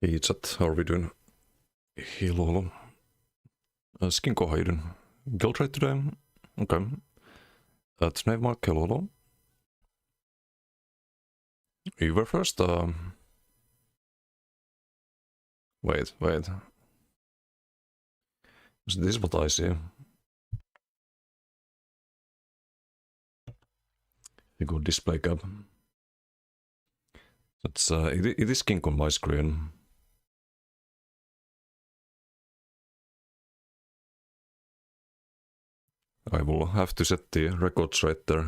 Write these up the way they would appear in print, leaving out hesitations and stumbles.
Hey chat, how are we doing? Hello. Skinko, how you doing? Guild trade today? Okay. Tonight Mark, hello. You were first? Wait. Is this what I see? You go display cap. That's it is Skink on my screen. I will have to set the records right there.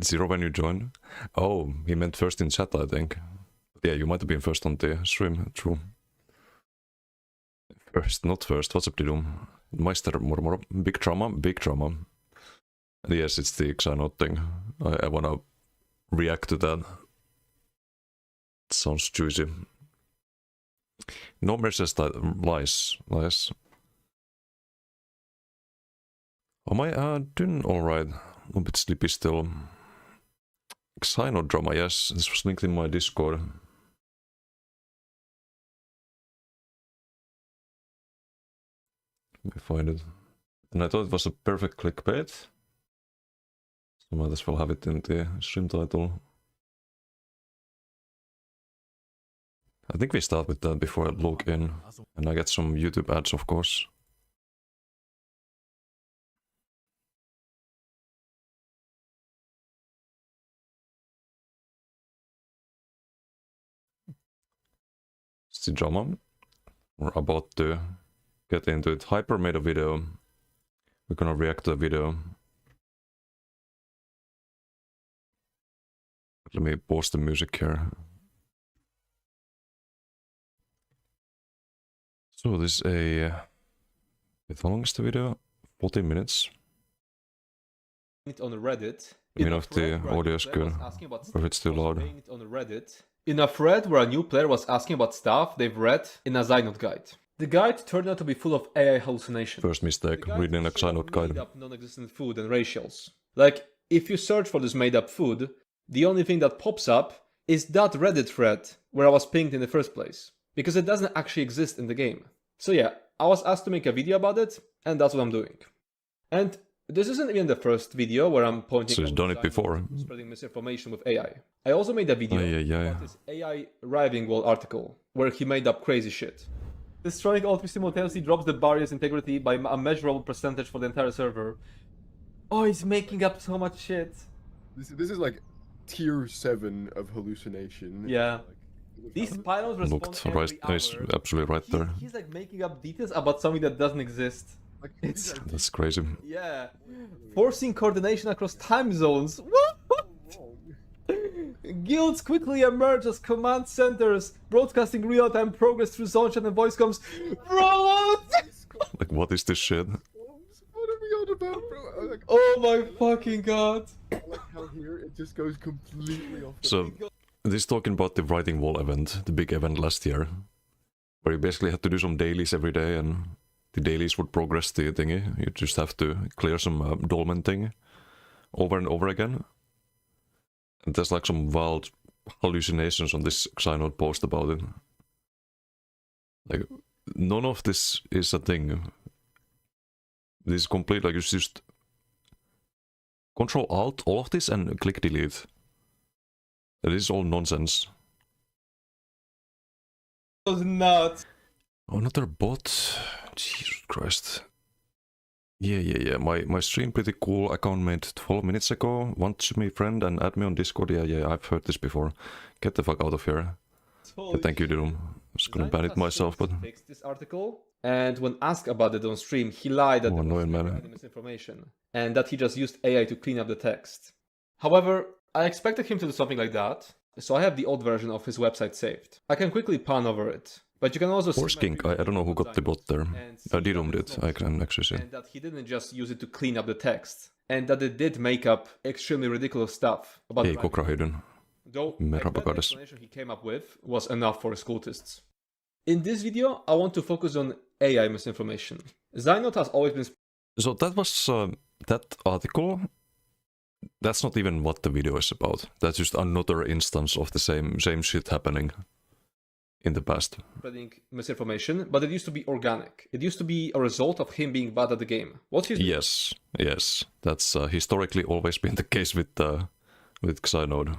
Zero when you joined? Oh, he meant first in chat, I think. Yeah, you might have been first on the stream, true. First, not first. What's up, Didum? Meister Murmur. Big trauma. Yes, it's the Xynote thing. I wanna react to that. It sounds juicy. No mercies lies. Am I doing alright? A little bit sleepy still. Xynote drama, yes. This was linked in my Discord. Let me find it. And I thought it was a perfect clickbait. So might as well have it in the stream title. I think we start with that before I log in. And I get some YouTube ads, of course. It's the drama. We're about to get into it. Hyper made a video. We're gonna react to the video. Let me pause the music here. So this is a... Wait, how long is the video? 14 minutes. On Reddit. Let me know if the audio is good, or if it's too loud. On Reddit. In a thread where a new player was asking about stuff they've read in a Xynote guide. The guide turned out to be full of AI hallucinations. First mistake, reading a Xynote guide. Made-up non-existent food and racials. Like, if you search for this made-up food, the only thing that pops up is that Reddit thread where I was pinged in the first place. Because it doesn't actually exist in the game. So yeah, I was asked to make a video about it, and that's what I'm doing. And this isn't even the first video where I'm pointing so he's done it before. Spreading misinformation with AI. I also made a video about this AI Riving Wall article, where he made up crazy shit. Destroying all simultaneously drops the barrier's integrity by a measurable percentage for the entire server. Oh, he's making up so much shit. This is like tier 7 of hallucination. Yeah. These pylons respond Looked every right, hour. he's absolutely right there. He's like making up details about something that doesn't exist. Like, It's That's crazy. yeah, forcing coordination across time zones. What? Guilds quickly emerge as command centers, broadcasting real-time progress through zone chat and voice comms. Bro, what? Like, what is this shit? What are we on about, bro? Like, Oh my fucking god. I like how here it just goes completely off the So, this is talking about the Writing Wall event, the big event last year, where you basically had to do some dailies every day, and the dailies would progress the thingy. You just have to clear some dolmen thing over and over again. And there's like some wild hallucinations on this Xynote post about it. Like, none of this is a thing. This is complete, like, you just Control Alt, all of this, and click delete. That is all nonsense. That was nuts. Oh, another bot? Jesus Christ. Yeah. My stream pretty cool account made 12 minutes ago. Want to be friend and add me on Discord? Yeah, I've heard this before. Get the fuck out of here. Yeah, thank you, Dylan. I was gonna ban it myself, but... Fixed this article, and when asked about it on stream, he lied that there was annoying, never man. any misinformation, and that he just used AI to clean up the text. However, I expected him to do something like that, so I have the old version of his website saved. I can quickly pan over it, but you can also Or Skink, I don't know who got the bot there. Didum did, I can actually see. and that he didn't just use it to clean up the text, and that it did make up extremely ridiculous stuff about Hey, the writing. Kokrahiden. Though Merhaba I bet the goddess. explanation he came up with was enough for his cultists. In this video, I want to focus on AI misinformation. Xynote has always been So that was that article that's not even what the video is about. That's just another instance of the same shit happening in the past. Spreading misinformation, but it used to be organic. It used to be a result of him being bad at the game. What's his Yes. That's historically always been the case with Xynode.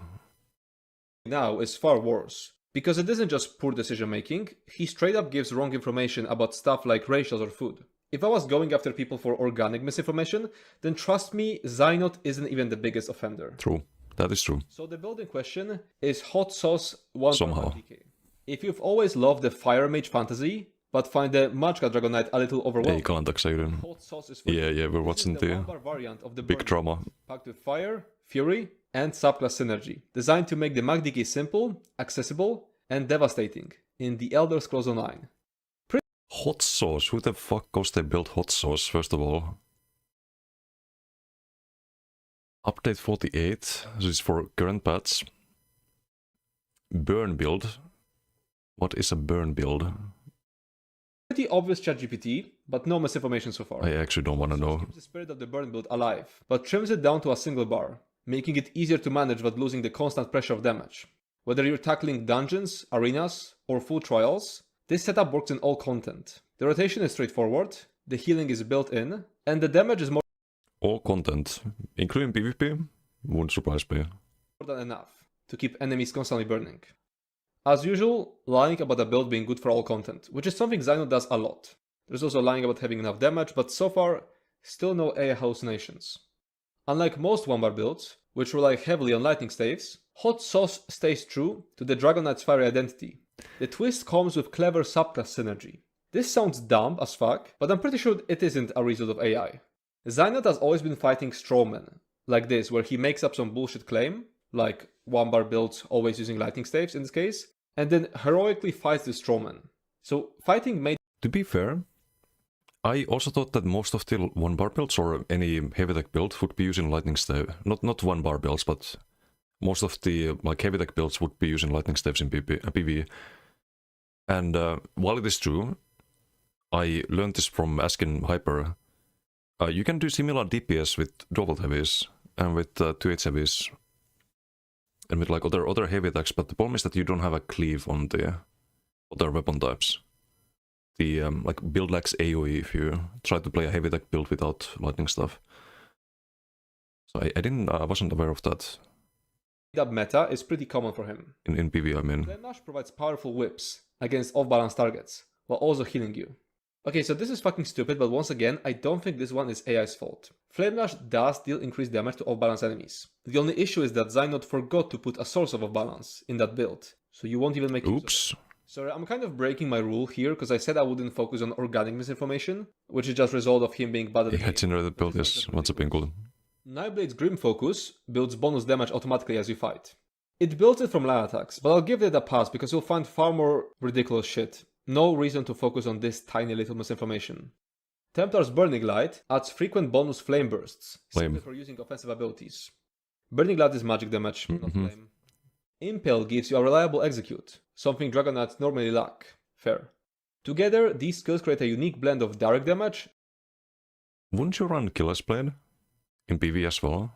now is far worse. Because it isn't just poor decision making, he straight up gives wrong information about stuff like racials or food. If I was going after people for organic misinformation, then trust me, Xynode isn't even the biggest offender. True. That is true. So the build in question is Hot Sauce 1 Somehow. DK. If you've always loved the Fire Mage fantasy, but find the Magka Dragon Knight a little Ei overwhelming, kannattaako yhden? Hot Sauce is for you. Yeah, we're This watching is the the one-bar variant of the big Burning drama. packed with fire, fury, and subclass synergy, designed to make the MagDK simple, accessible, and devastating in the Elder Scrolls Online. Hot sauce? Who the fuck goes they build hot sauce, first of all? Update 48, this is for current patch. Burn build. What is a burn build? Pretty obvious ChatGPT, but no misinformation so far. I actually don't want to know. Keeps the spirit of the burn build alive, but trims it down to a single bar, making it easier to manage without losing the constant pressure of damage. Whether you're tackling dungeons, arenas, or full trials, this setup works in all content. The rotation is straightforward, the healing is built in, and the damage is more All content, including PvP, wouldn't surprise me. than enough to keep enemies constantly burning. As usual, lying about a build being good for all content, which is something Xynode does a lot. There's also lying about having enough damage, but so far, still no AI hallucinations. Unlike most one-bar builds, which rely heavily on lightning staves, Hot Sauce stays true to the Dragon Knight's fiery identity. The twist comes with clever subclass synergy. This sounds dumb as fuck, but I'm pretty sure it isn't a result of AI. Xynode has always been fighting strawmen, like this, where he makes up some bullshit claim, like one-bar builds always using lightning staves in this case, and then heroically fights the strawman. So fighting made To be fair, I also thought that most of the one-bar builds or any heavy tech build would be using lightning stave. Not one-bar builds, but most of the like heavy tech builds would be using lightning staves in PvE. And while it is true, I learned this from asking Hyper. You can do similar DPS with double heavies and with 2H heavies and with like other heavy attacks, but the problem is that you don't have a cleave on the other weapon types. The like build lacks AoE if you try to play a heavy attack build without lightning stuff. So I wasn't aware of that up meta is pretty common for him. in PvE. I mean, Flame Lash provides powerful whips against off-balance targets, while also healing you. Okay, so this is fucking stupid, but once again, I don't think this one is AI's fault. Flame Lash does deal increased damage to off-balance enemies. The only issue is that Xynode forgot to put a source of off-balance in that build, so you won't even make use of it. oops. Sorry, I'm kind of breaking my rule here, because I said I wouldn't focus on organic misinformation, which is just a result of him being bad at the Yeah, game. generated build, This is yes. just What's up, ridiculous. Inkle? Nightblade's Grim Focus builds bonus damage automatically as you fight. It builds it from line attacks, but I'll give it a pass because you'll find far more ridiculous shit. No reason to focus on this tiny little misinformation. Templar's Burning Light adds frequent bonus flame bursts, simply for using offensive abilities. Burning Light is magic damage, not flame. Impale gives you a reliable execute, something Dragon Knights normally lack. Fair. Together, these skills create a unique blend of direct damage Wouldn't you run Killer's Blade in PvE as well?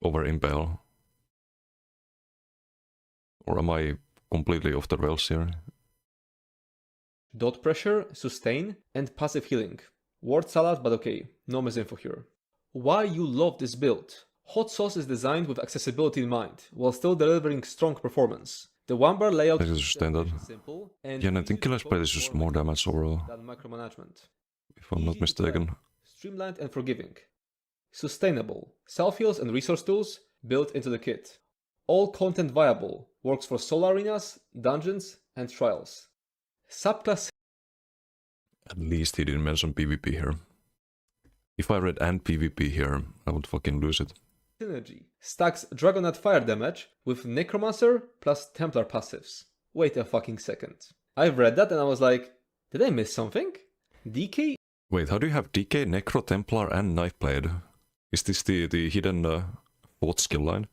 Over Impale? Or am I completely off the rails here? dot pressure, sustain, and passive healing. Word salad, but okay, no misinfo here. Why you love this build? Hot Sauce is designed with accessibility in mind, while still delivering strong performance. The one-bar layout This is standard. simple and Yeah, and I easy think to Killer's Blade is focus just on more damage overall, than micromanagement. if I'm not Easy to play, mistaken. streamlined and forgiving. Sustainable. Self-heals and resource tools built into the kit. All content viable. Works for solo arenas, dungeons, and trials. Subclass At least he didn't mention PvP here. If I read and PvP here, I would fucking lose it. synergy. Stacks Dragonaut fire damage with Necromancer plus Templar passives. Wait a fucking second. I've read that and I was like, did I miss something? DK? Wait, how do you have DK, Necro, Templar, and Knifeblade? Is this the hidden fourth skill line?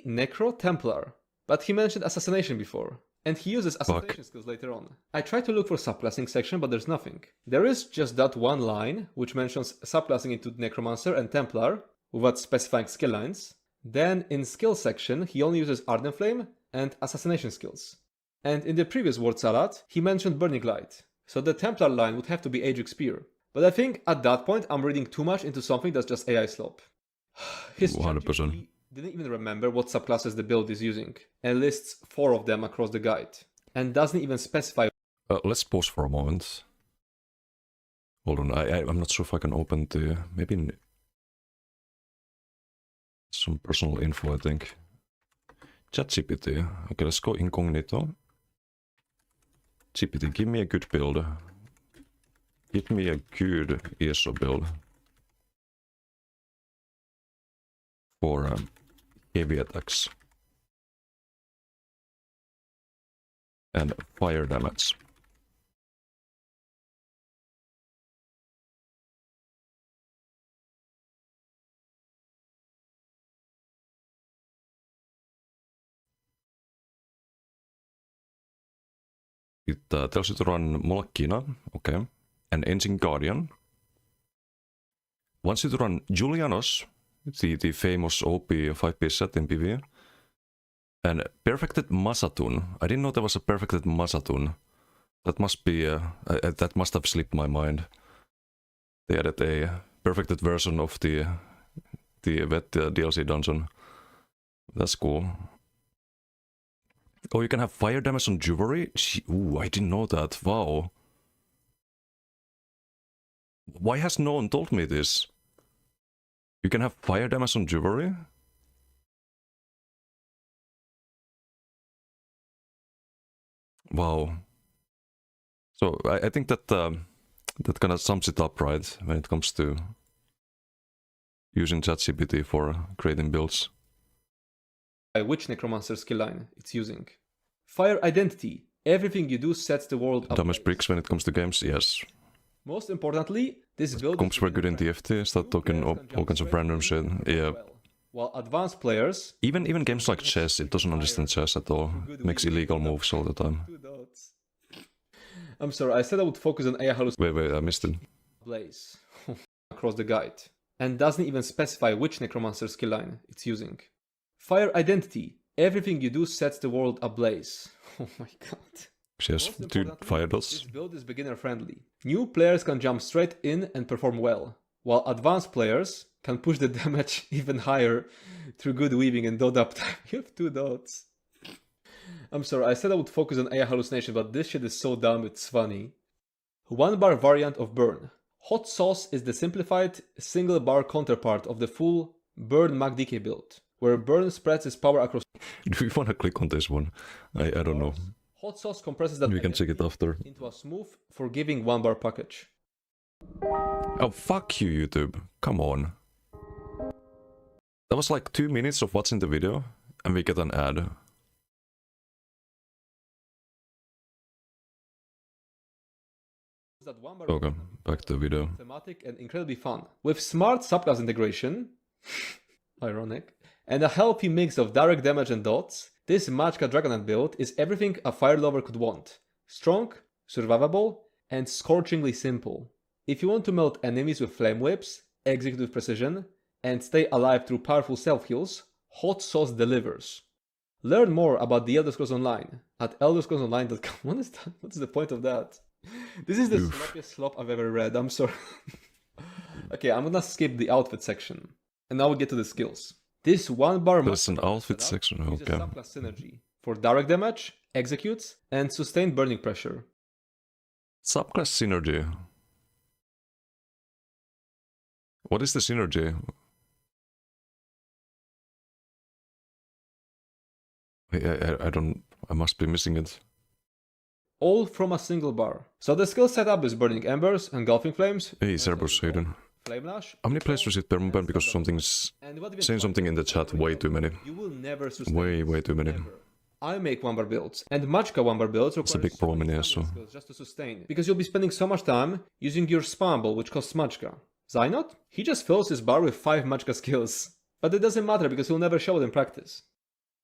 Necro Templar. But he mentioned Assassination before. And he uses assassination skills later on. I tried to look for subclassing section, but there's nothing. There is just that one line, which mentions subclassing into Necromancer and Templar, without specifying skill lines. Then in skill section, he only uses Ardent Flame and Assassination skills. And in the previous word salad, he mentioned Burning Light. So the Templar line would have to be Aegis Spear. But I think at that point, I'm reading too much into something that's just AI slop. His 100%. didn't even remember what subclasses the build is using, and lists 4 of them across the guide, and doesn't even specify. Let's pause for a moment. Hold on, I'm not sure if I can open the... maybe... some personal info, I think. ChatGPT. Okay, let's go incognito. GPT, give me a good build. Give me a good ESO build. For heavy attacks. And fire damage. It tells you to run Molokina, okay, and Ancient Guardian. Wants you to run Julianos, the famous OP 5-piece set in PvE, and Perfected Masatun. I didn't know there was a Perfected Masatun. That must be, that must have slipped my mind. They added a perfected version of the Vet DLC dungeon. That's cool. Oh, you can have fire damage on Jewelry? Ooh, I didn't know that. Wow. Why has no one told me this? You can have fire damage on Jewelry? Wow. So, I think that that kind of sums it up, right? When it comes to using ChatGPT for creating builds. Which Necromancer skill line it's using. Fire Identity. Everything you do sets the world up. Damage bricks when it comes to games, yes. Most importantly, this build comes very good in TFT, start talking all kinds of random shit, yeah. While advanced players... Even games like chess, it doesn't understand chess at all. It makes illegal moves all the time. I'm sorry, I said I would focus on AI hallucination. Wait, I missed it. Blaze. Across the guide. And doesn't even specify which Necromancer skill line it's using. Fire Identity. Everything you do sets the world ablaze. Oh my god. She has 2 fire dots. This build is beginner friendly. New players can jump straight in and perform well, while advanced players can push the damage even higher through good weaving and dot up time. You have 2 dots. I'm sorry, I said I would focus on AI hallucination, but this shit is so dumb it's funny. 1-bar variant of Burn. Hot Sauce is the simplified single bar counterpart of the full Burn MacDK build, where Burn spreads its power across... Do we want to click on this one? I don't know. Hot Sauce compresses that we can check it after. into a smooth, forgiving 1-bar package. Oh, fuck you, YouTube. Come on. That was like 2 minutes of watching the video, and we get an ad. Okay, back to the video. Thematic and incredibly fun. With smart subclass integration, ironic, and a healthy mix of direct damage and dots, this Magka Dragon Knight build is everything a fire lover could want. Strong, survivable, and scorchingly simple. If you want to melt enemies with flame whips, execute with precision, and stay alive through powerful self-heals, Hot Sauce delivers. Learn more about the Elder Scrolls Online at elderscrollsonline.com. What is that? What's the point of that? This is the sloppiest slop I've ever read, I'm sorry. Okay, I'm gonna skip the outfit section. And now we get to the skills. This 1-bar... There's an outfit section, okay. Subclass synergy for direct damage, executes, and sustained burning pressure. Subclass synergy. What is the synergy? I don't... I must be missing it. All from a single bar. So the skill setup is Burning Embers, Engulfing Flames... Hey, Cerberus Hayden. Flame Lash... How many players received permaban because something's... saying something in the chat? Way too many. You will never sustain Way too many. Never. I make 1-bar builds, and Magka 1-bar builds require a big problem in ESO. Just to sustain, because you'll be spending so much time using your spammable, which costs Magka. Zynot? He just fills his bar with 5 Magka skills. But it doesn't matter because he'll never show it in practice.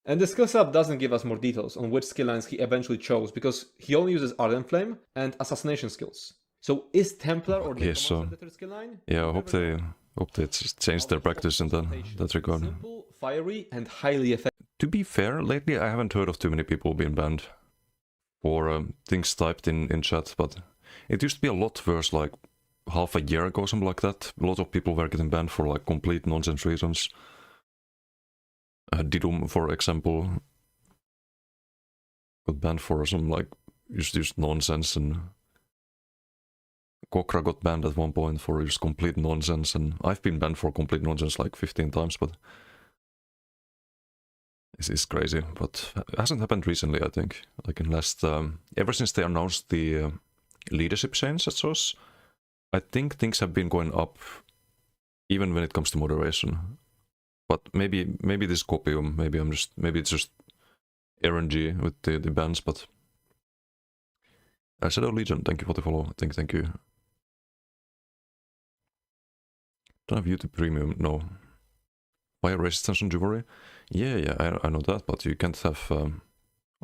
And the skill setup doesn't give us more details on which skill lines he eventually chose, because he only uses Ardent Flame and Assassination skills. So is Templar or Necromancer the third skill line? Yeah, I hope they Hope they changed their practice in that regard. Simple, fiery, and highly effective. To be fair, lately I haven't heard of too many people being banned for things typed in chat, but it used to be a lot worse like half a year ago, something like that. A lot of people were getting banned for like complete nonsense reasons. Didum, for example, got banned for some like just nonsense, and Kokra got banned at one point for just complete nonsense, and I've been banned for complete nonsense like 15 times, but this is crazy. But it hasn't happened recently, I think. Like in last, ever since they announced the leadership change at SOS, I think things have been going up, even when it comes to moderation. But maybe this copium, maybe it's just RNG with the bans, but Shadow Legion, thank you for the follow. Thank you. Don't have YouTube Premium, no. Fire resistance on Jewelry? Yeah, I know that, but you can't have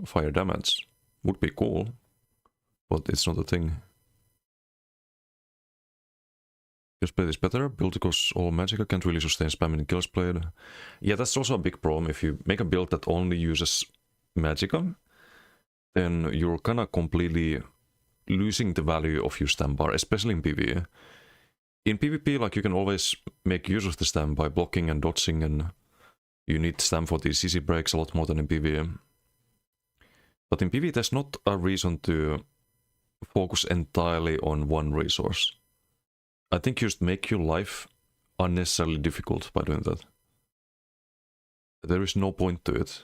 fire damage. Would be cool, but it's not a thing. Killsblade is better, build because all Magicka can't really sustain spamming in Killsblade. Yeah, that's also a big problem. If you make a build that only uses Magicka, then you're kinda completely losing the value of your stam bar, especially in PvE. In PvP, like, you can always make use of the stam by blocking and dodging, and you need stam for these CC breaks a lot more than in PvE. But in PvE, there's not a reason to focus entirely on one resource. I think you just make your life unnecessarily difficult by doing that. There is no point to it.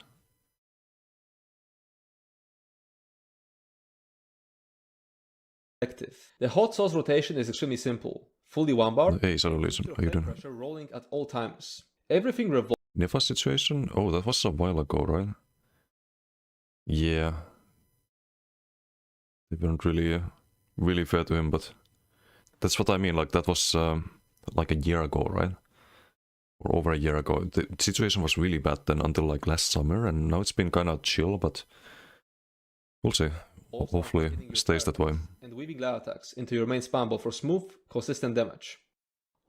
The hot sauce rotation is extremely simple. Fully one bar. Hey, Shadow Legion, how you doing? Pressure rolling at all times. Everything revolves. Nefas situation? Oh, that was a while ago, right? Yeah. They weren't really fair to him, but that's what I mean. Like, that was like a year ago, right? Or over a year ago. The situation was really bad then until like last summer, and now it's been kind of chill, but we'll see. Hopefully it stays that way. And weaving glide attacks into your main spam ball for smooth, consistent damage.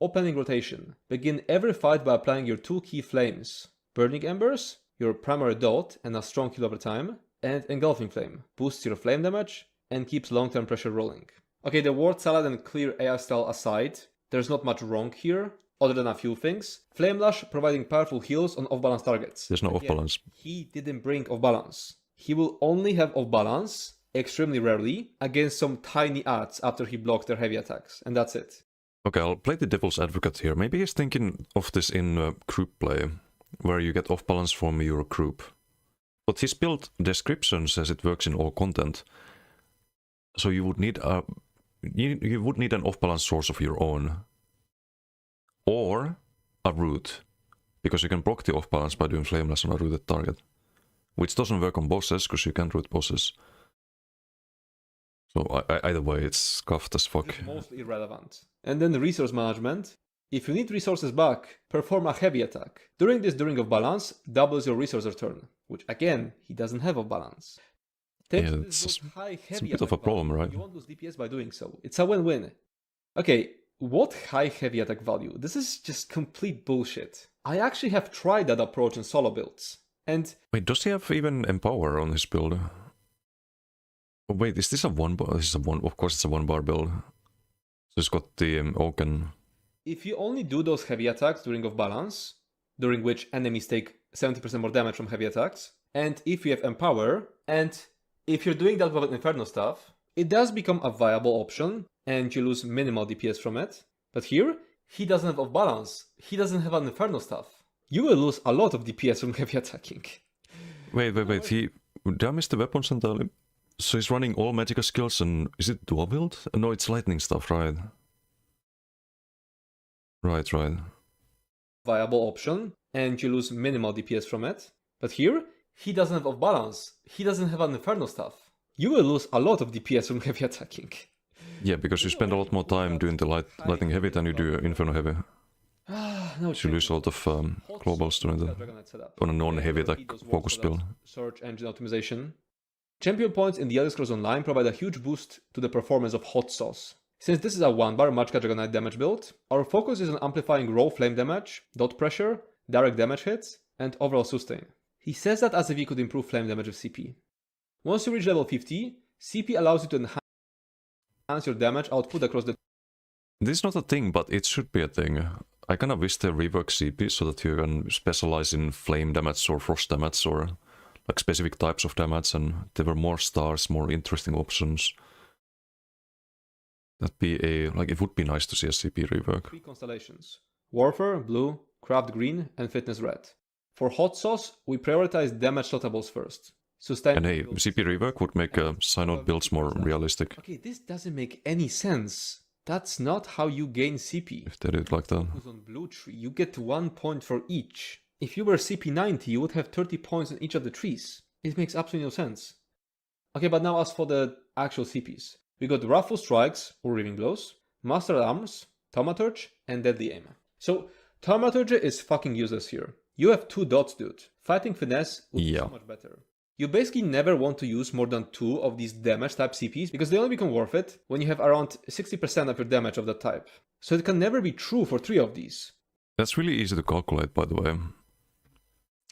Opening rotation. Begin every fight by applying your 2 key flames. Burning Embers, your primary dot and a strong kill over time, and Engulfing Flame. Boosts your flame damage and keeps long-term pressure rolling. Okay, the word salad and clear AI style aside, there's not much wrong here, other than a few things. Flame Lash providing powerful heals on off-balance targets. There's no off-balance. He didn't bring off-balance. He will only have off-balance, extremely rarely, against some tiny adds after he blocked their heavy attacks, and that's it. Okay, I'll play the devil's advocate here. Maybe he's thinking of this in group play, where you get off-balance from your group. But his build description says it works in all content. So you would need an off-balance source of your own. Or a root. Because you can block the off-balance by doing Flameless on a rooted target. Which doesn't work on bosses, because you can't root bosses. So either way, it's scuffed as fuck. It's mostly irrelevant. And then resource management. If you need resources back, perform a heavy attack. During off balance, doubles your resource return, which again, he doesn't have off balance. Yeah, it's a bit of a problem, right? You won't lose DPS by doing so. It's a win-win. Okay, what high heavy attack value? This is just complete bullshit. I actually have tried that approach in solo builds. And wait, does he have even Empower on his build? Oh, wait, is this a one bar? This is a one. Of course, it's a 1-bar build. So it's got the Oaken. If you only do those heavy attacks during off balance, during which enemies take 70% more damage from heavy attacks, and if you have Empower, and if you're doing that with Inferno stuff, it does become a viable option, and you lose minimal DPS from it. But here, he doesn't have off balance. He doesn't have an Inferno stuff. You will lose a lot of DPS from heavy attacking. Wait. He damaged the weapons entirely. So he's running all Magicka skills, and is it dual build? No, it's lightning stuff, right? Right. Viable option, and you lose minimal DPS from it. But here, he doesn't have off balance. He doesn't have an Inferno stuff. You will lose a lot of DPS from heavy attacking. Yeah, because you spend a lot more time doing the lightning heavy than you do Inferno heavy. No, you lose a lot of globals doing that on a non-heavy attack focus build. Search engine optimization. Champion points in the Elder Scrolls Online provide a huge boost to the performance of Hot Sauce. Since this is a 1-bar Magicka Dragonite damage build, our focus is on amplifying raw flame damage, dot pressure, direct damage hits, and overall sustain. He says that as if he could improve flame damage with CP. Once you reach level 50, CP allows you to enhance your damage output across the... This is not a thing, but it should be a thing. I kinda wish they rework CP so that you can specialize in flame damage or frost damage or like specific types of damage, and there were more stars, more interesting options. That'd be it would be nice to see a CP rework. 3 constellations: Warfare, blue, Craft, green, and Fitness, red. For Hot Sauce, we prioritize damage slotables first. Sustain... And hey, CP rework would make Synod builds more realistic. Okay, this doesn't make any sense. That's not how you gain CP. If they did it like that. On Blue Tree, you get 1 point for each. If you were CP 90, you would have 30 points in each of the trees. It makes absolutely no sense. Okay, but now as for the actual CPs. We got Wrathful Strikes, or Reaving Blows, Master Arms, Thaumaturge, and Deadly Aim. So, Thaumaturge is fucking useless here. You have 2 dots, dude. Fighting Finesse would be so much better. You basically never want to use more than 2 of these damage type CPs because they only become worth it when you have around 60% of your damage of that type. So it can never be true for 3 of these. That's really easy to calculate, by the way.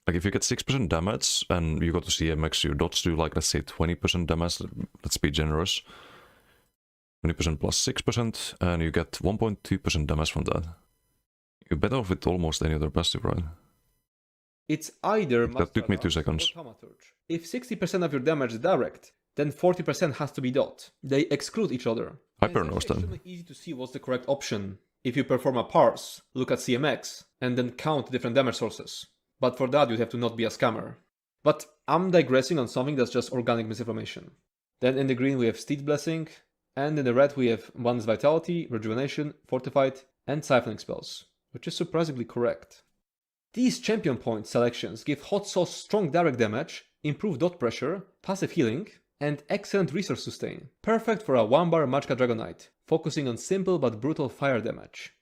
Like if you get 6% damage and you go to CMX, your dots do like, let's say 20% damage, let's be generous. 20% plus 6%, and you get 1.2% damage from that. You're better off with almost any other passive, right? It's either That took me 2 seconds. or Thaumaturge. If 60% of your damage is direct, then 40% has to be dot. They exclude each other. Hyper knows It's then. extremely easy to see what's the correct option. If you perform a parse, look at CMX, and then count different damage sources. But for that, you'd have to not be a scammer. But I'm digressing on something that's just organic misinformation. Then in the green we have Steed Blessing, and in the red we have One's Vitality, Rejuvenation, Fortified, and Siphoning spells, which is surprisingly correct. These champion point selections give Hot Sauce strong direct damage, improved dot pressure, passive healing, and excellent resource sustain. Perfect for a 1-bar Magicka Dragonite, focusing on simple but brutal fire damage.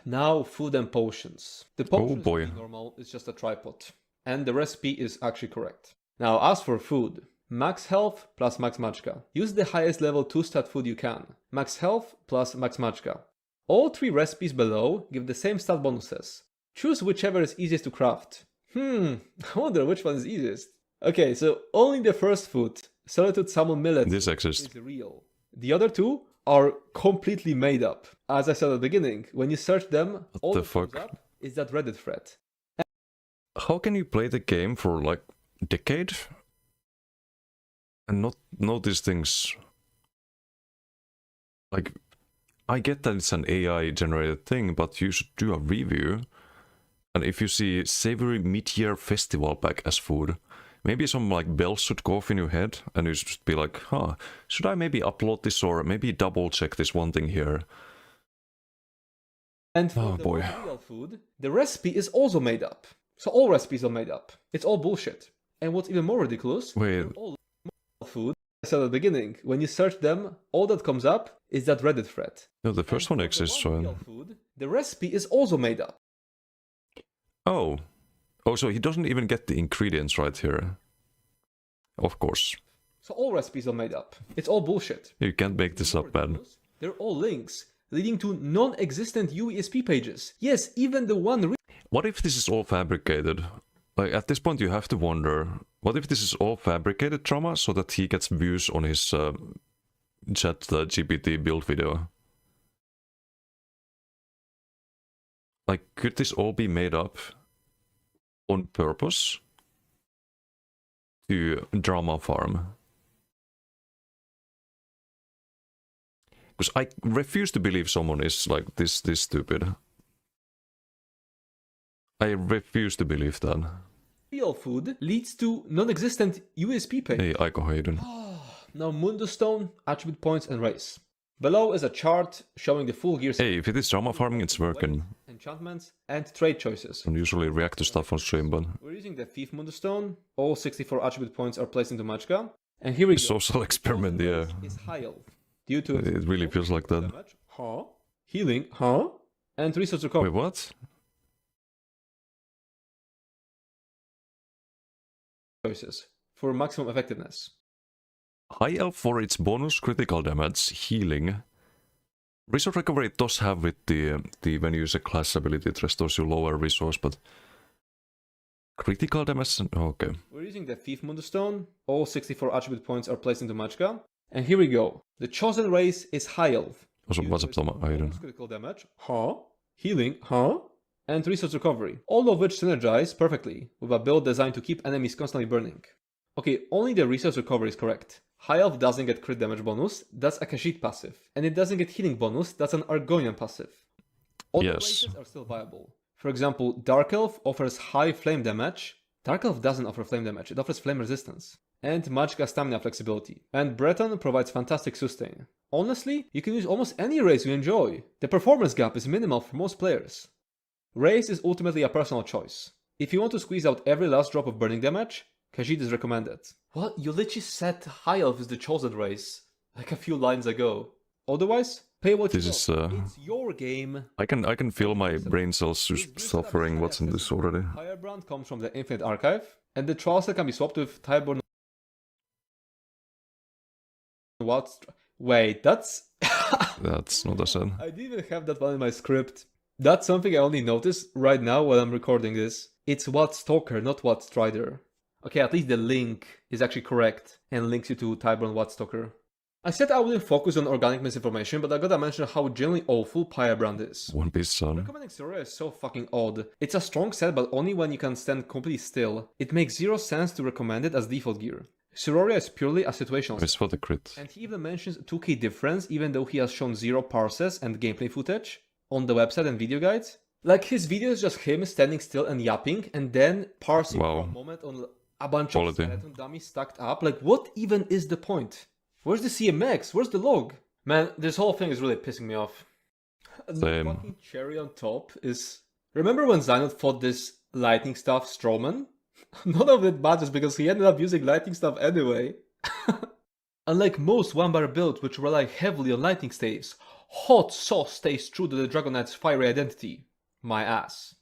Now food and potions. The potion is really normal, it's just a tripod. And the recipe is actually correct. Now as for food, max health plus max Magicka. Use the highest level 2-stat food you can. Max health plus max Magicka. All 3 recipes below give the same stat bonuses. Choose whichever is easiest to craft. I wonder which one is easiest. Okay, so only the first food, Solitude Salmon Millet, This exists. is real. The other 2 are completely made up. As I said at the beginning, when you search them, all that comes up is that Reddit thread. How can you play the game for like a decade and not notice things? Like, I get that it's an AI generated thing, but you should do a review. And if you see Savory Mid-Year Festival Pack as food, maybe some like bells should go off in your head and you should be like, should I maybe upload this or maybe double check this one thing here? And for the real food, the recipe is also made up. So all recipes are made up. It's all bullshit. And what's even more ridiculous, all food, I said at the beginning, when you search them, all that comes up is that Reddit thread. No, the first one exists, so... Food, the recipe is also made up. Oh, so he doesn't even get the ingredients right here. Of course. So all recipes are made up. It's all bullshit. You can't make this up, man. They're all links, leading to non-existent UESP pages. Yes, even the one... What if this is all fabricated? Like, at this point you have to wonder, what if this is all fabricated trauma so that he gets views on his chat GPT build video? Like, could this all be made up on purpose to drama farm? Because I refuse to believe someone is like this stupid. I refuse to believe that. Real food leads to non-existent USP page. Hey, Aiko, how you doing? Now Mundo Stone, attribute points and race. Below is a chart showing the full gear. Hey, if it is drama farming, it's working. Enchantments and trade choices. I don't usually react to stuff on stream, but... We're using the Thief Mundo Stone. All 64 attribute points are placed into Magicka. And here we go. Social experiment, yeah. Is high elf. Due to it really feels like that. Damage, healing, and resource recovery. Wait, what? Choices for maximum effectiveness. High elf for its bonus critical damage, healing, Resource recovery it does have with the when you use a class ability, it restores you lower resource, but critical damage. Okay. We're using the Thief Moonstone. All 64 attribute points are placed into Magicka. And here we go. The chosen race is High Elf. Also, what's up, Toma? I don't. Critical damage. Huh? Healing. Huh? And resource recovery. All of which synergize perfectly with a build designed to keep enemies constantly burning. Okay, only the resource recovery is correct. High Elf doesn't get crit damage bonus, that's a Khajiit passive. And it doesn't get healing bonus, that's an Argonian passive. Other Yes. races are still viable. For example, Dark Elf offers high flame damage. Dark Elf doesn't offer flame damage, it offers flame resistance. And Magicka stamina flexibility. And Breton provides fantastic sustain. Honestly, you can use almost any race you enjoy. The performance gap is minimal for most players. Race is ultimately a personal choice. If you want to squeeze out every last drop of burning damage, Khajiit is recommended. What? You literally said High Elf is the chosen race, like a few lines ago. Otherwise, pay what This you is, want. It's your game. I can feel my brain cells just suffering what's in this already. Firebrand comes from the Infinite Archive, and the trial set can be swapped with Tyburn. Wait, that's... That's not a said. I didn't even have that one in my script. That's something I only noticed right now while I'm recording this. It's Wat Stalker, not Wat Strider. Okay, at least the link is actually correct and links you to Tyburn Wat Stalker. I said I wouldn't focus on organic misinformation, but I gotta mention how genuinely awful Firebrand is. One Piece son. Recommending Seroria is so fucking odd. It's a strong set, but only when you can stand completely still. It makes zero sense to recommend it as default gear. Seroria is purely a situational set. It's for the crit. And he even mentions 2k difference even though he has shown zero parses and gameplay footage on the website and video guides. Like his video is just him standing still and yapping and then parsing for a moment on a bunch of skeleton dummies stacked up. Like what even is the point? Where's the CMX? Where's the log? Man, this whole thing is really pissing me off. Same. The fucking cherry on top is... Remember when Xynoth fought this lightning staff Strowman? None of it matters because he ended up using lightning staff anyway. Unlike most one-bar builds which rely heavily on lightning staves, Hot Sauce stays true to the Dragon Knight's fiery identity. My ass.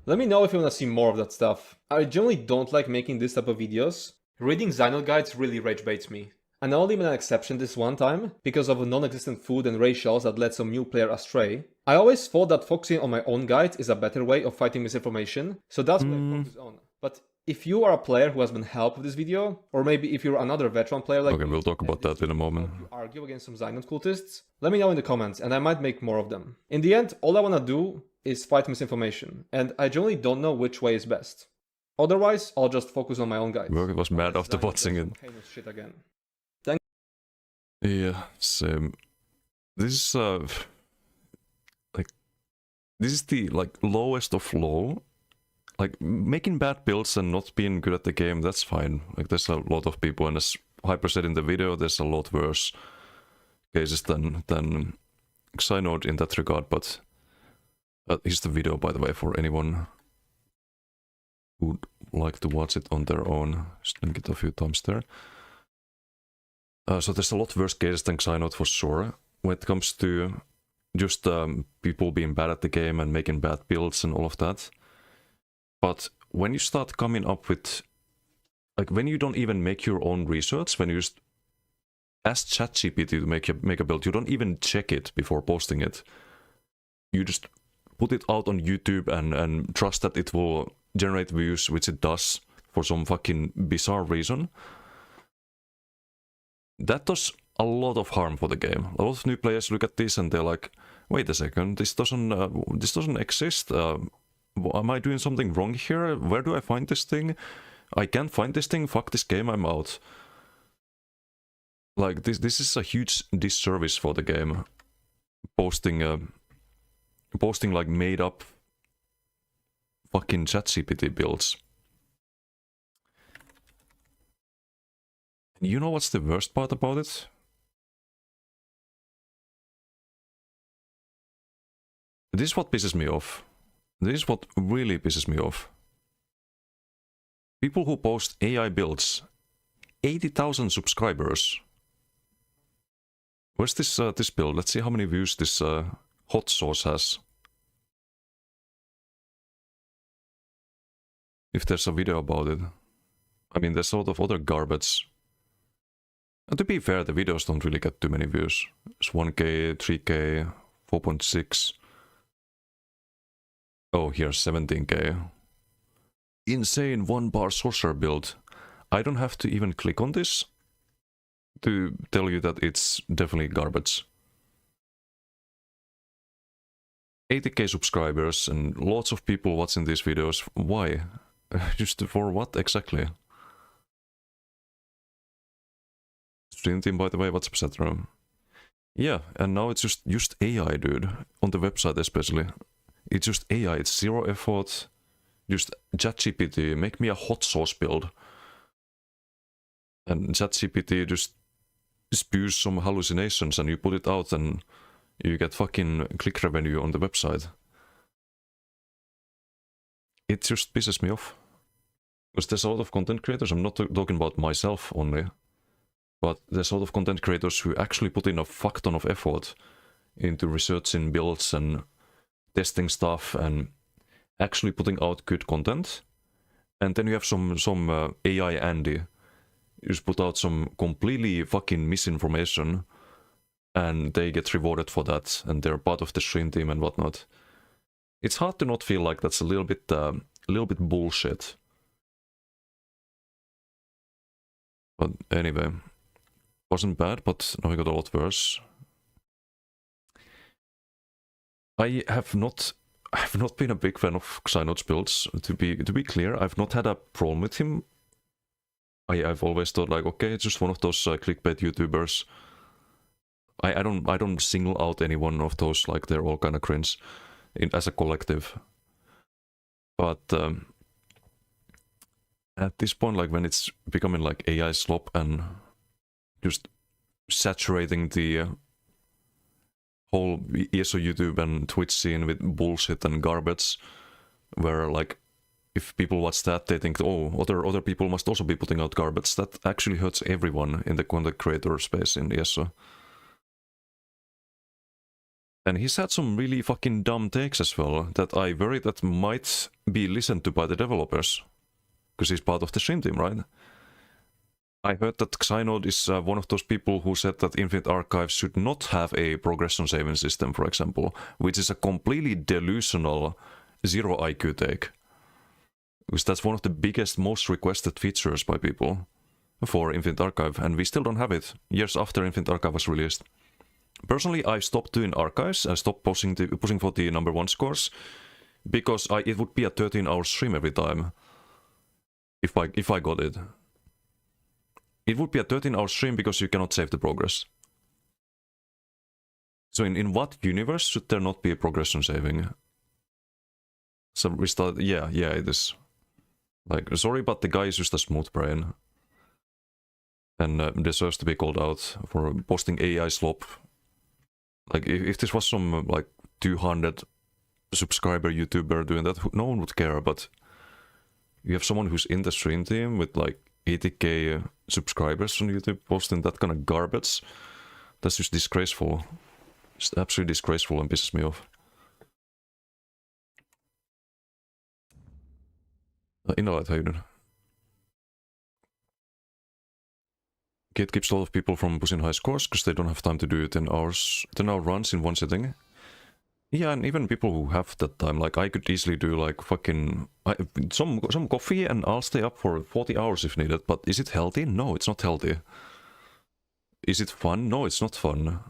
Let me know if you wanna see more of that stuff. I generally don't like making this type of videos. Reading Xynoth guides really rage baits me. And I only made an exception this one time, because of non-existent food and racials that led some new player astray. I always thought that focusing on my own guides is a better way of fighting misinformation, so that's what I focus on. But if you are a player who has been helped with this video, or maybe if you're another veteran player like Okay, me, we'll talk about that in a moment. you argue against some Xynoth cultists, let me know in the comments and I might make more of them. In the end, all I wanna do is fight misinformation, and I generally don't know which way is best. Otherwise, I'll just focus on my own guides. Work was mad after Xynoth watching does it. some heinous shit again. Yeah, same. This is like this is the like lowest of low. Like making bad builds and not being good at the game, that's fine. Like there's a lot of people, and as Hyper said in the video, there's a lot worse cases than Xynoth in that regard. But here's the video, by the way, for anyone who'd like to watch it on their own. Just link it a few times there. So there's a lot worse cases than Xynoth for sure, when it comes to just people being bad at the game and making bad builds and all of that. But when you start coming up with, like when you don't even make your own research, when you just ask ChatGPT to make a build, you don't even check it before posting it. You just put it out on YouTube and trust that it will generate views, which it does for some fucking bizarre reason. That does a lot of harm for the game. A lot of new players look at this and they're like, "Wait a second, this doesn't exist. Am I doing something wrong here? Where do I find this thing? I can't find this thing. Fuck this game. I'm out." Like this is a huge disservice for the game. Posting like made up fucking ChatGPT builds. You know what's the worst part about it? This is what pisses me off. This is what really pisses me off. People who post AI builds, 80,000 subscribers. Where's this this build? Let's see how many views this hot sauce has. If there's a video about it. I mean, there's a lot of other garbage. And to be fair, the videos don't really get too many views. It's 1k, 3k, 4.6. Oh, here's 17k. Insane 1-bar sorcerer build. I don't have to even click on this to tell you that it's definitely garbage. 80k subscribers and lots of people watching these videos. Why? Just for what exactly? Stream team, by the way, what's etc. Yeah, and now it's just AI, dude. On the website especially. It's just AI, it's zero effort. Just ChatGPT, make me a hot sauce build. And ChatGPT just spews some hallucinations and you put it out and you get fucking click revenue on the website. It just pisses me off. Because there's a lot of content creators, I'm not talking about myself only, but there's a lot of content creators who actually put in a fuck ton of effort into researching builds and testing stuff and actually putting out good content. And then you have some AI Andy just put out some completely fucking misinformation and they get rewarded for that and they're part of the stream team and whatnot. It's hard to not feel like that's a little bit bullshit. But anyway, wasn't bad, but now it got a lot worse. I have not been a big fan of Xynod's builds. To be clear, I've not had a problem with him. I've always thought like, okay, it's just one of those clickbait YouTubers. I don't single out any one of those, like they're all kind of cringe as a collective. But at this point, like when it's becoming like AI slop and just saturating the whole ESO YouTube and Twitch scene with bullshit and garbage, where like if people watch that, they think, oh, other people must also be putting out garbage. That actually hurts everyone in the content creator space in ESO. And he's had some really fucking dumb takes as well that I worry that might be listened to by the developers. Because he's part of the stream team, right? I heard that Xynod is one of those people who said that Infinite Archive should not have a progression saving system, for example, which is a completely delusional zero IQ take. Because that's one of the biggest, most requested features by people for Infinite Archive, and we still don't have it years after Infinite Archive was released. Personally, I stopped doing archives, I stopped pushing for the #1 scores, because it would be a 13-hour stream every time. If I got it. It would be a 13-hour stream because you cannot save the progress. So in what universe should there not be a progression saving? So we start, yeah, it is. Like, sorry, but the guy is just a smooth brain. And deserves to be called out for posting AI slop. Like, if this was some, like, 200 subscriber YouTuber doing that, no one would care, but you have someone who's in the stream team with, like, 80k subscribers on YouTube posting that kind of garbage. That's just disgraceful. Just absolutely disgraceful and pisses me off. Inalite, how you doing? Gate keeps a lot of people from pushing high scores because they don't have time to do 10-hour runs in one sitting. Yeah, and even people who have that time, like I could easily do like fucking some coffee and I'll stay up for 40 hours if needed, but is it healthy? No, it's not healthy. Is it fun? No, it's not fun.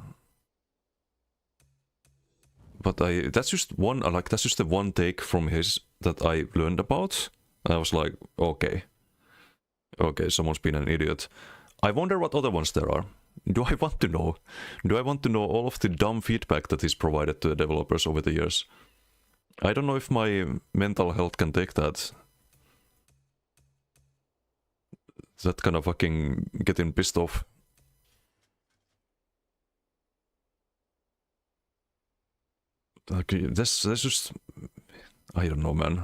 But that's just the one take from his that I learned about. I was like, okay, someone's been an idiot. I wonder what other ones there are. Do I want to know? Do I want to know all of the dumb feedback that he's provided to the developers over the years? I don't know if my mental health can take that. That kind of fucking getting pissed off. Okay, that's just... I don't know, man.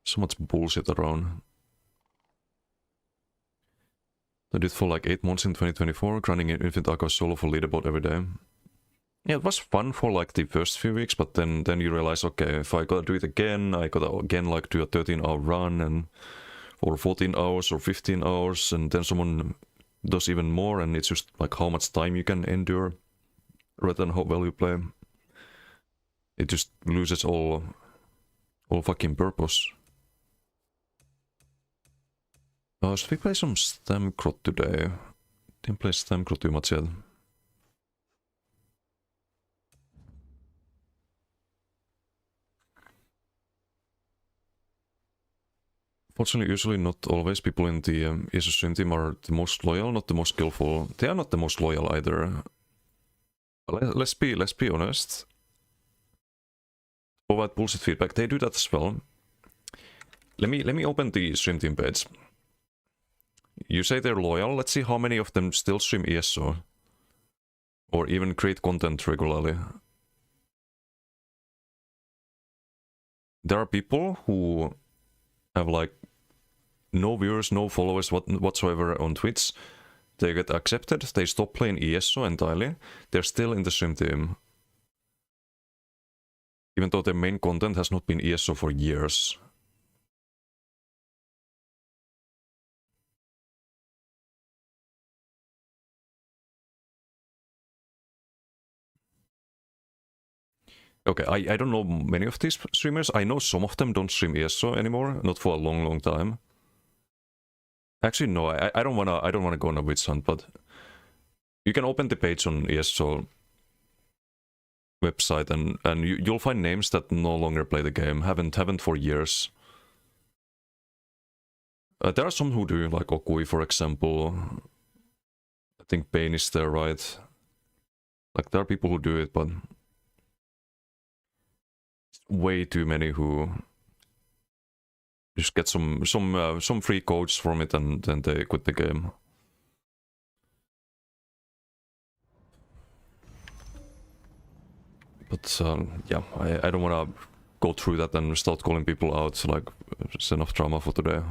So much bullshit around. I did for like 8 months in 2024, grinding in Infinite Archive solo for leaderboard every day. Yeah, it was fun for like the first few weeks, but then you realize, okay, if I gotta do it again, I gotta again like do a 13-hour run and or 14 hours or 15 hours, and then someone does even more, and it's just like how much time you can endure rather than how well you play. It just loses all fucking purpose. Should we play some Stamkrot today? Didn't play Stamkrot too much yet. Fortunately, usually not always people in the ESO stream team are the most loyal, not the most skillful. They are not the most loyal either. Let's be honest. Provide bullshit feedback. They do that as well. Let me open the stream team page. You say they're loyal. Let's see how many of them still stream ESO, or even create content regularly. There are people who have like no viewers, no followers whatsoever on Twitch. They get accepted, they stop playing ESO entirely, they're still in the stream team. Even though their main content has not been ESO for years. Okay, I don't know many of these streamers. I know some of them don't stream ESO anymore, not for a long time. Actually, no, I don't wanna go on a witch hunt, but you can open the page on ESO website and you'll find names that no longer play the game, haven't for years. There are some who do, like Okui, for example. I think Bane is there, right? Like, there are people who do it, but way too many who just get some free codes from it and then they quit the game. But yeah, I don't wanna go through that and start calling people out. Like, it's enough drama for today.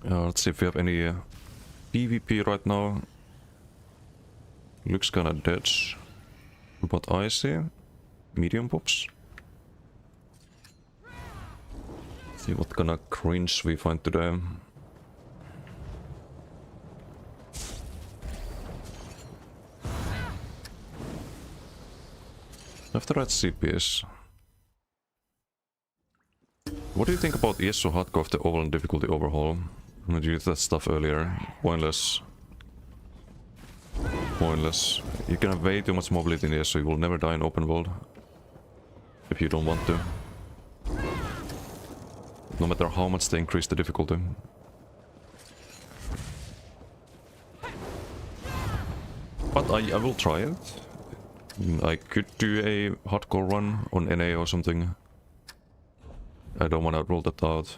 Let's see if we have any PvP right now. Looks kinda dead. But I see medium pops. See what kind of cringe we find today. After that CPS. What do you think about ESO hardcore of the overall difficulty overhaul? I'm gonna use that stuff earlier. Pointless. Pointless. You can have way too much mobility in ESO, you will never die in open world. If you don't want to. No matter how much they increase the difficulty. But I will try it. I could do a hardcore run on NA or something. I don't want to rule that out.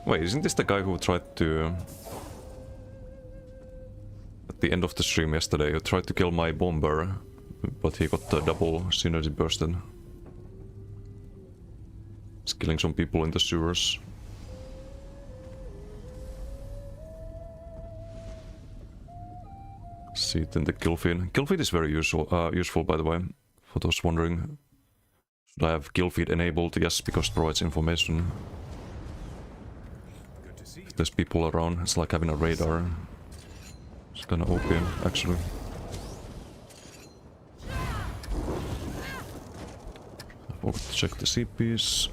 Wait, isn't this the guy who tried to... At the end of the stream yesterday, who tried to kill my bomber, but he got the double synergy bursted. He's killing some people in the sewers. See it in the kill feed. Kill feed is very useful, by the way, for those wondering. Should I have kill feed enabled? Yes, because it provides information. If there's people around, it's like having a radar. It's kinda OP, actually. I forgot to check the CPs.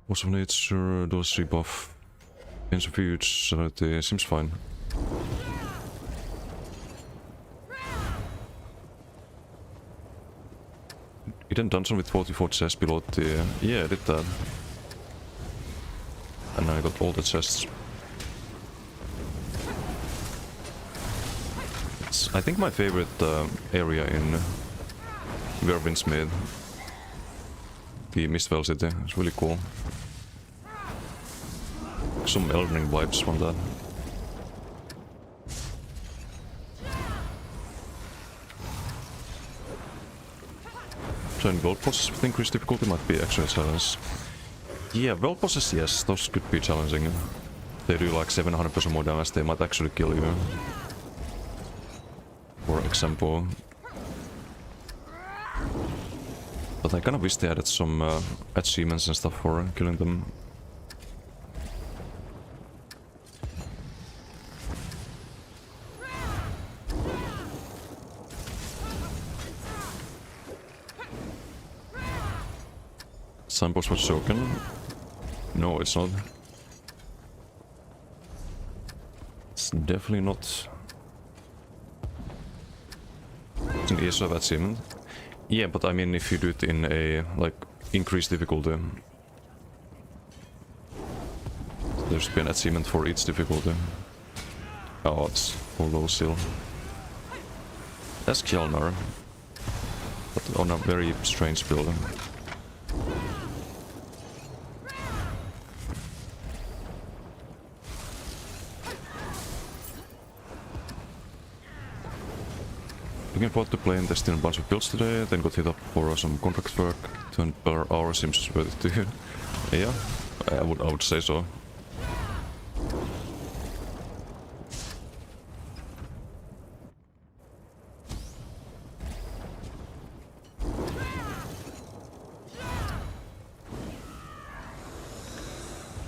What's of nature, does rebuff. Insuffuse, sanity, seems fine. You didn't dungeon with 44 chests below the... Yeah, I did that. And I got all the chests. It's, I think, my favorite area in Vervinsmith. The Mistveil City. It's really cool. Some Elden Ring vibes from that. Trying gold bosses with increased difficulty might be actually a challenge. Yeah, well possessed, yes, those could be challenging. They do like 700% more damage, they might actually kill you. For example. But I kinda wish they added some achievements and stuff for killing them. Signpost was broken. No, it's not. It's definitely not. It's an ESO achievement. Yeah, but I mean if you do it in a, like, increased difficulty. There's been an achievement for each difficulty. Oh, it's for low still. That's Kjellnar. But on a very strange build. Looking forward to playing, testing a bunch of builds today, then got hit up for some contract work. 20 per hour seems worth it to you. Yeah, I would say so.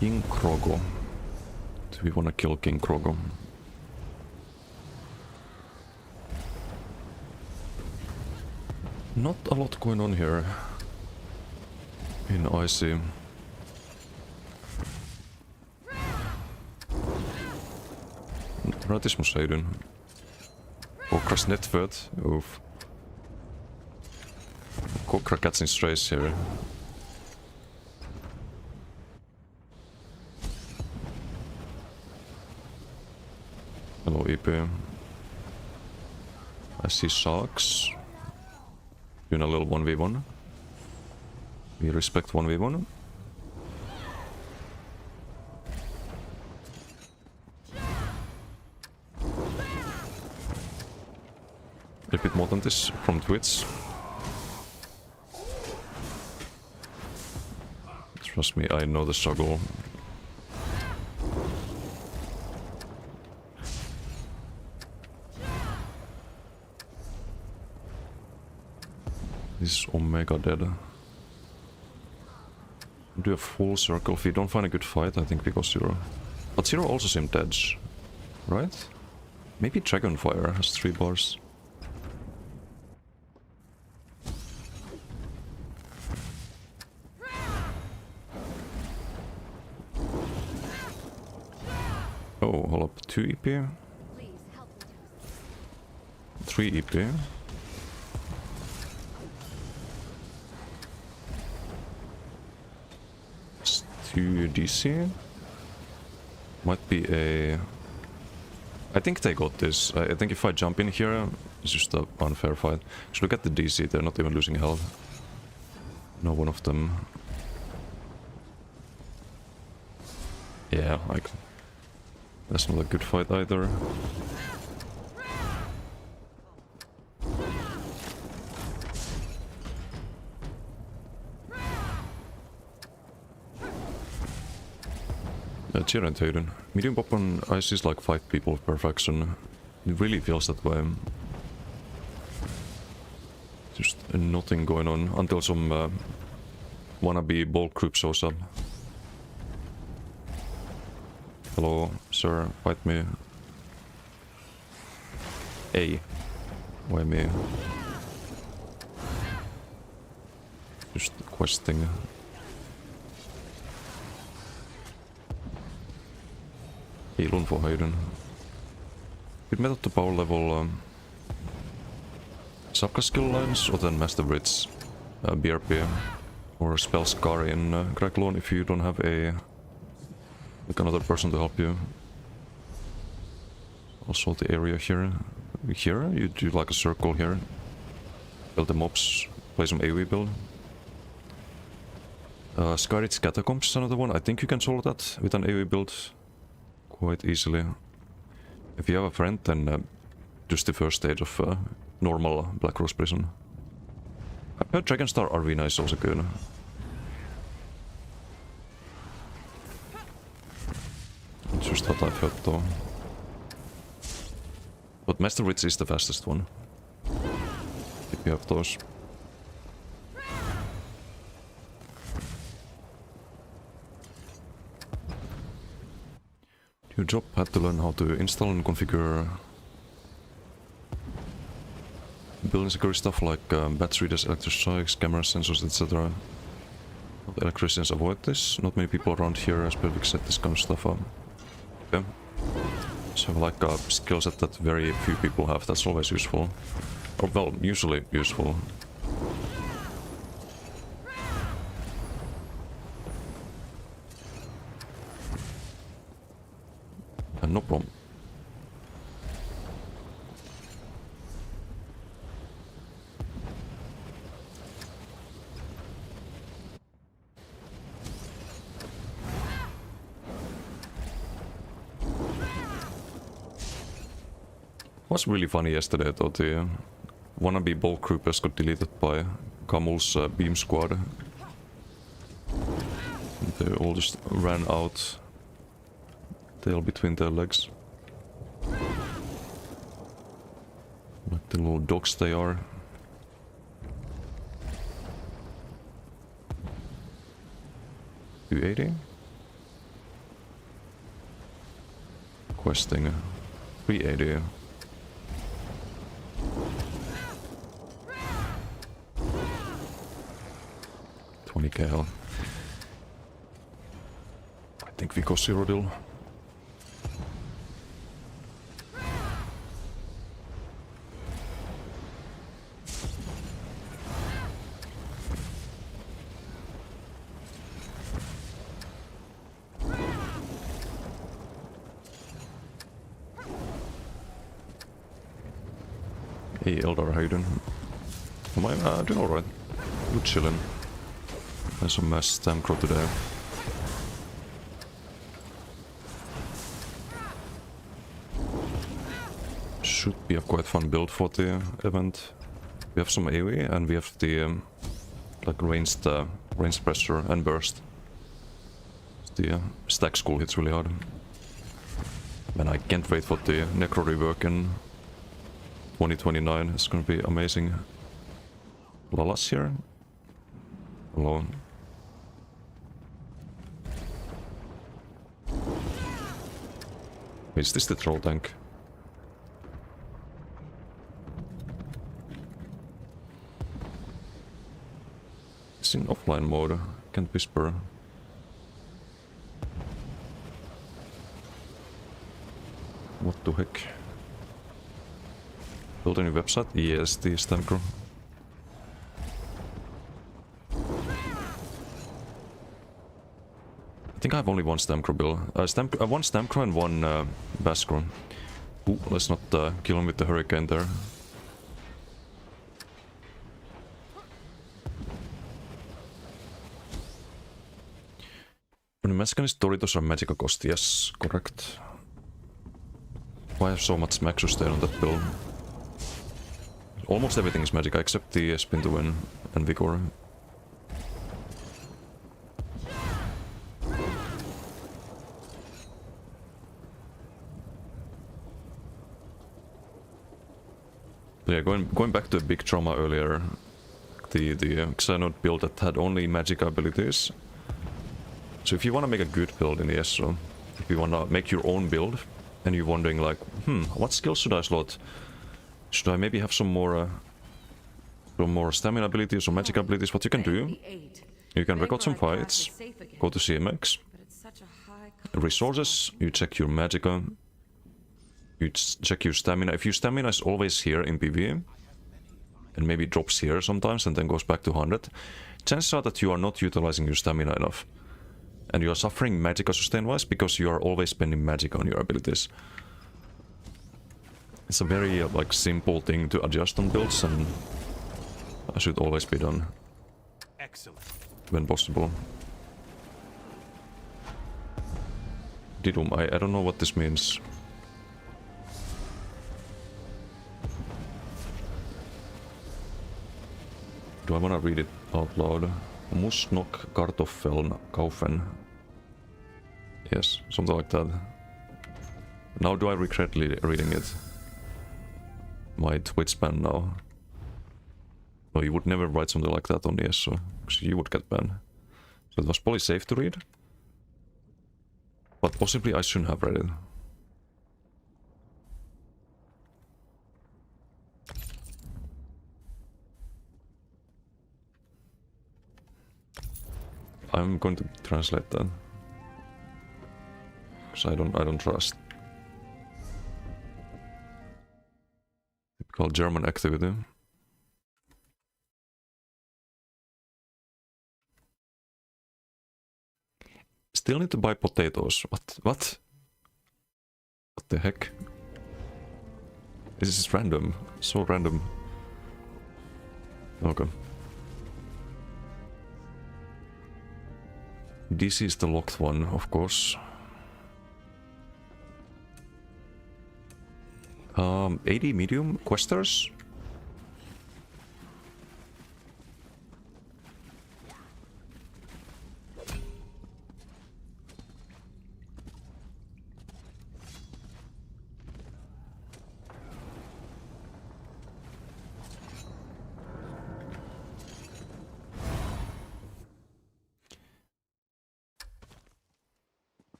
King Krogo. Do we wanna kill King Krogo? Not a lot going on here in Icy. Ratismus ei doen. Kokras netföt. Oof. Kokra catching strays here. Hello EP. I see sharks. Doing a little 1v1. We respect 1v1. A bit more than this from Twitch. Trust me, I know the struggle. This is Omega dead. Do a full circle. If we don't find a good fight, I think we go Zero. But Zero also seemed dead, right? Maybe Dragonfire has 3 bars. Oh, hold up. 2 EP. 3 EP. 2 DC. Might be a... I think they got this. I think if I jump in here, it's just an unfair fight. Just look at the DC, they're not even losing health. No one of them. Yeah, like... That's not a good fight either. Jiren Tayden. Medium pop on ice is like 5 people per faction. It really feels that way. Just nothing going on until some wannabe bulk group shows up. Hello, sir, fight me. Hey, why me? Just questing. Heilun for Hayden. With method to power level Sapka skill lines or then Master Bridge BRP or spell Scar in Crackloan if you don't have a like another person to help you. Also the area here. Here you do like a circle here. Build the mobs, play some AoE build. Skyridge Catacombs is another one. I think you can solve that with an AoE build quite easily. If you have a friend, then just the first stage of normal Black Rose Prison. I've heard Dragonstar Arena is also good. just what I've heard though. But Master Ridge is the fastest one. If you have those. Your job had to learn how to install and configure building security stuff like batch readers, electrostrikes, camera sensors, etc. Electricians avoid this. Not many people around here as perfect set this kind of stuff up. Okay. So like a skill set that very few people have, that's always useful. Or well, usually useful. And no problem. Was really funny yesterday though, the wannabe ball troopers got deleted by Kamul's beam squad. They all just ran out, tail between their legs. Like the little dogs they are. $280? Questing. $380. 20k health. I think we go Cyrodiil. Hey Eldar, how you doing? Am I doing alright? Good chillin'. There's some Stamcrow today. Should be a quite fun build for the event. We have some AoE and we have the like ranged pressure and burst. The stack school hits really hard. And I can't wait for the Necro rework in 2029. It's gonna be amazing. Lala's here. Hello. Is this the troll tank? It's in offline mode. Can't whisper. What the heck? Build a new website? Yes, the Stamcrow. I think I have only one Stamcrow build. One Stamcrow and one Bascrow. Ooh, let's not kill him with the hurricane there. When Mechanist Doritos are Magicka cost, yes, correct. Why have so much Max sustain on that build? Almost everything is Magicka except the Spin to Win and Vigor. Yeah, going back to the big trauma earlier, the Xenode build that had only Magicka abilities. So if you want to make a good build in ESO, if you want to make your own build, and you're wondering like, what skills should I slot? Should I maybe have some more stamina abilities or Magicka abilities? What you can do, you can record some fights, go to CMX, resources, you check your Magicka, you check your stamina. If your stamina is always here in PvE, and maybe drops here sometimes and then goes back to 100, chances are that you are not utilizing your stamina enough. And you are suffering Magicka sustain-wise because you are always spending Magicka on your abilities. It's a very like simple thing to adjust on builds and should always be done. Excellent. When possible. Didum, I don't know what this means. Do I wanna read it out loud? Muss noch Kartoffeln kaufen. Yes, something like that. Now do I regret reading it? My Twitch ban now. No, you would never write something like that on the ESO, because you would get banned. So it was probably safe to read. But possibly I shouldn't have read it. I'm going to translate that. Because I don't trust. Typical German activity. Still need to buy potatoes. What? What the heck? This is random. So random. Okay. This is the locked one, of course. 80 medium questers?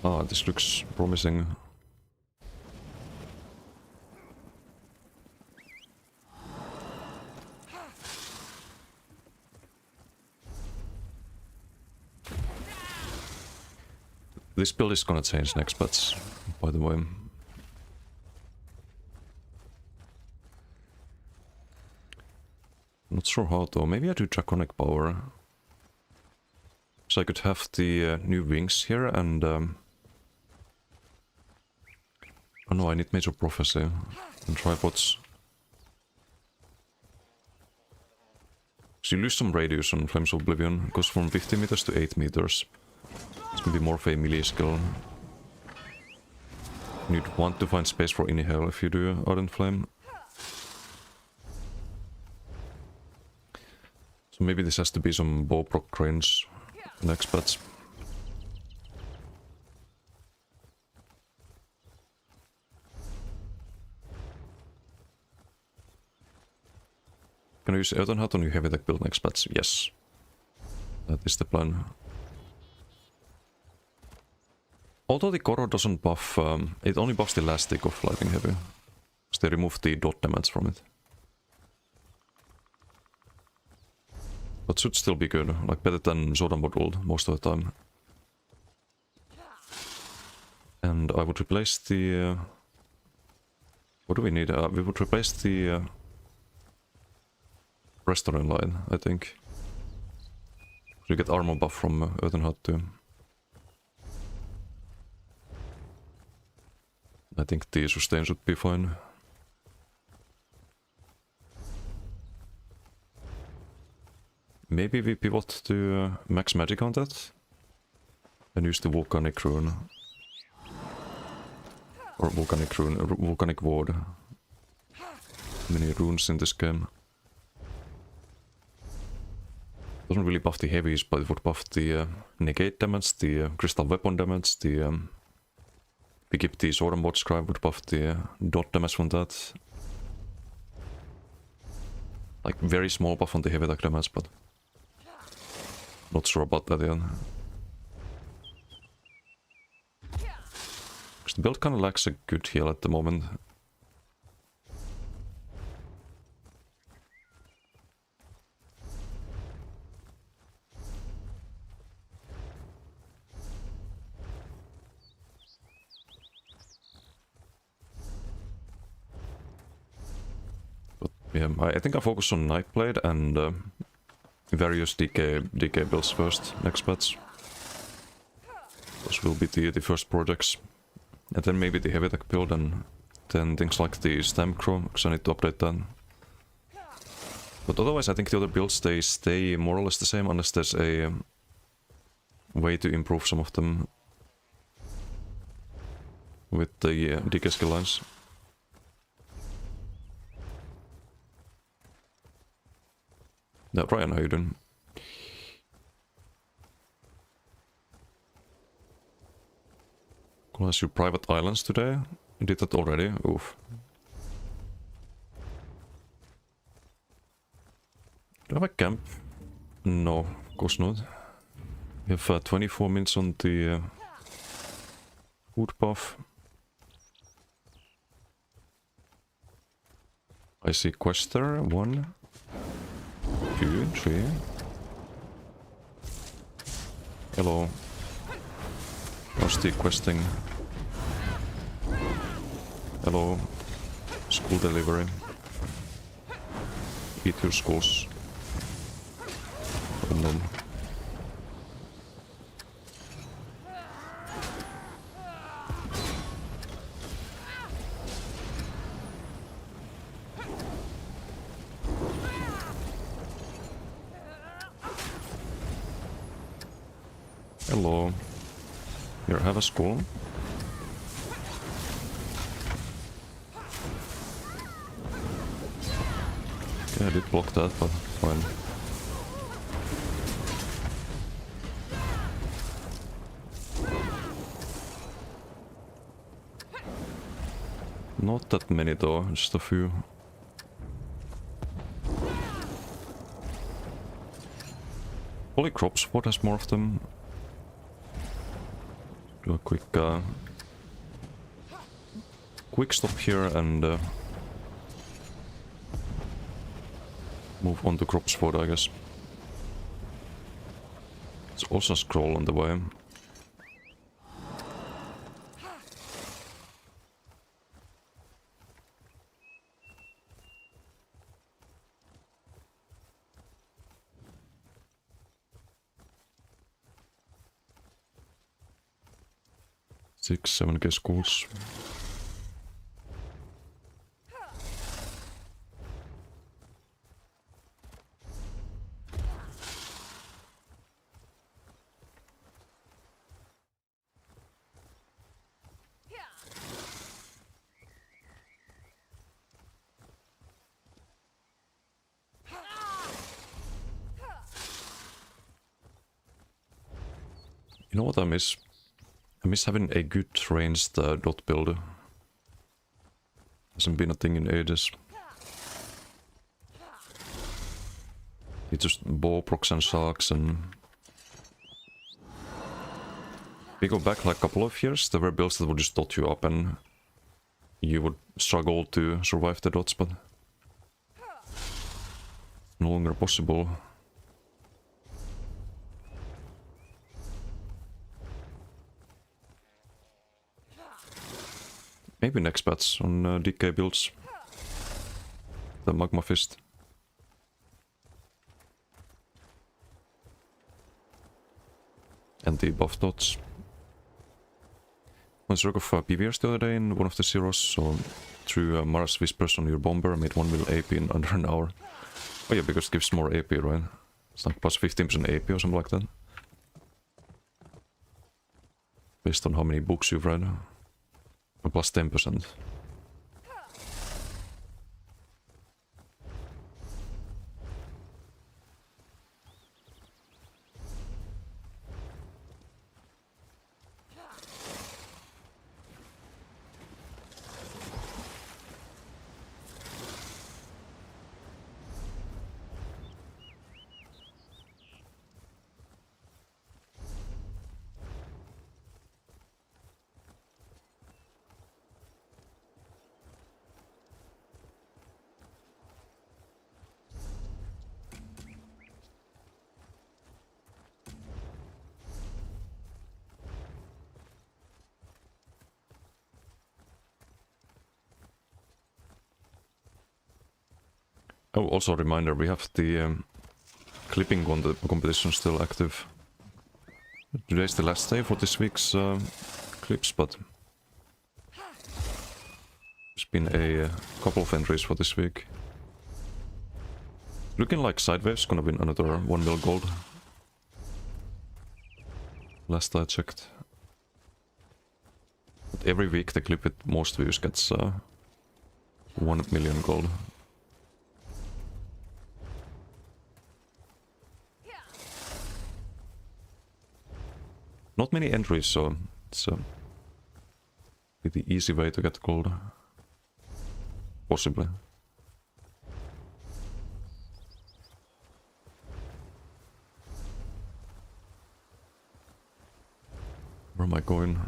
Ah, this looks promising. This build is gonna change next patch, by the way. Not sure how though. Maybe I do Draconic Power. So I could have the new wings here and... Oh no, I need Major Prophecy and tripods. So you lose some radius on Flames of Oblivion. It goes from 50 meters to 8 meters. It's gonna be more of a melee skill. You'd want to find space for Inhale if you do Ardent Flame. So maybe this has to be some bow proc cranes next patch. Can I use Earthen Hat on your heavy tech build next patch? Yes. That is the plan. Although the Koro doesn't buff, it only buffs the last tick of Lightning Heavy. Because they remove the dot damage from it. But should still be good, like better than Zordon Moduled most of the time. And I would replace the... what do we need? We would replace the... Restoring line, I think. You get armor buff from Earthen Hut too. I think the sustain should be fine. Maybe we pivot to max magic on that and use the volcanic rune. Or volcanic rune, volcanic ward. Many runes in this game. Doesn't really buff the heavies, but it would buff the negate damage, the crystal weapon damage, the we keep the Sword and Bot Scribe would buff the dot damage from that. Like very small buff on the heavy attack damage, but not sure about that yet. Because the build kinda lacks a good heal at the moment. Yeah, I think I focus on Nightblade and various DK builds first, next patch. Those will be the first projects. And then maybe the heavy attack build and then things like the Stamcrow, because I need to update that. But otherwise I think the other builds, they stay more or less the same unless there's a way to improve some of them with the DK skill lines. Yeah, Ryan, how you doing? Close your private islands today? You did that already? Oof. Do I have a camp? No, of course not. We have 24 minutes on the food buff. I see quester. 1, 2, 3. Hello. How's the questing? Hello. School delivery. Eat your schools. Oh, no. Hello. Here, have a school. Okay, I did block that, but fine. Not that many though, just a few. Holy crops, what has more of them? Do a quick stop here and move on to crop spot, I guess. It's also a scroll on the way. Six, 7K schools. You know what I miss? I miss having a good ranged dot build. Hasn't been a thing in ages. It's just bow, procs and sharks and... We go back like a couple of years, there were builds that would just dot you up and you would struggle to survive the dots, but... no longer possible. Maybe next patch on DK builds. The Magma Fist. And the buff dots. I was of PVRs the other day in one of the zeros, so threw Mars Whispers on your bomber, made 1 mil AP in under an hour. Oh yeah, because it gives more AP, right? It's like plus 15% AP or something like that. Based on how many books you've read. Plus 10%. Oh, also a reminder, we have the clipping on the competition still active. Today's the last day for this week's clips, but there's been a couple of entries for this week. Looking like Sidewave's gonna win another 1 mil gold. last I checked. But every week the clip with most views gets 1 million gold. Not many entries, so it's a pretty easy way to get gold. Possibly. Where am I going?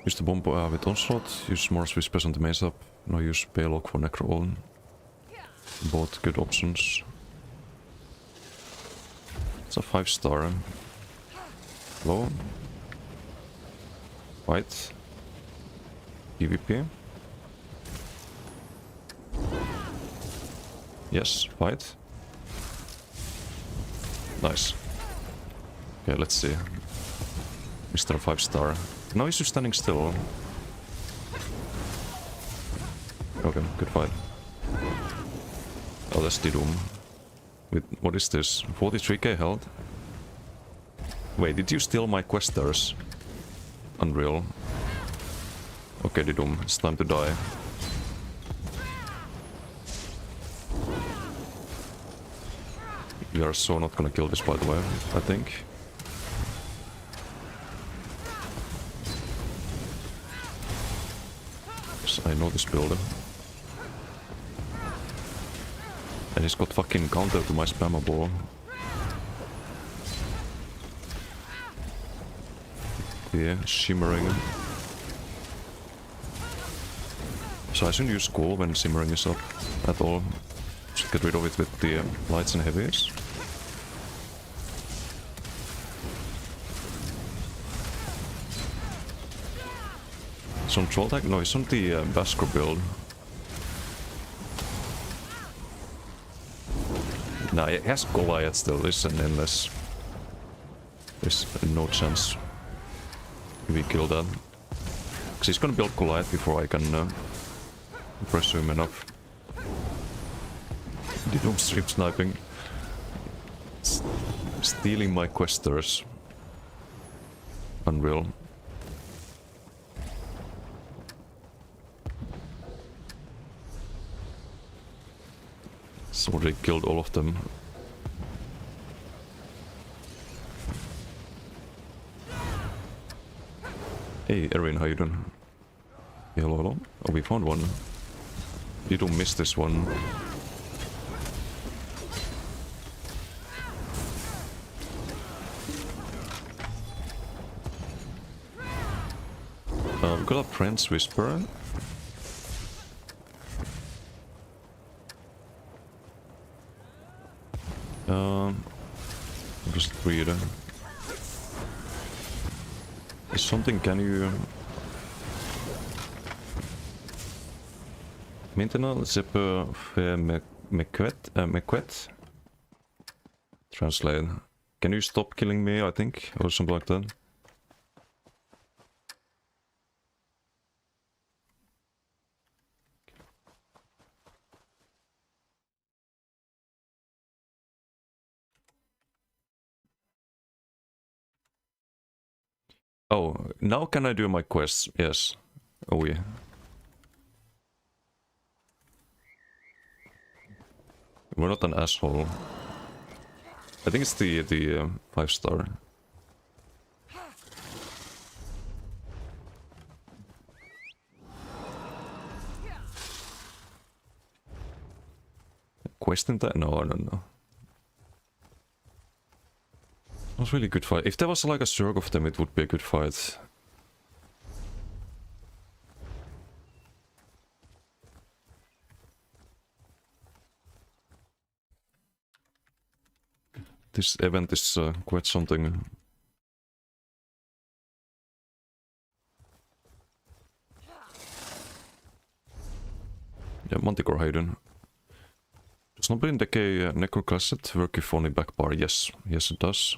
Use the bomb with onslaught, use Morse Whispers on the mace up, no use Paylog for Necro. Both good options. It's a 5-star. Low. White. PvP. Yes, fight. Nice. Okay, let's see. Mr. 5-star. Now he's just standing still. Okay, good fight. Oh, that's Didoom. With, what is this? 43k health? Wait, did you steal my questers? Unreal. Okay, Didoom, it's time to die. We are so not gonna kill this, by the way, I think. Yes, I know this builder. And he's got fucking counter to my spammable. Yeah, shimmering. So I shouldn't use Skull when simmering is up at all. Should get rid of it with the lights and heavies. Some troll tag? No, it's on the Basker build. Nah, it has Goliath still, this and Endless. There's no chance we kill that. Because he's gonna build Goliath before I can pressure him enough. Didoom stream sniping. Stealing my questers. Unreal. So they killed all of them. Hey Erin, how you doing? Hello, hello. Oh, we found one. You don't miss this one. We got a Prince Whisperer. Just read it. Is something, can you... Maintenant, je peux faire mequet? Translate. Can you stop killing me, I think? Or something like that. Oh, now can I do my quests? Yes. Oh yeah. We're not an asshole. I think it's the 5-star. Question that? No, I don't know. It was really good fight. If there was like a Zerg of them, it would be a good fight. This event is quite something. Yeah, Manticore Hayden. Does Nobilin Decay Necroclasset work if only back bar? Yes, yes it does.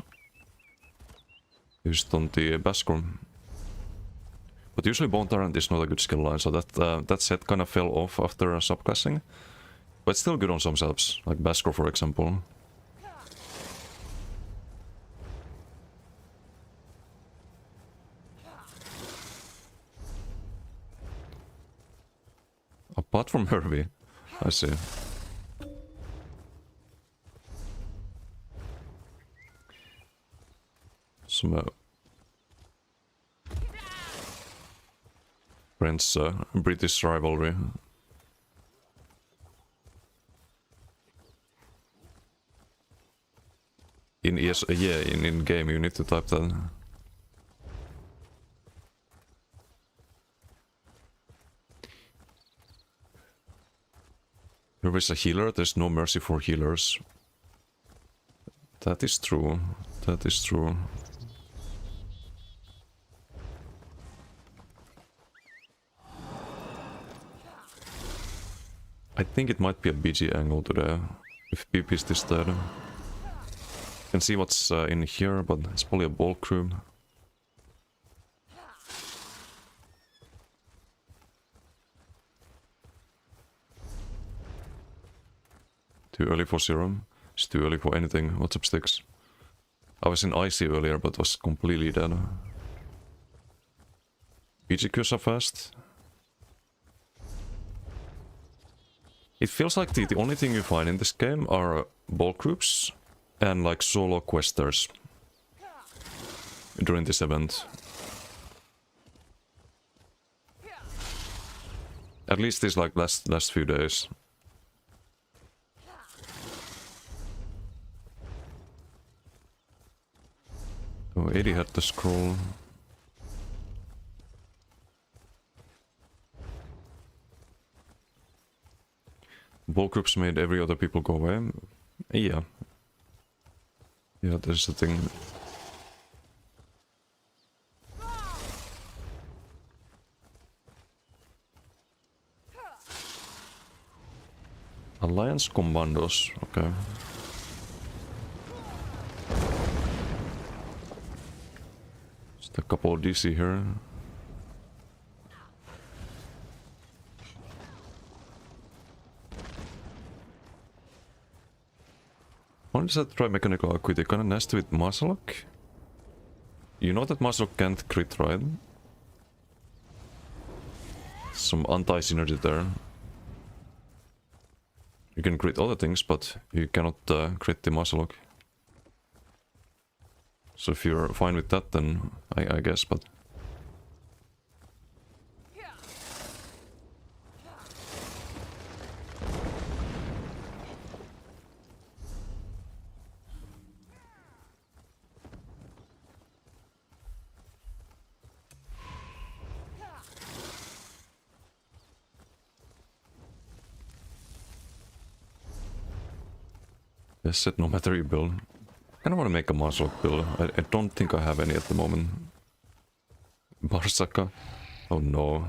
Used on the Bascom. But usually Bone Tyrant is not a good skill line, so that set kind of fell off after subclassing. But it's still good on some setups, like Baskor for example. Apart from Hervey, I see. Some French British rivalry. In game you need to type that. There is a healer, there's no mercy for healers. That is true. That is true. I think it might be a BG angle today, if PP is dead. Can see what's in here, but it's probably a bulk room. Too early for Serum. It's too early for anything. What's up, Sticks? I was in Icy earlier, but was completely dead. BG Qs are fast. It feels like the only thing you find in this game are bulk groups and like solo questers during this event. At least these like last few days. Oh, 80 had the scroll. Bulk groups made every other people go away. Yeah. Yeah, there's the thing. Alliance Commandos, okay. Just a couple of DC here. Why does that try mechanical acuity? Kinda nasty with Masalok? You know that Masalok can't crit, right? Some anti-synergy there. You can crit other things, but you cannot crit the Masalok. So if you're fine with that, then I guess, but... Yes, set no matter you build. I kinda wanna make a Masalok build. I don't think I have any at the moment. Barsaka? Oh no.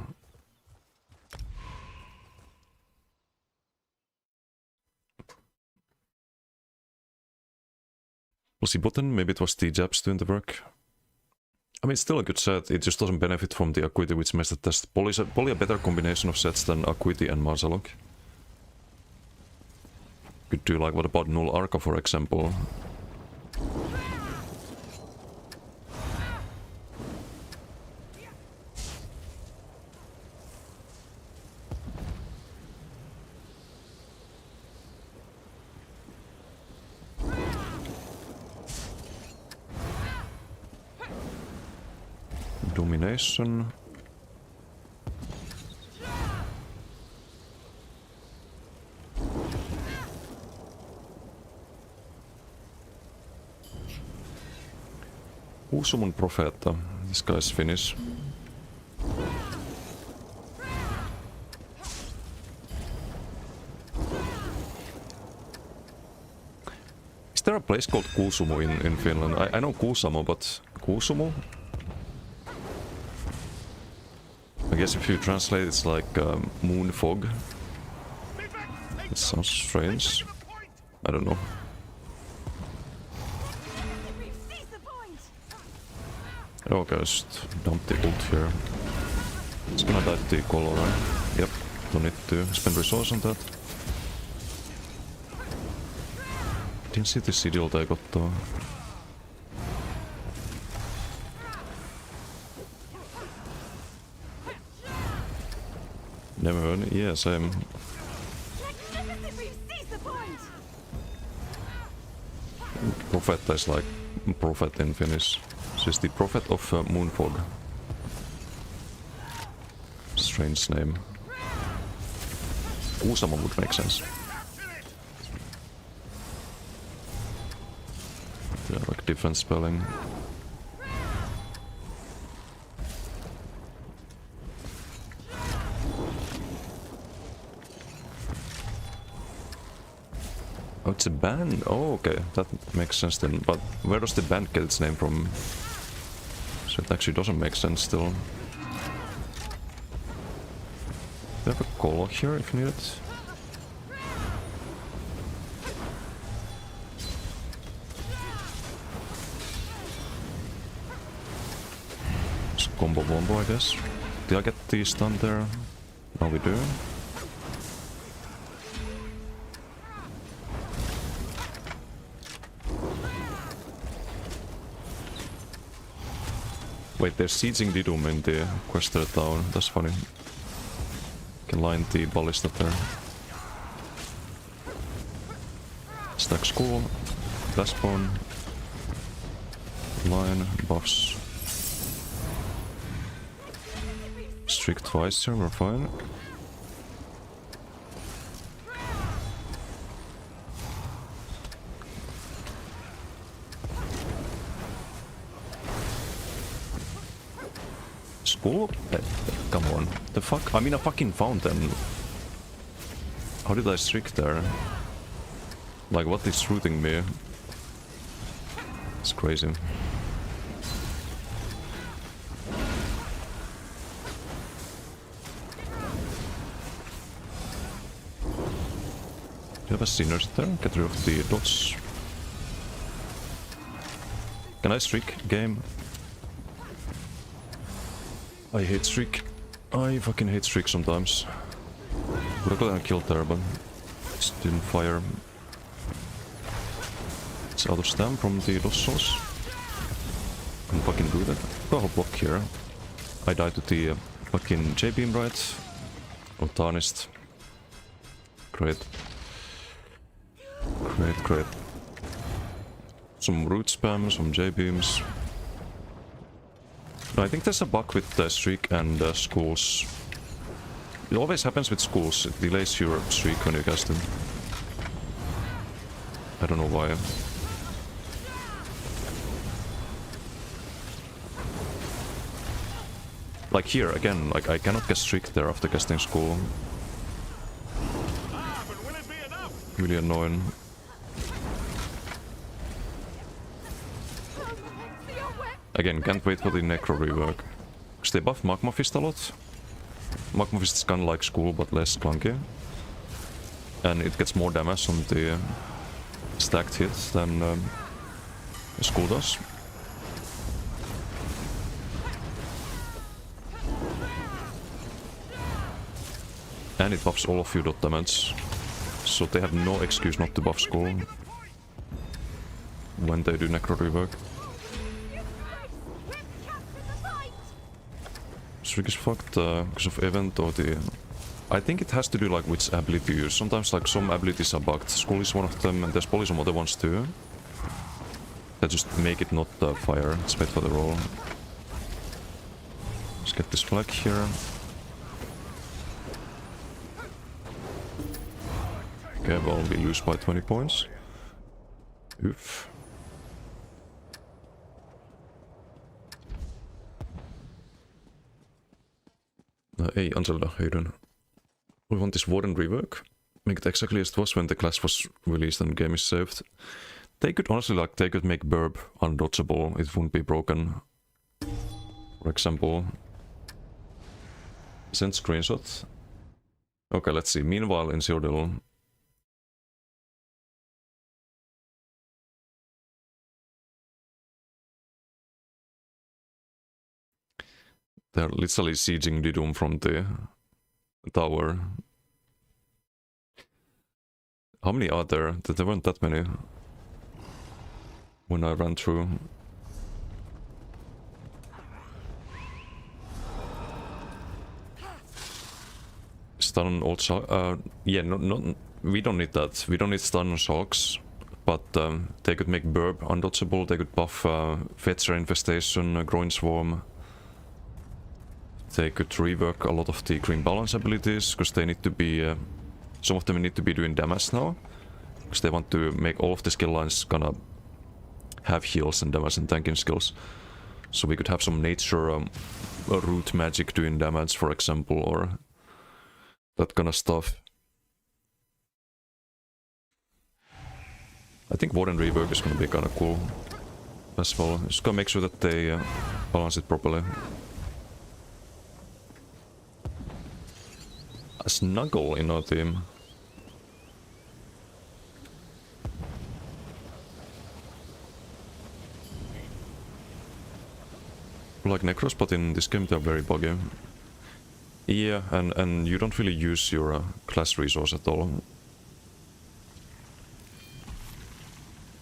Was he button? Maybe it was T-Jabs doing the work. I mean, it's still a good set, it just doesn't benefit from the Acuity, which makes the test probably a better combination of sets than Acuity and Masalok. Could do like, what about Null Arca for example? Domination. Usumun Profeta. This guy's Finnish. Is there a place called Kuusumo in Finland? I know Kuusamo, but Kuusumo? I guess if you translate it's like moon fog. It sounds strange. I don't know. Okay, just dump the ult here. It's gonna die to the color, right? Yep, don't need to spend resource on that. Didn't see the sigilta ei got though. Never heard. Yeah, same. Profeta is like prophet in Finnish. So it's the prophet of Moonfog. Strange name. Usama would make sense. Yeah, like different spelling. Oh, it's a band. Oh, okay, that makes sense then. But where does the band get its name from? So it actually doesn't make sense still. Do you have a call here if needed? It's a combo bombo, I guess. Did I get the stun there? Now we do. Wait, they're sieging Didum in the Quester town. That's funny. Can line the ballista there. Stack school. Glassbone. Line. Buffs. Strict twice here, we're fine. School? Come on. The fuck? I mean a fucking fountain. How did I streak there? Like, what is shooting me? It's crazy. Do you have a sinners there? Get rid of the dots. Can I streak? Game? I hate streak. I fucking hate streak sometimes. Would've gotten killed there, but just didn't fire. It's out of stam from the Dossos. Can fucking do that. Got a block here. I died to the fucking J-beam, right? Or Tarnished. Great. Great, great. Some root spam, some J-beams. No, I think there's a bug with the streak and schools. It always happens with schools. It delays your streak when you cast them. I don't know why. Like here, again, like I cannot get streak there after casting school. Really annoying. Again, can't wait for the Necro rework. Because they buff Magma Fist a lot. Magma Fist is kinda like school, but less clunky. And it gets more damage on the stacked hit than school does. And it buffs all of you dot damage. So they have no excuse not to buff school when they do Necro rework. Streak is fucked because of event or the... I think it has to do like which ability you use. Sometimes like some abilities are bugged. Skull is one of them and there's probably some other ones too. That just make it not fire. It's made for the roll. Let's get this flag here. Okay, well we lose by 20 points. Oof. Hey Anselda, how you doing? We want this Warden rework. Make it exactly as it was when the class was released and the game is saved. They could honestly like, they could make Burb undodgeable, it wouldn't be broken. For example. Send screenshot. Okay, let's see. Meanwhile in Cyrodiil. They're literally sieging Didum from the tower. How many are there? There weren't that many when I ran through. Stun also. Yeah, we don't need that. We don't need stun on shocks. But they could make Burb undodgeable. They could buff Fetcher Infestation, Groin Swarm. They could rework a lot of the Green Balance abilities, because they need to be... some of them need to be doing damage now. Because they want to make all of the skill lines gonna have heals and damage and tanking skills. So we could have some nature root magic doing damage, for example, or that kind of stuff. I think Warden Rework is gonna be kinda cool as well. Just gotta make sure that they balance it properly. A Snuggle in our team. Like Necros, but in this game they're very buggy. Yeah, and you don't really use your class resource at all.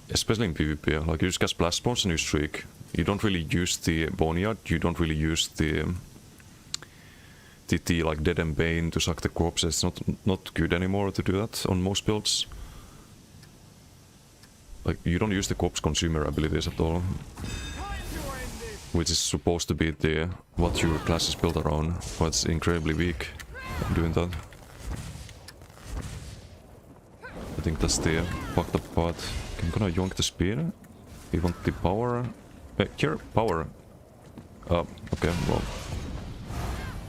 Especially in PvP, like you just cast Blast Bones and you streak. You don't really use the Boneyard, you don't really use the like Dead and Bane to suck the corpses. It's not good anymore to do that on most builds. Like you don't use the corpse consumer abilities at all. Which is supposed to be the what your class is built around, but it's incredibly weak doing that. I think that's the fucked up part. I'm gonna yoink the spear. We want the power. Here, power. Okay, well.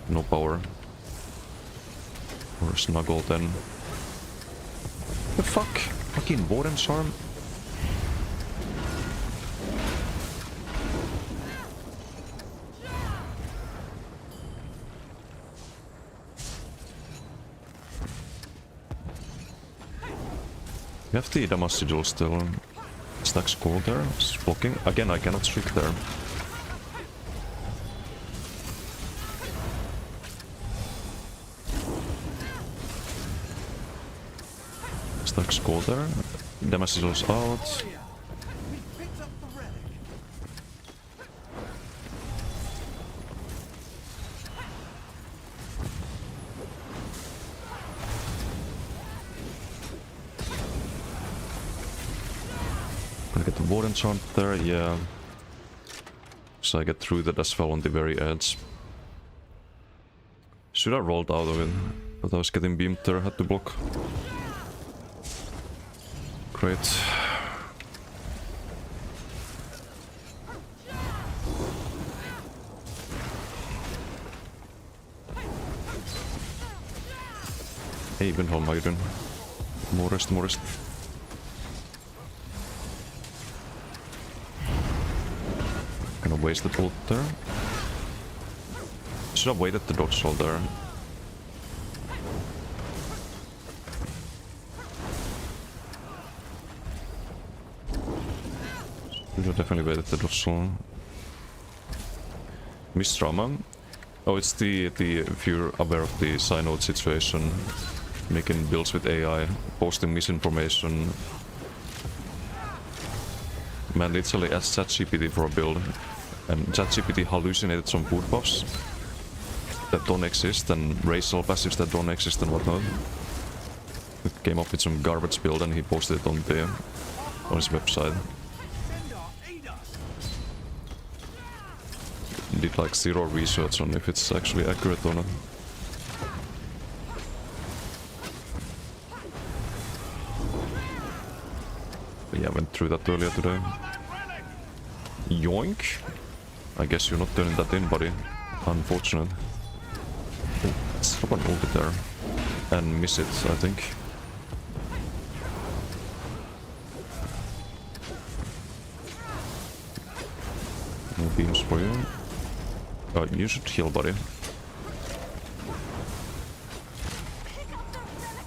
No power. Or Snuggle then. The fuck? Fucking Warden Charm? We have the damage sigil still. Stacks gold there. It's blocking. Again, I cannot streak there. Stacks gold there. Damage sigil's out. Gonna get the Warden Chant there, yeah. So I get through that as well on the very edge. Should have rolled out of it, but I was getting beamed there, had to block. Great. Hey, Evenholm, how you doing? More rest, more rest. Gonna waste the bolt there. Should have waited the dodge roll there. Should have definitely waited the dodge roll. Miss Trauma. Oh, it's the if you're aware of the Synode situation, making builds with AI, posting misinformation. Man literally asked ChatGPT for a build, and ChatGPT hallucinated some boot buffs that don't exist, and racial passives that don't exist and whatnot. It came up with some garbage build and he posted it on his website. Did like zero research on if it's actually accurate or not. But yeah, I went through that earlier today. Yoink! I guess you're not turning that in, buddy. Unfortunate. Let's drop an ulti there. And miss it, I think. No beams for you. You should heal, buddy.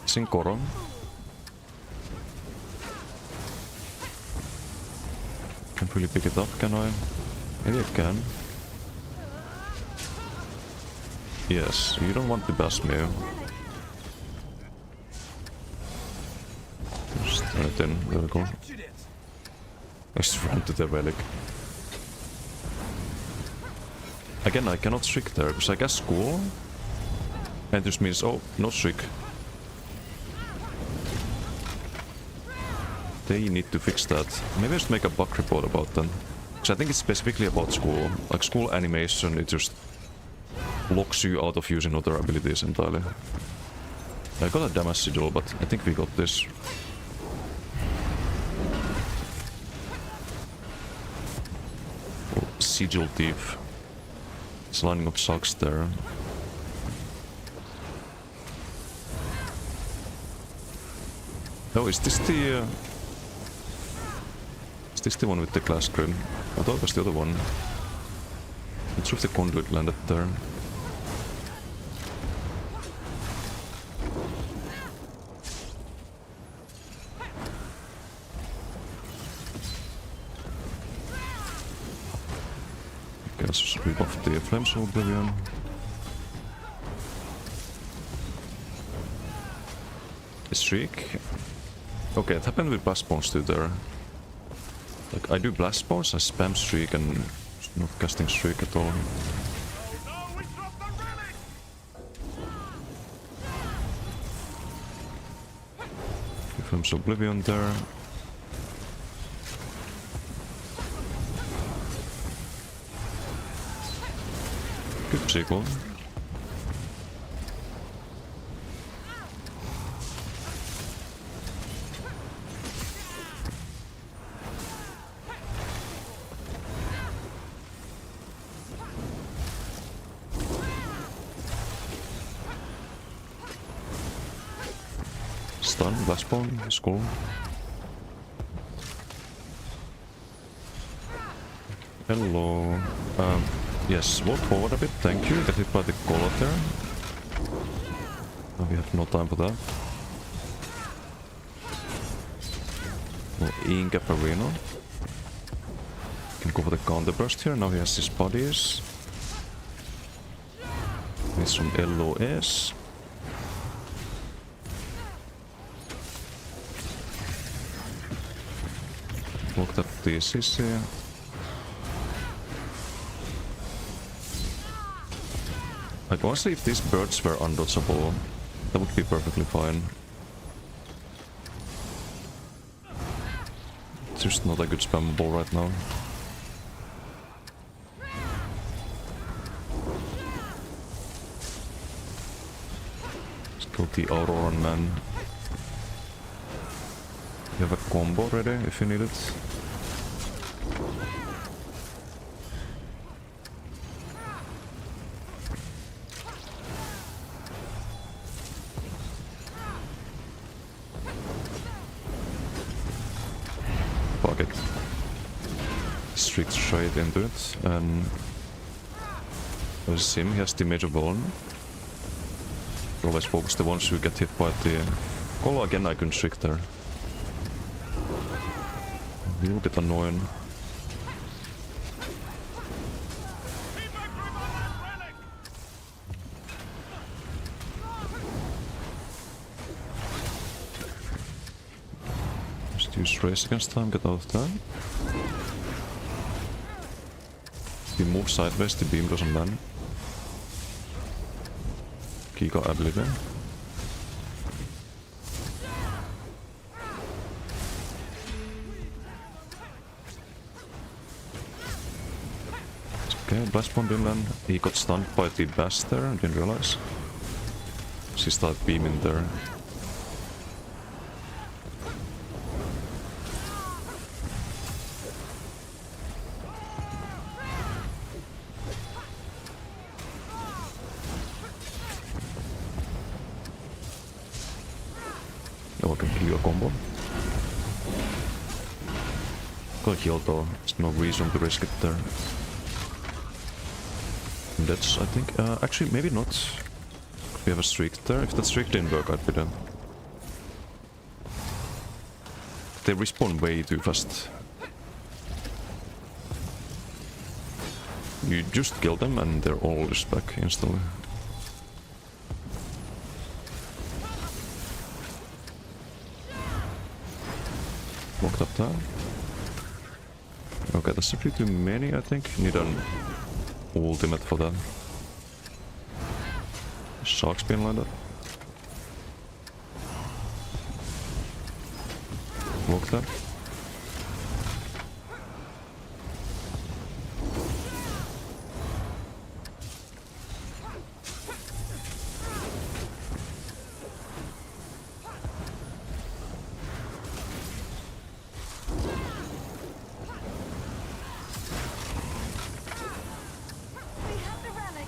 Sinkoro. Can't really pick it up, can I? Maybe I can. Yes, you don't want to bash me. Just turn it in, there we go. I just ran to the relic. Again, I cannot streak there, because I guess school. And this means, oh, no streak. They need to fix that. Maybe I should make a bug report about them. Because I think it's specifically about school. Like school animation, it just locks you out of using other abilities entirely. I got a damage sigil, but I think we got this. Oh, sigil thief. It's lining up sucks there. Oh, is this the... Is this the one with the glass grid? I thought it was the other one. Let's see if the conduit landed there. Okay, let's rebuff the Flames of Oblivion. A streak. Okay, it happened with Blast Bones too there. Like, I do Blast Bones, I spam streak and not casting streak at all. Flames of Oblivion there. Good sequel. Stun, Blast Bone, Skull. Hello. Yes, walk forward a bit, thank you. Get hit by the collar there. We have no time for that. Oh, Inca Perino. Can go for the counter burst here. Now he has his bodies. Need some LOS. Looked up the CC. Like, honestly, if these birds were undodgeable, that would be perfectly fine. It's just not a good spammable right now. Let's go the Auroran Man. You have a combo ready if you need it. Fuck it. Streak straight into it, and there's him, he has the Major Bone. Always focus the ones who get hit by the Colo. Again, I couldn't streak there. A little bit annoying. Just use race against time, get out of time. If you move sideways, the beam doesn't land. Giga ability. Okay, Blast Bomb didn't land. He got stunned by the bash there and didn't realize. She started beaming there. Oh, I can kill your combo. Got killed though, there's no reason to risk it there. That's, I think, actually maybe not. We have a streak there. If that streak didn't work, I'd be dead. They respawn way too fast. You just kill them and they're all just back instantly. Locked up that. Okay, that's a bit too many, I think. Need an ultimate for that. Sharks being lined up. Locked up. We have the relic.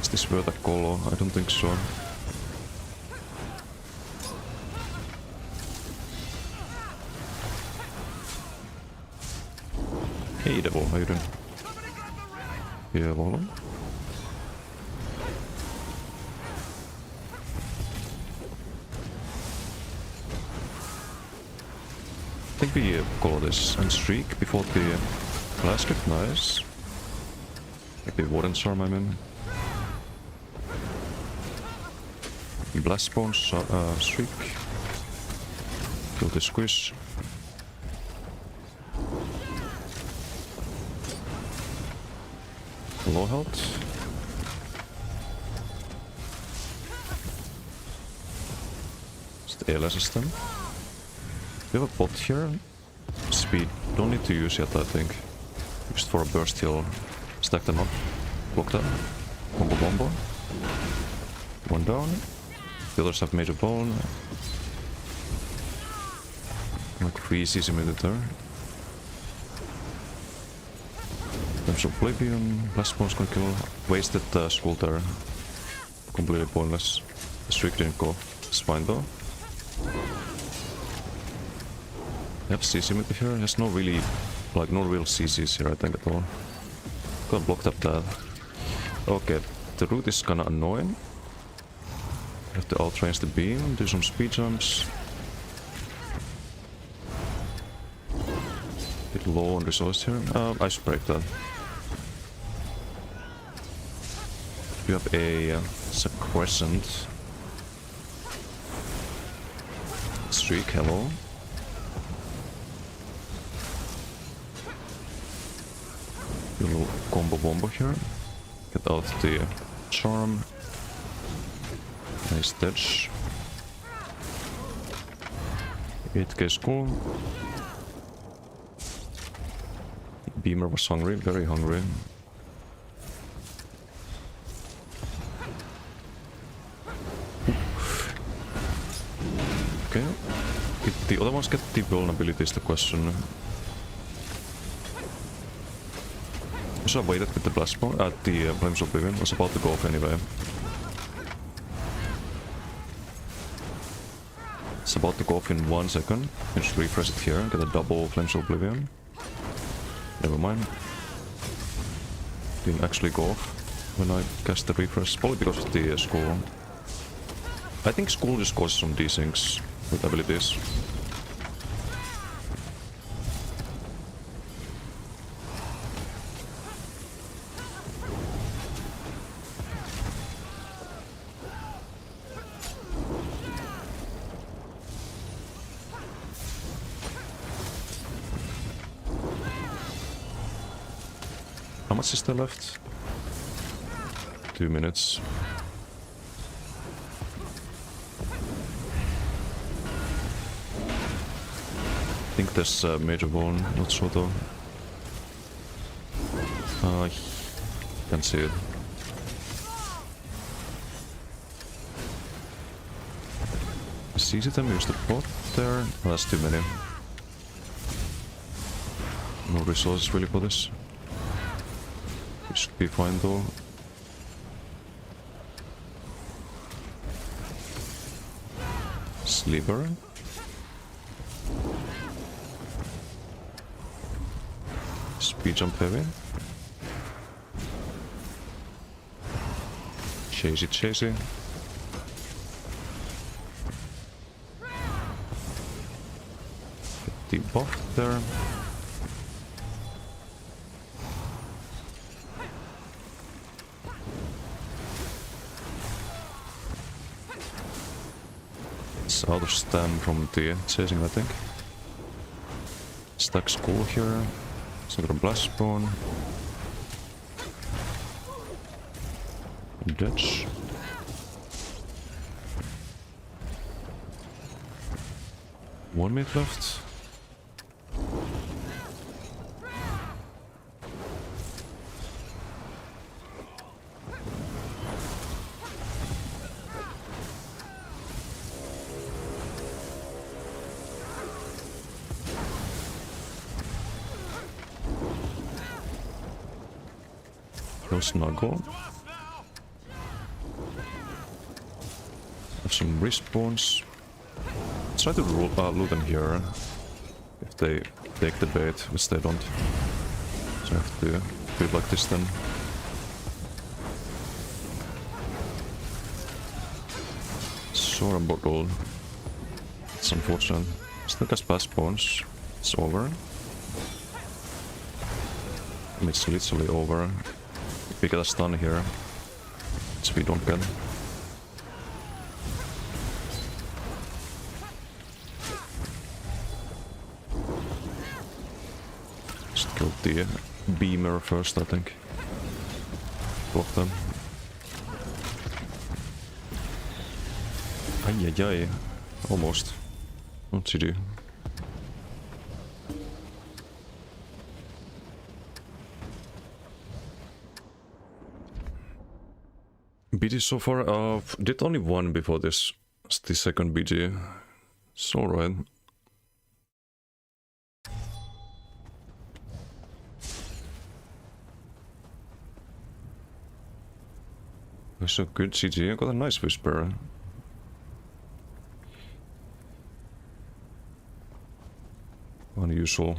Is this worth a call? I don't think so. Hey Devil, how you doing? Yeah, hold on. I think we call this and streak before the last trip. Nice. Like the Warden Storm, I mean. Blast Spawn streak. Kill the squish. Low health. It's the ALS system. We have a bot here. Speed. Don't need to use yet, I think. Just for a burst heal. Stack them up. Block them. Combo bombo. One down. The others have major bone. Like 3 CC Minotaur. There's Oblivion. Blast Spawn's gonna kill. Wasted Skull there. Completely pointless. The streak didn't go. It's fine though. Yep, CC Mid here. There's no really, like, no real CCs here, I think, at all. Got blocked up that. Okay, the route is kinda annoying. Have to outrange the beam, do some speed jumps. Bit low on resource here. I should break that. We have a Crescent. Streak, hello. A little combo bombo here. Get out the charm. Nice touch. 8k skull. Beamer was hungry, very hungry. Okay. If the other ones get the vulnerability is the question. So I waited with the blast spawn at the Flames of Oblivion. Was about to go off anyway. It's about to go off in 1 second. You just refresh it here, get a double Flames of Oblivion. Never mind. Didn't actually go off when I cast the refresh, probably because of the Skull. I think Skull just causes some desyncs with abilities. How much is there left? 2 minutes. I think there's a major bone, not sure though. Can't see it. It's easy to use the bot there. Oh, that's too many. No resources really for this. It should be fine though. Sleeper. Speed jump heavy. Chasey, chasey. Get the buff there. It's out of stam from the chasing, I think. Stack skull here. So got a blast spawn. Dutch. One minute left. No snuggle. Have some respawns. Try to loot them here if they take the bait, which they don't. So I have to do it like this then. Sora bottle. It's unfortunate. Still got splash spawns. It's over. It's literally over. If we get a stun here, which we don't get. Just kill the beamer first, I think. Block them. Ay. Almost. What's he do? BG so far, did only one before this. It's the second BG. It's alright. That's a good CG. I got a nice whisper. Unusual.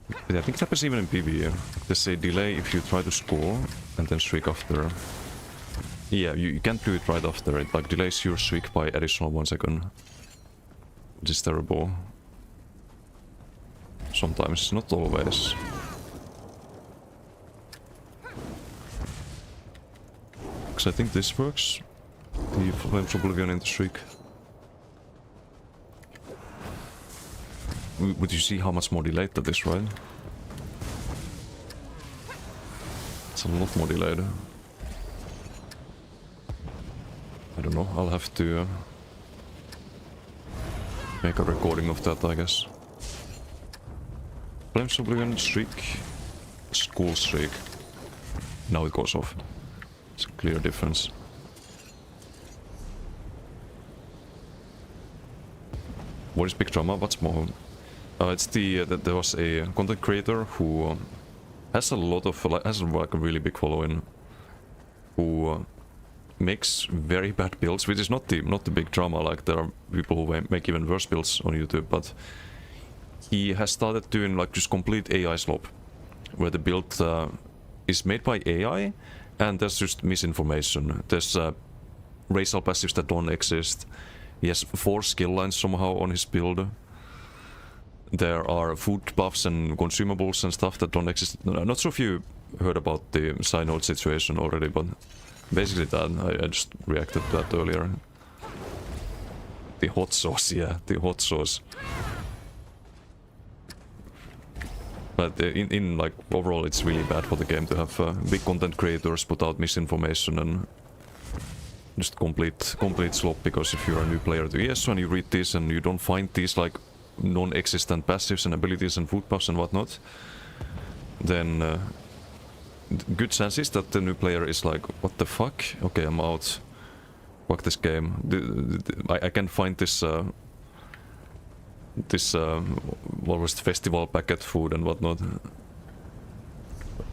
But I think it happens even in PvE. They say delay if you try to score and then streak after. Yeah, you can't do it right after. It like delays your streak by additional 1 second. Which is terrible. Sometimes, not always. Because I think this works. The Flames of Oblivion in the streak. Would you see how much more delayed that is, right? It's a lot more delayed. I don't know, I'll have to make a recording of that, I guess. Flames of Oblivion streak, school streak. Now it goes off. It's a clear difference. What is Big Drama? What's more? It's the there was a content creator who has a lot of has like a really big following, who makes very bad builds, which is not the big drama. Like there are people who make even worse builds on YouTube, but he has started doing like just complete AI slop, where the build is made by AI, and there's just misinformation. There's racial passives that don't exist. He has 4 skill lines somehow on his build. There are food buffs and consumables and stuff that don't exist. I'm not sure if you heard about the Synode situation already, but basically that, I just reacted to that earlier. The hot sauce, yeah, the hot sauce. But in like overall it's really bad for the game to have big content creators put out misinformation and just complete slop, because if you're a new player to ESO and you read this and you don't find these like non-existent passives and abilities and food buffs and whatnot, then good chance is that the new player is like, what the fuck? Okay, I'm out. Fuck this game. I can find this what was the festival packet food and whatnot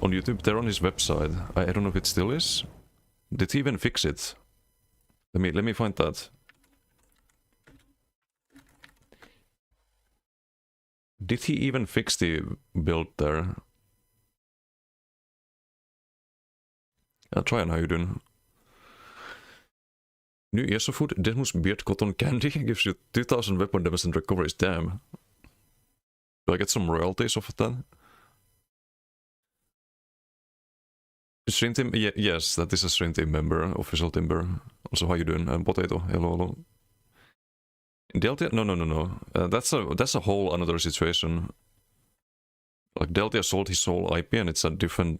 on YouTube. They're on his website. I don't know if it still is. Did he even fix it? Let me find that. Did he even fix the build there? I'll try and how you doing. New ESO food, Desmos Beard Cotton Candy gives you 2000 weapon damage and recoveries. Damn. Do I get some royalties off of that? Stream team? Yes, that is a stream team member, official timber. Also, how you doing? Potato, hello. Deltia? No. That's a whole another situation. Like Deltia sold his whole IP, and it's a different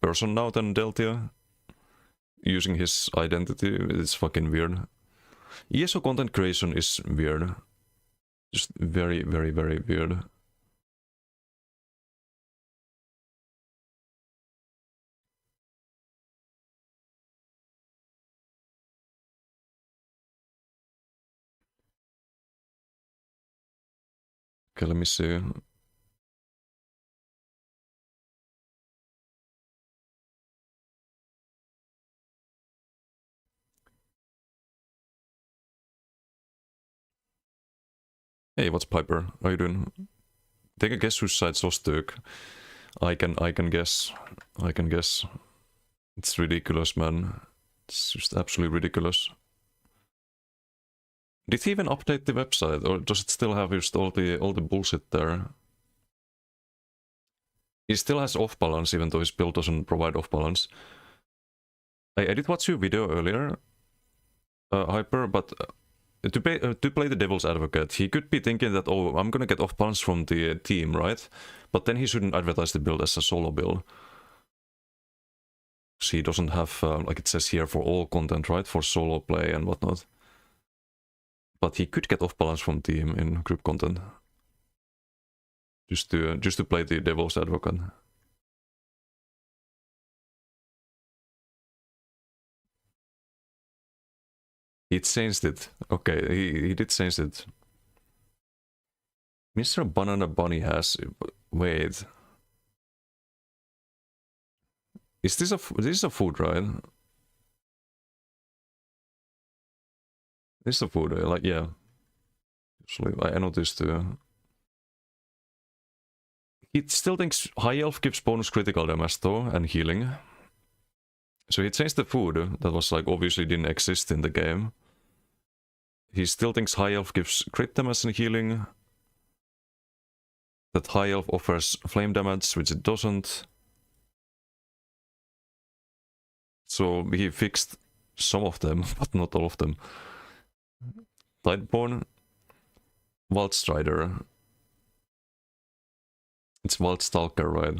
person now than Deltia. Using his identity, it's fucking weird. ESO content creation is weird. Just very, very, very weird. Okay, let me see. Hey, what's Piper? How you doing? Take a guess whose side's Ostök. I can guess. I can guess. It's ridiculous, man. It's just absolutely ridiculous. Did he even update the website, or does it still have just all the bullshit there? He still has off balance, even though his build doesn't provide off balance. I did watch your video earlier, Hyper, but to play the devil's advocate, he could be thinking that, oh, I'm gonna get off balance from the team, right? But then he shouldn't advertise the build as a solo build. So he doesn't have, like it says here, for all content, right? For solo play and whatnot. But he could get off balance from team in group content. Just to play the devil's advocate. He changed it. Okay, he did change it. Mr. Banana Bunny has... Wait. Is this a food, right? This is a food, like, yeah. Usually, I noticed he still thinks High Elf gives bonus critical damage though, and healing. So he changed the food that was like obviously didn't exist in the game. He still thinks High Elf gives crit damage and healing. That High Elf offers flame damage, which it doesn't. So he fixed some of them, but not all of them. Tideborn, Waldstrider. It's Waldstalker, right?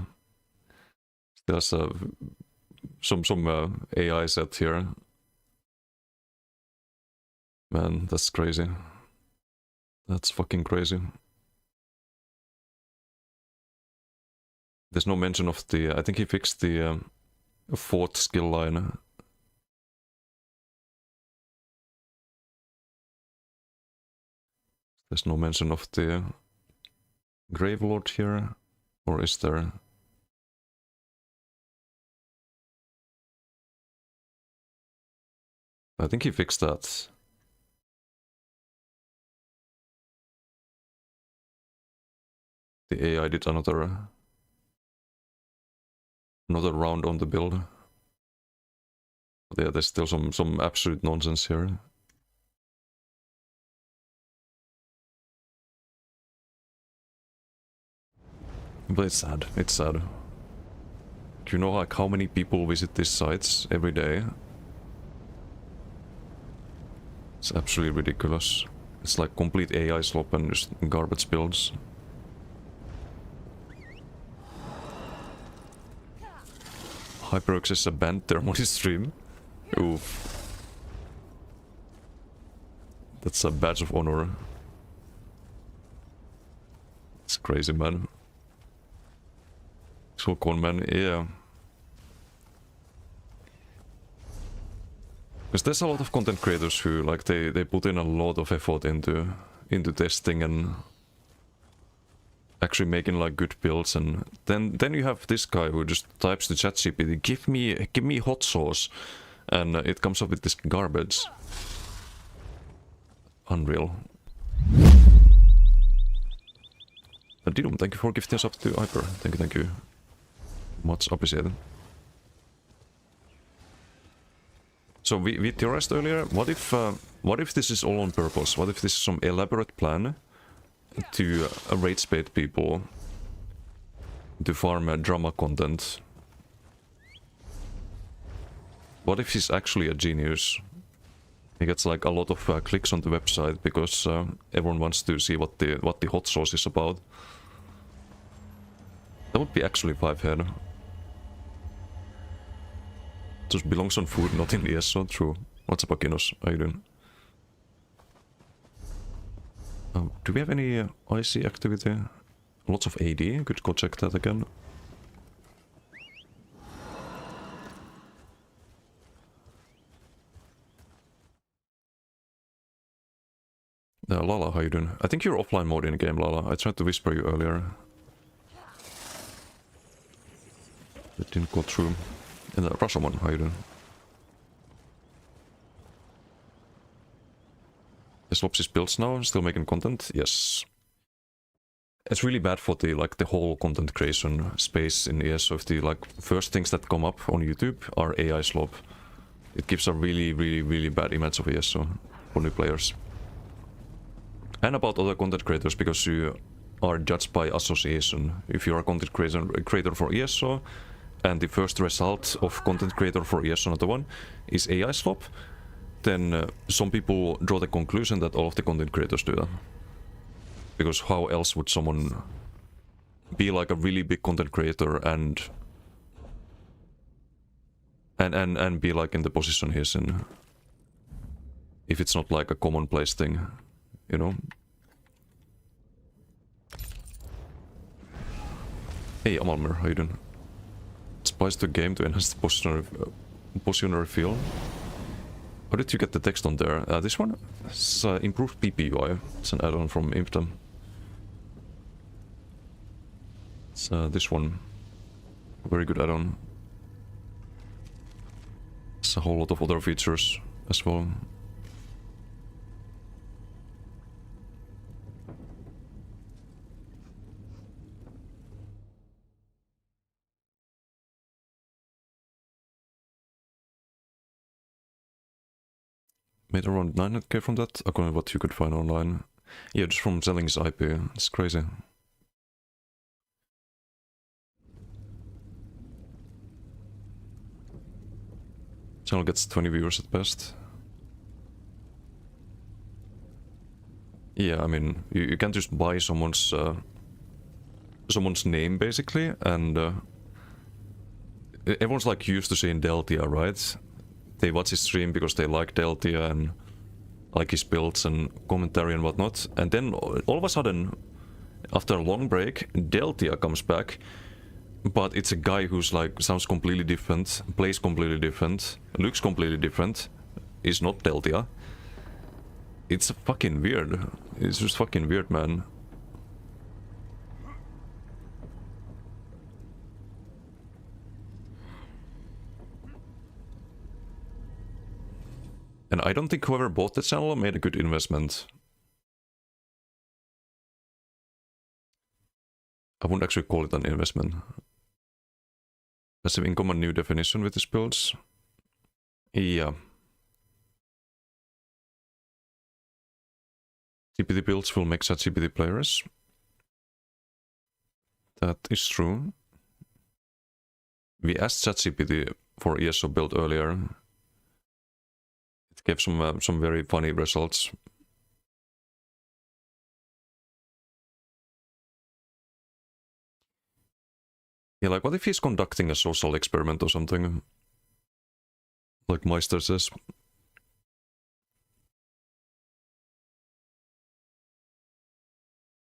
There's some AI set here. Man, that's crazy. That's fucking crazy. There's no mention of the... I think he fixed the fourth skill line. There's no mention of the Gravelord here. Or is there? I think he fixed that. The AI did another round on the build. But yeah, there's still some absolute nonsense here. But it's sad. It's sad. Do you know like how many people visit these sites every day? It's absolutely ridiculous. It's like complete AI slop and just garbage builds. HyperX is a banned term on his stream. Oof. That's a badge of honor. It's crazy, man. So con, man, yeah. Because there's a lot of content creators who, like, they put in a lot of effort into testing and actually making like good builds, and then you have this guy who just types to ChatGPT, give me hot sauce, and it comes up with this garbage. Unreal. Didum, thank you for gifting us up to Hyper. Thank you. Much appreciated. So we theorized earlier, what if this is all on purpose? What if this is some elaborate plan to rage bait people to farm drama content? What if he's actually a genius He gets like a lot of clicks on the website because everyone wants to see what the hot sauce is about. That would be actually 5 head. Just belongs on food, not in ESO. True. What's up, Akinos? How you doing? Do we have any IC activity? Lots of AD. Could go check that again. Lala, how you doing? I think you're offline mode in game, Lala. I tried to whisper you earlier. It didn't go through. And Rashomon, how you doing? Is Lopsys builds now, still making content? Yes. It's really bad for the whole content creation space in ESO if the first things that come up on YouTube are AI slop. It gives a really bad image of ESO for new players. And about other content creators, because you are judged by association. If you are a content creator for ESO, and the first result of content creator for ESO another one is AI slop, then some people draw the conclusion that all of the content creators do that. Because how else would someone be like a really big content creator and be like in the position he's in, if it's not like a commonplace thing, you know? Hey Amalmer, how you doing? Spice the game to enhance the positionary feel. How did you get the text on there? This one? It's improved PP UI. It's an add-on from Imptem. It's this one. Very good add-on. It's a whole lot of other features as well. Made around 900k from that, according to what you could find online. Yeah, just from selling his IP. It's crazy. Channel gets 20 viewers at best. Yeah, I mean, you can't just buy someone's name basically, and everyone's like used to seeing Deltia, right? They watch his stream because they like Deltia and like his builds and commentary and whatnot. And then all of a sudden, after a long break, Deltia comes back. But it's a guy who's like, sounds completely different, plays completely different, looks completely different, is not Deltia. It's fucking weird. It's just fucking weird, man. And I don't think whoever bought the channel made a good investment. I wouldn't actually call it an investment. Passive income, a new definition with these builds. Yeah. CPT builds will make ChatGPT players. That is true. We asked ChatGPT for ESO build earlier. It gave some very funny results. Yeah, like what if he's conducting a social experiment or something? Like Meister says.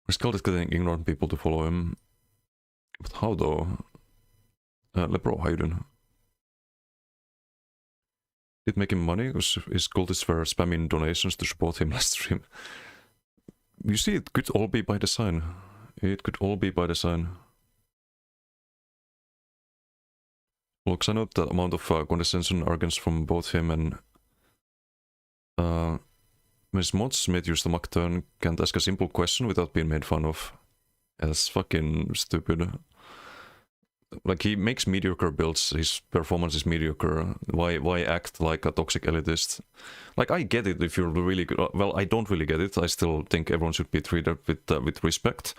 Riscal is getting ignorant people to follow him. But how though? Lepro, how you doing? Did make him money? His cultists were spamming donations to support him last stream. You see, it could all be by design. It could all be by design. Looks, I know the amount of condescension arguments from both him and Miss Mods made use the mock turn, can't ask a simple question without being made fun of. Yeah, that's fucking stupid. Like, he makes mediocre builds, his performance is mediocre. Why act like a toxic elitist? Like, I get it if you're really good. Well, I don't really get it. I still think everyone should be treated with respect,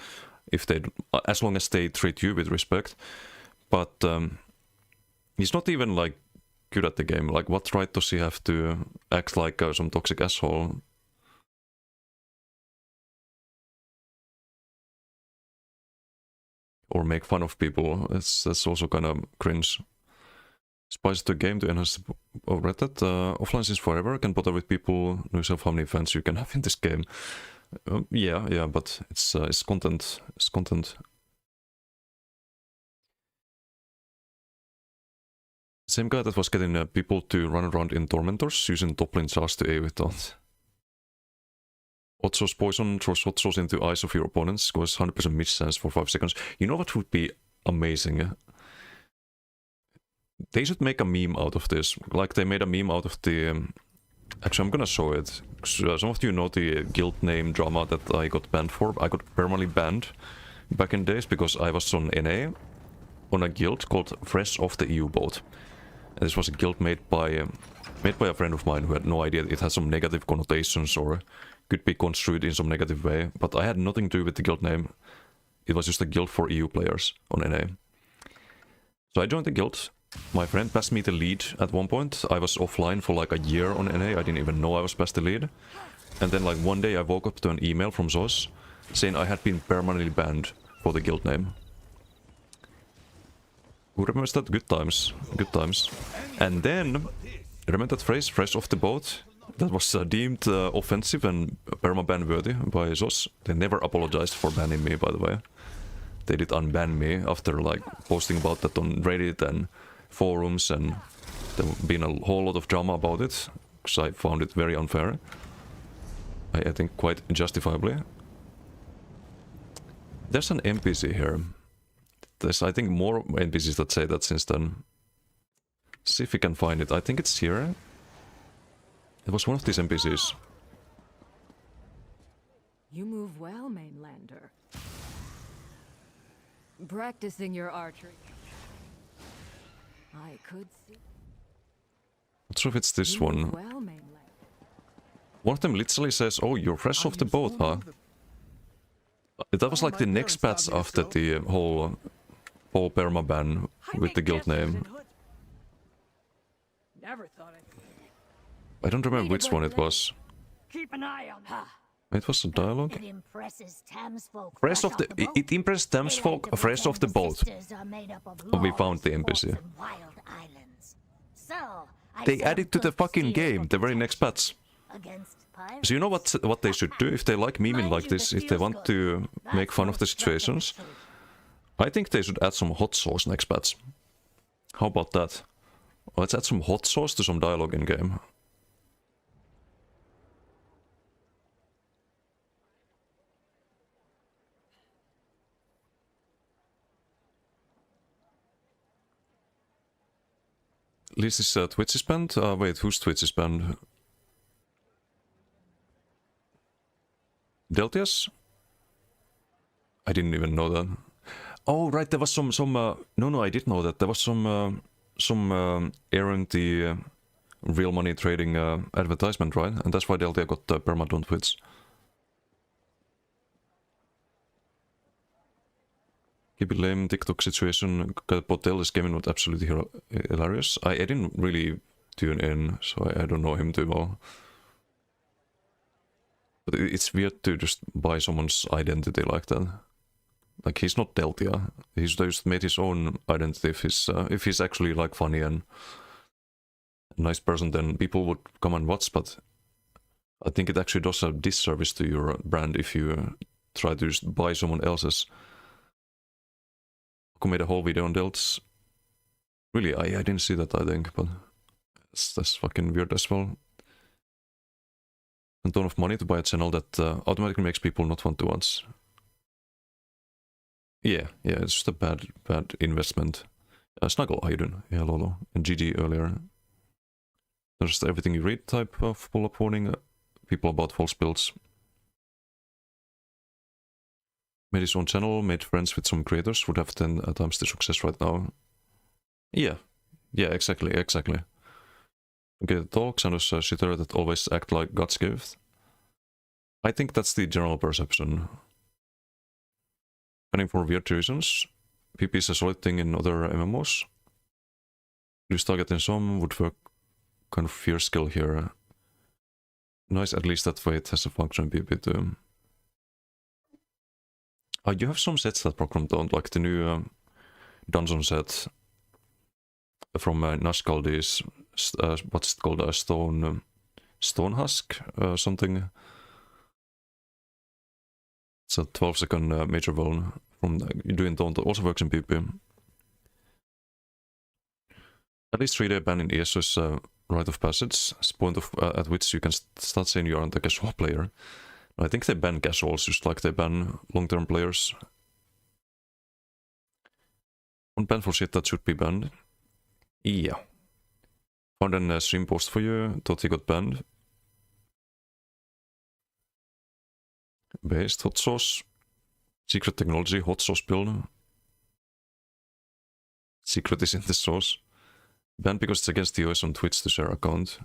if they, as long as they treat you with respect. But he's not even like good at the game. Like, what right does he have to act like some toxic asshole? Or make fun of people. That's also kind of cringe. Spice the game to enhance read that offline since forever. Can bother with people. Know yourself how many fans you can have in this game. Yeah, but it's content. It's content. Same guy that was getting people to run around in tormentors using Toplin charge to AoE taunt. Hot sauce poison throws hot sauce into eyes of your opponents. Goes 100% miss chance for 5 seconds. You know what would be amazing? They should make a meme out of this. Like they made a meme out of the... Actually, I'm gonna show it. Some of you know the guild name drama that I got banned for. I got permanently banned back in days because I was on NA on a guild called Fresh Off the EU Boat. And this was a guild made by a friend of mine who had no idea it had some negative connotations or could be construed in some negative way. But I had nothing to do with the guild name. It was just a guild for EU players on NA. So I joined the guild. My friend passed me the lead at one point. I was offline for like a year on NA. I didn't even know I was past the lead. And then like one day I woke up to an email from ZOS saying I had been permanently banned for the guild name. Who remembers that? Good times. Good times. And then, remember that phrase, fresh off the boat? That was deemed offensive and permaban worthy by ZOS. They never apologized for banning me, by the way. They did unban me after like posting about that on Reddit and forums, and there been a whole lot of drama about it, because I found it very unfair. I think quite justifiably. There's an NPC here. There's, I think, more NPCs that say that since then. See if we can find it. I think it's here. It was one of these NPCs. You move well, Mainlander. Practicing your archery. I could see. Not sure if it's this You move one. well, Mainlander. One of them literally says, "Oh, you're fresh off the boat, huh?" That was like the next patch after the whole perma ban with the guild name. Never thought I don't remember which one it was. Keep an eye on her. It was a dialogue. It impresses Thamsfolk. Fresh off the it impressed Thamsfolk fresh off the boat. We found the NPC. They added to the fucking game the very next patch. So you know what they should do if they like memeing like this, if they want to make fun of the situations? I think they should add some hot sauce next patch. How about that? Let's add some hot sauce to some dialogue in game. At least this Twitch is banned? Wait, whose Twitch is banned? Deltia's? I didn't even know that. Oh, right, there was some no, I did know that. There was some airing the real money trading advertisement, right? And that's why Deltia got perma on Twitch. Keep it lame, TikTok situation. Potel is gaming was absolutely hilarious. I didn't really tune in, so I don't know him too well. But it's weird to just buy someone's identity like that. Like, he's not Deltia. He's just made his own identity. If he's actually like funny and a nice person, then people would come and watch. But I think it actually does a disservice to your brand if you try to just buy someone else's. Who made a whole video on Delts. Really, I didn't see that, I think, but that's fucking weird as well. A ton of money to buy a channel that automatically makes people not want to watch. Yeah, it's just a bad investment. Snuggle, how you doing? Yeah, Lolo. And GG earlier. There's just everything you read type of pull-up warning. People about false builds. Made his own channel, made friends with some creators, would have 10 times the success right now. Yeah, exactly. Okay, talks and a shitter that always act like God's gift. I think that's the general perception. Banning for weird reasons. PP is a solid thing in other MMOs. Lose targeting some would work kind of fear skill here. Nice, at least that way it has a function PP too. You have some sets that proc don't, like the new dungeon set from Nashkaldi's, what's it called, Stone Husk, something. It's a 12-second major vuln from doing Don't, also works in PP. At least 3-day ban in ESO is a rite of passage, point of, at which you can start saying you aren't a casual player. I think they ban casuals just like they ban long-term players. One ban for shit that should be banned. Yeah. Found a stream post for you, thought he got banned. Based, hot sauce. Secret technology, hot sauce build. Secret is in the sauce. Banned because it's against the OS on Twitch to share account.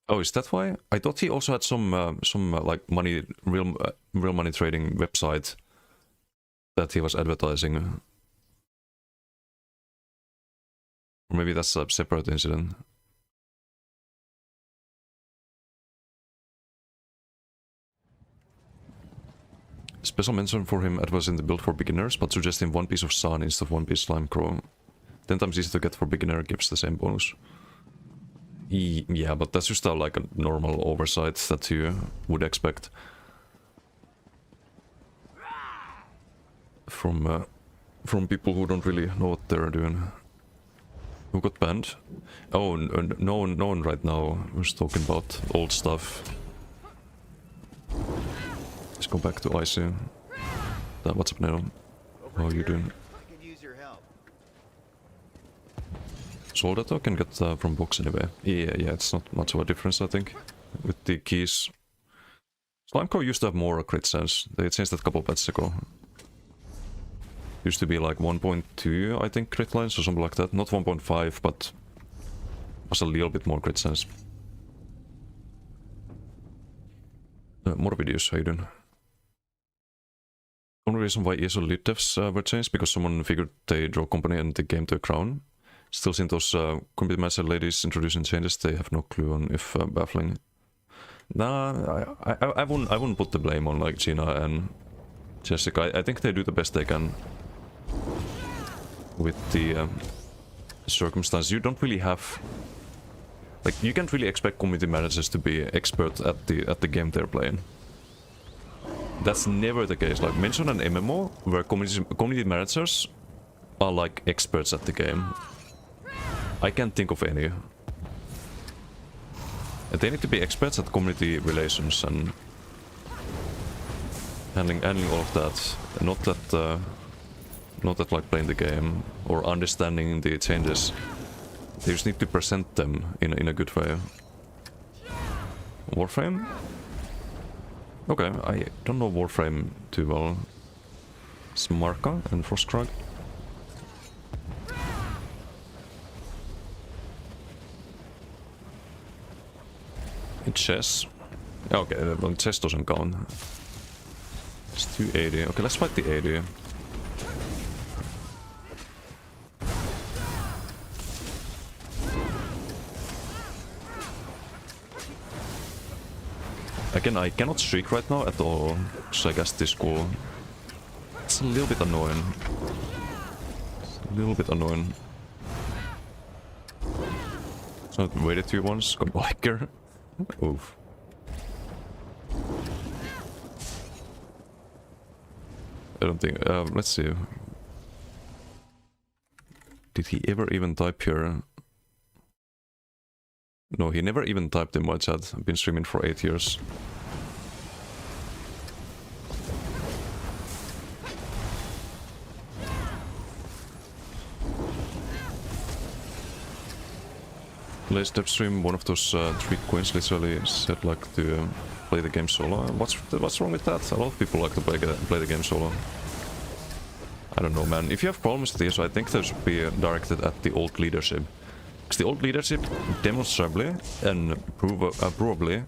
Oh, is that why? I thought he also had some like money, real money trading website that he was advertising. Or maybe that's a separate incident. Special mention for him advising the build for beginners, but suggesting one piece of Sun instead of one piece Slime Crow. 10 times easy to get for beginner, gives the same bonus. Yeah, but that's just like a normal oversight that you would expect from people who don't really know what they're doing. Who got banned? Oh, no one right now. We're just talking about old stuff. Let's go back to Icy. What's up now? How are you doing? So that I can get from box anyway. Yeah, it's not much of a difference, I think, with the keys. Slimecore used to have more crit sense. They changed that a couple of patches ago. Used to be like 1.2, I think, crit lines or something like that. Not 1.5, but was a little bit more crit sense. More videos, how you doing? Only reason why ESO lead devs were changed, because someone figured they draw company and the game to a crown. Still seeing those community manager ladies introducing changes, they have no clue on if baffling. Nah, I wouldn't put the blame on like Gina and Jessica. I think they do the best they can with the circumstance. You don't really have, like, you can't really expect community managers to be expert at the game they're playing. That's never the case. Like, mention an MMO where community managers are like experts at the game. I can't think of any. And they need to be experts at community relations and handling all of that. Not that like playing the game or understanding the changes. They just need to present them in a good way. Warframe? Okay, I don't know Warframe too well. It's Marka and Frostkrag. In chess. Okay, well, chess doesn't count. It's 280. Okay, let's fight the 80. Again, I cannot streak right now at all, so I guess this cool. It's a little bit annoying. So I waited 2 once, got biker. Oof. I don't think, let's see. Did he ever even type here? No, he never even typed in my chat. I've been streaming for 8 years. Last step stream, one of those 3 coins literally said like to play the game solo. What's wrong with that? A lot of people like to play the game solo. I don't know, man. If you have problems with this, I think they should be directed at the old leadership. Because the old leadership demonstrably and probably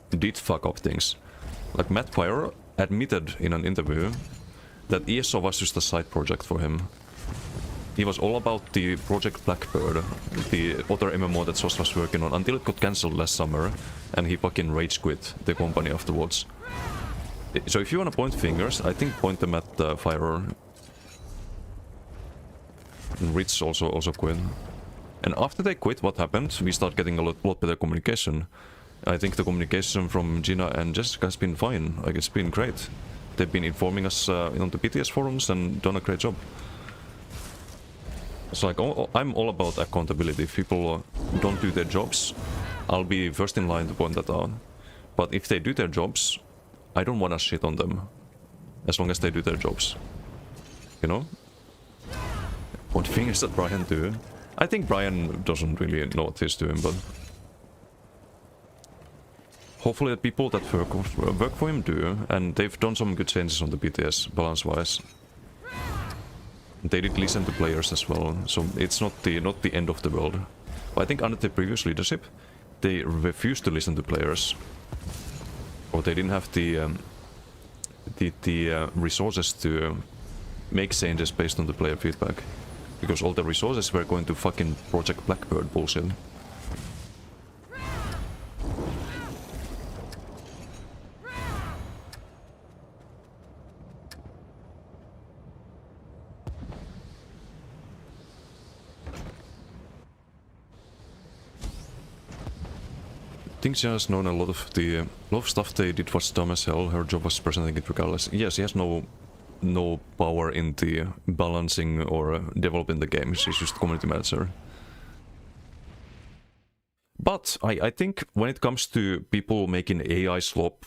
did fuck up things. Like Matt Pyro admitted in an interview that ESO was just a side project for him. he was all about the Project Blackbird, the other MMO that SOS was working on, until it got cancelled last summer, and he fucking rage quit the company afterwards. So if you want to point fingers, I think point them at Fire. And Rich also quit. And after they quit, what happened? We start getting a lot better communication. I think the communication from Gina and Jessica has been fine. Like, it's been great. They've been informing us on the BTS forums and done a great job. It's like, I'm all about accountability. If people don't do their jobs, I'll be first in line to point that out. But if they do their jobs, I don't want to shit on them. As long as they do their jobs. You know? Point fingers at Brian too. I think Brian doesn't really know what he's doing, but... hopefully the people that work for him do, and they've done some good changes on the BTS, balance-wise. They did listen to players as well, so it's not the end of the world. But I think under the previous leadership, they refused to listen to players. Or they didn't have the resources to make changes based on the player feedback. Because all the resources were going to fucking Project Blackbird bullshit. I think she has known a lot of stuff they did was dumb as hell. Her job was presenting it regardless. Yes, she has no power in the balancing or developing the game. She's just community manager. But I think when it comes to people making AI slop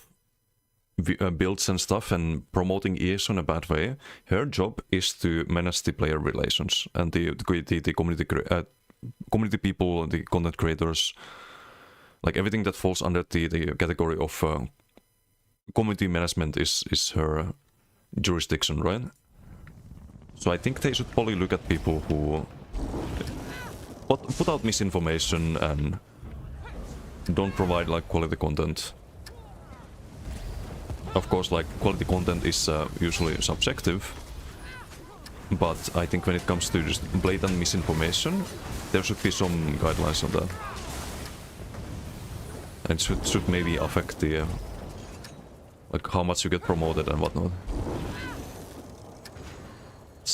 builds and stuff and promoting ES in a bad way, her job is to manage the player relations and the community people, the content creators, like everything that falls under the category of community management is her jurisdiction, right? So I think they should probably look at people who put out misinformation and don't provide like quality content. Of course, like quality content is usually subjective, but I think when it comes to just blatant misinformation, there should be some guidelines on that. And it should maybe affect the like how much you get promoted and whatnot.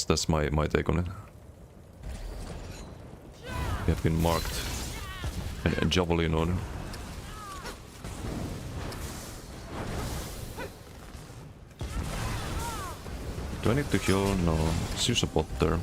That's my take on it. We have been marked and javelin on. Do I need to kill? No. Let's use a bot there.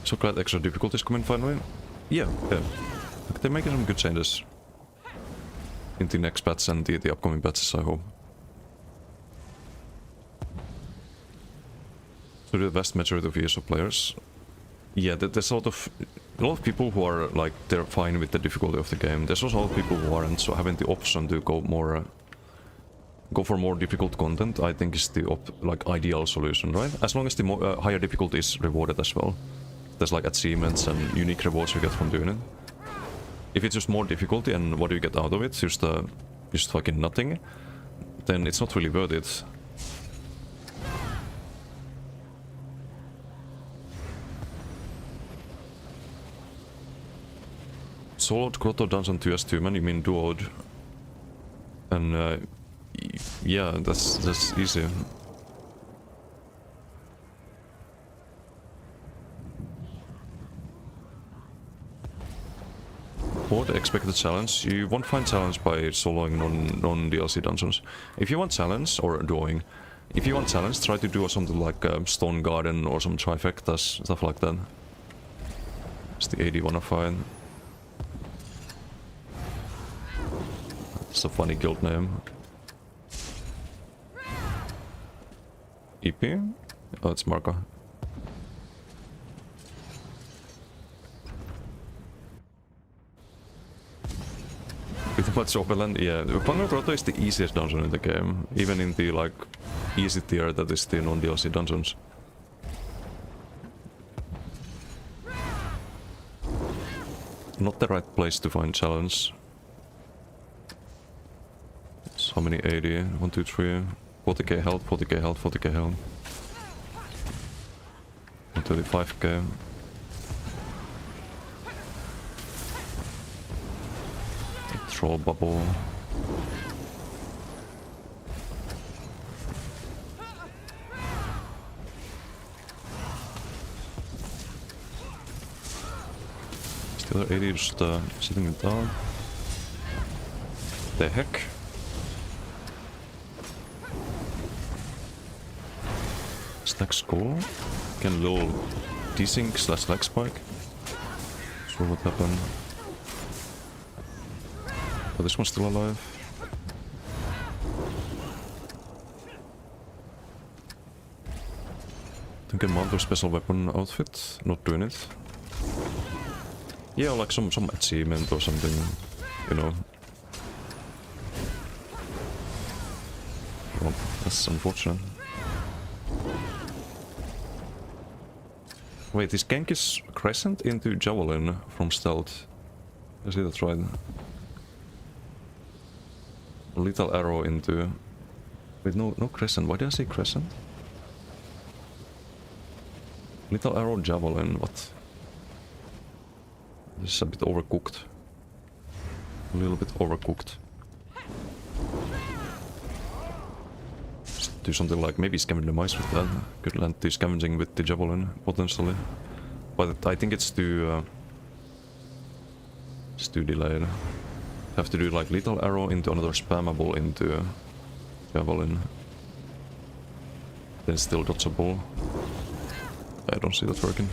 So glad extra difficulties coming finally. Yeah. Like, they're making some good changes in the next patch and the upcoming patches, I hope. So the vast majority of ESO players, yeah, there's a lot of people who are like they're fine with the difficulty of the game. There's also a lot of people who aren't, so having the option to go for more difficult content, I think is the ideal solution, right? As long as the higher difficulty is rewarded as well. There's like achievements and unique rewards you get from doing it. If it's just more difficulty and what do you get out of it, just fucking nothing, then it's not really worth it. Soloed Grotto Dungeon 2 as 2 man, you mean duoed? And yeah, that's easy. What expected challenge? You won't find challenge by soloing non-DLC dungeons. If you want challenge, or duoing, if you want challenge, try to do something like Stone Garden or some trifectas, stuff like that. It's the AD wanna find. It's a funny guild name. EP? Oh, it's Marco. With much Overland, yeah. Fangor Grotto is the easiest dungeon in the game. Even in the like easy tier that is the non-DLC dungeons. not the right place to find challenge. So how many 80? 1, 2, 3. 40k health, 40k health, 40k health. 135k. Troll bubble. Still 80 just sitting it down. The heck? Stack skull? Can little desync slash lag spike? So what happened? Oh, this one's still alive. Think I mount a special weapon outfit, not doing it. Yeah, like some achievement or something, you know. Well, that's unfortunate. Wait, this gank is crescent into javelin from stealth. I see that's right. Little arrow into... Wait, no crescent. Why did I say crescent? Little arrow javelin, what? This is a bit overcooked. A little bit overcooked. Just do something like maybe scavenge the mice with that. Could land the scavenging with the javelin, potentially. But I think it's too delayed. Have to do like little arrow into another spammable into javelin. Then still dodgeable. I don't see that working.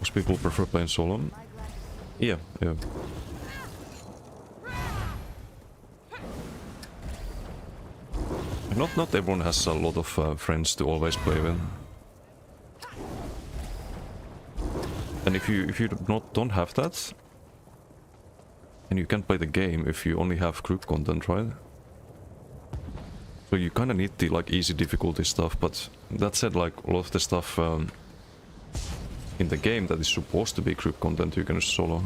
Most people prefer playing solo. Yeah. Not everyone has a lot of friends to always play with. And if you don't have that, and you can't play the game if you only have group content, right? So you kind of need the like easy difficulty stuff. But that said, like a lot of the stuff in the game that is supposed to be group content, you can just solo,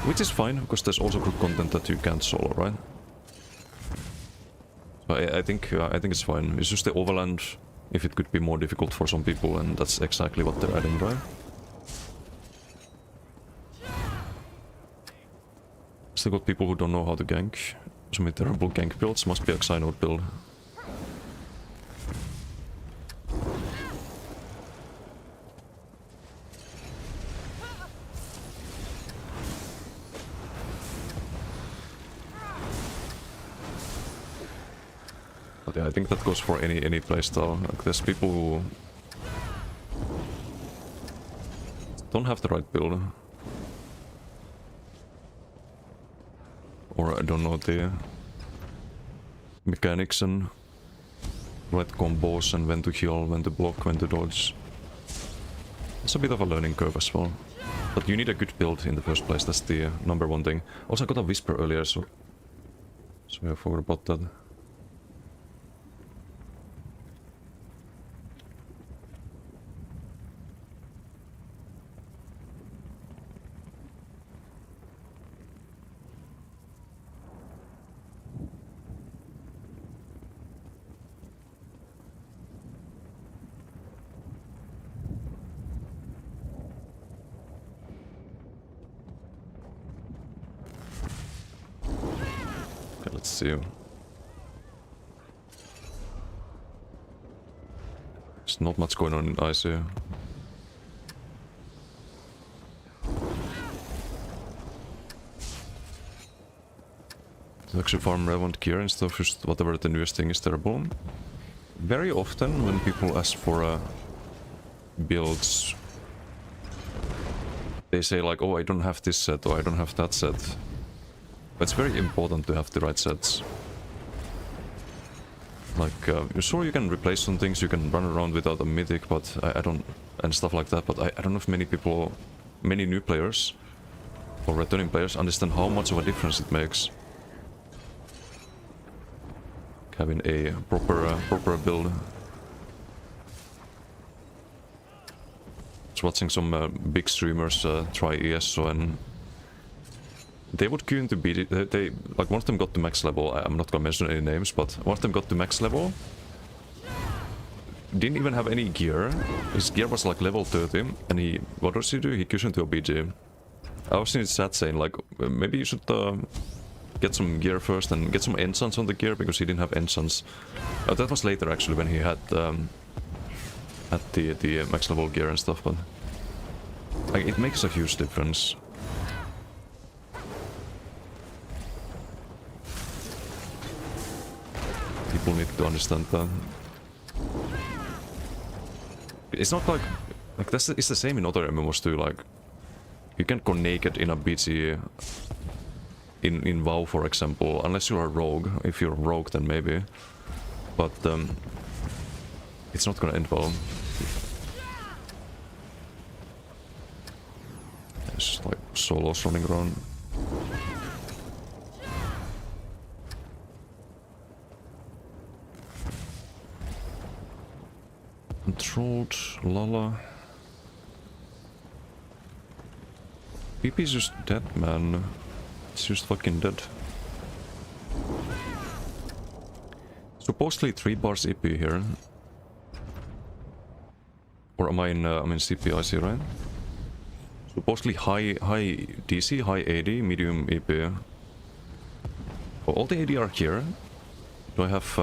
which is fine because there's also group content that you can't solo, right? So I think it's fine. It's just the overland. If it could be more difficult for some people, and that's exactly what they're adding, right? Still got people who don't know how to gank. Some terrible gank builds, must be a Xynode build. But yeah, I think that goes for any playstyle. Like, there's people who don't have the right build, or I don't know the mechanics and right combos and when to heal, when to block, when to dodge. It's a bit of a learning curve as well. But you need a good build in the first place, that's the number one thing. Also I got a whisper earlier, so I forgot about that. Let's see. There's not much going on in ice here. To actually farm relevant gear and stuff, just whatever the newest thing is terrible. Very often when people ask for builds, they say like, oh, I don't have this set or I don't have that set. But it's very important to have the right sets. Like, sure you can replace some things, you can run around without a mythic, but I don't, and stuff like that, but I don't know if many new players or returning players understand how much of a difference it makes. Having a proper build. watching some big streamers try ESO, and they would queue into BG. They like one of them got to max level. I'm not gonna mention any names, but one of them got to max level. Didn't even have any gear. His gear was like level 30, and what does he do? He queues into a BG. I was in his chat saying like maybe you should get some gear first and get some enchants on the gear because he didn't have enchants. That was later actually when he had the max level gear and stuff, but like, it makes a huge difference. People need to understand that. It's not like it's the same in other MMOs too. Like you can't go naked in a BG in WoW, for example, unless you are a rogue. If you're a rogue, then maybe. But it's not gonna end well. It's like solos running around. Controlled Lala. PP's just dead, man. It's just fucking dead. Supposedly 3 bars EP here. Or am I in CPIC, right? Supposedly high DC, high AD, medium EP. Oh, all the AD are here. Do I have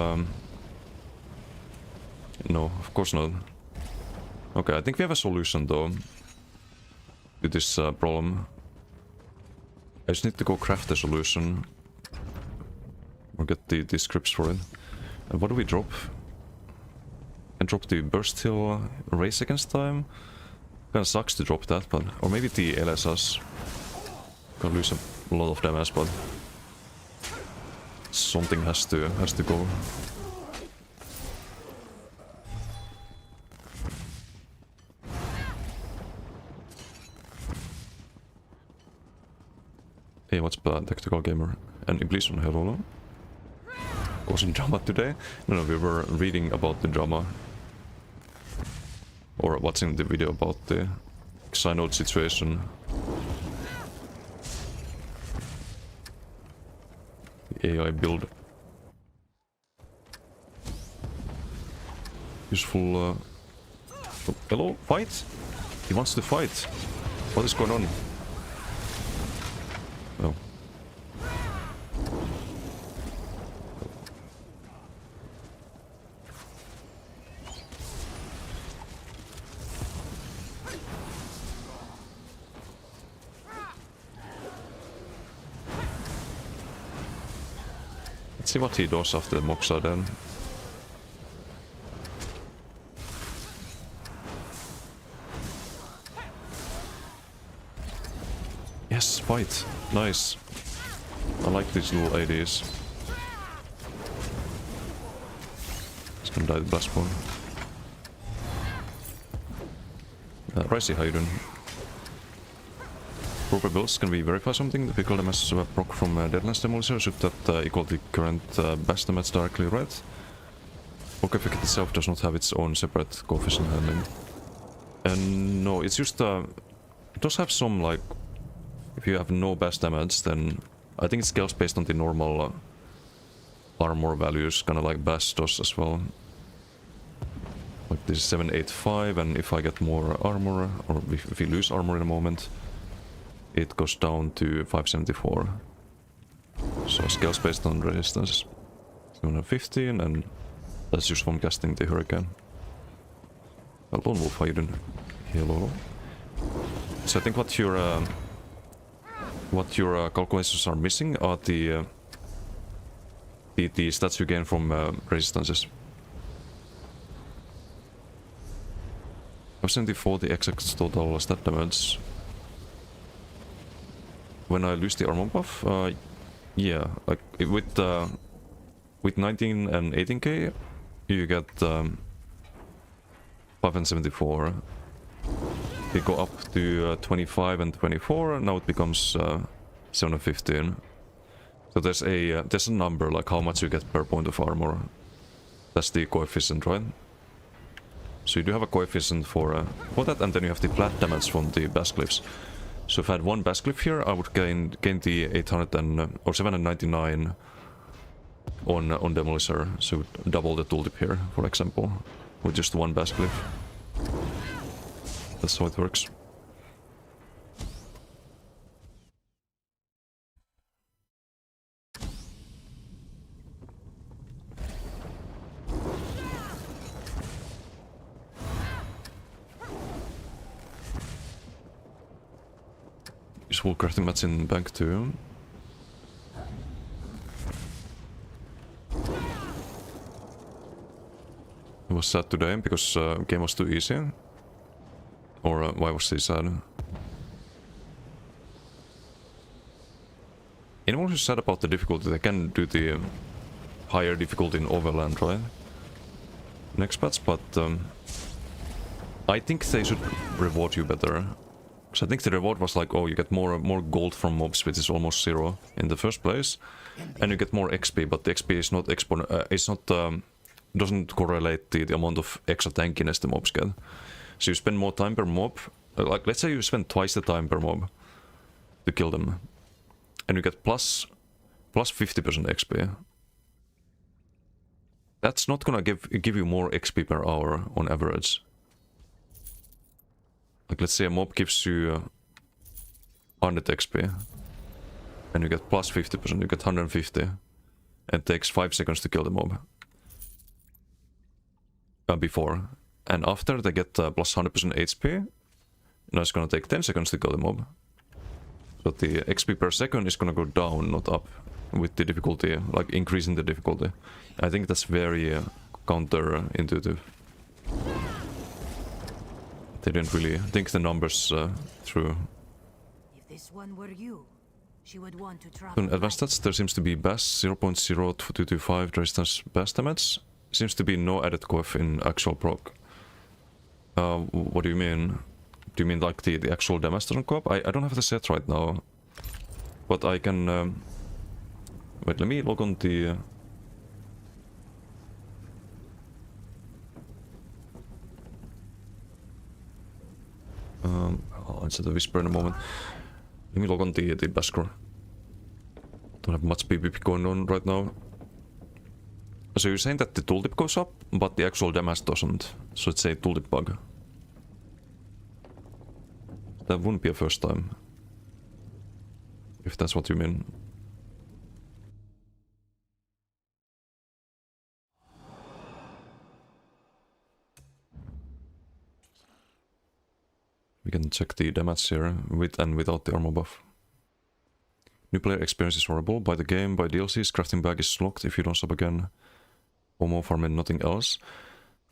no, of course not. Okay, I think we have a solution though to this problem. I just need to go craft the solution or get the scripts for it. And what do we drop? And drop the burst heal race against time. Kinda sucks to drop that, but or maybe the LSS. Gonna lose a lot of damage, but something has to go. Hey, what's bad, Tactical Gamer? And Iblis on hello. Causing drama today? No, we were reading about the drama. Or watching the video about the Xynode situation. The AI build. Useful, oh, hello? Fight? He wants to fight. What is going on? Oh. Let's see what he does after the Moxa then. Yes, fight. Nice. I like these little ADs. He's gonna die the blast spawn. Ricey, how you doing? Proper builds, can we verify something? The pickle damage proc from Deadlands Demolisher, should that equal the current bash damage directly, right? Proc effect itself does not have its own separate coefficient handling. And no, it's just it does have some like, if you have no bash damage, then I think it scales based on the normal armor values, kinda like bash does as well. Like this is 785, and if I get more armor, or if we lose armor in a moment, it goes down to 574. So scales based on resistance. 215, and that's just from casting the Hurricane. Lone Wolf, how you doing? Hello. So I think what your calculations are missing are the stats you gain from resistances. 74 the exact total stat damage. When I lose the armor buff, yeah, like with 19 and 18k, you get 574. They go up to 25 and 24, and now it becomes 715. So there's a number like how much you get per point of armor. That's the coefficient, right? So you do have a coefficient for that, and then you have the flat damage from the Bascliffs. So if I had one Bascliff here, I would gain the 800 or 799 on Demolisher. So double the tooltip here, for example, with just one Bascliff. That's how it works. Useful crafting mats in bank too. It was sad today because game was too easy. Or why was he sad? Anyone who's sad about the difficulty, they can do the higher difficulty in Overland, right? Next patch, but I think they should reward you better. Because I think the reward was like, oh, you get more gold from mobs, which is almost 0 in the first place, and you get more XP, but the XP is not doesn't correlate the amount of extra tankiness the mobs get. So you spend more time per mob, like let's say you spend twice the time per mob to kill them, and you get plus 50% XP. That's not gonna give you more XP per hour on average. Like let's say a mob gives you 100 XP, and you get plus 50%, you get 150, and it takes 5 seconds to kill the mob. Before. And after they get plus 100% HP, now it's gonna take 10 seconds to kill the mob. So the XP per second is gonna go down, not up, with the difficulty, like increasing the difficulty. I think that's very counterintuitive. They didn't really think the numbers through. If this one were you, she would want to try. So in advanced stats, there seems to be Bass 0.0225 resistance Bass damage. Seems to be no added coef in actual proc. What do you mean? Do you mean like the actual damage doesn't go up? I don't have the set right now. But I can... wait, let me log on the... I'll answer the whisper in a moment. Let me log on the Baskro. Don't have much PvP going on right now. So you're saying that the tooltip goes up, but the actual damage doesn't. So it's a tooltip bug. That wouldn't be a first time. If that's what you mean. We can check the damage here, with and without the armor buff. New player experience is horrible. By the game, by DLCs, crafting bag is locked if you don't sub again. Homo farm and nothing else.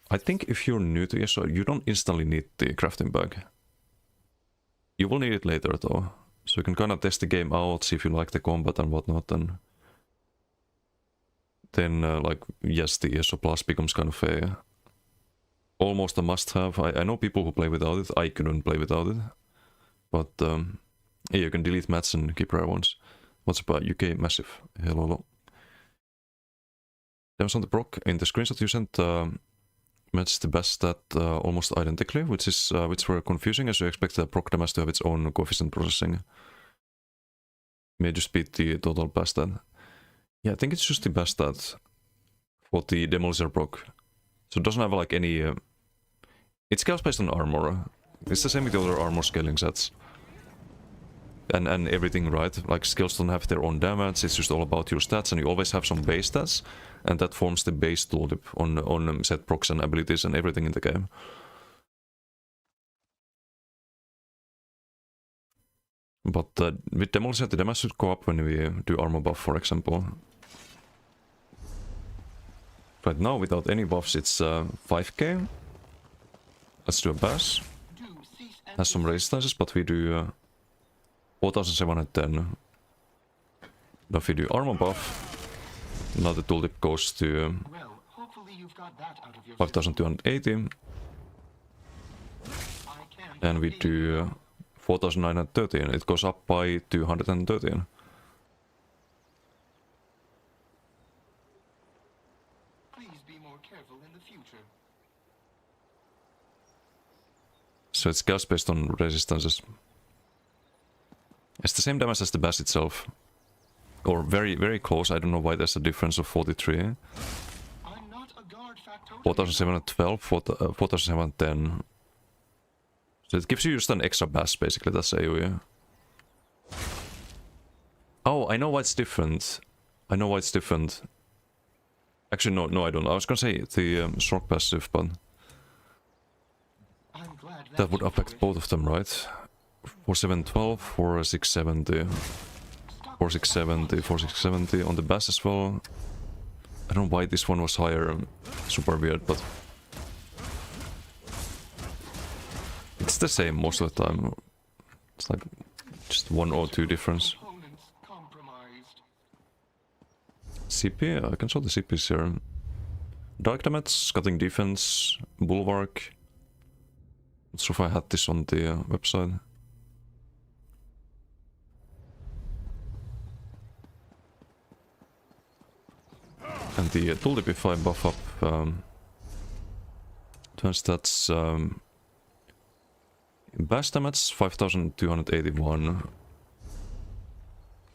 I think if you're new to ESO, you don't instantly need the crafting bag. You will need it later though. So you can kind of test the game out, see if you like the combat and whatnot, and then like, yes, the ESO Plus becomes kind of a almost a must-have. I know people who play without it. I couldn't play without it. But yeah, you can delete mats and keep rare ones. What's up, UK Massive? Hello. Damage on the proc. In the screenshot you sent, matched the best stat almost identically, which were confusing as you expect the proc damage to have its own coefficient processing. May just beat the total best stat. Yeah, I think it's just the best stat for the Demolisher proc. So it doesn't have like any... it scales based on armor. It's the same with the other armor scaling sets. And everything, right? Like skills don't have their own damage, it's just all about your stats, and you always have some base stats, and that forms the base tooltip on set procs and abilities and everything in the game. But with Demolisher, the damage should go up when we do armor buff, for example. Right now, without any buffs, it's 5k. Let's do a bass. Has some resistances, but we do 4710. Now if we do armor buff, now the tooltip goes to 5280. And we do 4913, it goes up by 213. So it's chaos based on resistances. It's the same damage as the bash itself. Or very, very close. I don't know why there's a difference of 43. I'm not a guard factotum. 4712, 4710. So it gives you just an extra bash, basically. That's AoE. Oh, I know why it's different. I know why it's different. Actually, no, I don't. I was gonna say the strong passive, but I'm glad that would that's affect both of them, right? 4712, 4670, 4670, 4670 on the bass as well. I don't know why this one was higher. Super weird, but it's the same most of the time. It's like just 1 or 2 difference. components compromised. CP, I can show the CPs here. Dark damage, cutting defense, bulwark. Not sure if I had this on the website. And the tool if I buff up turns that's bash damage 5281,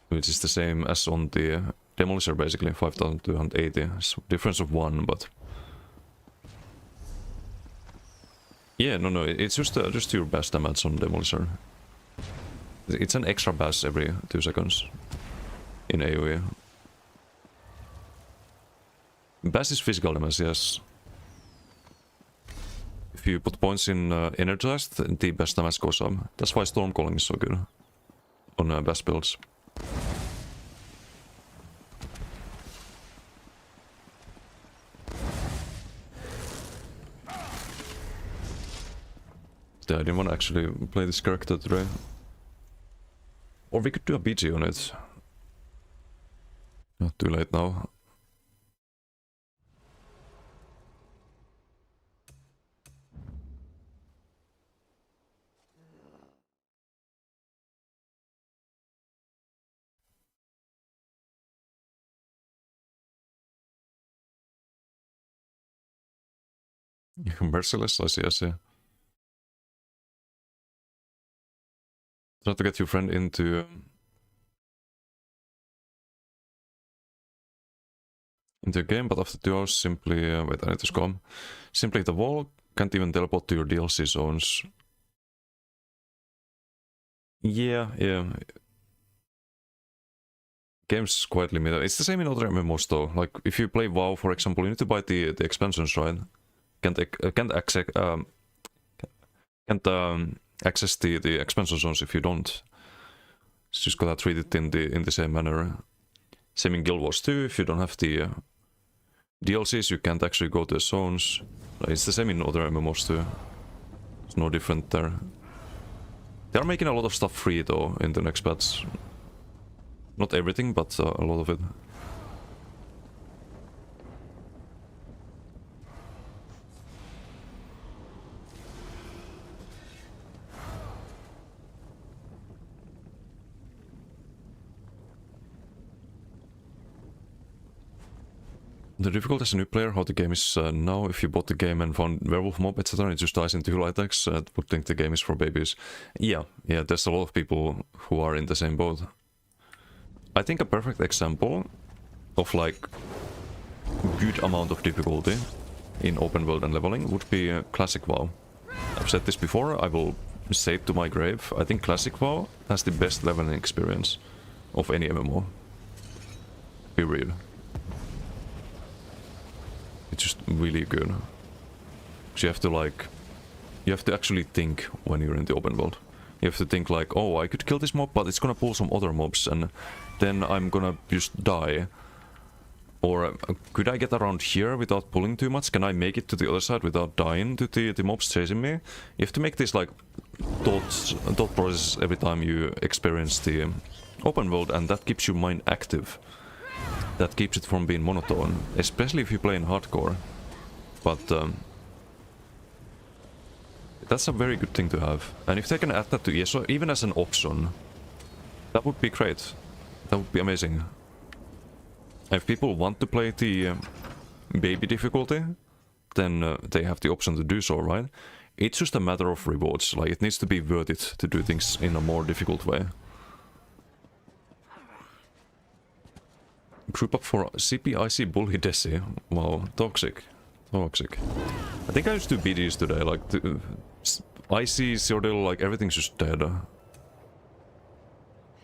which is the same as on the Demolisher, basically 5280. It's a difference of 1, but yeah, no, it's just your bash damage on Demolisher. It's an extra bash every 2 seconds in AoE. Bash is physical damage, yes. If you put points in energized, the bash damage goes up. That's why Stormcalling is so good on bash builds. Yeah, I didn't want to actually play this character today. Or we could do a BG on it. Not too late now. Merciless, I see. Try to get your friend into a game, but after 2 hours simply wait, I need to scum. Simply hit the wall, can't even teleport to your DLC zones. Yeah. Game's quite limited. It's the same in other MMOs though. Like if you play WoW, for example, you need to buy the expansions, right? Can't access the expansion zones if you don't. It's just gotta treat it in the same manner. Same in Guild Wars 2. If you don't have the DLCs, you can't actually go to the zones. It's the same in other MMOs too. It's no different there. They are making a lot of stuff free though in the next patch. Not everything, but a lot of it. The difficulty as a new player, how the game is now, if you bought the game and found Werewolf Mob, etc., it just dies into Lightax, would think the game is for babies. Yeah, there's a lot of people who are in the same boat. I think a perfect example of like good amount of difficulty in open world and leveling would be Classic WoW. I've said this before, I will say it to my grave. I think Classic WoW has the best leveling experience of any MMO. Period. It's just really good. So you have to actually think when you're in the open world. You have to think like, oh, I could kill this mob, but it's gonna pull some other mobs, and then I'm gonna just die. Or could I get around here without pulling too much? Can I make it to the other side without dying to the mobs chasing me? You have to make this like thought process every time you experience the open world, and that keeps your mind active. That keeps it from being monotone, especially if you play in hardcore. But that's a very good thing to have. And if they can add that to ESO, even as an option, that would be great. That would be amazing. If people want to play the baby difficulty, then they have the option to do so, right? It's just a matter of rewards. Like, it needs to be worth it to do things in a more difficult way. Group up for CPIC Bully Desi. Wow, toxic. Toxic. I think I used to BDs today, like, IC, Cyrodiil, like, everything's just dead.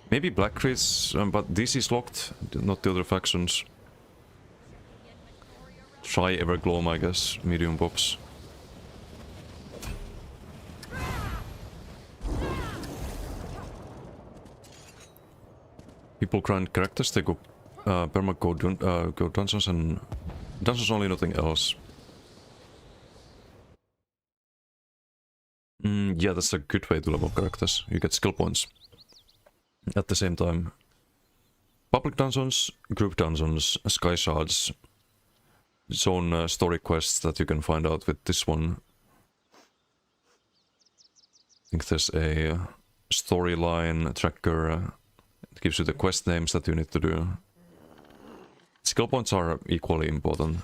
Maybe Black Crits, but DC's locked, not the other factions. Try Evergloam, I guess, medium pops. People grind characters, they go perma go dungeons and dungeons only, nothing else. Yeah, that's a good way to level characters. You get skill points at the same time. Public dungeons, group dungeons, sky shards, its own story quests that you can find out with this one. I think there's a storyline tracker. It gives you the quest names that you need to do. Skill points are equally important.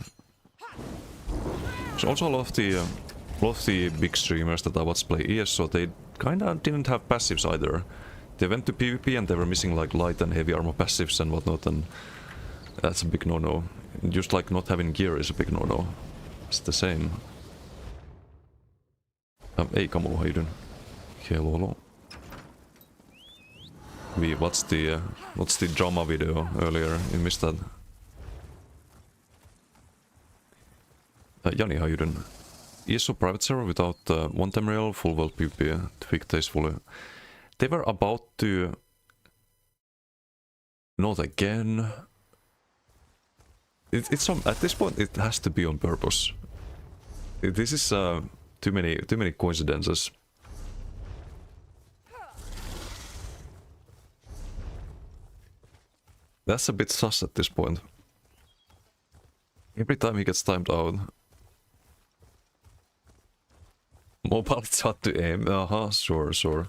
There's also a lot of the big streamers that I watch play ESO, they kinda didn't have passives either. They went to PvP and they were missing like light and heavy armor passives and whatnot, and that's a big no-no. Just like not having gear is a big no-no. It's the same. Hey Kamu, how you doing? Hello. We watched the drama video earlier, you missed that. Jani, how you doing? ESO private server without one Tamriel, full world PvP, tweak tastefully. They were about to... Not again. It's at this point it has to be on purpose. This is too many coincidences. That's a bit sus at this point. Every time he gets timed out. Mobile it's hard to aim. Sure.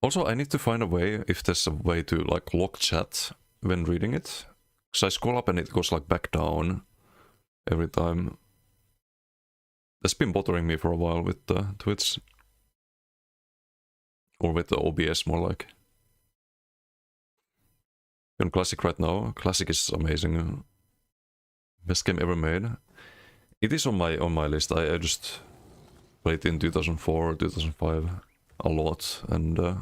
Also, I need to find a way, if there's a way to like lock chat when reading it. Because I scroll up and it goes like back down every time. That's been bothering me for a while with the Twitch. Or with the OBS more like. On Classic right now. Classic is amazing. Best game ever made. It is on my list. I just played in 2004, 2005 a lot, and a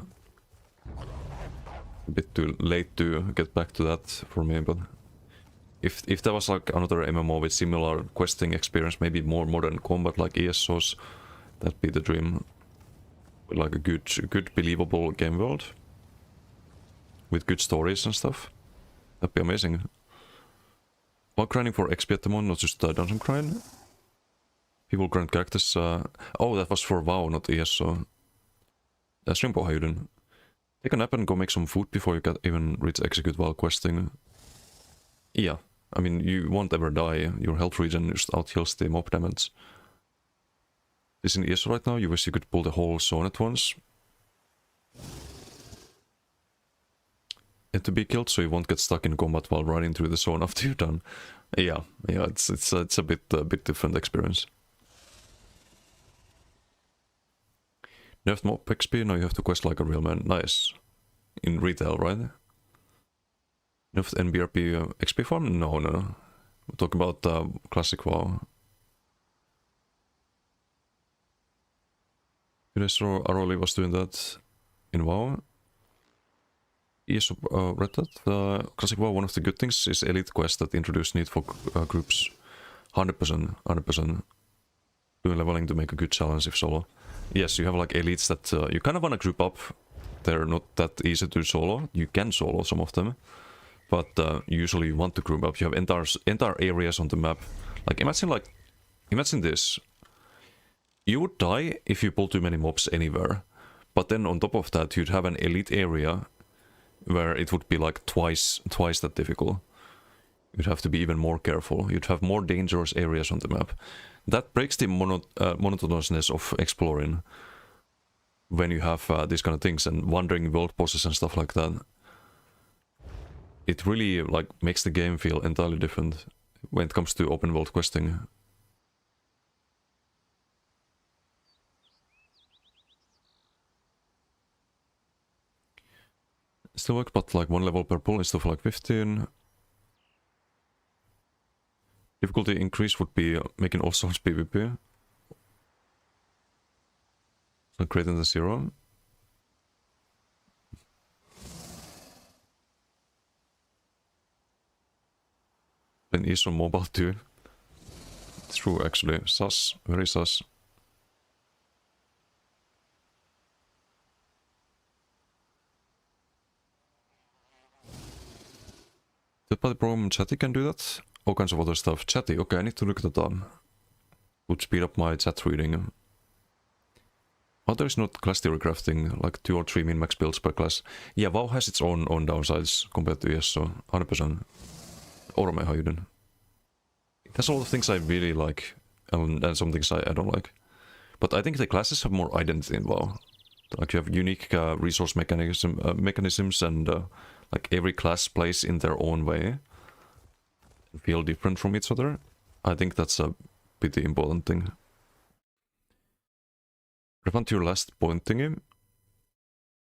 bit too late to get back to that for me, but if there was like another MMO with similar questing experience, maybe more modern combat like ESO's, that'd be the dream. With like a good believable game world with good stories and stuff. That'd be amazing. While grinding for XP at the moment, not just dungeon grind. People grind characters. Oh, that was for WoW, not ESO. Shrimpo, how you doing? Take a nap and go make some food before you can even reach execute while questing. Yeah, I mean, you won't ever die. Your health regen just outheals the mob damage. This in ESO right now, you wish you could pull the whole zone at once. And to be killed so you won't get stuck in combat while running through the zone after you're done. Yeah, it's a bit different experience. Nerfed mob XP, now you have to quest like a real man. Nice. In retail, right? Nerfed NBRP XP farm? No. We're talking about classic WoW. Aroli was doing that in WoW. ESO read that. Classic WoW, one of the good things is elite quest that introduce need for groups. 100%. Doing leveling to make a good challenge if solo. Yes, you have like elites that you kind of want to group up. They're not that easy to solo. You can solo some of them, but usually you want to group up. You have entire areas on the map. Like imagine this. You would die if you pull too many mobs anywhere, but then on top of that you'd have an elite area where it would be like twice that difficult. You'd have to be even more careful. You'd have more dangerous areas on the map. that breaks the monotonousness of exploring when you have these kind of things and wandering world bosses and stuff like that. It really like makes the game feel entirely different when it comes to open world questing. Still works, but like 1 level per pull instead of like 15. Difficulty increase would be making all sorts PvP. So greater than 0. Then is on mobile too. True, actually. Sus. Very sus. Third-party program Chatty can do that. All kinds of other stuff. Chatty, okay, I need to look that up. Would speed up my chat reading. Oh, there's not class theory crafting, like 2 or 3 min-max builds per class. Yeah, WoW has its own downsides compared to ESO, 100%. Orme, how you doing? It has a lot of things I really like, and some things I don't like. But I think the classes have more identity in WoW. Like you have unique resource mechanisms and like every class plays in their own way. Feel different from each other. I think that's a pretty important thing. Revamp to your last point thingy.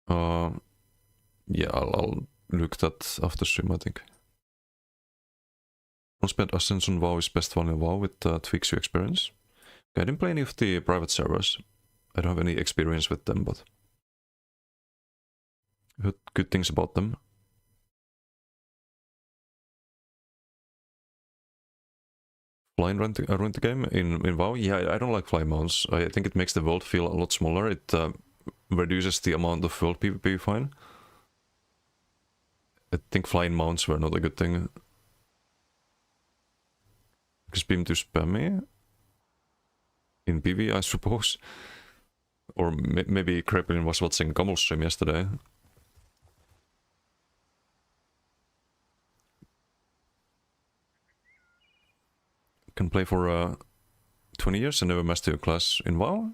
Yeah, I'll look that after stream, I think. Non-spent Ascension WoW is best one in WoW with tweaks you experience. Okay, I didn't play any of the private servers. I don't have any experience with them, but I heard good things about them. Flying ruined the game in WoW? Yeah, I don't like fly mounts. I think it makes the world feel a lot smaller. It reduces the amount of world PvP you find. I think flying mounts were not a good thing. Because beam too spammy? In PV, I suppose. Or maybe Kreplin was watching Kamel's stream yesterday. Can play for 20 years and never master your class in WoW?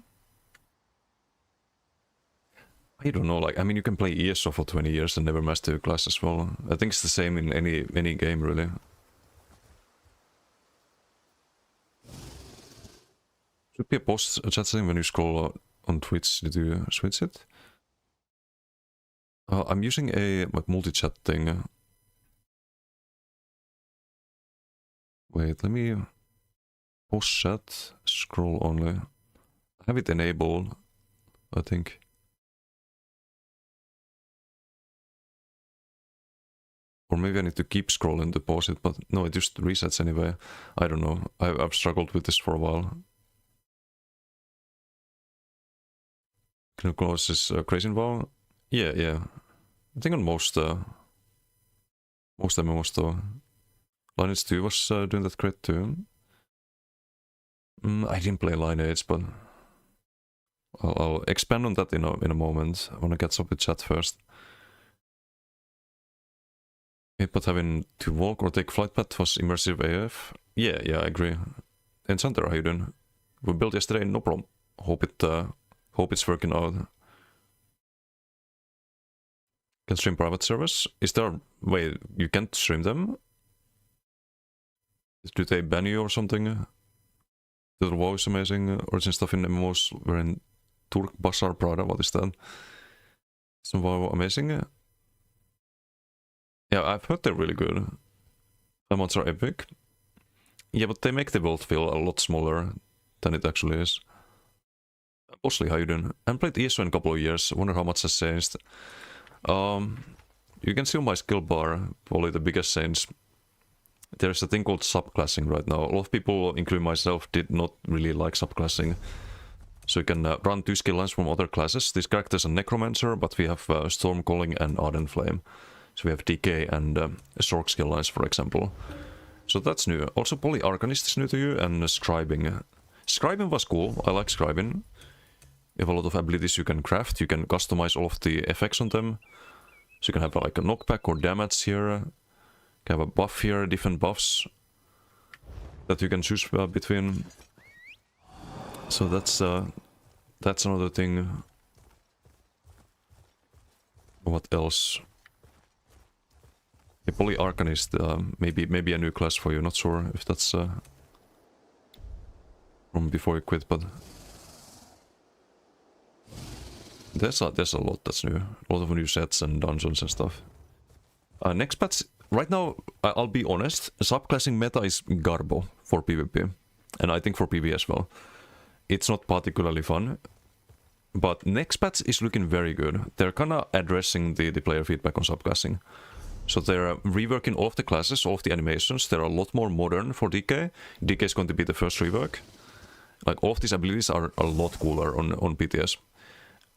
I don't know, like, I mean, you can play ESO for 20 years and never master your class as well. I think it's the same in any game, really. Should be a post chat setting when you scroll on Twitch. Did you switch it? I'm using a like multi-chat thing. Wait, let me post chat, scroll only. I have it enabled, I think. Or maybe I need to keep scrolling to pause it, but no, it just resets anyway. I don't know. I've struggled with this for a while. Can you close this crazy in WoW? Yeah. I think on most MMOs though. Lineage 2 was doing that great too. I didn't play Lineage, but I'll expand on that in a moment. I want to get some with chat first. Yeah, but having to walk or take flight path was immersive AF. Yeah, I agree. Enchanter, how you doing? We built yesterday, no problem. Hope it's working out. Can stream private servers? Is there a way you can't stream them? Do they ban you or something? The WoW is amazing. Origin stuff in MMOs were in Turk Bazaar Prada. What is that? Some WoW amazing. Yeah, I've heard they're really good. The mods are epic. Yeah, but they make the world feel a lot smaller than it actually is. Mostly, how you doing? I haven't played ESO in a couple of years. I wonder how much has changed. You can see on my skill bar, probably the biggest change. There's a thing called subclassing right now. A lot of people, including myself, did not really like subclassing. So you can run 2 skill lines from other classes. This character is a Necromancer, but we have Stormcalling and Ardent Flame. So we have Decay and Sorc skill lines, for example. So that's new. Also, Polyarcanist is new to you, and Scribing. Scribing was cool. I like Scribing. You have a lot of abilities you can craft. You can customize all of the effects on them. So you can have like a knockback or damage here. You can have a buff here, different buffs that you can choose between. So that's another thing. What else? Yeah, Poly Arcanist, maybe a new class for you. Not sure if that's from before you quit, but there's a lot that's new. A lot of new sets and dungeons and stuff. Next patch, right now, I'll be honest, subclassing meta is garbo for PvP, and I think for PvE as well. It's not particularly fun, but next patch is looking very good. They're kinda addressing the player feedback on subclassing. So they're reworking all of the classes, all of the animations. They're a lot more modern for DK. DK is going to be the first rework. Like, all of these abilities are a lot cooler on PTS.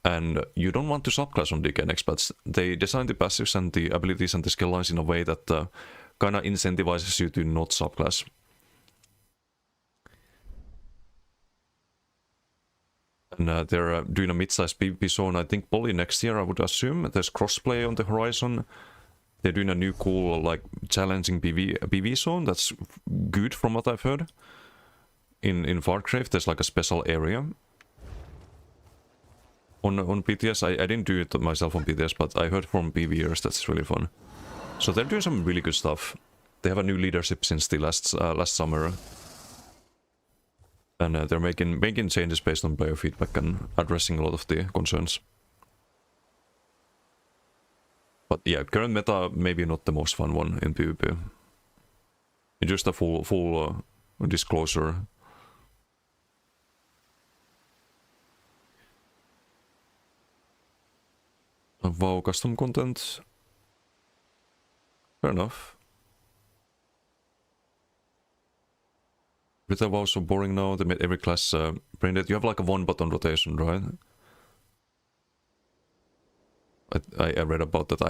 And you don't want to subclass on DK next patch. They designed the passives and the abilities and the skill lines in a way that kinda incentivizes you to not subclass. And they're doing a mid-size PvP zone, I think probably next year, I would assume. There's crossplay on the horizon. They're doing a new cool, like, challenging PvE zone that's good from what I've heard. In Fargrave, there's like a special area. On PTS, I didn't do it myself on PTS, but I heard from PvEers that's really fun. So they're doing some really good stuff. They have a new leadership since the last summer. And they're making changes based on player feedback and addressing a lot of the concerns. But yeah, current meta maybe not the most fun one in PvP. Just a full disclosure. WoW custom content. Fair enough. Retail WoW is so boring now. They made every class brain dead. You have like a one button rotation, right? I read about that.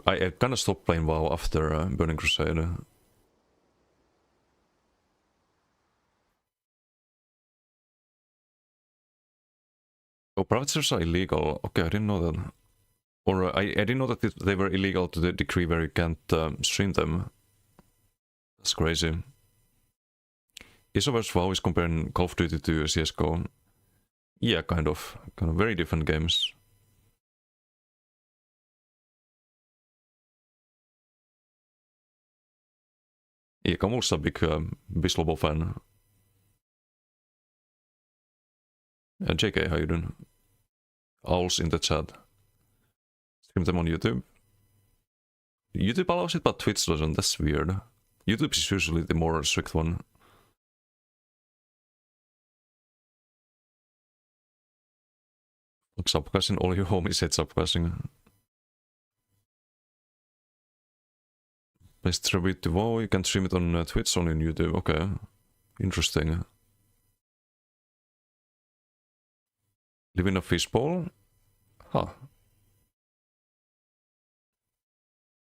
I kind of stopped playing WoW after Burning Crusade. Oh, private servers are illegal. Okay, I didn't know that. Or I didn't know that they were illegal to the degree where you can't stream them. That's crazy. Isoverse WoW is comparing Call of Duty to CSGO. Yeah, kind of very different games. Yeah, I'm also a big Bislobo fan. JK, how you doing? Owls in the chat. Stream them on YouTube. YouTube allows it, but Twitch doesn't. That's weird. YouTube is usually the more strict one. Like subclassing, all your homies hate subclassing. Place tribute to WoW, you can stream it on Twitch, only on YouTube. Okay. Interesting. Live in a fishbowl? Huh.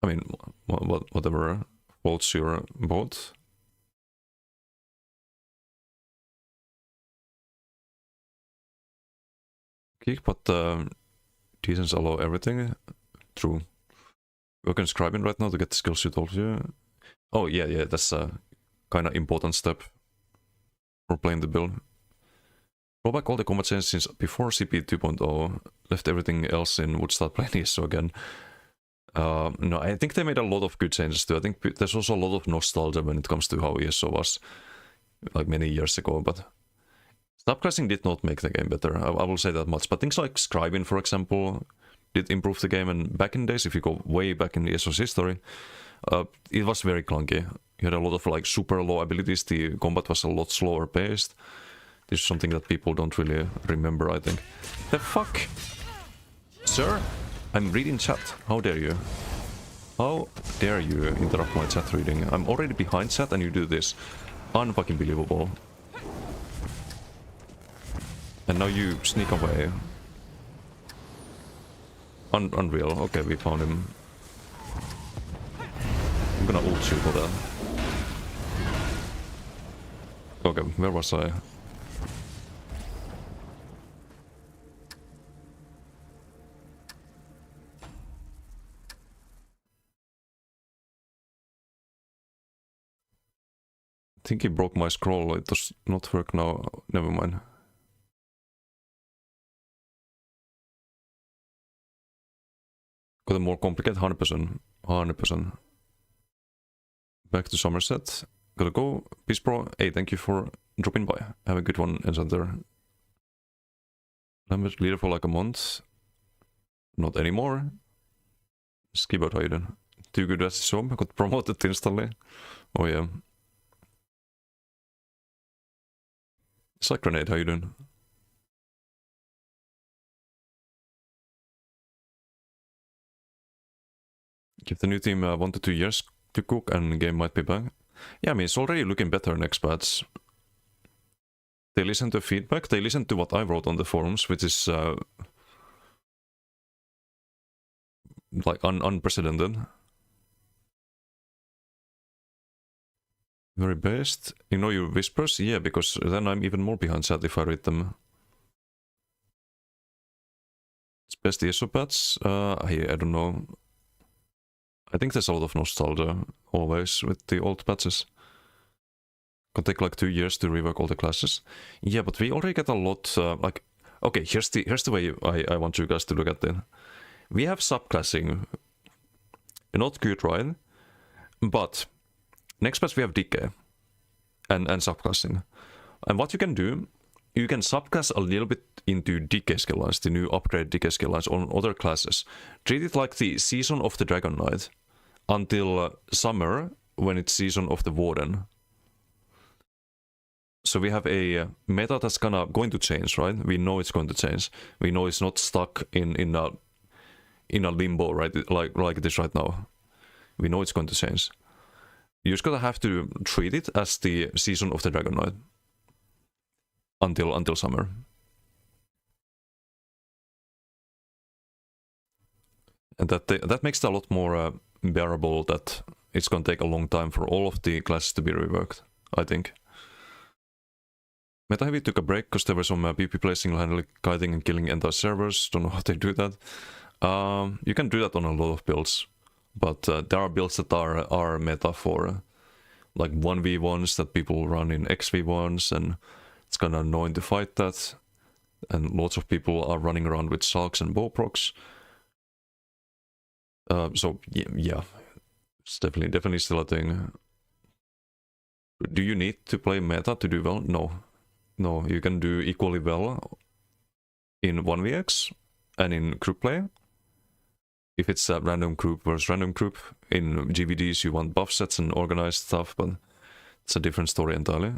I mean, whatever floats your boat. Kick, but decents allow everything. True. Working scribing right now to get the skills you told you. Oh yeah, that's a kind of important step for playing the build. Roll back all the combat changes since before CP 2.0, left everything else in, would start playing ESO again. No, I think they made a lot of good changes too. I think there's also a lot of nostalgia when it comes to how ESO was like many years ago, but subclassing did not make the game better, I will say that much. But things like scribing, for example, did improve the game, and back in days, if you go way back in ESO's history, it was very clunky. You had a lot of like super low abilities, the combat was a lot slower paced. This is something that people don't really remember, I think. The fuck? Sir? I'm reading chat. How dare you? How dare you interrupt my chat reading? I'm already behind chat and you do this. Unfucking believable. And now you sneak away. Unreal. Okay, we found him. I'm gonna ult you for that. Okay, where was I? I think he broke my scroll. It does not work now. Never mind. Got a more complicated 100%. 100%. Back to Somerset. Gotta go. Peace, bro. Hey, thank you for dropping by. Have a good one, Enchanter. I'm leader for like a month. Not anymore. Skibot, how you doing? Too good as his job. Got promoted instantly. Oh yeah. It's like Grenade, how you doing? Give the new team 1 to 2 years to cook and game might be back. Yeah, I mean, it's already looking better next patch. They listen to feedback, they listen to what I wrote on the forums, which is like unprecedented. Very best. Ignore your whispers? Yeah, because then I'm even more behind chat if I read them. It's best ESO patch? I don't know. I think there's a lot of nostalgia always with the old patches. Could take like 2 years to rework all the classes. Yeah, but we already get a lot like okay, here's the way I want you guys to look at it. We have subclassing. Not good, right? But next patch we have decay and subclassing. And what you can do, you can subclass a little bit into decay skill lines, the new upgrade decay skill lines on other classes. Treat it like the season of the Dragon Knight until summer when it's season of the Warden. So we have a meta that's going to change, right? We know it's going to change. We know it's not stuck in a limbo, right? Like it is right now. We know it's going to change. You just gotta have to treat it as the season of the Dragon Knight until summer. And that makes it a lot more bearable that it's gonna take a long time for all of the classes to be reworked, I think. Meta Heavy took a break because there were some PP plays single-handedly kiting and killing entire servers. Don't know how they do that. You can do that on a lot of builds. But there are builds that are meta for like 1v1s that people run in XV1s, and it's kind of annoying to fight that. And lots of people are running around with Salks and Bowprocs. So yeah, it's definitely still a thing. Do you need to play meta to do well? No, you can do equally well in 1vx and in group play. If it's a random group versus random group, in GVDs you want buff sets and organized stuff, but it's a different story entirely.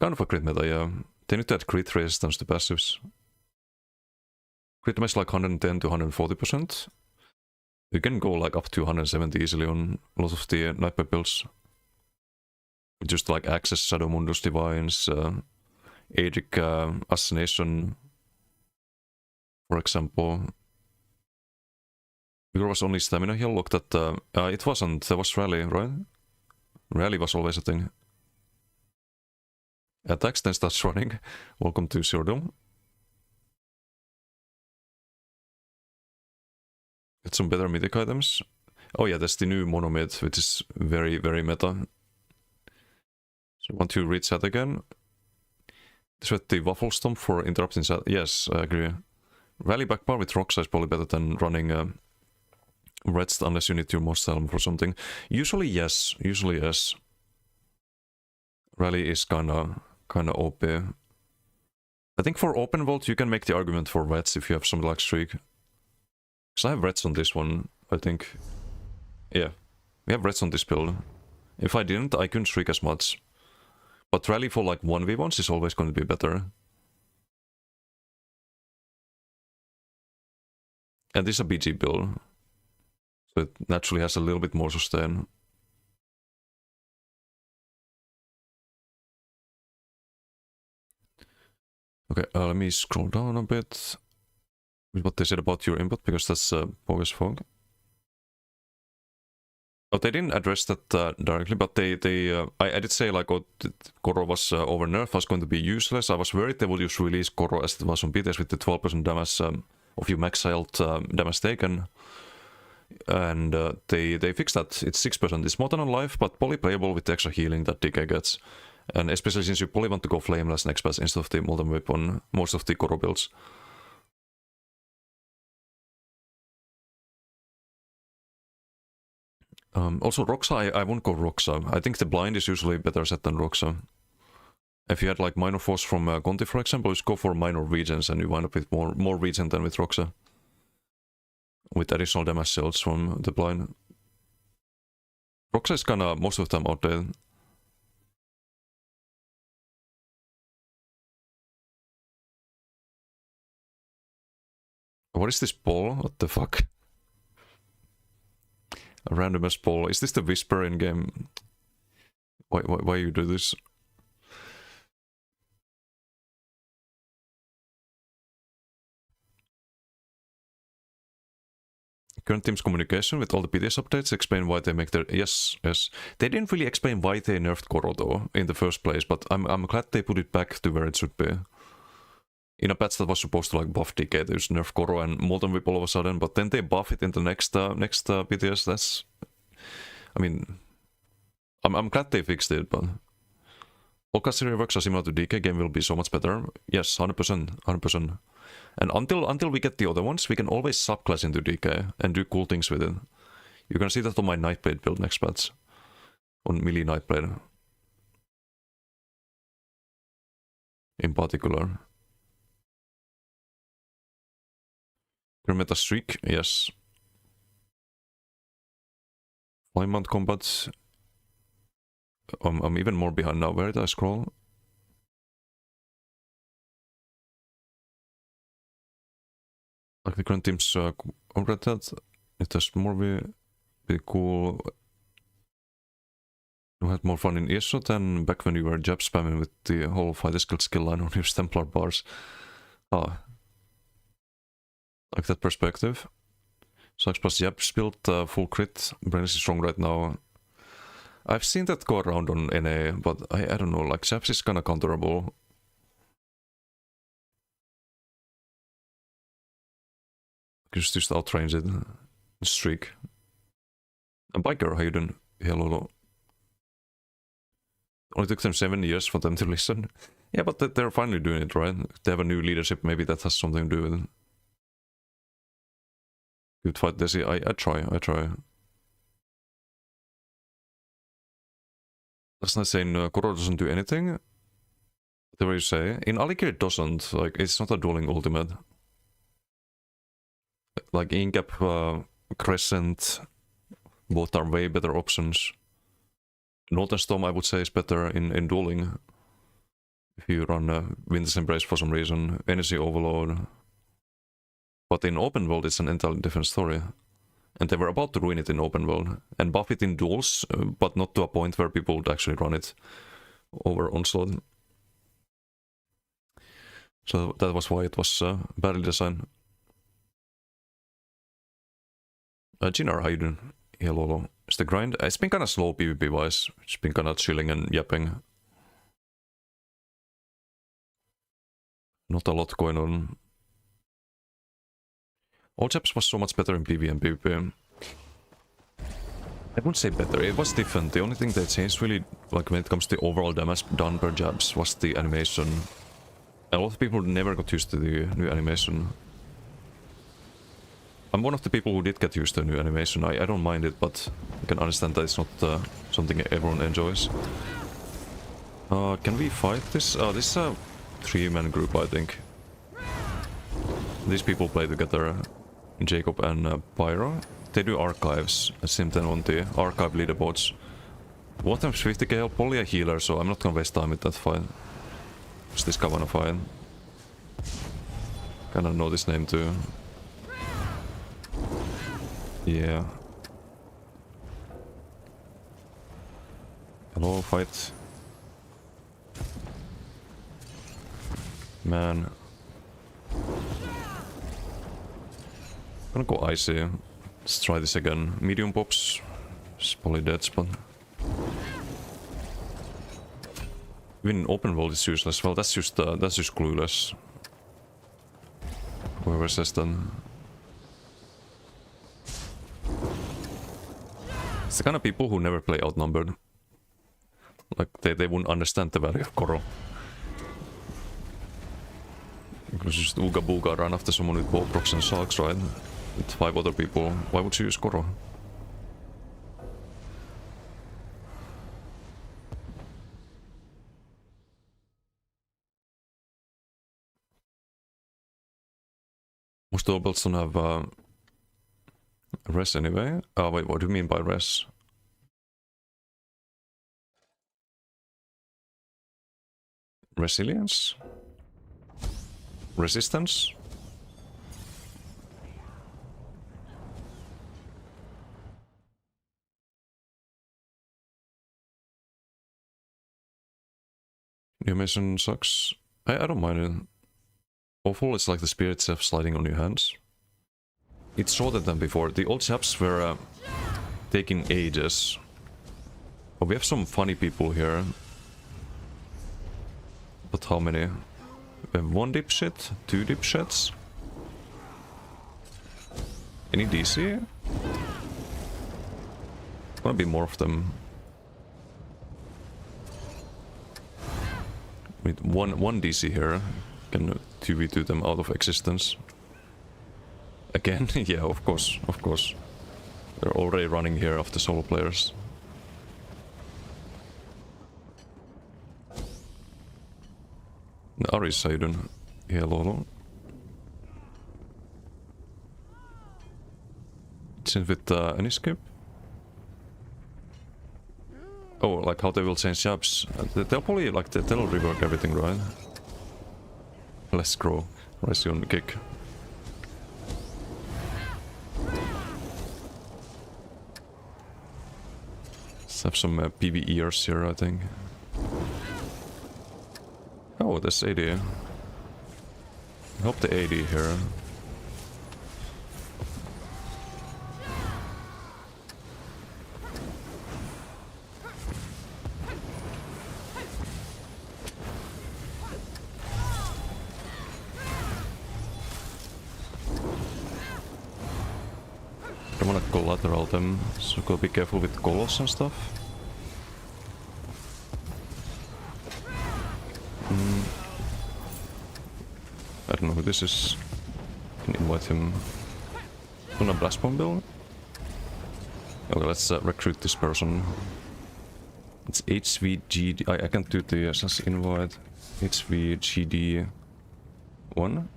Kind of a crit meta, yeah. They need to add crit resistance to passives. Crit damage like 110 to 140%. You can go like up to 170 easily on a lot of the Nightmare builds. Just like Access, Shadow Mundus Divines, Aedic Assassination, for example. There was only stamina heal looked at. It wasn't. There was rally, right? Rally was always a thing. Attacks then starts running. Welcome to Zero. Get some better mythic items. Oh yeah, there's the new Monomid, which is very, very meta. So want to read that again? This was the Waffle Stomp for interrupting that. Yes, I agree. Rally backbar with Roxa is probably better than running Redst unless you need your most helm for something. Usually yes. Rally is kinda OP. I think for open vault you can make the argument for Reds if you have something like Streak. Because I have Reds on this one, I think. Yeah, we have Reds on this build. If I didn't, I couldn't Streak as much. But Rally for like 1v1s is always going to be better. And this is a BG build. So it naturally has a little bit more sustain. Okay, let me scroll down a bit with what they said about your input, because that's bogus fog. Oh, they didn't address that directly, but I did say like, oh, Koro was over nerf, was going to be useless. I was worried they would just release Koro as it was on BTS with the 12% damage of your max health damage taken. And they fixed that. It's 6%. It's more than on life, but poly playable with the extra healing that DK gets. And especially since you probably want to go Flameless next patch instead of the Molten Whip on most of the Koro builds. Also Roxa, I won't go Roxa. I think the blind is usually better set than Roxa. If you had like minor force from Conti, for example, just go for minor regions and you wind up with more region than with Roxa. With additional damage shields from the blind. Roxa is kinda most of the time outdated. What is this ball? What the fuck? A randomest ball. Is this the Whisper in game? Why you do this? Current team's communication with all the BTS updates explain why they make their... Yes. They didn't really explain why they nerfed Koro though, in the first place, but I'm glad they put it back to where it should be. In a patch that was supposed to like buff DK, they just nerf Koro and Molten Whip all of a sudden, but then they buff it in the next BTS, that's... I mean... I'm glad they fixed it, but... All considering works are similar to DK, game will be so much better. Yes, 100%. And until we get the other ones, we can always subclass into DK and do cool things with it. You can see that on my Nightblade build next patch. On melee Nightblade. In particular. Meta Streak, yes. 5-month combat. I'm even more behind now. Where did I scroll? Like the current team's that. It has more be cool. You had more fun in ESO than back when you were jab spamming with the whole fighter skill line on your Templar bars. Ah. Like that perspective. Sucks plus Jabs built full crit. Brain is strong right now. I've seen that go around on NA, but I don't know, like Jabs is kinda counterable. Just outrange it. Streak. And Biker, how you doing? Hello. Only took them 7 years for them to listen. Yeah, but they're finally doing it, right? They have a new leadership, maybe that has something to do with it. Good fight, Desi. I try. That's not saying Koro doesn't do anything. Whatever you say. In Alikir it doesn't. Like, it's not a dueling ultimate. Like, Ingap, Crescent, both are way better options. Northern Storm, I would say, is better in dueling. If you run Winter's Embrace for some reason. Energy Overload. But in open world, it's an entirely different story. And they were about to ruin it in open world. And buff it in duels, but not to a point where people would actually run it over Onslaught. So that was why it was badly designed. Jinar, how you doing? Hello. Is the grind? It's been kinda slow PvP wise. It's been kinda chilling and yapping. Not a lot going on. All Jabs was so much better in PvE and PvP. I wouldn't say better, it was different. The only thing that changed really, like when it comes to overall damage done per Jabs, was the animation. A lot of people never got used to the new animation. I'm one of the people who did get used to the new animation. I don't mind it, but I can understand that it's not something everyone enjoys. Can we fight this? This is a 3-man group, I think. These people play together, Jacob and Pyro. They do archives, same time on the archive leaderboards. One times 50k health, probably a healer, so I'm not gonna waste time with that fight. What's this guy wanna fight? Kinda know this name too. Yeah. Hello, fight. Man. I'm gonna go icy. Let's try this again. Medium pops. It's probably dead spot. Even open world is useless. Well, that's just clueless. Whoever says that. It's the kind of people who never play outnumbered. Like, they wouldn't understand the value of Koro. Because just Ooga Booga run after someone with Boprox and Sharks, right? With 5 other people. Why would you use Koro? Most Obels don't have res anyway. Oh wait, what do you mean by res? Resilience? Resistance? New mission sucks. I don't mind it. Awful is like the spirit self sliding on your hands. It's shorter than before. The old chaps were taking ages. Oh, we have some funny people here. But how many? We have 1 dipshit, 2 dipshits. Any DC? Wanna be more of them. With one DC here, can 2v2 them out of existence. Again, yeah, of course. They're already running here after solo players. Aris, how you doing? Hello. Change with any skip? Oh, like how they will change jobs. They'll probably like they'll rework everything, right? Let's grow. Rise on kick. Let's have some PvEers here, I think. Oh, there's AD. I hope the AD here. I wanna collateral them, so gotta be careful with Colossus and stuff. I don't know who this is. Can invite him. On a blast bomb build? Okay, let's recruit this person. It's HVGD. I can't do the SS invite. HVGD 1.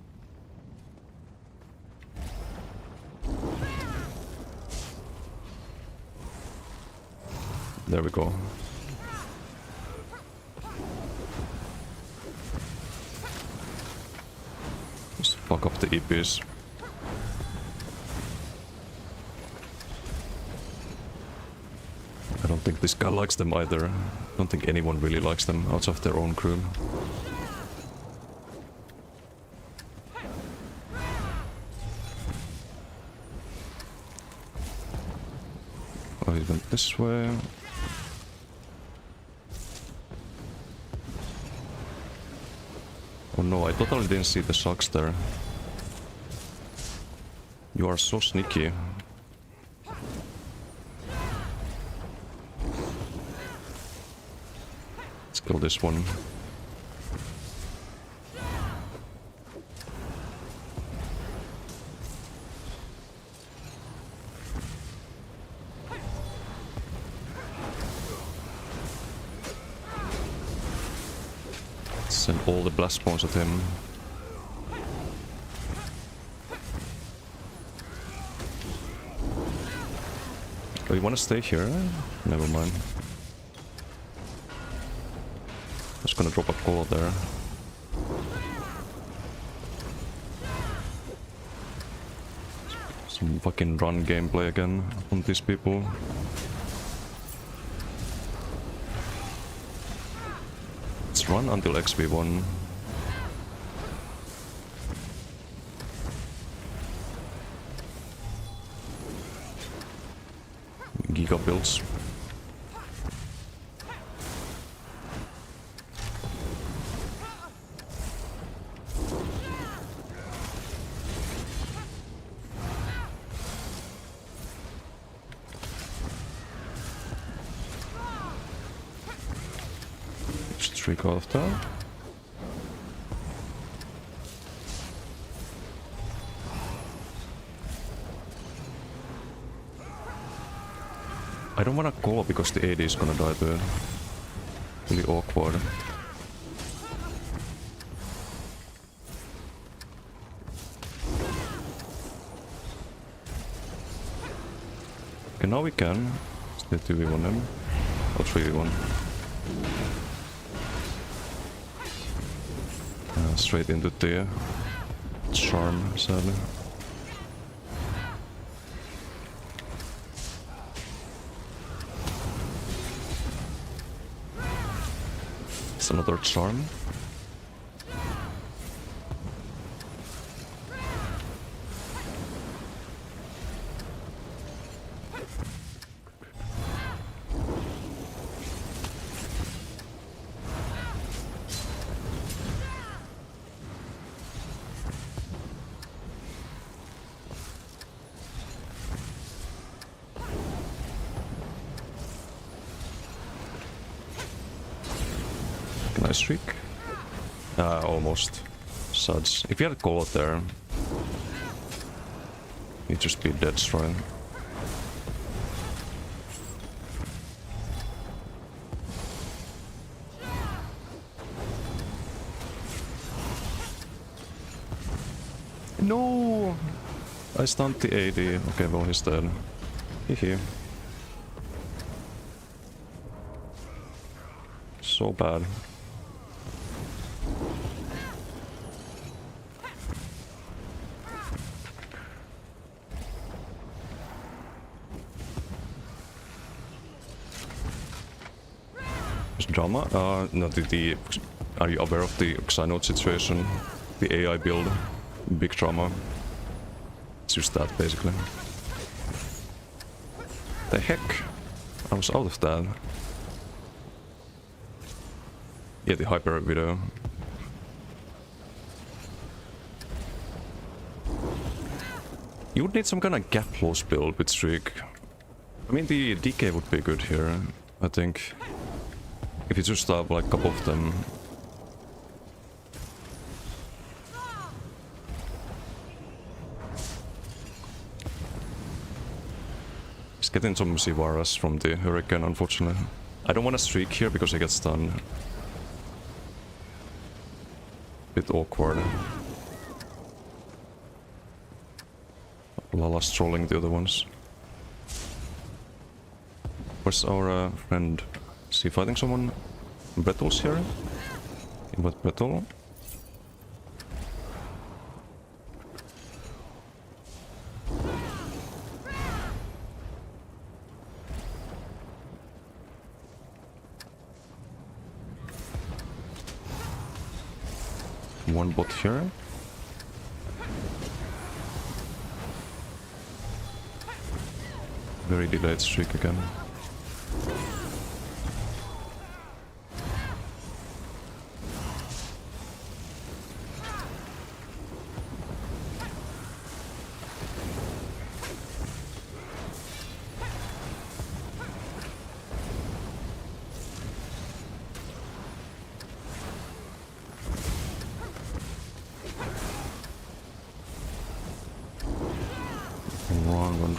There we go. Just fuck up the EPs. I don't think this guy likes them either. I don't think anyone really likes them outside of their own crew. Oh, he went this way. Oh no, I totally didn't see the socks there. You are so sneaky. Let's kill this one. Send all the blast spawns at him. Oh, you wanna stay here? Never mind. Just gonna drop a call there. Some fucking run gameplay again on these people. Let's run until XP1. Giga builds. streak out of that. I don't wanna call because the AD is gonna die there. Really awkward. Okay, now we can. Still 2v1 him. Or 3v1. Straight into the charm, sadly. It's another charm. Nice streak. Almost. Suds. If you had a call out there, you'd just be dead strong. No! I stunned the AD. Okay, well, he's dead. Hehe. So bad. Drama? No, are you aware of the Xynode situation? The AI build? Big drama. It's just that, basically. The heck? I was out of that. Yeah, the hyper video. You would need some kind of gap close build with streak. I mean, the DK would be good here, I think. If you just have like a couple of them. He's getting some Sivaras from the Hurricane, unfortunately. I don't want to streak here because I get stunned. Bit awkward. Lala's trolling the other ones. Where's our friend? Is he fighting someone? Brettle's here? Invite Brettle. One bot here. Very delayed streak again.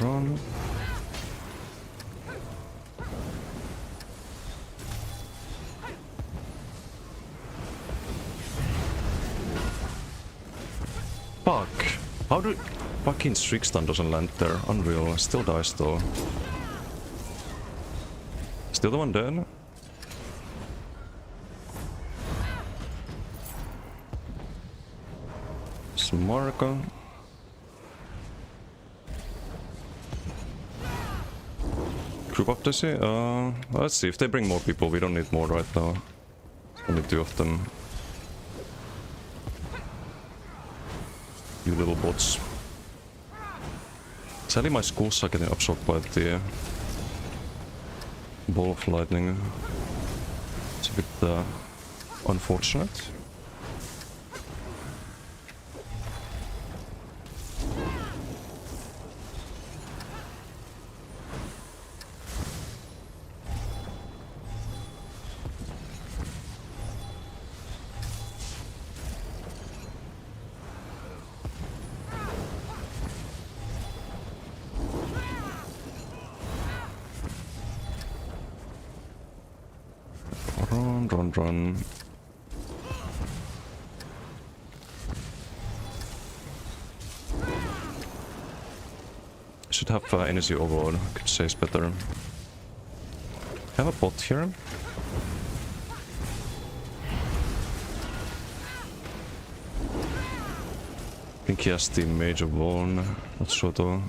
Run. Fuck. How do... Fucking streak stun doesn't land there. Unreal. Still dies though. Still the one dead? Smarka. Group up this here? Let's see if they bring more people. We don't need more right now. Only 2 of them. You little bots. Sadly my schools are getting absorbed by the ball of lightning. It's a bit unfortunate. Run, run, run. Should have energy overload, could say it's better. Have a bot here. I think he has the Mage of Warn, not sure though.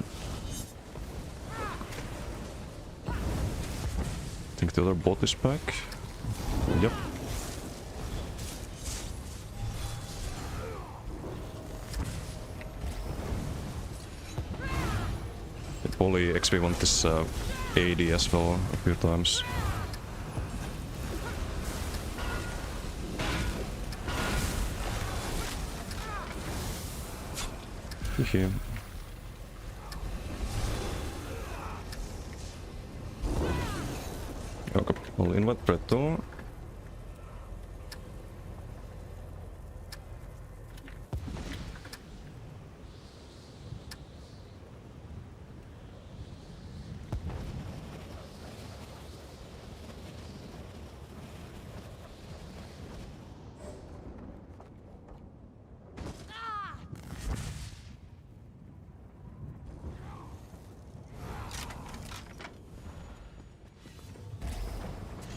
I think the other bot is back. Yep. Probably XP want this AD as well a few times. Hehe. Okay, I'll invite Preto.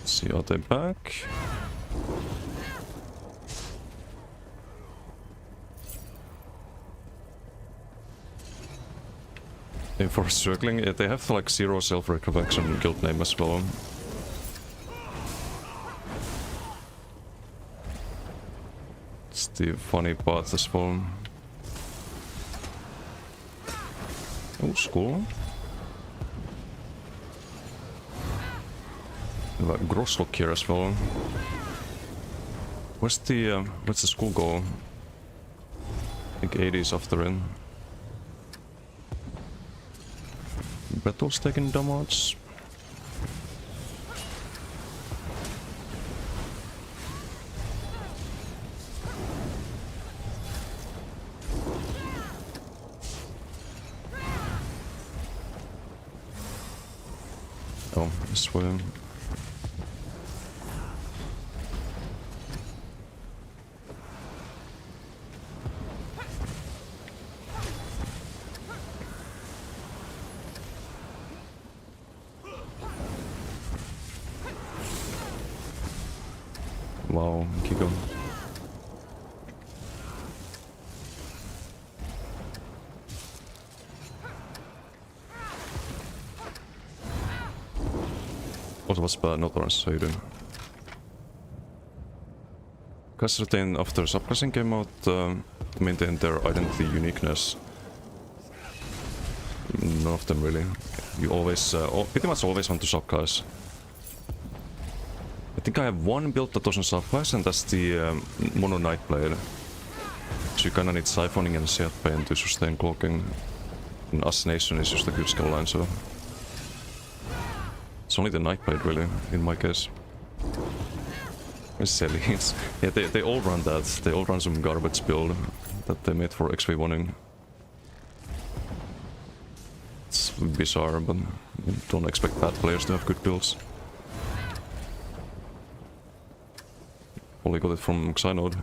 See, are they back? And for circling, they have like 0 self-recollection guild name as well. It's the funny part as well. Oh, school. Grosslock here as well. Where's the school go? I think 80 is after it. Battle's taking damage. Oh, this way. Wow, Kiko. Also was bad, not orange, so you do. Castletown after subclassing came out, maintained their identity uniqueness. None of them really. You always, pretty much always want to subclass. I think I have one build that doesn't subclass, and that's the Mono Nightblade. So you kinda need siphoning and Seat Pain to sustain cloaking. And Assassination is just a good skill line, so... It's only the Nightblade really, in my case. It's silly. Yeah, they all run that. They all run some garbage build that they made for XP1ing. It's bizarre, but you don't expect bad players to have good builds. Only got it from Xynode.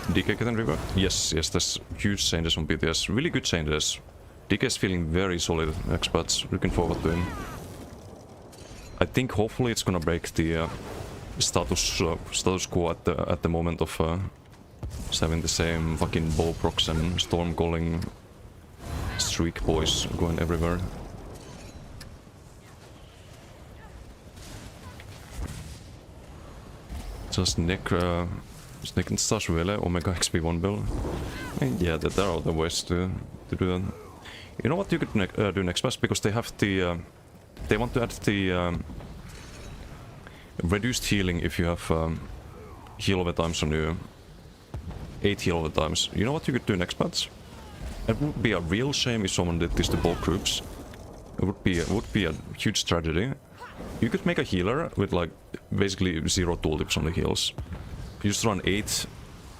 DK getting river? Yes, there's huge changes on BTS. Really good changes. DK is feeling very solid expats. Looking forward to him. I think hopefully it's gonna break the status quo at the moment of having the same fucking bow procs and storm calling streak boys going everywhere. Just Nick and Stash Vele, Omega XP1 build. And yeah, there are other ways to do that. You know what you could do next match, because they have the they want to add the reduced healing if you have heal over times on you. 8 heal over times. You know what you could do next match? It would be a real shame if someone did this to both groups. It would be a huge tragedy. You could make a healer with like basically 0 tooltips on the heals. You just run 8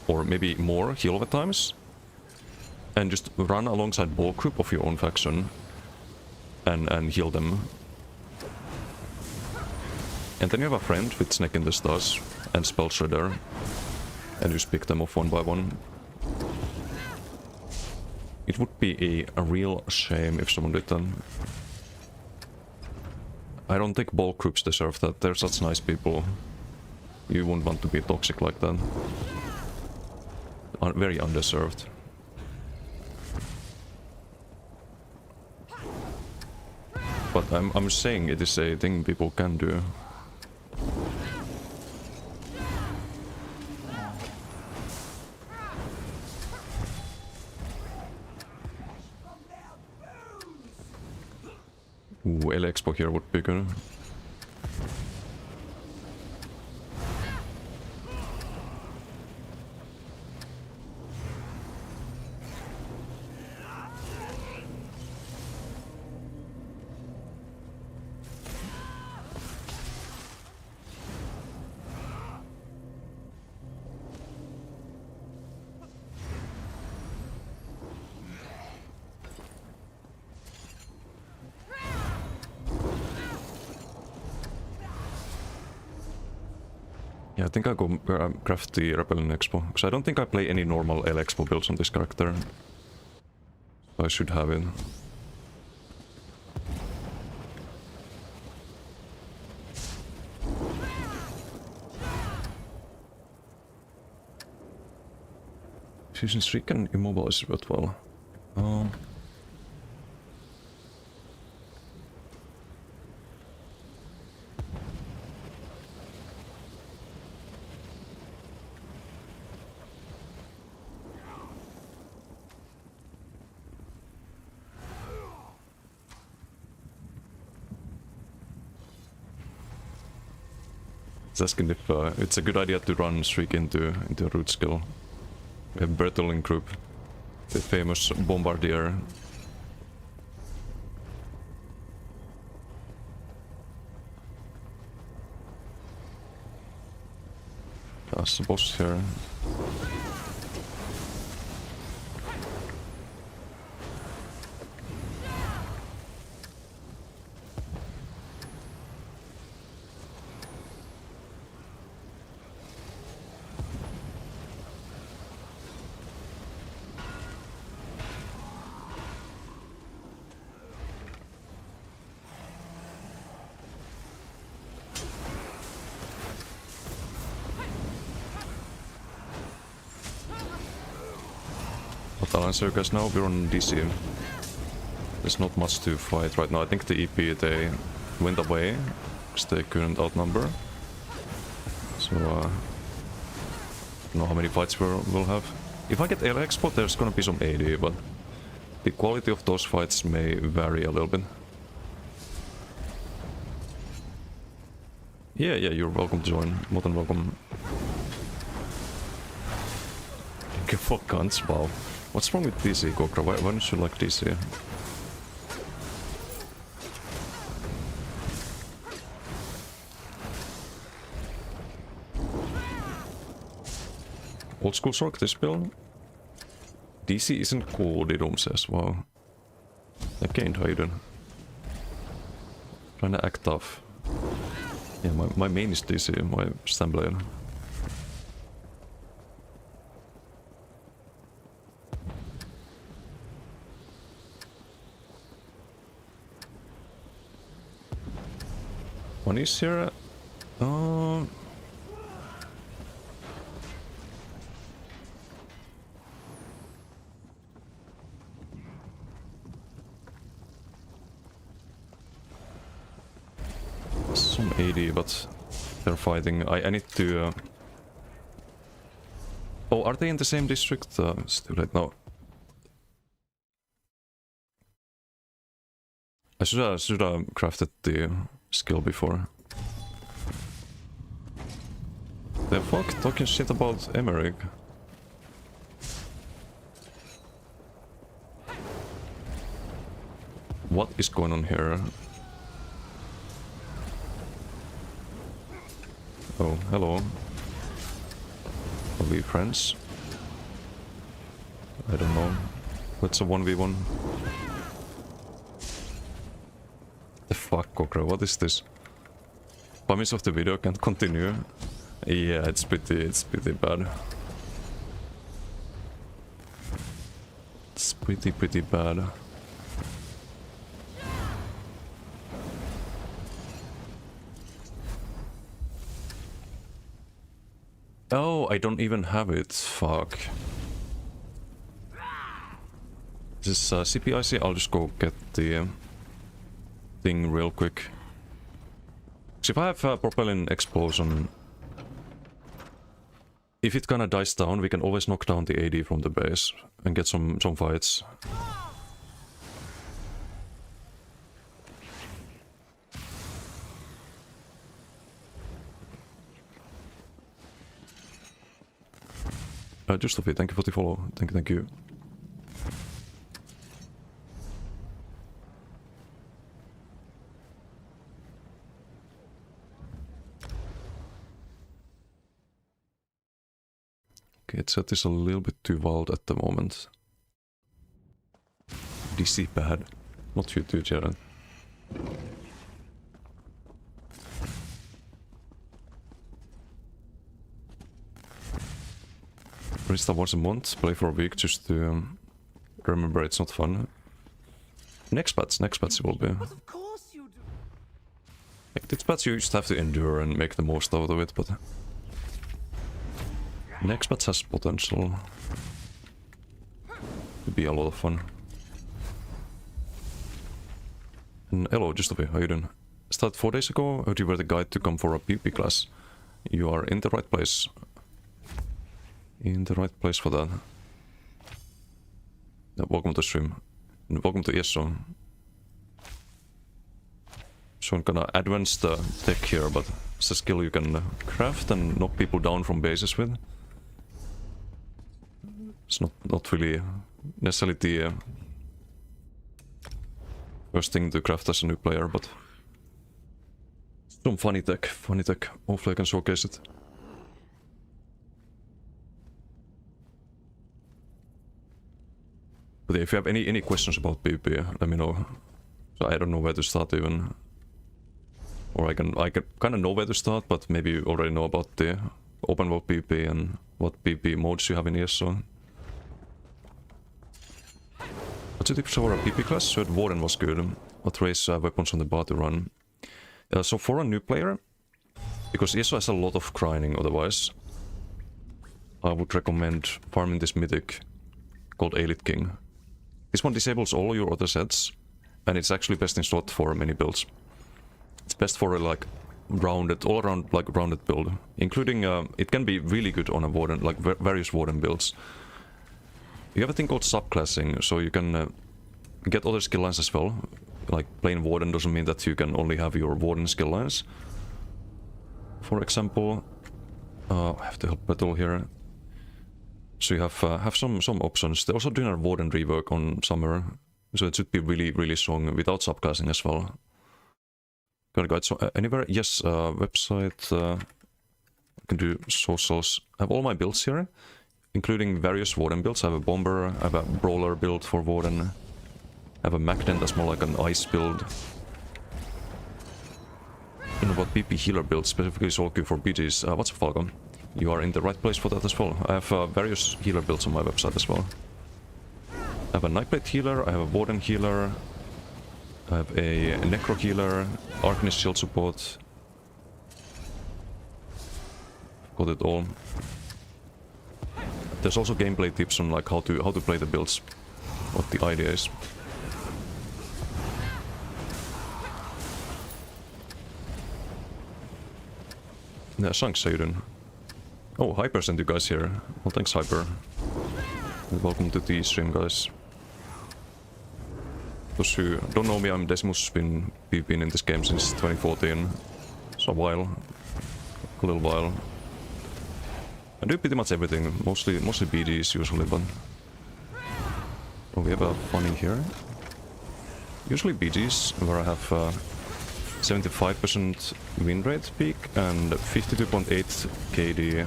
or maybe more heal over times. And just run alongside ball group of your own faction. And heal them. And then you have a friend with Snake in the Stars and Spell Shredder. And just pick them off one by one. It would be a real shame if someone did that. I don't think ball groups deserve that. They're such nice people. You wouldn't want to be toxic like that. Very undeserved. But I'm saying it is a thing people can do. Ooh, El Expo here would be good. Yeah, I think I'll go craft the Rebellion Expo, because I don't think I play any normal El Expo builds on this character. So I should have it. Fusion Streak and Immobilize as well. Asking if it's a good idea to run Streak into root skill. We have Bertolin group, the famous bombardier. That's the boss here. I'll answer you guys now. We're on DC. There's not much to fight right now. I think the EP, they went away because they couldn't outnumber. So, I don't know how many fights we'll have. If I get El Expo, there's gonna be some AD, but the quality of those fights may vary a little bit. Yeah, you're welcome to join. More than welcome. Give for guns, wow. What's wrong with DC, Gokra? Why don't you like DC? Old school Sork, this build? DC isn't cool, Didum says, wow. Again, how you doing? Trying to act tough. Yeah, my main is DC, my Stamblade. One is here. Some 80, but they're fighting. I need to. Oh, are they in the same district? It's too late now. I should have crafted the skill before. The fuck? Talking shit about Emmerich. What is going on here? Oh, hello. Are we friends? I don't know. What's a 1v1? The fuck, Kokra, what is this? 5 minutes of the video can't continue. Yeah, it's pretty bad. It's pretty bad. Oh, I don't even have it. Fuck. This is CPIC. I'll just go get the thing real quick. So if I have propelling explosion, if it kinda dies down, we can always knock down the AD from the base and get some fights. Justofi, thank you for the follow. Thank you. Okay, chat is a little bit too wild at the moment. DC bad. Not you too, Jared. Restart once a month, play for a week just to remember it's not fun. Next patch it will be. But of course you do. Like, next patch you just have to endure and make the most out of it, but... Next patch has potential to be a lot of fun. And hello, Justofi, how you doing? Started 4 days ago, heard you were the guide to come for a PP class. You are in the right place. In the right place for that. Welcome to stream. And welcome to ESO. So I'm gonna advance the tech here, but it's a skill you can craft and knock people down from bases with. It's not really necessarily the first thing to craft as a new player, but some funny tech. Hopefully I can showcase it. But if you have any questions about PvP, let me know. So I don't know where to start even. Or I can kind of know where to start, but maybe you already know about the open world PvP and what PvP modes you have in ESO. What's the tips for a PP class? So Warden was good. What race weapons on the bar to run? So for a new player, because ESO has a lot of grinding otherwise, I would recommend farming this mythic called Aelith King. This one disables all your other sets, and it's actually best in slot for many builds. It's best for a like rounded, all around like rounded build, including it can be really good on a Warden, like various Warden builds. You have a thing called subclassing, so you can get other skill lines as well. Like plain Warden doesn't mean that you can only have your Warden skill lines. For example, I have to help battle here. So you have some options. They're also doing a Warden rework on Summer, so it should be really strong without subclassing as well. Got a guide so anywhere? Yes, website. I can do socials. I have all my builds here, including various Warden builds. I have a Bomber, I have a Brawler build for Warden. I have a Magnet that's more like an Ice build. And about PP healer build, specifically Solku for BGs. What's up, Falcon? You are in the right place for that as well. I have various healer builds on my website as well. I have a Nightblade healer, I have a Warden healer, I have a Necro healer, Arcanist shield support. Got it all. There's also gameplay tips on like how to play the builds, what the idea is. Yeah, Shanks, how you doing? Oh, Hyper sent you guys here. Well, thanks, Hyper. And welcome to the stream, guys. Those who don't know me, I'm Decimus. Been in this game since 2014. It's a while. A little while. I do pretty much everything. Mostly BDs usually, but... Oh, we have a funny here. Usually BGs, where I have 75% win rate peak and 52.8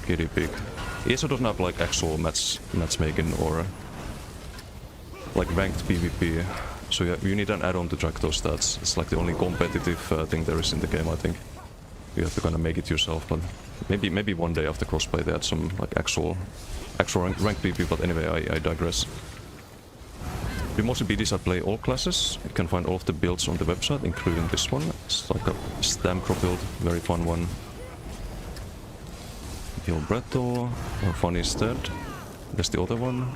KD peak. ESO doesn't have like actual matchmaking or like ranked PvP, so you need an add-on to track those stats. It's like the only competitive thing there is in the game, I think. You have to kind of make it yourself, but maybe one day after crossplay they add some like actual ranked PvP. But anyway, I digress. Do mostly BDs I play all classes. You can find all of the builds on the website, including this one. It's like a Stamcro build, very fun one. Heal Bretto, or Funny instead. There's the other one.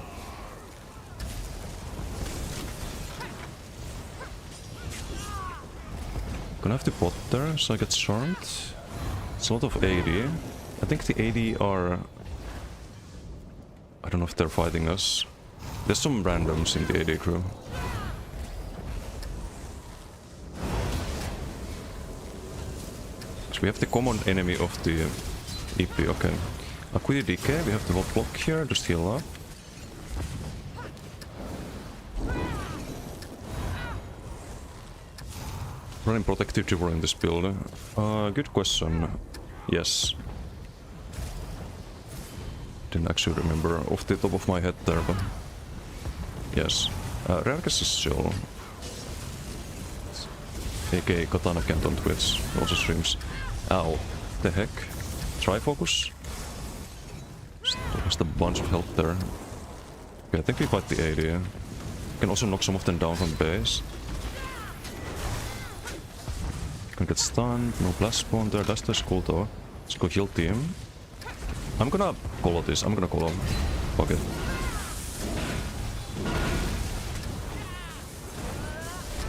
Gonna have to bot there, so I get charmed. It's a lot of AD. I think the AD are... I don't know if they're fighting us. There's some randoms in the AD crew. So we have the common enemy of the EP, okay. Acuity DK, we have the hot block here, just heal up. Running Protective Trevor in this build. Good question. Yes. Didn't actually remember off the top of my head there, but... Yes. Rarkus is chill. aka Katana Kent on Twitch, also streams. Ow. The heck? Trifocus? Just a bunch of health there. Okay, I think we fight the AD. We can also knock some of them down from base. Can get stunned, no blast spawn there, that's cool though. Let's go heal team. I'm gonna call this, I'm gonna call him. Fuck it.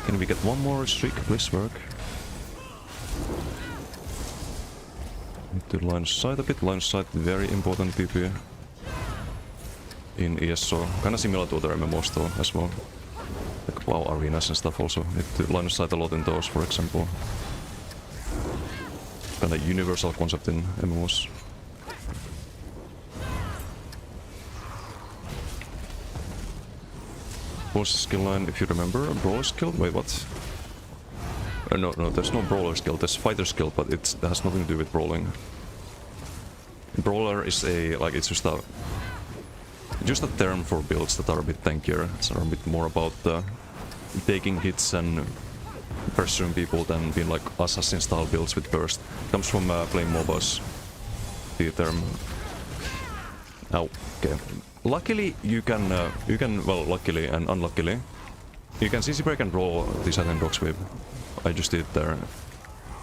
Can we get one more streak? Please work. Need to line of sight a bit. Line of sight, very important PP in ESO. Kinda similar to other MMOs though as well. Like WoW arenas and stuff also. Need to line of sight a lot in those, for example. Kinda universal concept in MMOs. Boss skill line, if you remember, brawler skill? Wait, what? No, there's no brawler skill, there's fighter skill, but it has nothing to do with brawling. Brawler is it's just a term for builds that are a bit tankier. It's a bit more about taking hits and pursuing people than being like assassin style builds with burst. Comes from playing MOBAs, the term. Ow, okay. Luckily, you can, well, luckily and unluckily, you can CC break and roll the Saturn Dog Sweep. I just did it there.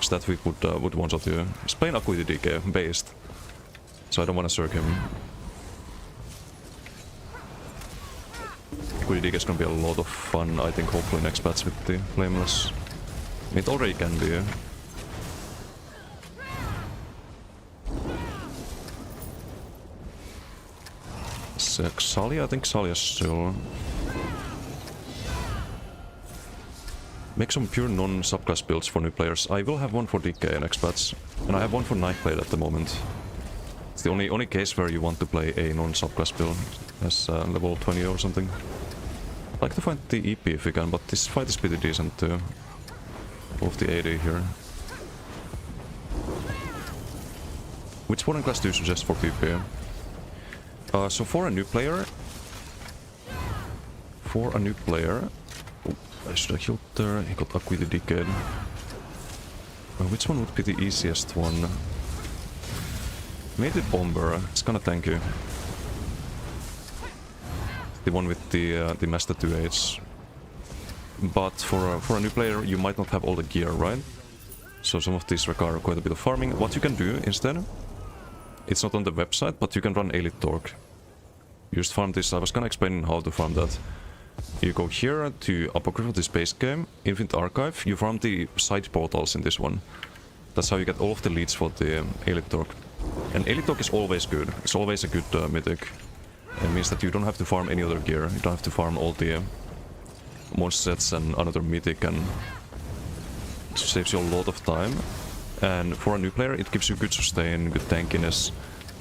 That sweep would one-shot you. He's playing Acuity DK based, so I don't want to circ him. Acuity DK is gonna be a lot of fun, I think, hopefully next patch with the Flameless. It already can be. Xalia? I think Xalia's still... Make some pure non-subclass builds for new players. I will have one for DK next patch, and I have one for Nightblade at the moment. It's the only case where you want to play a non-subclass build as level 20 or something. I'd like to find the EP if we can, but this fight is pretty decent too. Both the AD here. Which one class do you suggest for PP? So for a new player... Oh, I should have healed there, he got Acuity DK'd. Which one would be the easiest one? Maybe Bomber, it's kinda tanky. The one with the Master 2H. But for a new player you might not have all the gear, right? So some of these require quite a bit of farming. What you can do instead, it's not on the website, but you can run Elite Torque. You just farm this, I was gonna explain how to farm that. You go here to Apocrypha, this base game, Infinite Archive, you farm the side portals in this one. That's how you get all of the leads for the Elite Torque. And Elite Torque is always good, it's always a good mythic. It means that you don't have to farm any other gear, you don't have to farm all the monster sets and another mythic, and it saves you a lot of time. And for a new player it gives you good sustain, good tankiness,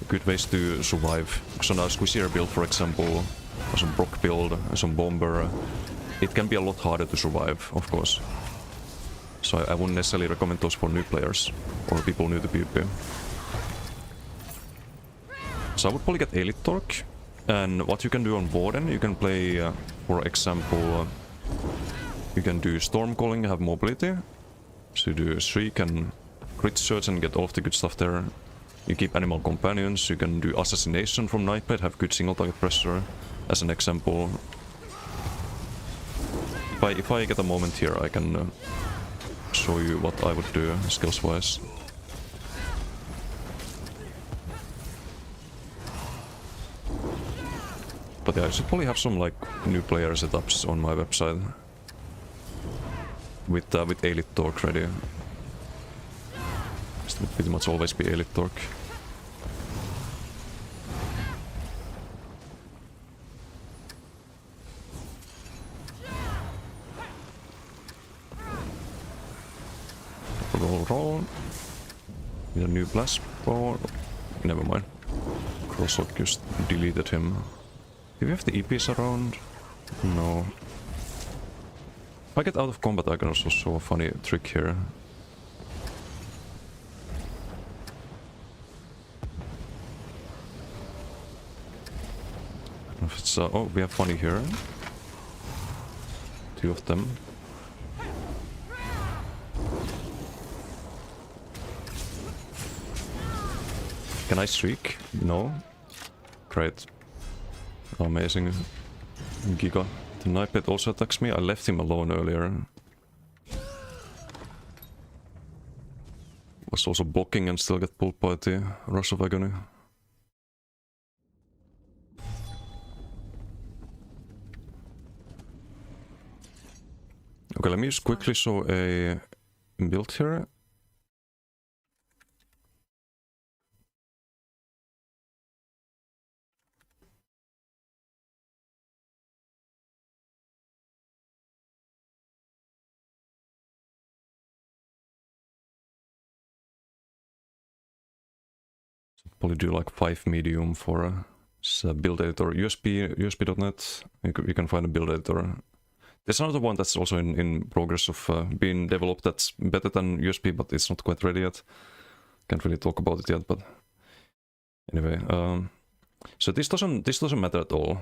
good ways to survive. So now Squishier build, for example, or some Brock build, some Bomber, it can be a lot harder to survive, of course. So I wouldn't necessarily recommend those for new players or people new to PvP. So I would probably get Elite Torque. And what you can do on Warden, you can play, for example, you can do Storm Calling, have mobility. So you do Shriek and Crit Surge and get all of the good stuff there. You keep Animal Companions, you can do Assassination from Nightblade, have good single target pressure, as an example. If I get a moment here, I can show you what I would do skills-wise. But yeah, I should probably have some like new player setups on my website with Elite Torque ready. It would pretty much always be Elite Torque. Roll. Need a new blast ball. Never mind. Crosslock just deleted him. Do we have the EPs around? No. If I get out of combat, I can also show a funny trick here. If it's, oh, we have funny here. 2 of them. Can I streak? No. Great. Amazing. Giga. The Nightblade also attacks me. I left him alone earlier. Was also blocking and still get pulled by the Rush of Agony. Okay, let me just quickly show a build here. Probably do like 5 medium for build editor. USB.net. You can find a build editor. There's another one that's also in progress of being developed that's better than USB, but it's not quite ready yet. Can't really talk about it yet, but anyway. So this doesn't matter at all.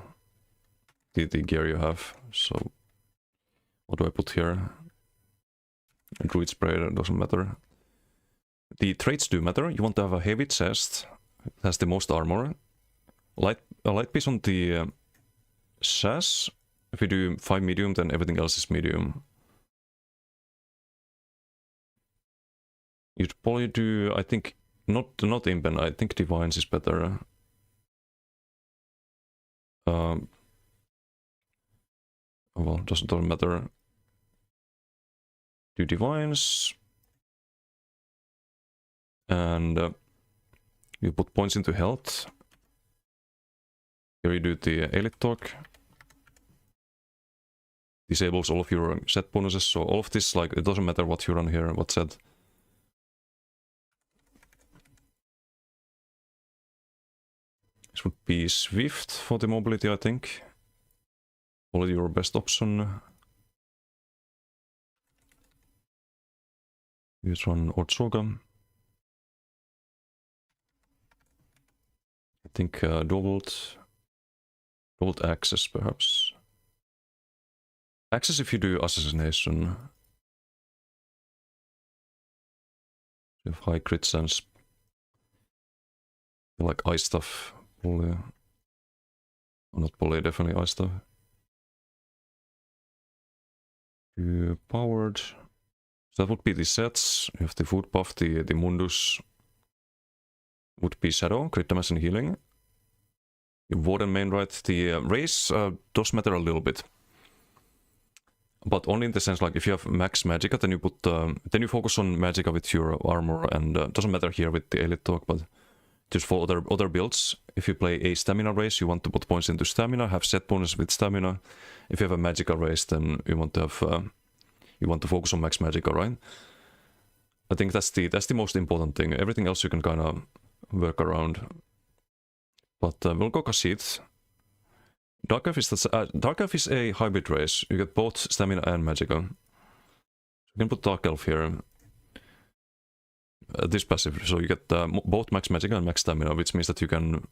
The gear you have. So what do I put here? A Druid Spray doesn't matter. The traits do matter. You want to have a heavy chest. It has the most armor. A light piece on the sash. If you do 5 medium, then everything else is medium. You'd probably do, I think, not Impen, I think Divines is better. Well, doesn't matter. Do Divines. And you put points into health. Here you do the Elite Torque. Disables all of your set bonuses, so all of this, like, it doesn't matter what you run here, what set. This would be Swift for the mobility, I think. Probably your best option. You just run Ortsoga. I think doubled access, perhaps. Access if you do assassination. You have high crit sense. You like ice stuff, probably. Or not probably, definitely ice stuff. You powered. So that would be the sets. You have the food buff, the Mundus. Would be Shadow, crit damage and healing. Your Warden main right. The race does matter a little bit. But only in the sense, like, if you have max Magicka, then you put then you focus on Magicka with your armor, and doesn't matter here with the Elite Talk, but just for other builds. If you play a stamina race, you want to put points into stamina, have set bonus with stamina. If you have a Magicka race, then you want to have you want to focus on max Magicka, right? I think that's the most important thing. Everything else you can kind of work around. But we'll go Kha'Zix. Dark Elf is a hybrid race. You get both stamina and Magicka. You can put Dark Elf here. This passive, so you get both max magic and max stamina, which means that you can...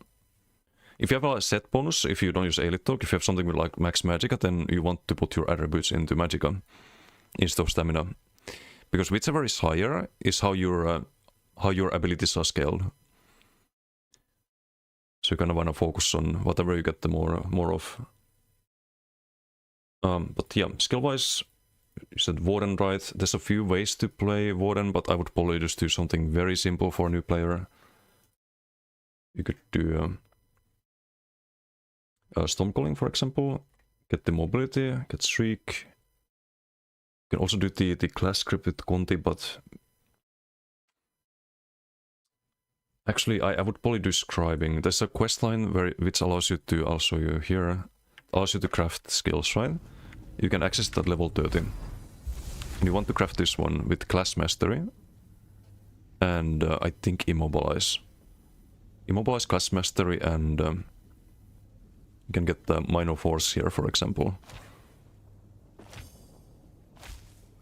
If you have a set bonus, if you don't use Elite Talk, if you have something with like max Magicka, then you want to put your attributes into Magicka instead of stamina. Because whichever is higher is how your abilities are scaled. So you kind of want to focus on whatever you get the more of. But yeah, skill-wise, you said Warden, right? There's a few ways to play Warden, but I would probably just do something very simple for a new player. You could do Stormcalling, for example. Get the mobility, get Shriek. You can also do the class script with Conti, but actually I would probably do scribing. There's a quest line which allows you to, I'll show you here, allows you to craft skills, right? You can access it at level 30. And you want to craft this one with class mastery and I think immobilize. Immobilize, class mastery, and you can get the minor force here, for example.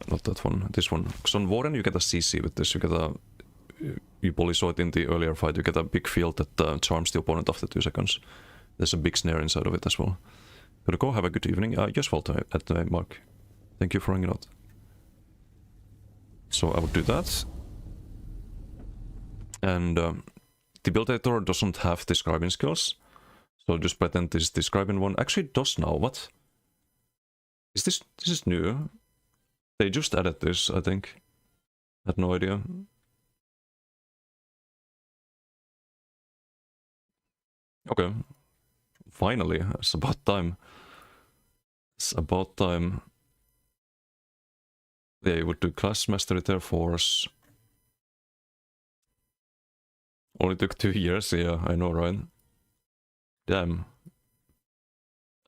Not that one, this one. Because on Warden you get a CC with this, you get a... You probably saw it in the earlier fight, you get a big field that charms the opponent after 2 seconds. There's a big snare inside of it as well. Gotta go, have a good evening. Just well at the Mark. Thank you for hanging out. So I would do that. And the build editor doesn't have the scribing skills. So just pretend this is the scribing one. Actually it does now, what? Is this is new? They just added this, I think. Had no idea. Okay. Finally, it's about time. It's about time. Yeah, you would do class mastery there, force. Only took 2 years, yeah, I know, right? Damn.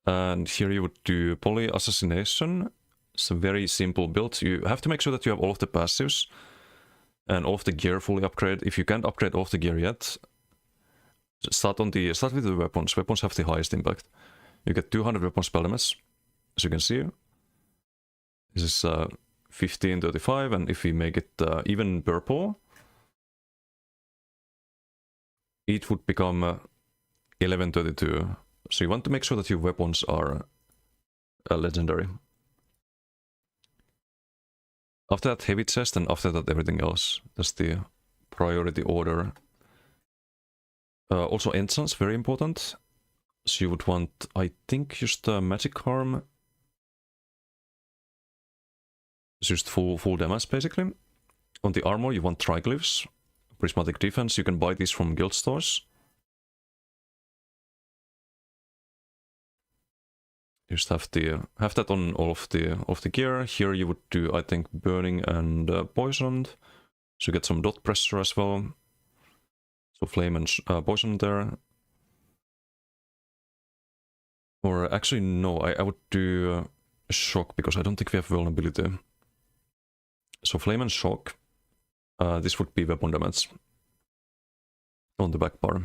And here you would do poly assassination. It's a very simple build. You have to make sure that you have all of the passives and all of the gear fully upgraded. If you can't upgrade all of the gear yet, start with the weapons. Weapons have the highest impact. You get 200 weapon spell damage, as you can see. This is 1535, and if we make it even purple, it would become 1132. So you want to make sure that your weapons are legendary. After that, heavy chest, and after that, everything else. That's the priority order. Also, enchants, very important. So you would want, I think, just magic arm. It's just full damage, basically. On the armor, you want triglyphs, prismatic defense. You can buy these from guild stores. Just have that on all of the gear. Here you would do, I think, burning and poisoned. So you get some dot pressure as well. So flame and poison there. Or actually no, I would do shock because I don't think we have vulnerability. So flame and shock. This would be weapon damage on the back bar.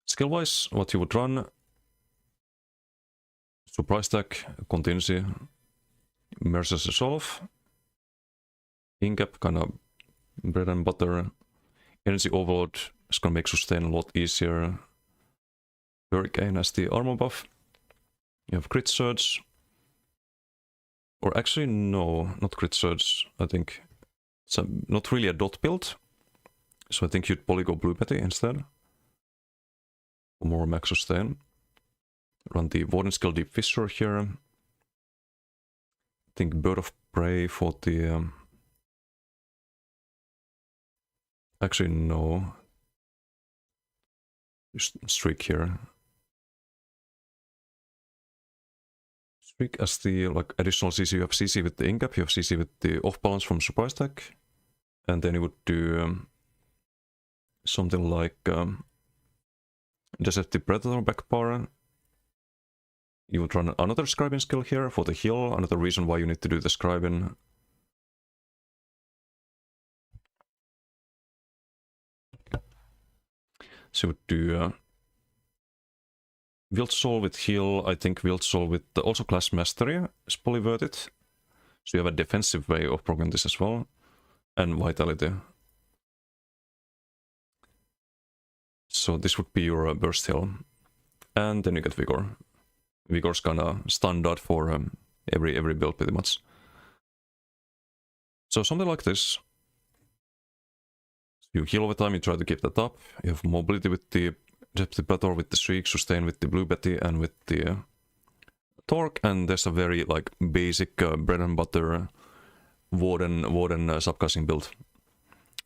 Skill-wise, what you would run, surprise attack, contingency, Mercer's Resolve, Incap, kind of bread and butter, energy overload is gonna make sustain a lot easier, Hurricane has the armor buff, you have crit surge, or actually no, not crit surge, I think it's not really a dot build, so I think you'd probably go Blue Betty instead. More max sustain. Run the Warden skill Deep Fissure here. I think Bird of Prey for the... Actually, no. Just Streak here. Streak as the like additional CC. You have CC with the Incap, you have CC with the off balance from Surprise Attack. And then you would do something like... Deceptive Predator back bar. You would run another scribing skill here for the heal, another reason why you need to do the scribing. So you would do Wild Soul with heal, I think Wild Soul with also class mastery is probably worth it. So you have a defensive way of proccing this as well. And vitality. So this would be your burst heal. And then you get Vigor. Vigor's kinda standard for every build pretty much. So something like this. You heal over time, you try to keep that up. You have mobility with the Depthipator, with the Shriek, sustain with the Blue Betty, and with the Torque. And there's a very like basic bread and butter Warden subclassing build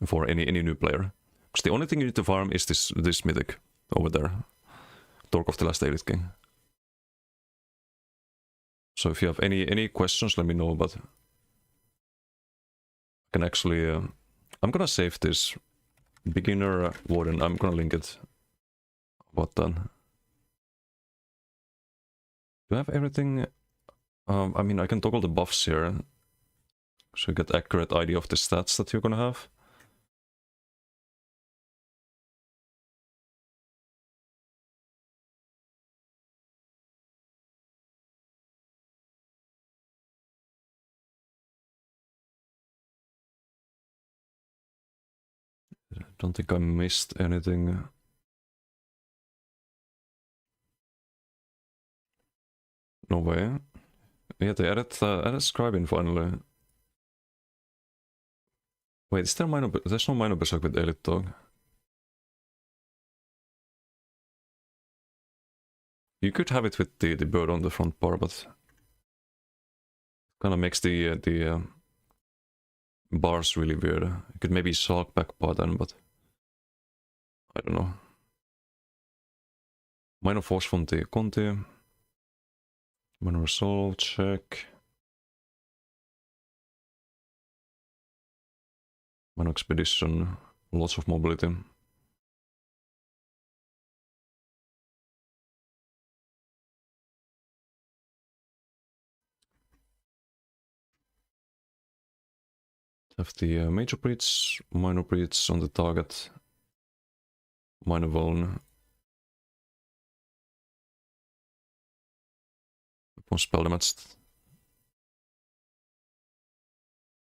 for any new player. Because the only thing you need to farm is this mythic over there, Torque of the Last Elite King. So if you have any questions, let me know. But I can actually, I'm gonna save this beginner Warden. I'm gonna link it. What then? Do I have everything? I mean, I can toggle the buffs here, so you get accurate idea of the stats that you're gonna have. I don't think I missed anything. No way. Yeah, they added scribing finally. Wait, is there minor? There's no minor berserk with Elite Dog. You could have it with the bird on the front bar, but kind of makes the bars really weird. You could maybe sulk back bar then, but I don't know. Minor force from the Conti. Minor resolve check. Minor expedition. Lots of mobility. Have the major breach, minor breach on the target. Minor vuln. Upon spell damaged.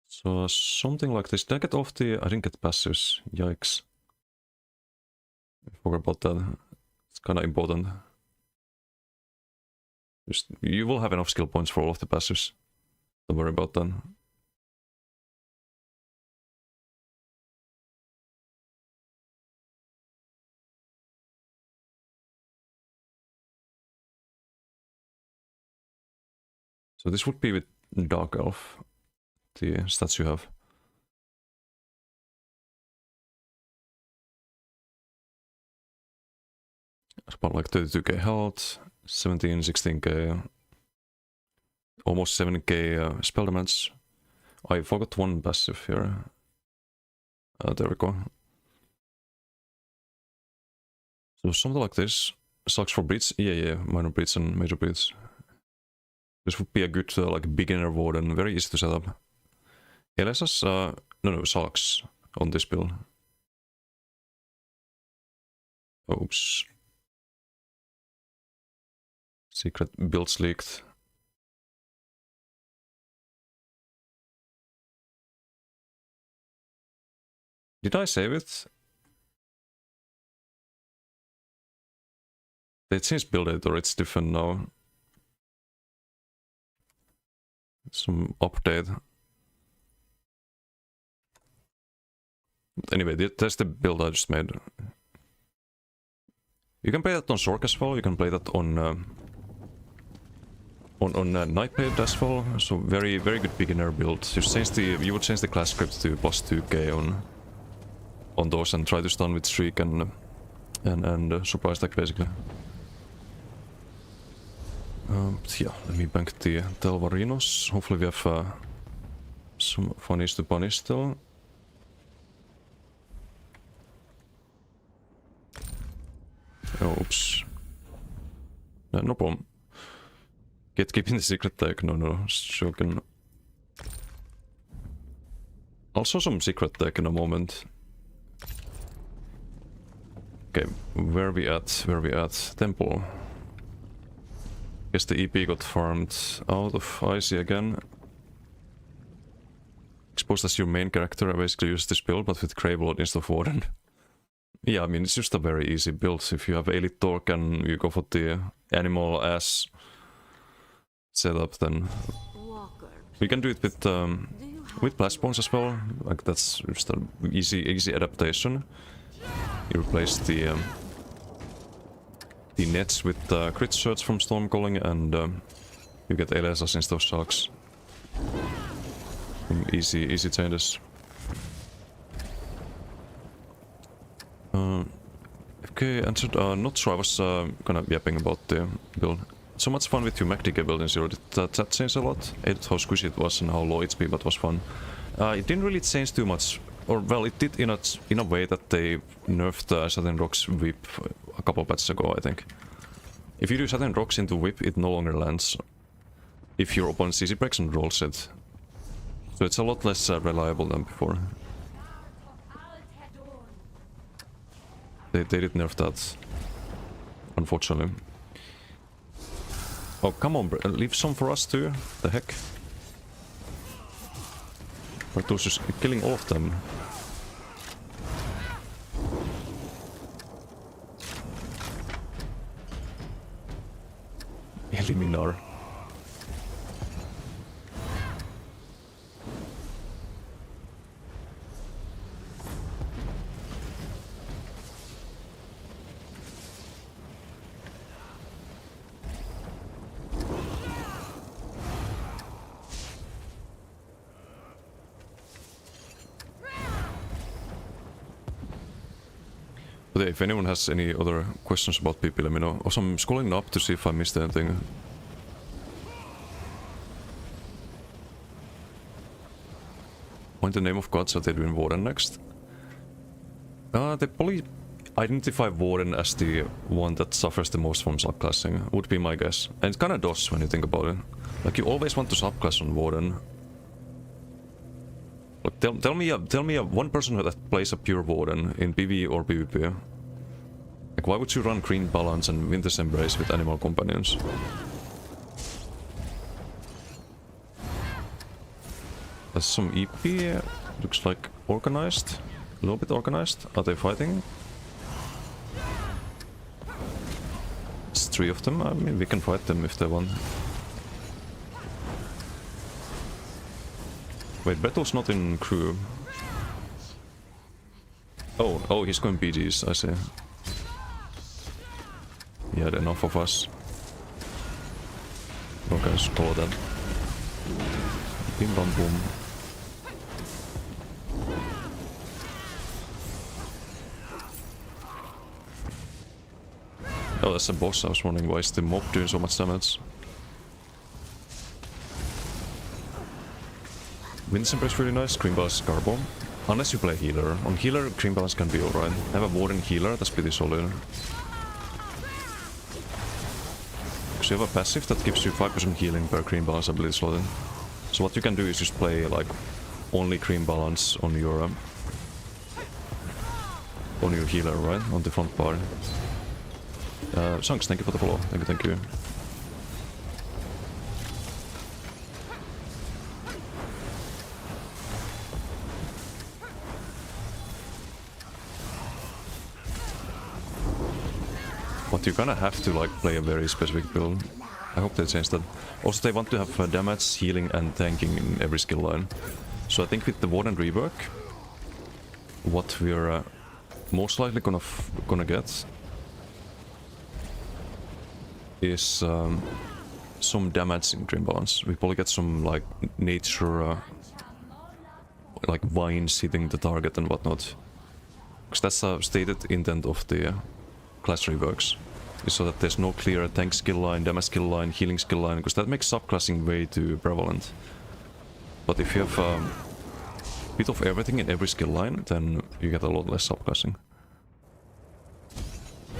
So something like this. Did I get off the... I didn't get passives. Yikes. I forgot about that. It's kinda important. Just, you will have enough skill points for all of the passives. Don't worry about that. So this would be with Dark Elf, the stats you have. About like 32k health, 17, 16k, almost 7k spell damage. I forgot one passive here. There we go. So something like this. Sucks for breach. Yeah, minor breach and major breach. This would be a good like beginner warden, very easy to set up. Elesas, no, sucks on this build. Oops. Secret builds leaked. Did I save it? They changed build editor, it's different now. Some update. Anyway, that's the build I just made. You can play that on Sork as well. You can play that on Nightblade as well. So very good beginner build. You would change the class script to plus 2k on those and try to stun with Shriek and supply stack basically. Yeah, let me bank the Telvarinos. Hopefully we have some funnies to punish still. Oops. No problem. Keeping the secret tag. No, joking. Also some secret tag in a moment. Okay, where we at? Temple. Guess the EP got farmed out of Icy again. Exposed as your main character, I basically use this build, but with Gravelord instead of Warden. Yeah, I mean, it's just a very easy build. If you have Elite Torque and you go for the animal ass setup, then Walker, you can do it with do you have with Blast Bones as well. Like that's just an easy adaptation. You replace the nets with crit surge from Stormcalling, and you get Elesas instead of Sharks. Easy changes. Okay, answered. Not sure. I was kind of yapping about the build. So much fun with your MacDK build in Zero. Did that change a lot? I hated how squishy it was and how low HP, but was fun. It didn't really change too much. Or, well, it did in a way that they nerfed Satin Rock's whip a couple patches ago, I think. If you do Satin Rocks into whip, it no longer lands if your opponent CC breaks and rolls it. So it's a lot less reliable than before. They did nerf that, unfortunately. Oh, come on, leave some for us too. The heck? Bartosz just killing all of them. Eliminar. But if anyone has any other questions about PP, let me know. Also, I'm scrolling up to see if I missed anything. Point the name of God, so they're doing Warden next. They probably identify Warden as the one that suffers the most from subclassing, would be my guess. And it kinda does when you think about it. Like, you always want to subclass on Warden. Look, tell me one person that plays a pure Warden in PvE or PvP. Like, why would you run Green Balance and Winter's Embrace with animal companions? There's some EP, looks like organized, a little bit organized. Are they fighting? It's 3 of them. I mean, we can fight them if they want. Wait, Battle's not in crew. Oh, he's going BGs, I see. He had enough of us. Okay, just call that. Bim bam boom. Oh, that's a boss. I was wondering why is the mob doing so much damage. Winter's Embrace really nice, Green Balance Carbon. Unless you play healer. On healer, Green Balance can be alright. I have a Warden healer, that's pretty solid. Because you have a passive that gives you 5% healing per Green Balance ability slot. So what you can do is just play like only Green Balance on your healer, right? On the front bar. Shanks, thank you for the follow. Thank you. But you kinda have to like play a very specific build. I hope they changed that. Also, they want to have damage, healing and tanking in every skill line. So I think with the Warden rework, what we're most likely gonna get is some damage in Green Balance. We probably get some like nature, like vines hitting the target and whatnot. Because that's a stated intent of the class reworks, is so that there's no clear tank skill line, damage skill line, healing skill line, because that makes subclassing way too prevalent. But if you have a bit of everything in every skill line, then you get a lot less subclassing.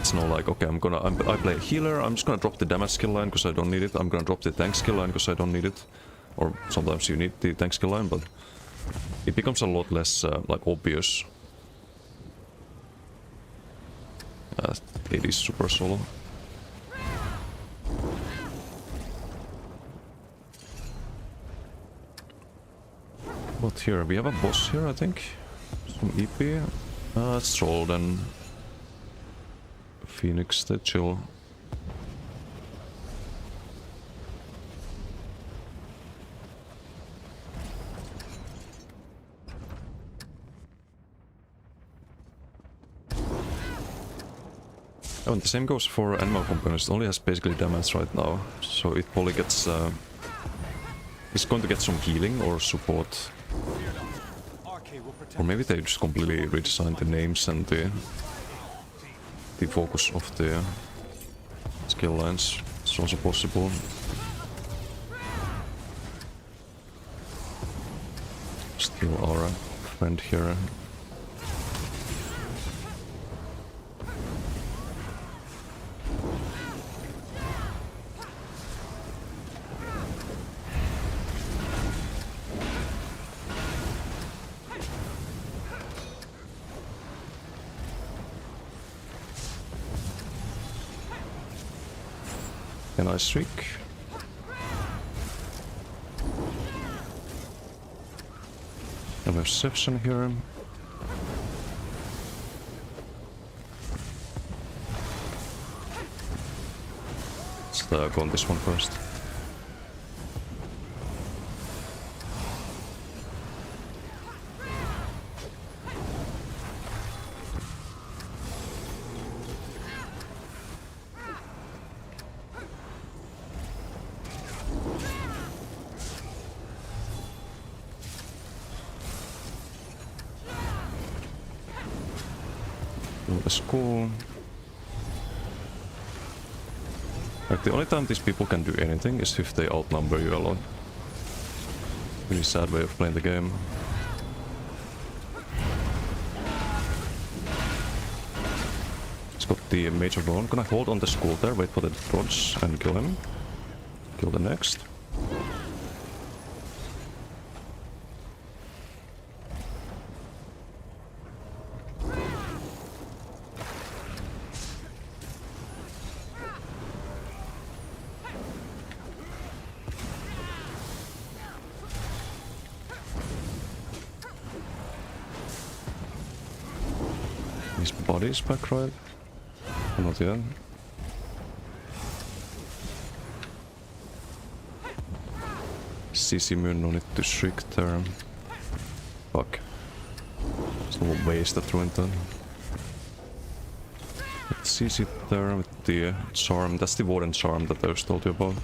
It's not like, okay, I play a healer, I'm just gonna drop the damage skill line because I don't need it, I'm gonna drop the tank skill line because I don't need it. Or sometimes you need the tank skill line, but it becomes a lot less like obvious. 80 super solo. But here, we have a boss here, I think. Some EP. It's Troll then. Phoenix, they chill. Oh, and the same goes for animal components. It only has basically damage right now, so it probably gets... it's going to get some healing or support. Or maybe they just completely redesigned the names and the focus of the skill lines. It's also possible. Still our friend here. A nice streak. And we have Reception here. Let's go on this one first. That's cool. Like the only time these people can do anything is if they outnumber you a lot. Really sad way of playing the game. It's got the Major Drone. Gonna hold on the skull there, wait for the dodge and kill him. Kill the next. His body is back, right? Or not yet. CC Moon, no need to shriek there. Fuck. It's no waste that ruined that. Let's CC there with the charm. That's the Warden charm that I was told you about.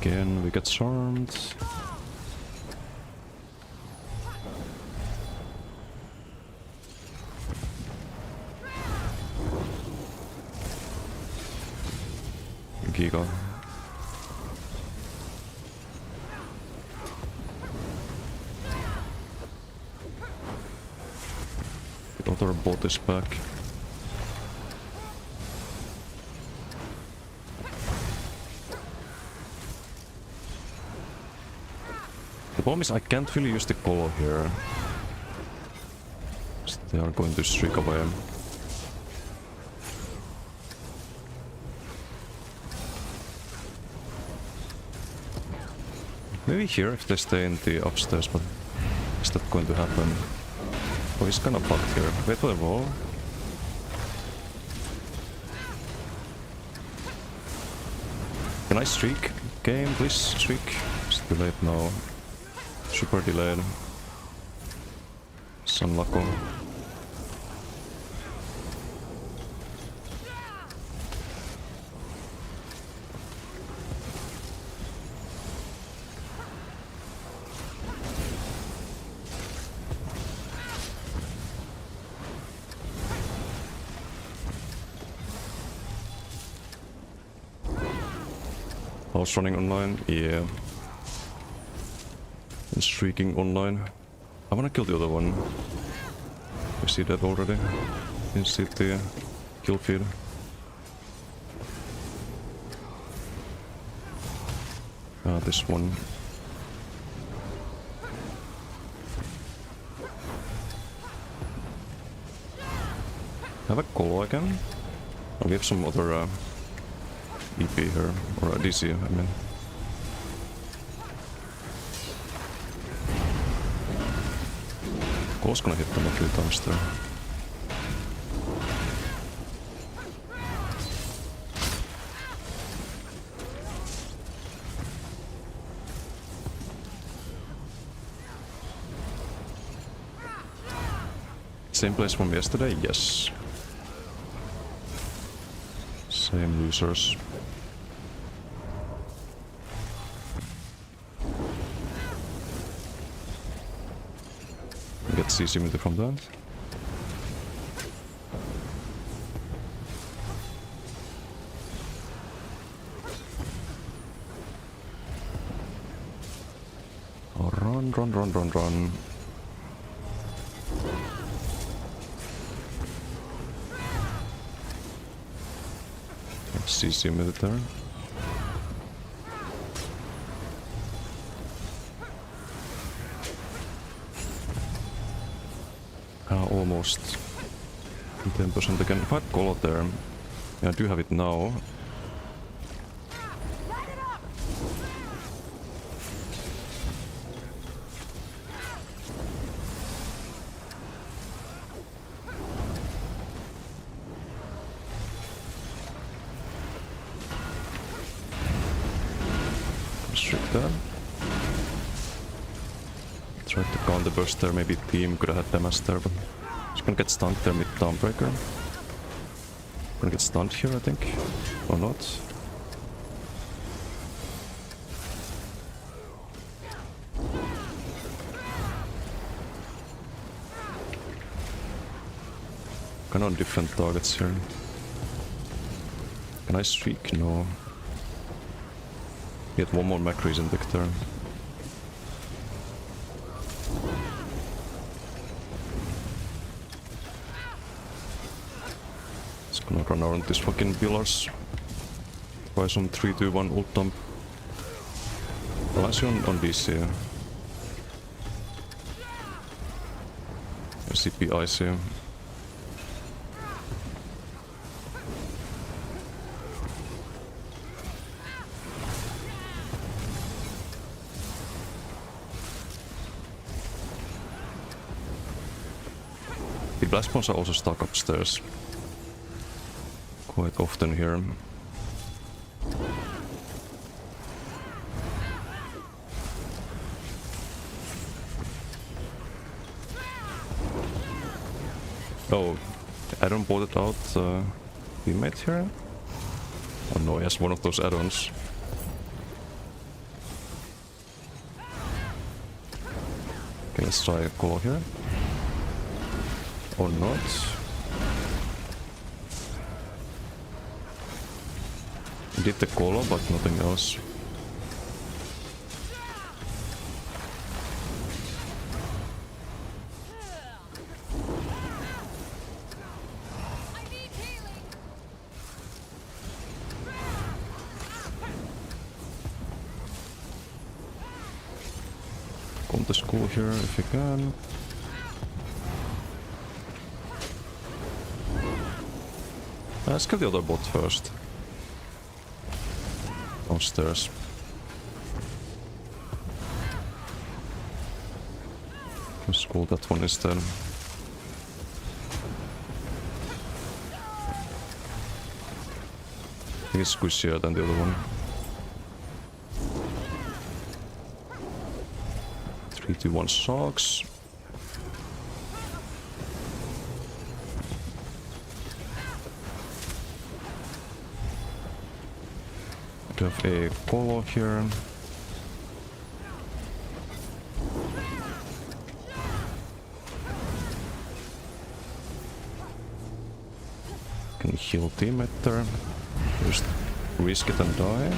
Again, we get charmed. Giga. The other bot is back. The problem is I can't really use the color here. They are going to streak away. Maybe here if they stay in the upstairs, but is that going to happen? Oh, he's kind of fucked here. Wait for the roll. Can I streak? Game, please streak. It's too late now. Super delayed. Sunlako. House running online? Yeah. And streaking online. I wanna kill the other one. We see that already. You see the kill feed. This one. Have a Colo again. Oh, we have some other EP here, or DC, I mean. Colo's gonna hit them a few times there. Same place from yesterday? Yes. Same users. Get CC meter from that. Oh, run, run, run, run, run. CC meter there. Almost 10% again. If I had Colo there, yeah, I do have it now. Restrict that. Tried to counter burst there, maybe team could have had damage there, but he's gonna get stunned there mid Dawnbreaker. Gonna get stunned here, I think. Or not. Kind of on different targets here. Can I streak? No. Get one more Macris in Victor. Just gonna run around these fucking pillars. Try some 3-2-1 ult dump. Unless you're on DC. CP IC. The blast bombs are also stuck upstairs quite often here. Oh, Adam bought it out. Teammate here? Oh no, he has one of those add-ons. Okay, let's try a Colo here. Or not. Did the Colo, but nothing else. Come to school here if you can. Let's kill the other bot first. Downstairs. Let's call that one instead. I think it's squishier than the other one. 3-2-1 socks. Have a Colo here. Can heal teammate there. Just risk it and die.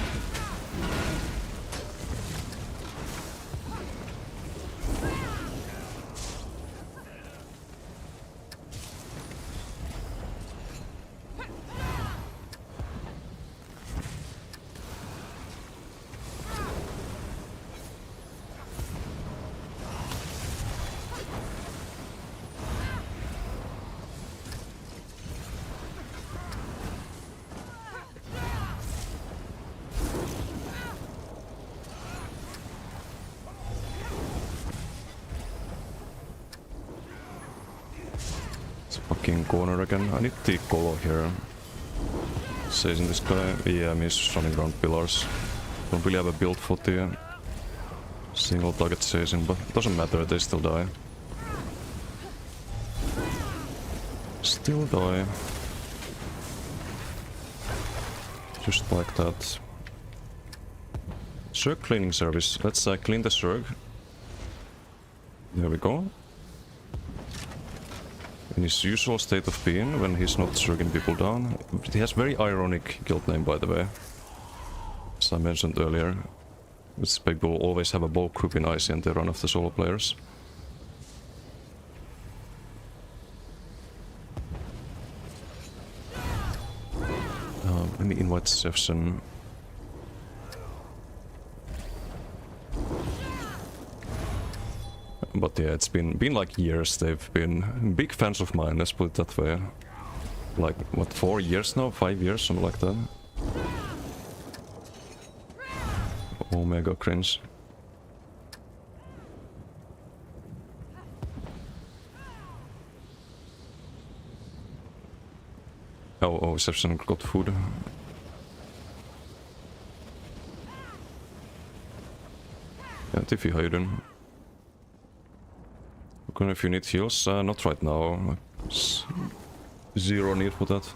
Taking corner again. I need the Colo here. Chasing this guy. Yeah, he's running around pillars. Don't really have a build for the single target chasing, but it doesn't matter, they still die. Still die. Just like that. Zerg cleaning service. Let's clean the Zerg. There we go. In his usual state of being, when he's not zerging people down. He has very ironic guild name, by the way. As I mentioned earlier. Which people always have a bulk group in IC and they run after solo players. Let me invite Jefferson. But yeah, it's been like years. They've been big fans of mine, let's put it that way. Like, what, 4 years now? 5 years? Something like that. Omega cringe. Oh, Jefferson got food. Yeah, Tiffy, how you doing? Okay, if you need heals, not right now. Zero need for that.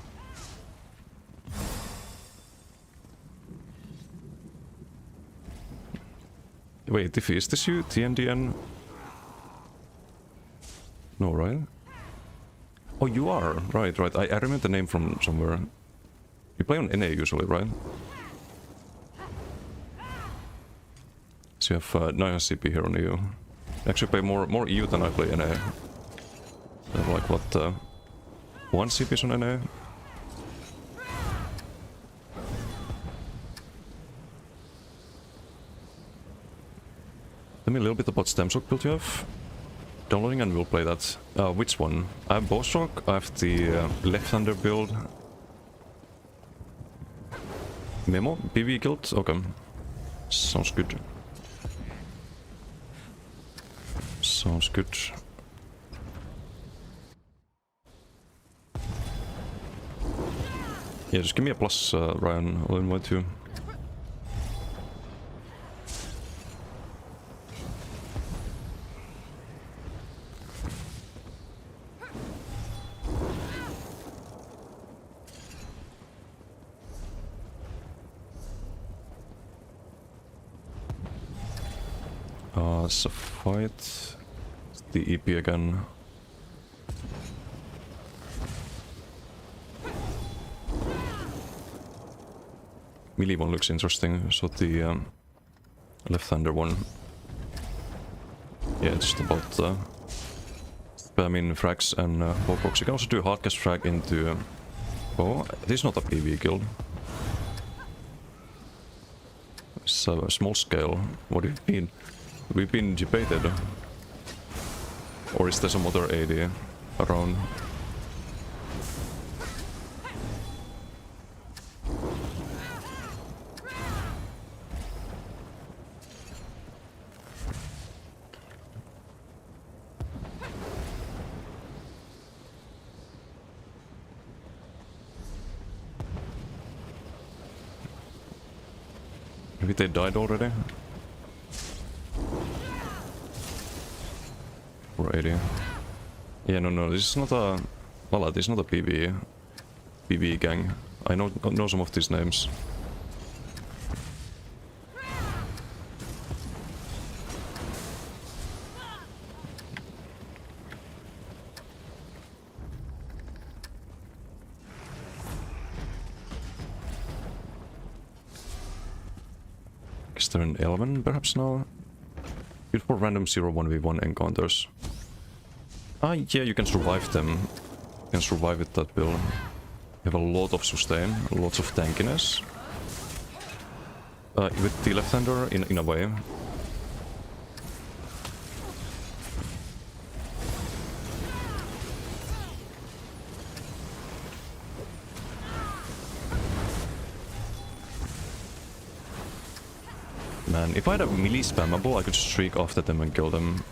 Wait, Tiffy, is this you? TNDN? No, right? Oh, you are! Right. I remember the name from somewhere. You play on NA usually, right? So you have 9 CP here on EU. I actually play more EU than I play NA. I have like, what, 1 CP on NA? Tell me a little bit about Stemshock build you have. Downloading and we'll play that. Which one? I have Bowstroke, I have the left-hander build. Memo? PV guild? Okay. Sounds good. Sounds good. Yeah, just give me a plus, Ryan. I'll invite you. It's a fight. It's the EP again. Melee one looks interesting, so the left-hander one. Yeah, it's just about spamming frags and bowprocs. You can also do hardcast frag into... Oh, this is not a PV guild. It's a small scale. What do you mean? We've been debated. Or is there some other AD around? Maybe they died already? Or 80. Yeah, no, this is not a... Well, this is not a PvE gang. I know some of these names. Is there an Elven perhaps now? Good for random 0-1v1 encounters. Yeah, you can survive them. You can survive with that build. You have a lot of sustain, lots of tankiness. With the left-hander, in a way. Man, if I had a melee spammable, I could streak after them and kill them.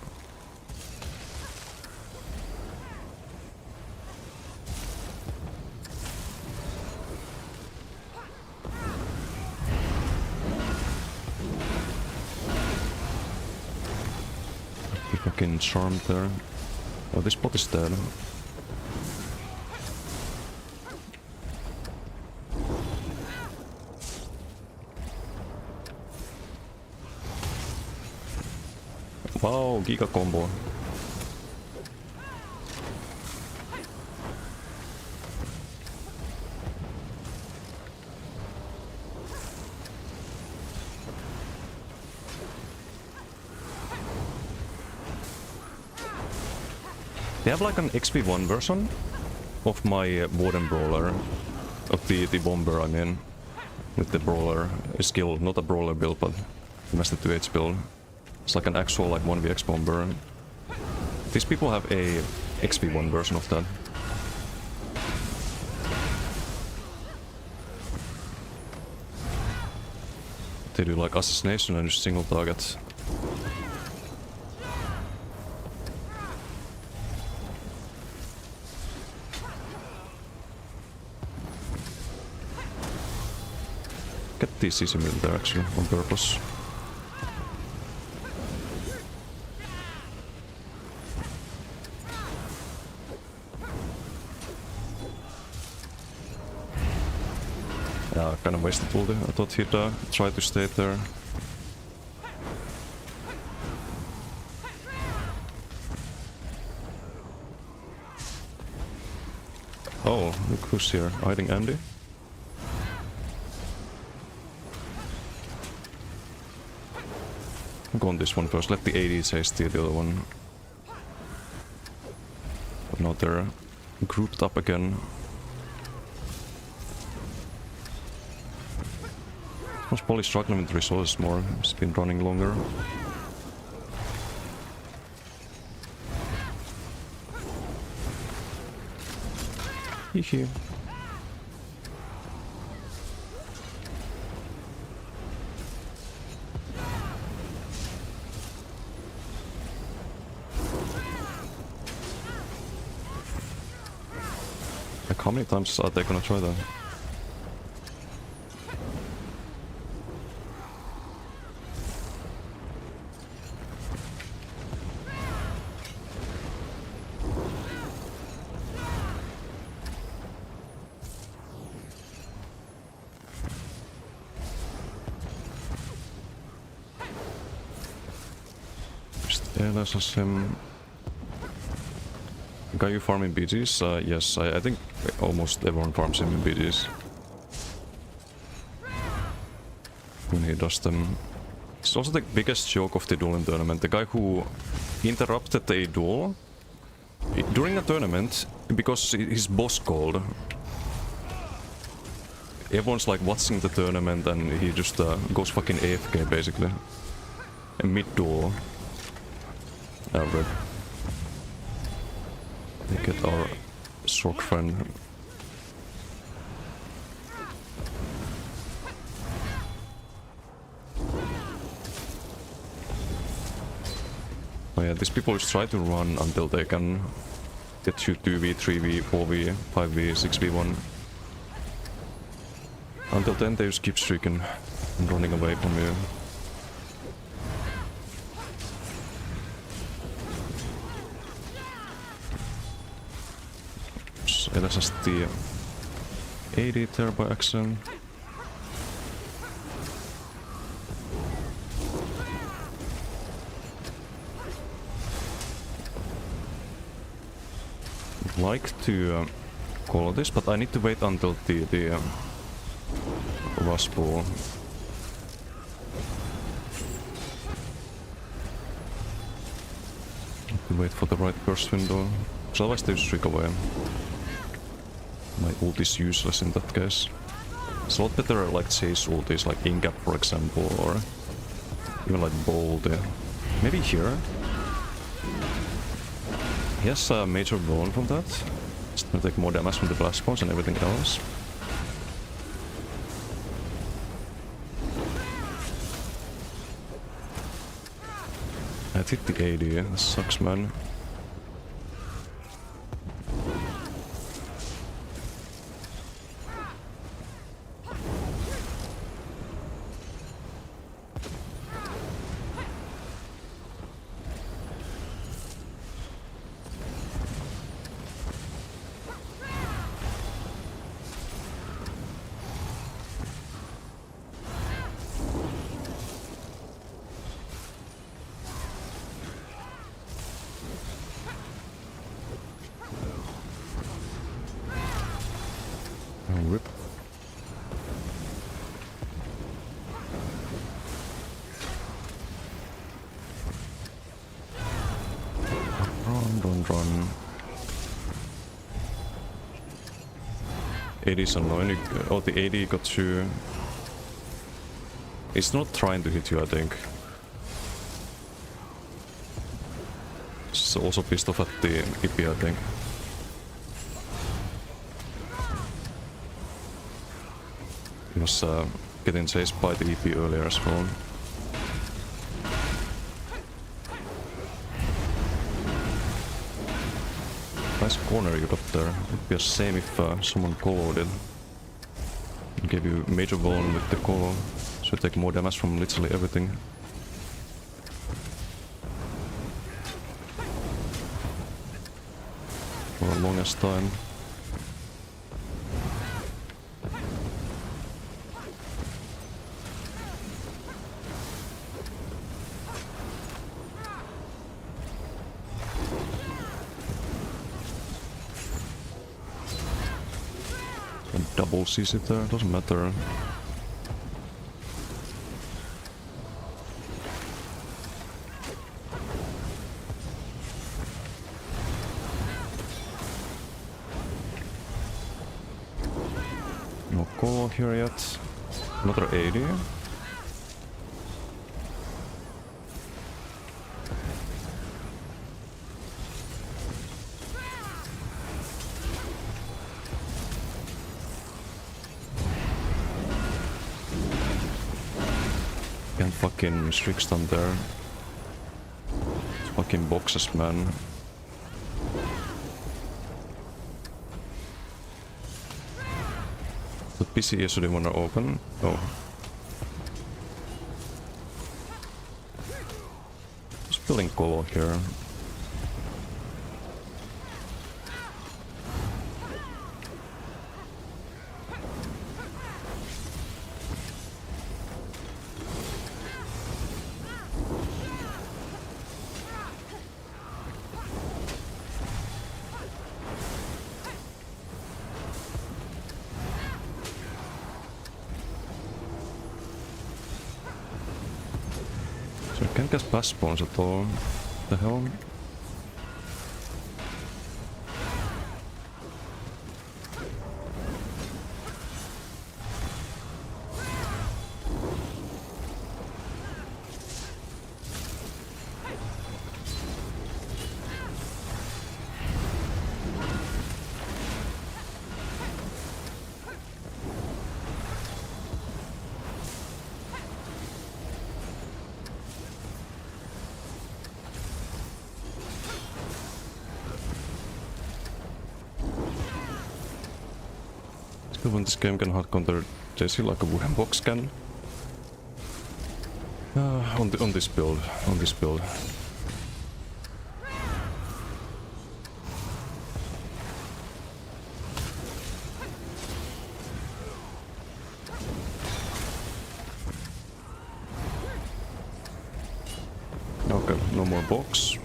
Fucking charmed there. Oh, this bot is dead. Wow, giga combo. They have like an XP1 version of my Warden Brawler, of the Bomber, I mean, with the Brawler skill, not a Brawler build, but the Master 2H build. It's like an actual like 1vx Bomber. These people have a XP1 version of that. They do like assassination and just single targets. Get the CC mill there actually, on purpose. Yeah, kind of wasted ulti. I thought he'd try to stay there. Oh, look who's here, hiding Andy. Go on this one first, let the AD chase the other one. But now they're grouped up again. I was probably struggling with resources more, it's been running longer. Hehe. Like how many times are they gonna try that? Just him. Guy you farming BGs? Yes, I think almost everyone farms him in BGs. When he does them. It's also the biggest joke of the dueling tournament. The guy who interrupted a duel during a tournament because his boss called. Everyone's like watching the tournament and he just goes fucking AFK basically. A mid-duel. Red. They get our Sork friend. Oh yeah, these people just try to run until they can get you 2v, 3v, 4v, 5v, 6v1. Until then they just keep streaking and running away from you. LSST 80 there by accident. I'd like to call this, but I need to wait until the Rust Ball. Need to wait for the right burst window, so otherwise they just streak away. My ult is useless in that case. It's a lot better like chase ultis like Ingap for example, or even like Bold. Maybe here. He has a major bone from that. It's gonna take more damage from the blast spawns and everything else. I hit the AD, that sucks man. run. 80's annoying. Oh, the 80 got you. It's not trying to hit you, I think. It's also pissed off at the EP, I think. He was getting chased by the EP earlier as well. Nice corner you got there. It'd be a shame if someone colored it. Gave you major volume with the color. So you take more damage from literally everything. For the longest time. Double CC there, doesn't matter. No call here yet. Another 80. Can't fucking streak stun there. Fucking boxes, man. The PC yesterday wanna open? Oh. Spilling color here. So I can't get past spawns at all. What the hell? When this game can hard counter JC like a wooden box can. On this build. Okay, no more box.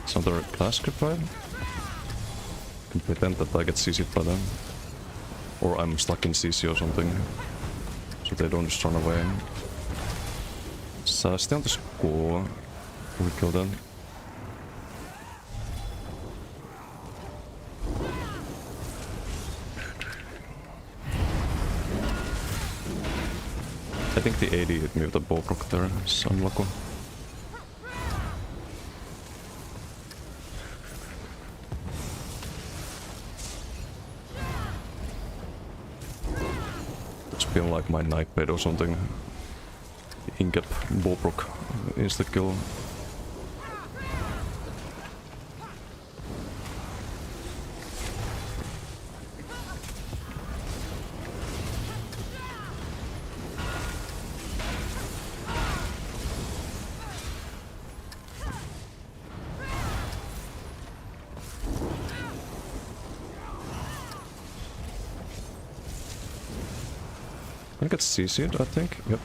It's another class script, right? I can pretend that I get CC'd by them. Or I'm stuck in CC or something. So they don't just run away. So stay on the score. We kill them. I think the 80 hit me with a Bobrok there. It's unlucky. Feel like my Nightbait or something. Inkep Bobrok insta kill. I got CC'd, I think. Yep.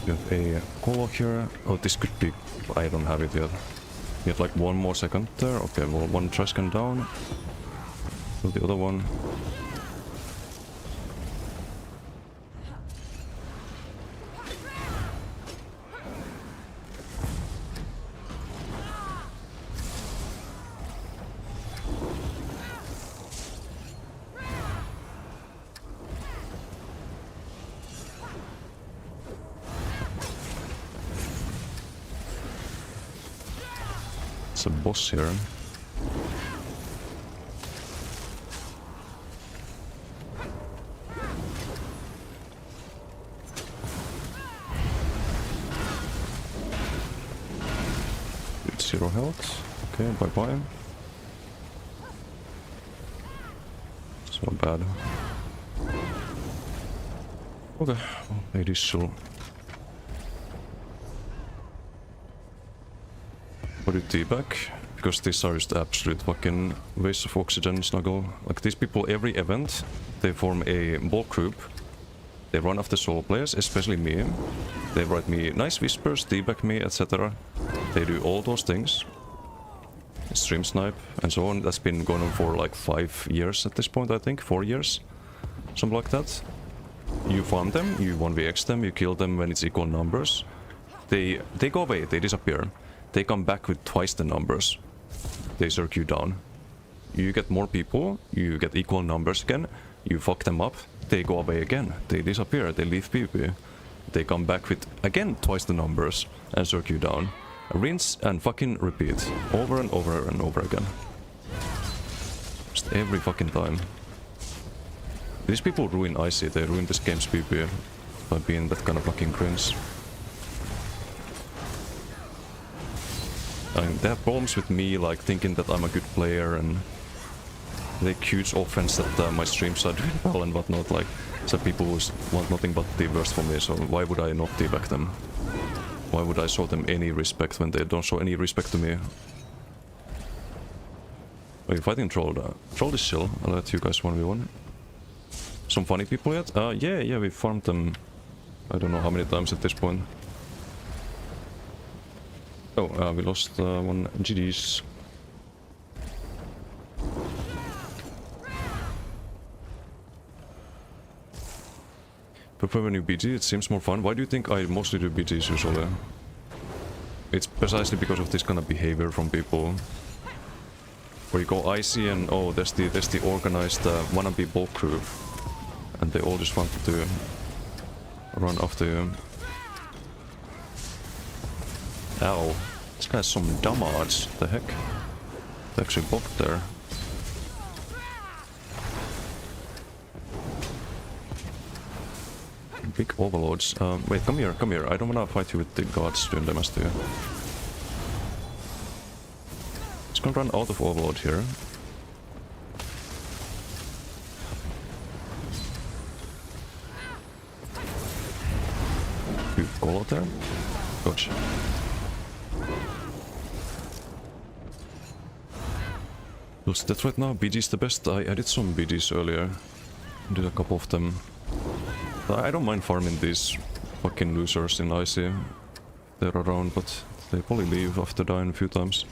You have a call here. Oh, this could be... I don't have it yet. You have like 1 more second there. Okay, well, 1 trash can down. Kill the other one. It's a boss here. It's 0 health. Okay, bye bye. It's not bad. Okay, well, it is so. What do you teabag? Because these are just absolute fucking waste of oxygen, Snuggle. Like these people, every event, they form a bulk group. They run after solo players, especially me. They write me nice whispers, teabag me, etc. They do all those things. Stream snipe and so on. That's been going on for like 5 years at this point, I think. 4 years. Something like that. You farm them, you 1vx them, you kill them when it's equal numbers. They go away, they disappear. They come back with twice the numbers. They circle you down. You get more people, you get equal numbers again, you fuck them up, they go away again. They disappear, they leave PvP. They come back with again twice the numbers and circle you down. Rinse and fucking repeat. Over and over and over again. Just every fucking time. These people ruin Icy, they ruin this game's PvP by being that kind of fucking cringe. I mean, they have problems with me, like thinking that I'm a good player, and they take huge offense that my streams are doing well and whatnot. Like, some people who want nothing but the worst for me, so why would I not teabag them? Why would I show them any respect when they don't show any respect to me? Are you fighting Troll? Troll is chill. I'll let you guys 1v1. Some funny people yet? Yeah, we farmed them. I don't know how many times at this point. Oh, we lost 1 GG's. Prefer when you BG, it seems more fun. Why do you think I mostly do BGs usually? It's precisely because of this kind of behavior from people. Where you go Icy and oh, there's the organized wannabe bulk crew. And they all just want to run after you. Ow. This guy has some damage. The heck? They actually blocked there. Big overlords. Wait, come here, come here. I don't wanna fight you with the guards doing damage to you. It's gonna run out of overlord here. You call out there? Gotcha. Looks dead right now. BG's the best. I did some BG's earlier. Did a couple of them. I don't mind farming these fucking losers in Icy. They're around, but they probably leave after dying a few times.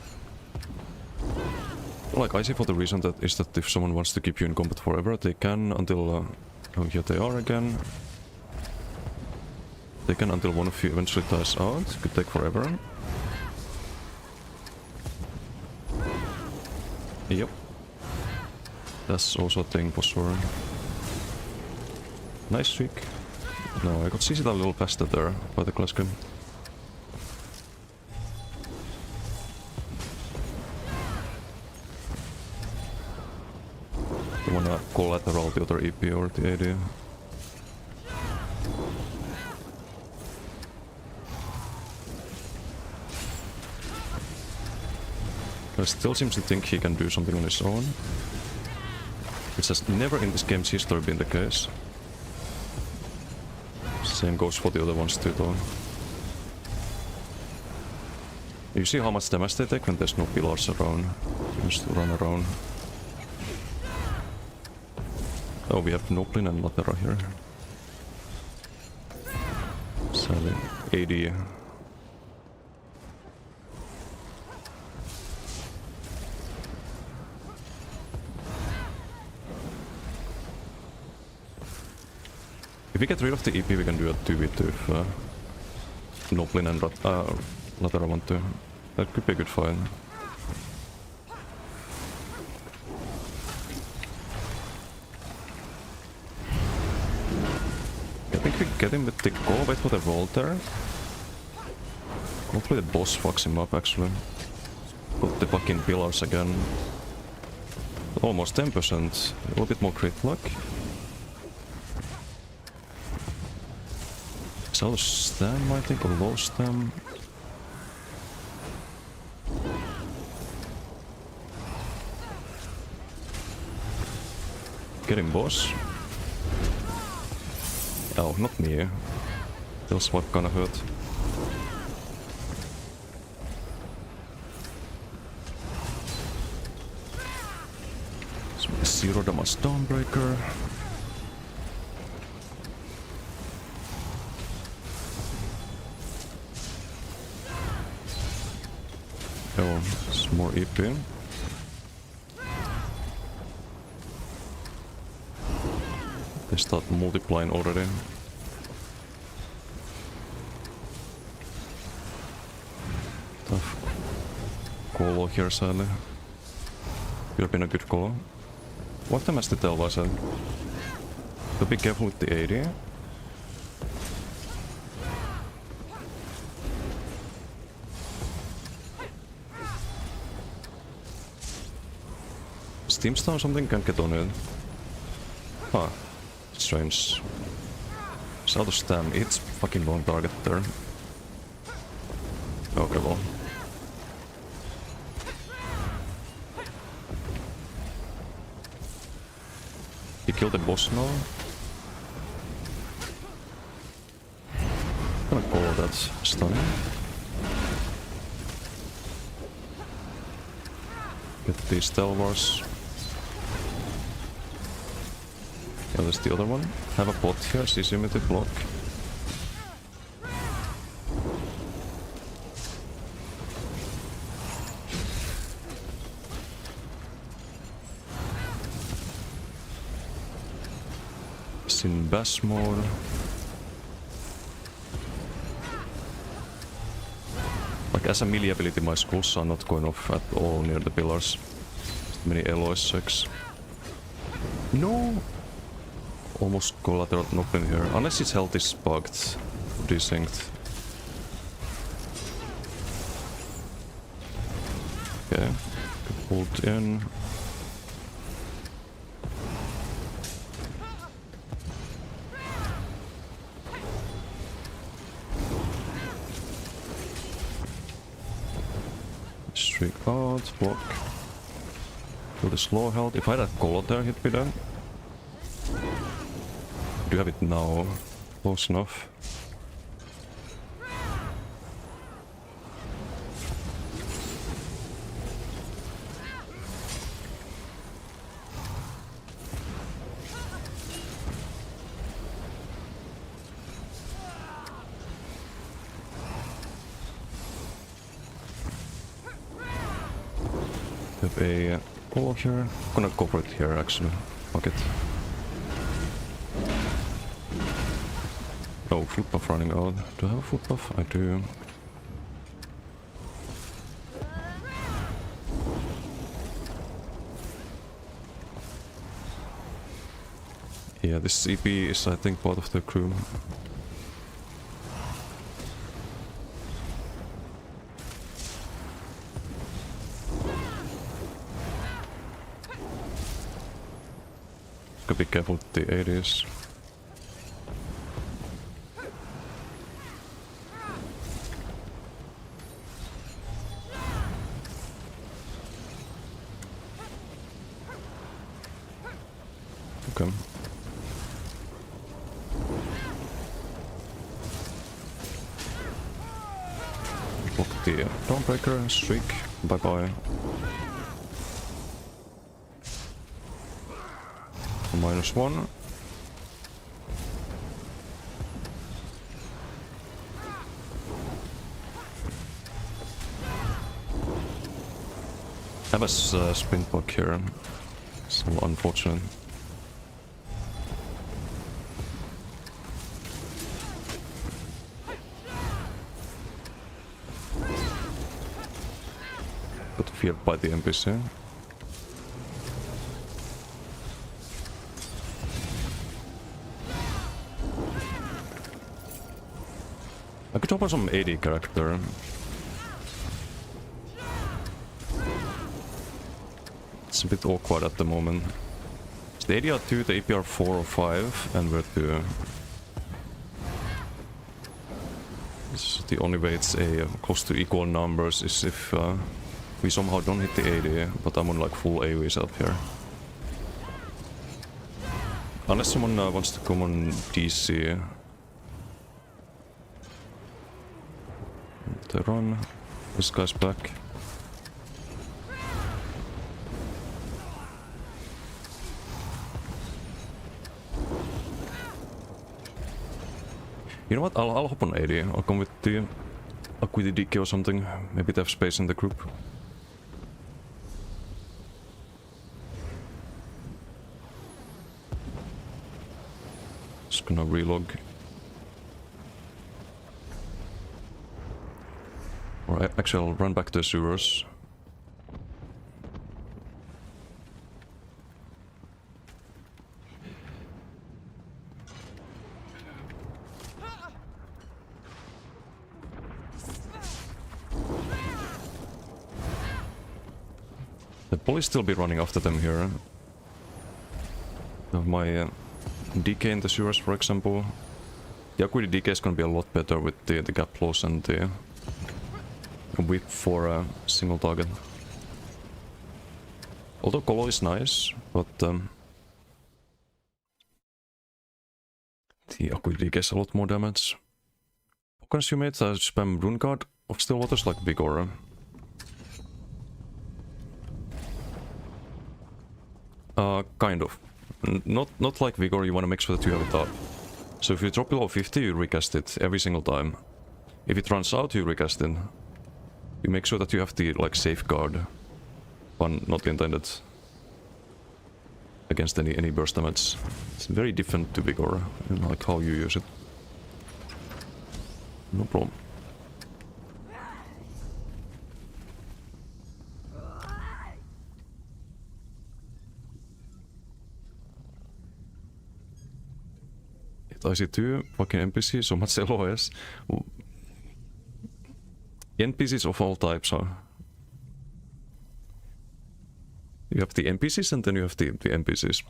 Like Icy for the reason that is that if someone wants to keep you in combat forever, they can until... oh, here they are again. They can until one of you eventually dies out. Could take forever. Yep. That's also a thing for sure. Nice streak. No, I got CC'd a little faster there by the Glasgow. You wanna collateral the other EP or the AD? He still seems to think he can do something on his own. Which has never in this game's history been the case. Same goes for the other ones too though. You see how much damage they take when there's no pillars around. You just run around. Oh, we have Noblin and Latera here. Sally. AD. If we get rid of the EP, we can do a 2v2 if Noblin and Latera want to. That could be a good fight. I think we get him with the go. Wait for the roll there. Hopefully the boss fucks him up actually. Got the fucking pillars again. Almost 10%. A little bit more crit luck. Sell stem, I think, or low stem. Get him, boss. Oh, not me. That's what gonna hurt. Zero damage Dawnbreaker. Oh, it's more EP. They start multiplying already. Tough call here, sadly. Could have been a good call. What time has the tell was? So be careful with the 80. Steam Star or something can't get on it. Huh. Strange. It's out of stam. It's fucking long target there. Okay, well. He killed the boss now. I'm gonna call that stunning. Get these Stelvars. Yeah, there's the other one. Have a bot here, she's limited block. It's in bass mode. Like as a melee ability, my skulls are not going off at all near the pillars. Many Eloy 6. No! Almost collateral Noblin here. Unless his health is bugged. Desynced. Okay. Get pulled in. Streak out, block. Kill the slow health. If I had a collar there, he'd be dead. Do you have it now? Close enough. Have a call here. I'm gonna go for it here actually. Fuck it. Oh, foot buff running out. Do I have a foot buff? I do. Yeah, this CP is I think part of the crew. Gotta be careful with the 80s. Okay. Block the Dawnbreaker, streak, bye bye. -1. have a sprint bug here. So unfortunate. Got feared by the NPC. I could open some AD character. It's a bit awkward at the moment. It's the AD 2, the APR 4 or 5, and we're 2. The only way it's a close to equal numbers is if we somehow don't hit the AD, but I'm on like full AoEs up here. Unless someone wants to come on DC. They run. This guy's back. You know what? I'll hop on AD. I'll come with the DK or something. Maybe they have space in the group. Just gonna relog. Or actually, I'll run back to the sewers. The bully still be running after them here. Have my DK in the sewers, for example. The Acuity DK is gonna be a lot better with the gap close and the whip for a single target. Although Colo is nice, but the Acuity DK is a lot more damage. Consumate spam Rune Guard of Still Waters like Vigor. Kind of. Not like Vigor, you want to make sure that you have it up. So if you drop below 50, you recast it every single time. If it runs out, you recast it. You make sure that you have the like safeguard. One not intended against any burst damage. It's very different to Vigor and like how you use it. No problem. IC2, fucking NPC, so much LOS. NPCs of all types are. You have the NPCs and then you have the NPCs.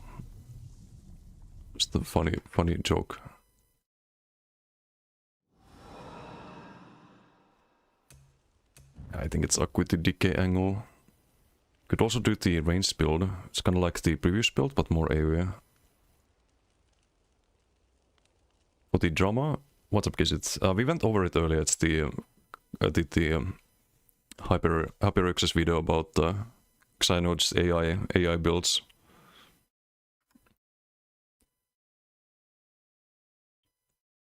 Just a funny joke. I think it's Acuity Decay angle. Could also do the range build. It's kind of like the previous build, but more area. For the drama, what's up, Gizit? We went over it earlier. It's the HyperX's video about Xynode's AI builds.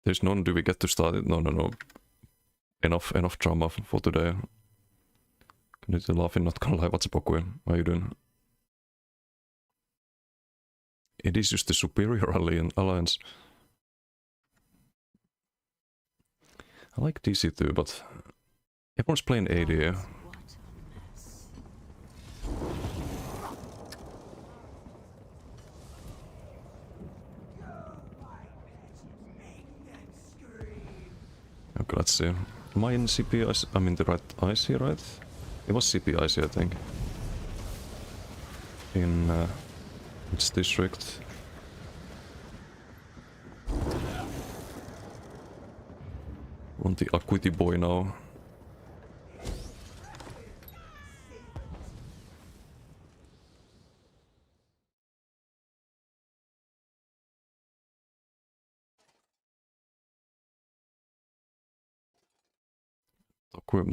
There's none. Do we get to start it? No. Enough drama for today. Need to laugh in, not gonna lie. What's up, Okue? How you doing? It is just the superior alliance. I like DC too, but everyone's playing AD. Okay, let's see. Am I in CPI? I'm in the right IC, right? It was CPIC, I think. In which district? On the Acuity boy now.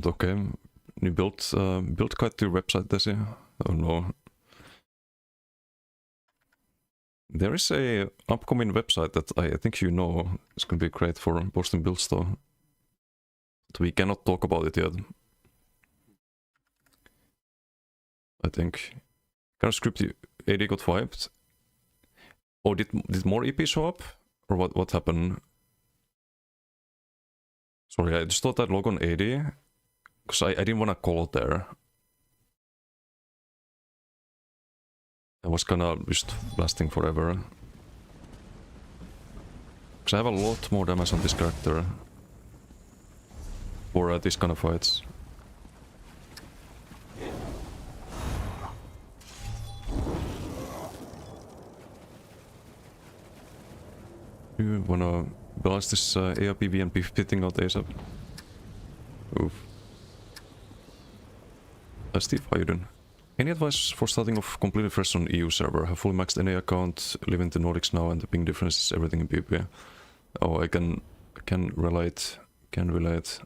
Okay. You built quite your website, Desi? Oh no. There is a upcoming website that I think you know is gonna be great for posting builds though. But we cannot talk about it yet. I think. Kind of script AD got wiped. Oh, did more EP show up? Or what happened? Sorry, I just thought I'd log on AD. Because I didn't want to call there. I was kinda just blasting forever. Because I have a lot more damage on this character. For these kind of fights. You wanna blast this ARPV and PvP thing out ASAP? Oof. Steve, how you doing? Any advice for starting off completely fresh on EU server? Have fully maxed NA account, live in the Nordics now, and the ping difference is everything in PvP. Oh, I can relate. Can relate.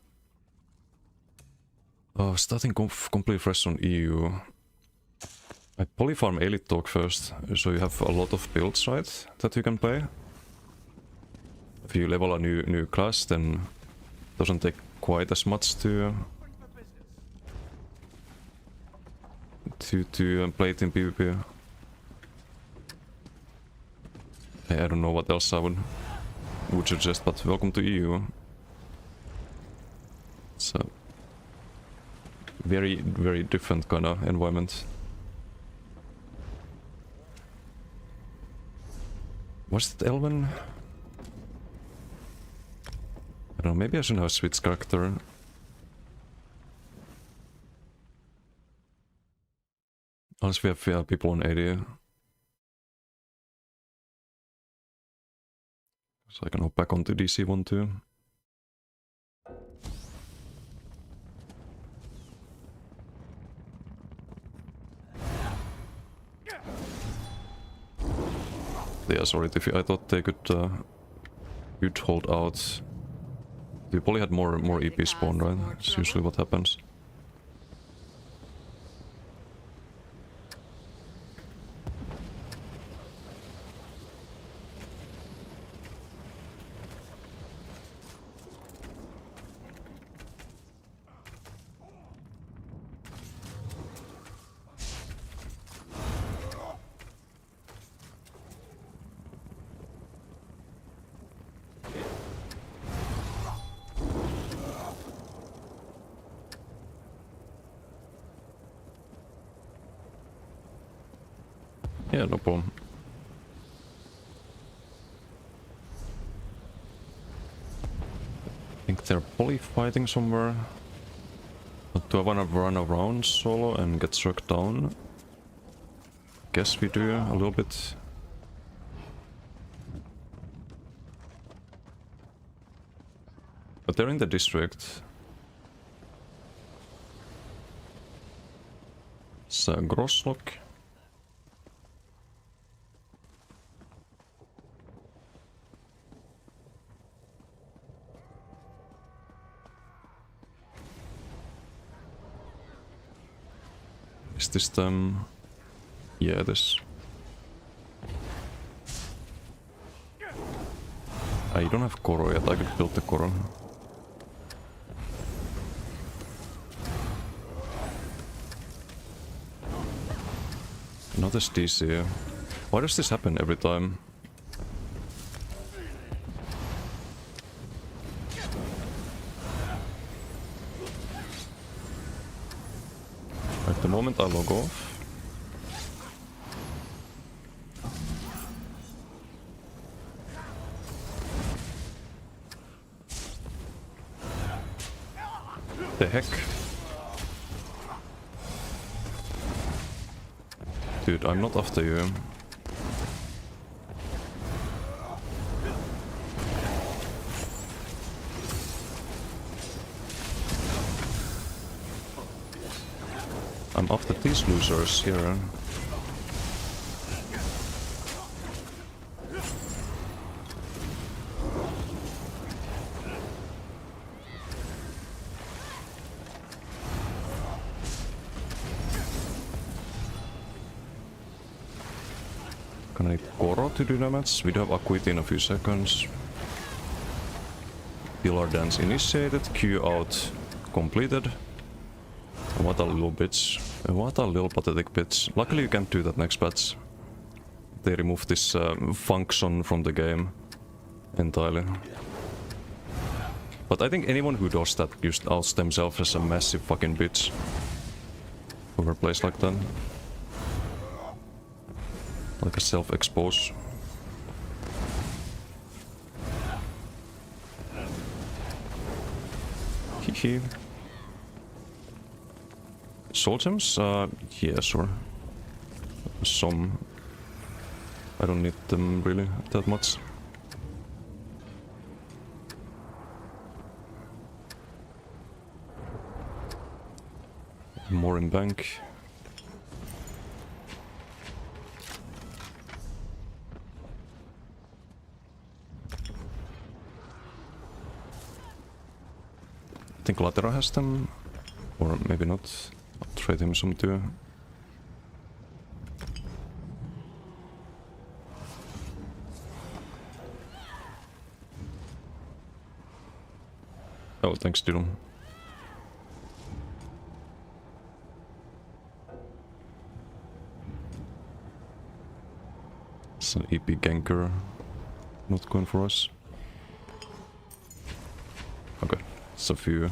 Starting completely fresh on EU. I polyfarm Elite Talk first, so you have a lot of builds, right, that you can play. If you level a new class, then it doesn't take quite as much to play it in PvP. I don't know what else I would suggest, but welcome to EU. It's a very, very different kind of environment. Was it Elven? I don't know, maybe I should have switched character. Unless we have people on AD. So I can hop back onto DC1 too. Yeah, sorry Tiffy, I thought they could hold out. They probably had more EP spawn, right? That's usually what happens. Yeah, no problem. I think they're probably fighting somewhere. But do I wanna run around solo and get struck down? Guess we do a little bit. But they're in the district. It's Grosslock. Is this them? Yeah, this. I don't have Koro yet, I could build the Koro. Not this DC. Why does this happen every time? At the moment I log off. The heck? Dude, I'm not after you. I'm after these losers here. Can I Koro to do damage? We do have Acuity in a few seconds. Pillar Dance initiated, Q out completed. What a little bitch. What a little pathetic bitch. Luckily you can't do that next patch. They removed this function from the game entirely. But I think anyone who does that just outs themselves as a massive fucking bitch. Over plays like that. Like a self-expose. Hehe. Soul gems? Yeah, sure. Some. I don't need them really that much. More in bank. I think Latera has them, or maybe not. I'll trade him some too. Oh, thanks, Didum. It's an EP ganker. Not going for us. Okay, it's a few.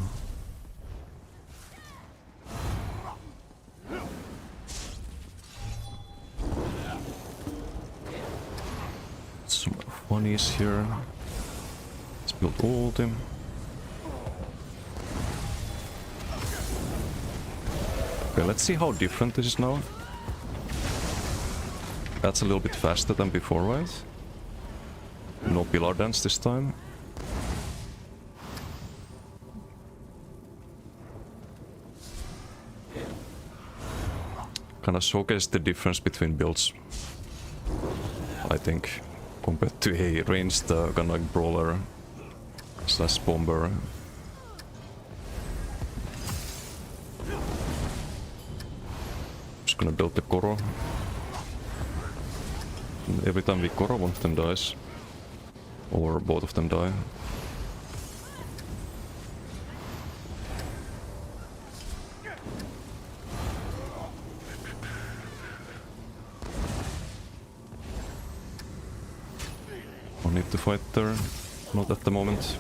Some funnies here. Let's build ulti. Okay, let's see how different this is now. That's a little bit faster than before, right? No pillar dance this time. Kinda showcase the difference between builds, I think, compared to a ranged kinda like brawler slash bomber. Just gonna build the Koro. Every time we Koro, one of them dies. Or both of them die. Don't need to fight there. Not at the moment.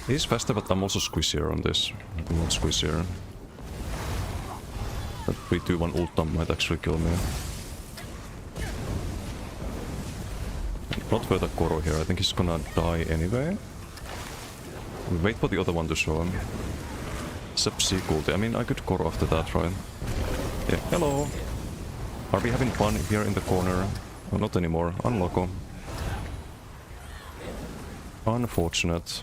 He's faster, but I'm also squishier on this. I'm not squishier. That 3-2-1 ultim might actually kill me. Not for the Koro here, I think he's gonna die anyway. We wait for the other one to show him. Sepsi ulti. I mean, I could Koro after that, right? Yeah, hello! Are we having fun here in the corner? Oh, not anymore. Unloco. Unfortunate.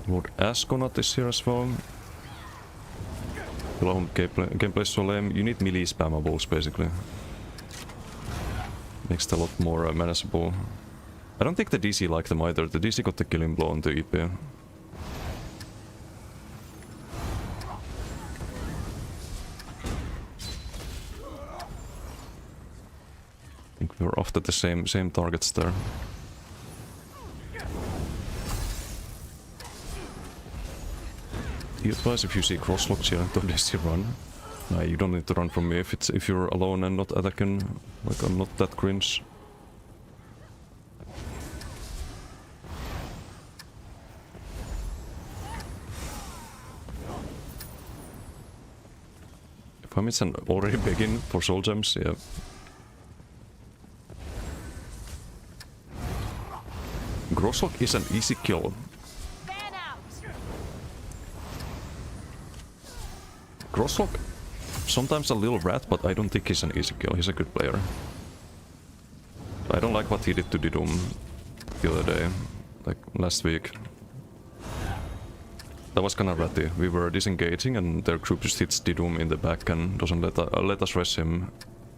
Lord Astronaut is here as well. Hello, gameplay so lame. You need melee spammables basically. Makes it a lot more manageable. I don't think the DC liked them either. The DC got the killing blow on the EP. I think we were after the same targets there. You advise if you see crosslocks here, don't just run. Nah, you don't need to run from me if you're alone and not attacking. Like, I'm not that cringe. If I'm already begging for soul gems, yeah. Grosslock is an easy kill. Grosslock, sometimes a little rat, but I don't think he's an easy kill. He's a good player. I don't like what he did to Didum the other day, like last week. That was kinda ratty. We were disengaging and their group just hits Didum in the back and doesn't let us rush him.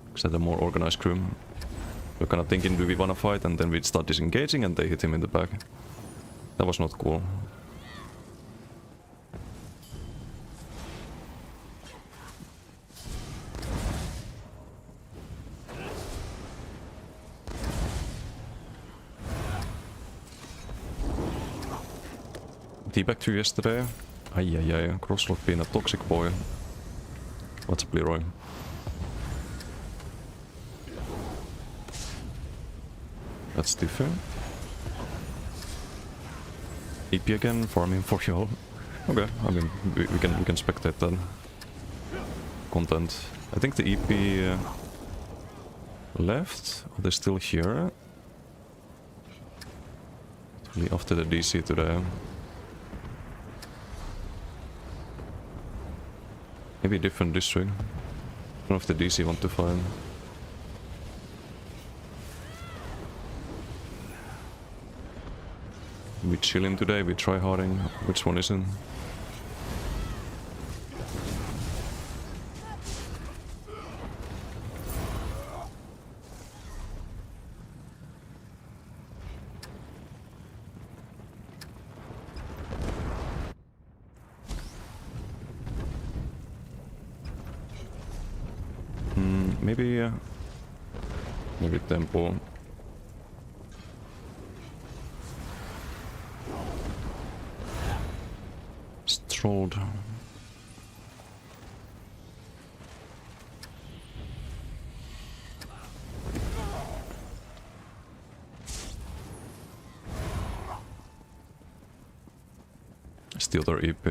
Because they had a more organized crew. We're kinda thinking, do we wanna fight? And then we'd start disengaging and they hit him in the back. That was not cool. teabagged you yesterday. Ai, crosslock being a toxic boy. What's up, Leroy? That's different. EP again, farming for y'all. Okay, I mean, we can spectate that content. I think the EP left. Are they still here? Really after the DC today. Maybe a different district. I don't know if the DC want to find. We chilling today, we try harding. Which one isn't? Maybe tempo. Strolled. Still their EP.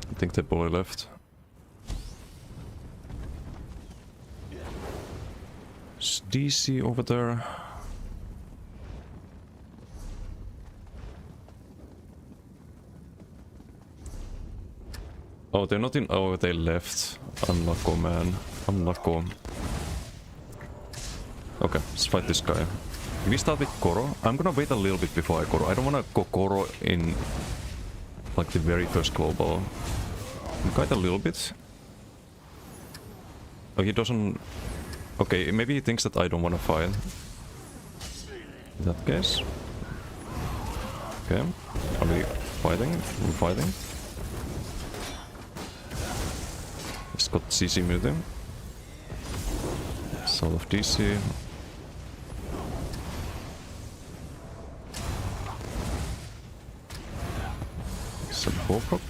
I think the boy left. Is DC over there? Oh, they're not in. Oh, they left. Unlucky, man. Unlucky. Okay, let's fight this guy. If we start with Koro, I'm gonna wait a little bit before I Koro. I don't wanna go Koro in like the very first global. Quite a little bit. Oh, he doesn't... Okay, maybe he thinks that I don't want to fight. In that case. Okay. Are we fighting? We're fighting. It's got CC muting. Soul of DC. Some Bowproc.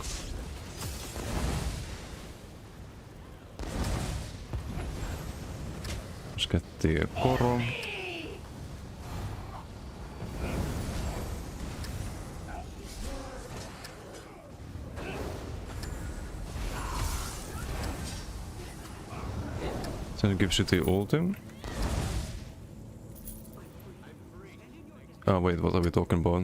Let's get the Koro. Then it gives you the ultim. Oh wait, what are we talking about?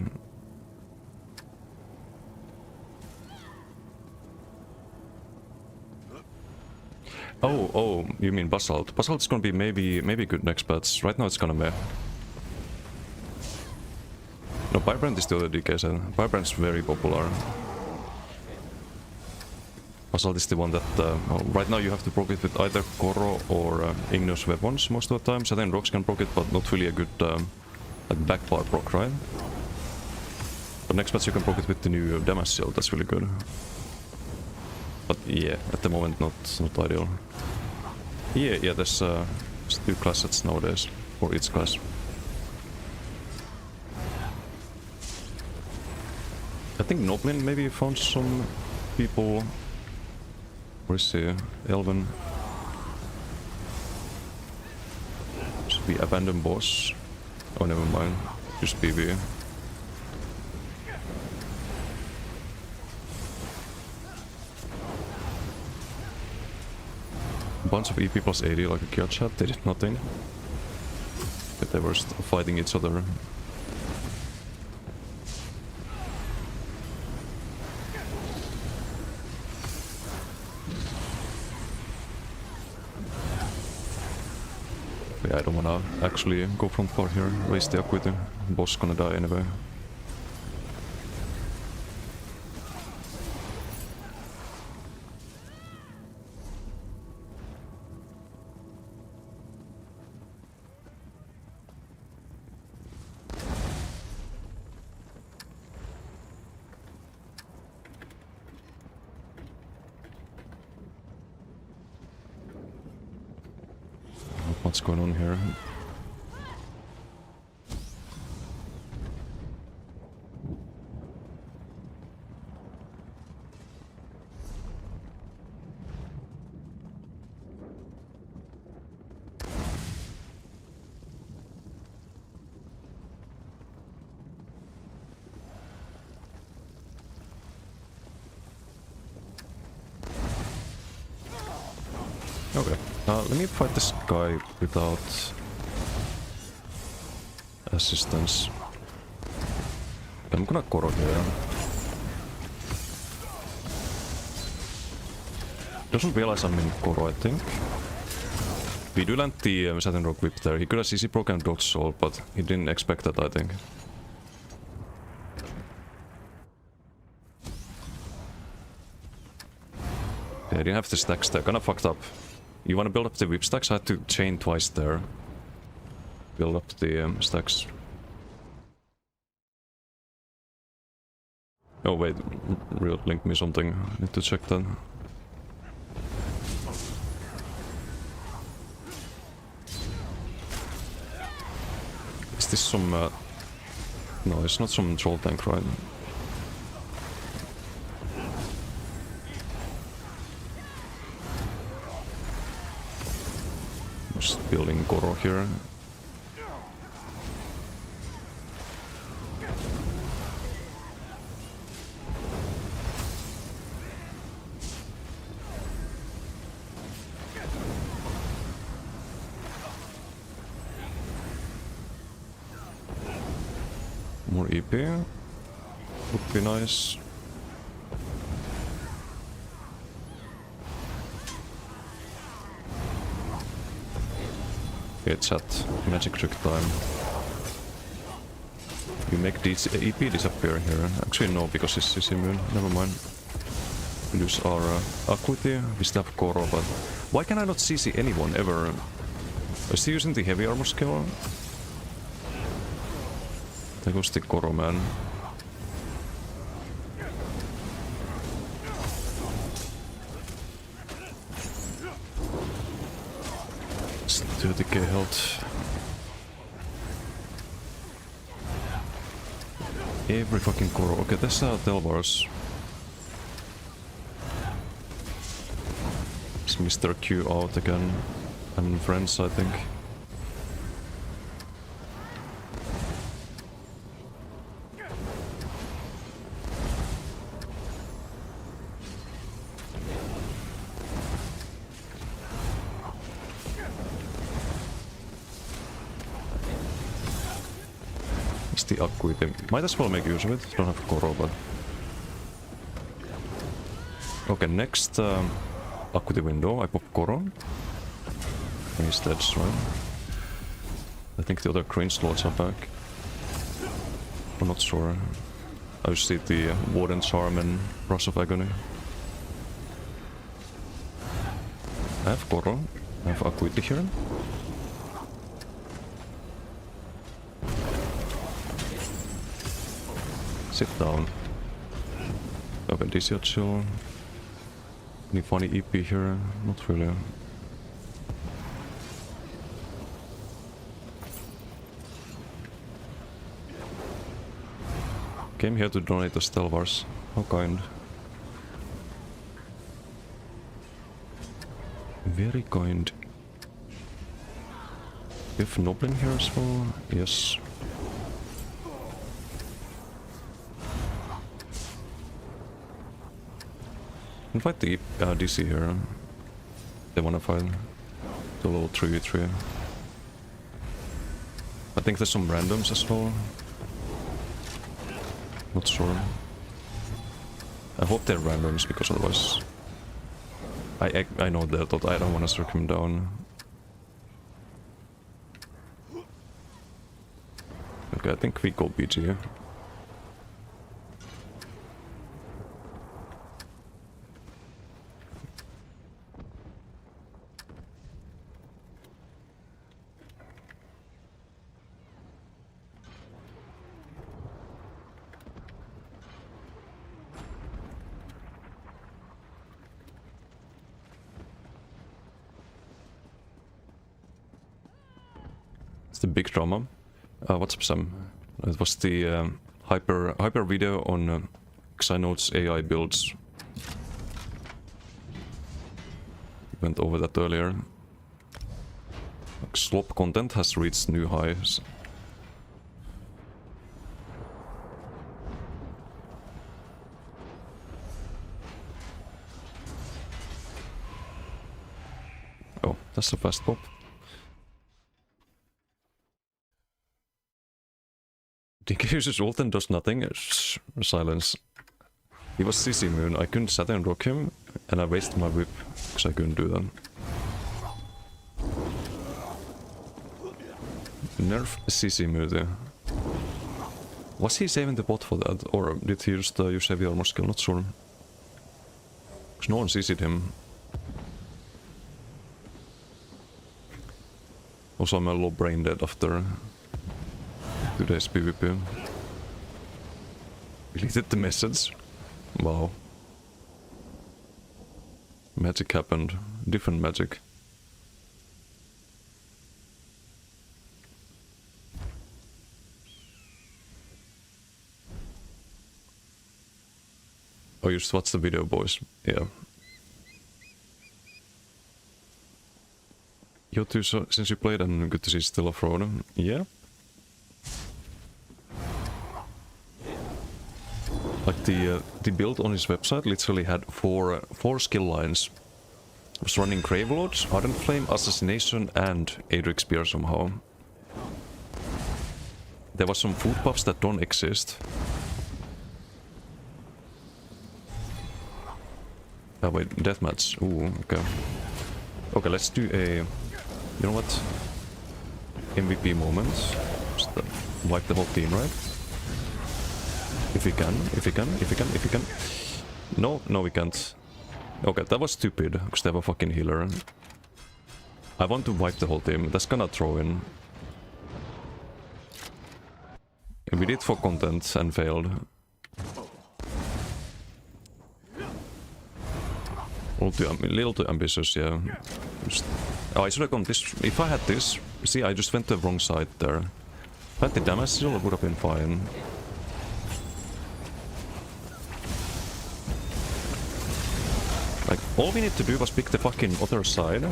Oh, you mean Basalt. Basalt's gonna be maybe good next patch. Right now it's gonna meh. No, Firebrand is still the DK set. Firebrand's very popular. Basalt is the one that... right now you have to proc it with either Koro or Igneous weapons most of the times. And then Rocks can proc it, but not really a good like backbar proc, right? But next patch you can proc it with the new damage shield. That's really good. But yeah, at the moment not ideal. Yeah, there's 2 class sets nowadays for each class. I think Noblin maybe found some people. Where is he? Elven. Should be abandoned boss. Oh, never mind. Just PB. Bunch of EP plus 80 like a kill chat, they did nothing. But they were fighting each other. Yeah, I don't wanna actually go front far here, waste the equity. Boss gonna die anyway. what's going on here. Okay, let me fight this guy without assistance. I'm gonna Koro here. Doesn't realize I'm in Koro, I think. We do land the Saturn Rock Whip there. He could have CC broken Dodge Soul, but he didn't expect that, I think. Yeah, I didn't have the stacks there. Kinda fucked up. You wanna build up the whip stacks? I had to chain twice there. Build up the stacks. Oh wait, Real linked me something. I need to check that. Is this some... No, it's not some troll tank, right? Just building Koro here. More EP would be nice. Okay, chat. Magic trick time. You make this EP disappear here. Actually no, because it's immune. Never mind. We lose our Acuity. We still have Koro, but why can I not CC anyone ever? Is he using the heavy armor skill? There goes the Koro, man. It's 30k health. Every fucking Koro. Okay, that's Telvars. It's Mr. Q out again. And friends, I think. The Acuity. Might as well make use of it. Don't have Koro, but... Okay, next Acuity window, I pop Koro. And he's dead, right? I think the other crane slots are back. I'm not sure. I just see the Warden Charm and Rush of Agony. I have Koro. I have Acuity here. Sit down. Okay, DC chill. Any funny EP here? Not really. Came here to donate the Stelvars. How kind. Very kind. If Noblin here as well? Yes. Invite the DC here. They wanna fight the little 3v3. I think there's some randoms as well. Not sure. I hope they're randoms because otherwise I know that, but I don't wanna strike him down. Okay, I think we go BG. the big drama. What's up, Sam? It was the hyper video on Xynode's AI builds. Went over that earlier. Like, slop content has reached new highs. Oh, that's a fast pop. Dinky uses ult and does nothing. Silence. He was CC Moon. I couldn't sat and rock him, and I wasted my whip because I couldn't do that. Nerf CC Moon there. Was he saving the bot for that, or did he just use heavy armor skill? Not sure. Because no one CC'd him. Also, I'm a little brain dead after today's PvP. Deleted the message. Wow. Magic happened. Different magic. Oh, you just watched the video, boys. Yeah. You too, so since you played, and good to see still a Frodo. Yeah. Like the build on his website literally had four skill lines. It was running Gravelord, Ardent Flame, Assassination, and Adric Spear somehow. There was some food buffs that don't exist. Oh wait, deathmatch. Ooh, okay. Okay, let's do a... You know what? MVP moment. Just wipe the whole team, right? If we can, if we can, if we can, if we can. No, no we can't. Okay, that was stupid, because they have a fucking healer. I want to wipe the whole team. That's gonna throw in. We did for content and failed. A little too ambitious, yeah. Oh, I should have gone this. If I had this, see, I just went to the wrong side there. If I had the damage still, it would have been fine. Like, all we need to do was pick the fucking other side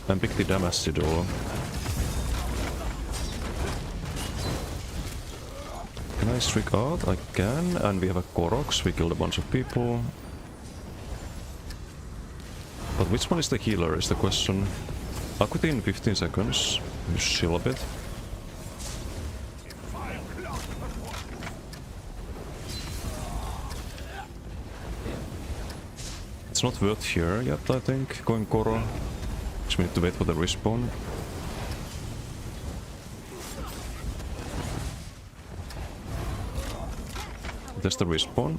and pick the damage Sidol. Can I streak out? I can, and we have a Koroks, we killed a bunch of people. But which one is the healer is the question. I'll quit in 15 seconds, just chill a bit. It's not worth here yet, I think, going Koro. Just need to wait for the respawn. There's the respawn.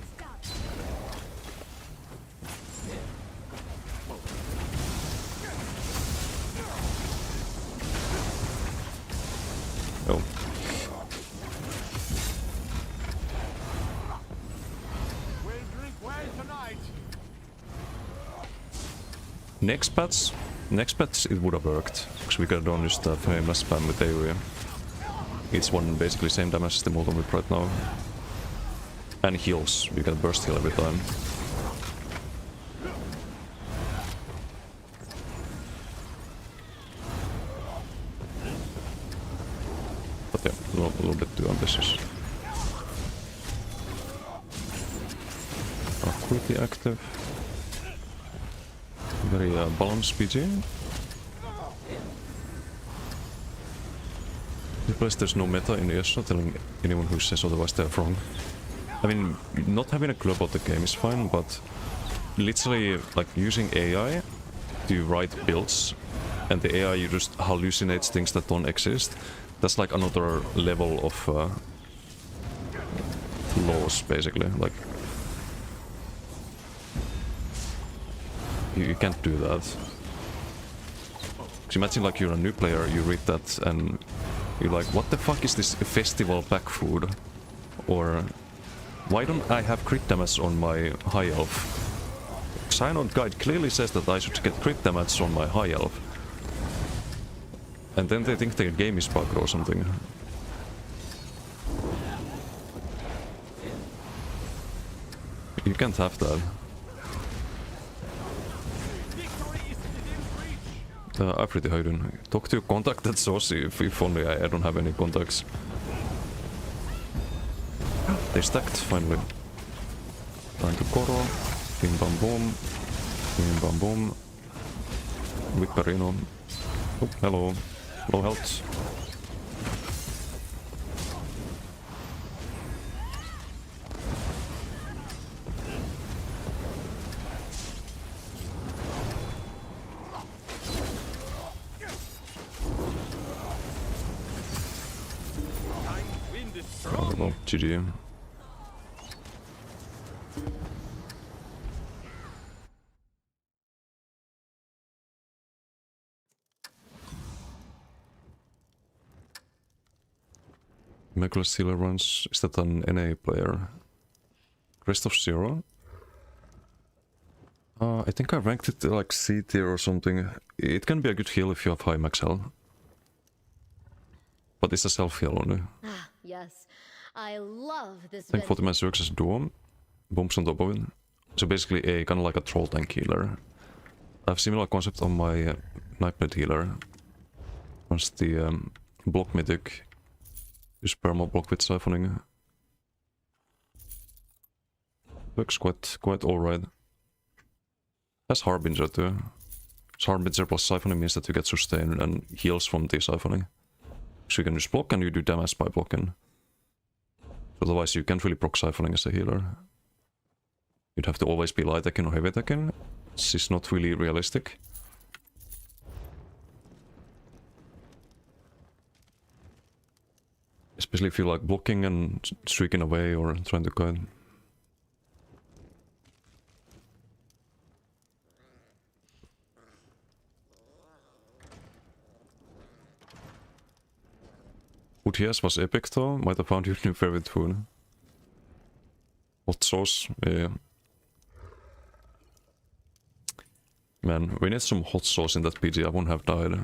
Oh. Next patch it would have worked, because we could have done just a famous spam with area. It's one basically same damage as the Molten Whip right now. And heals, you can burst heal every time. But yeah, a little bit too ambitious. Acuity active. Very balanced PG. Plus there's no meta in ESO, telling anyone who says otherwise they're wrong. I mean, not having a clue about the game is fine, but literally like using AI to write builds and the AI just hallucinates things that don't exist, that's like another level of laws basically. Like you can't do that. Cause imagine like you're a new player, you read that and you're like, what the fuck is this festival pack food? Or why don't I have crit damage on my high elf? Xynode guide clearly says that I should get crit damage on my high elf. And then they think their game is bugged or something. You can't have that. Afrity, how you doing? Talk to your contact at Saucy if only I don't have any contacts. They stacked finally. Time to Koro. Bim bam boom. Bim bam boom. Viperino. Oh, hello. Low health. Oh, no, GG. Megla Stealer runs. Is that an NA player? Crest of Zero? I think I ranked it like C tier or something. It can be a good heal if you have high max health. But it's a self heal only. Ah, yes. I love this. I think 40 man works as duo. Bombs on top of it. So basically a kind of like a troll tank healer. I have similar concept on my Nightblade healer. Once the block mythic. Use perma block with siphoning. Looks quite alright. Has Harbinger too. So Harbinger plus siphoning means that you get sustain and heals from the siphoning. So you can just block and you do damage by blocking. Otherwise you can't really proc siphoning as a healer. You'd have to always be light attacking or heavy attacking. This is not really realistic. Especially if you like blocking and streaking away or trying to guide. UTS was epic though, might have found your new favorite food. Hot sauce, yeah. Man, we need some hot sauce in that PG, I wouldn't have died.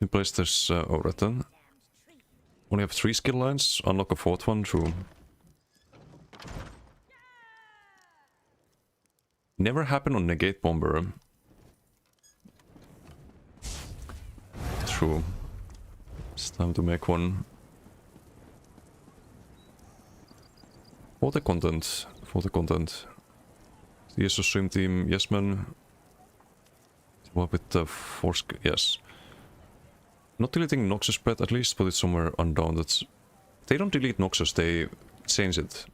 New place there's Oratan. Only have 3 skill lines, unlock a 4th one, true. Never happened on Negate Bomber. True. It's time to make one. For the content. For the content. The ESO stream team, yes man. What with the force? Yes. Not deleting Noxus spread at least, put it somewhere undaunted. They don't delete Noxus, they change it.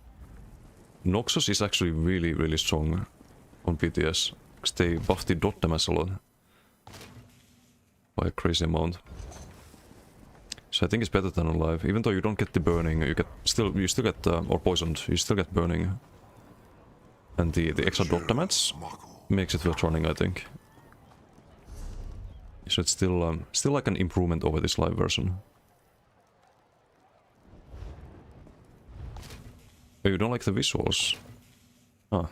Noxus is actually really strong on PTS, because they buff the dot damage a lot. By a crazy amount. So I think it's better than alive, even though you don't get the burning, you still get or poisoned, you still get burning. And the extra dot damage makes it worth running, I think. So it's still like an improvement over this live version. Oh, you don't like the visuals? Ah.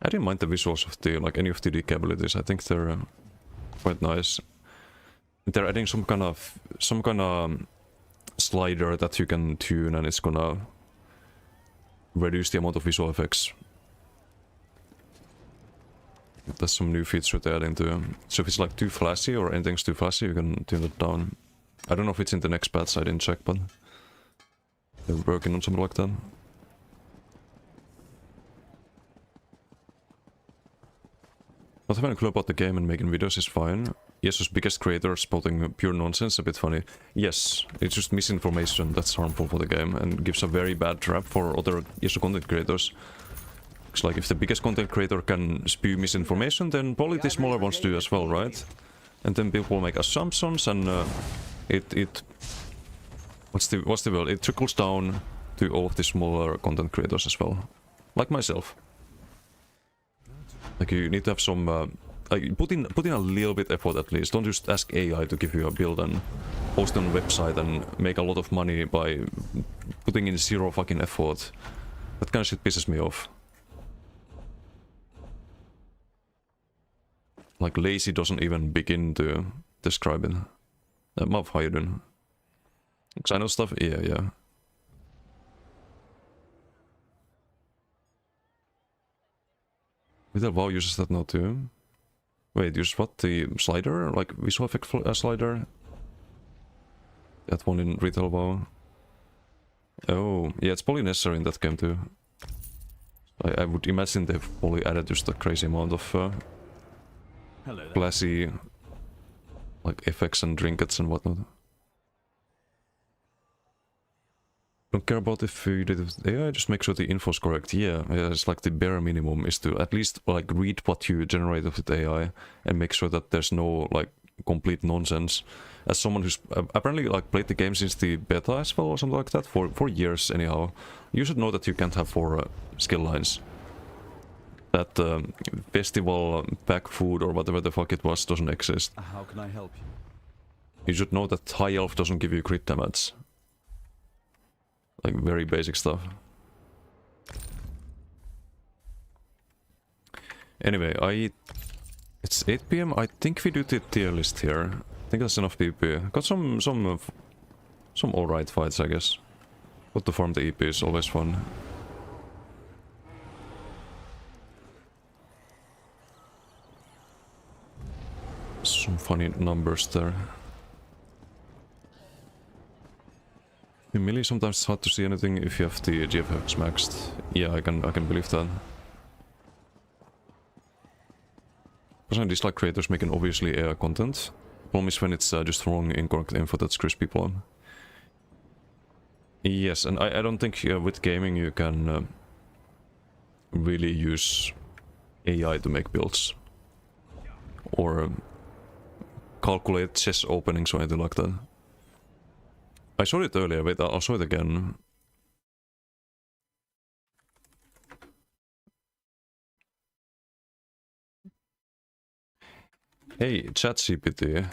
I didn't mind the visuals of the any of the DK abilities. I think they're quite nice. They're adding some kind of slider that you can tune, and it's gonna reduce the amount of visual effects. There's some new feature they're adding to. So if it's like too flashy or anything's too flashy, you can tune it down. I don't know if it's in the next patch, I didn't check, but they're working on something like that. Not having a clue about the game and making videos is fine. Yesso's biggest creator spouting pure nonsense, a bit funny. Yes, it's just misinformation that's harmful for the game and gives a very bad trap for other Yesso content creators. It's like if the biggest content creator can spew misinformation, then probably the smaller ones do as well, right? And then people make assumptions, and what's the word? It trickles down to all of the smaller content creators as well, like myself. Like you need to have some Like, put in a little bit effort at least. Don't just ask AI to give you a build and post it on a website and make a lot of money by putting in zero fucking effort. That kind of shit pisses me off. Like, lazy doesn't even begin to describe it. Mav, how you doing? Because I know stuff? Yeah. Little WoW uses that now too. Wait, use what? The slider? Like visual effect slider? That one in Retail WoW? Oh, yeah, it's probably necessary in that game too. I would imagine they've probably added just a crazy amount of classy like effects and trinkets and whatnot. Don't care about if you did it with AI, just make sure the info is correct. Yeah, it's like the bare minimum is to at least like read what you generated with AI and make sure that there's no like complete nonsense. As someone who's apparently like played the game since the beta as well or something like that for years anyhow, you should know that you can't have 4 skill lines. That festival pack food or whatever the fuck it was doesn't exist. How can I help you? You should know that high elf doesn't give you crit damage. Like very basic stuff. Anyway, it's 8 PM. I think we do the tier list here. I think that's enough PvP. Got some alright fights, I guess. But to farm the EP is always fun. Some funny numbers there. In melee sometimes it's hard to see anything if you have the GFX maxed. Yeah, I can believe that. Personally, I dislike creators making obviously AI content. Problem is when it's just wrong, incorrect info that screws people on. Yes, and I don't think with gaming you can really use AI to make builds. Or calculate chess openings or anything like that. I saw it earlier, wait, I'll show it again. Hey, ChatGPT.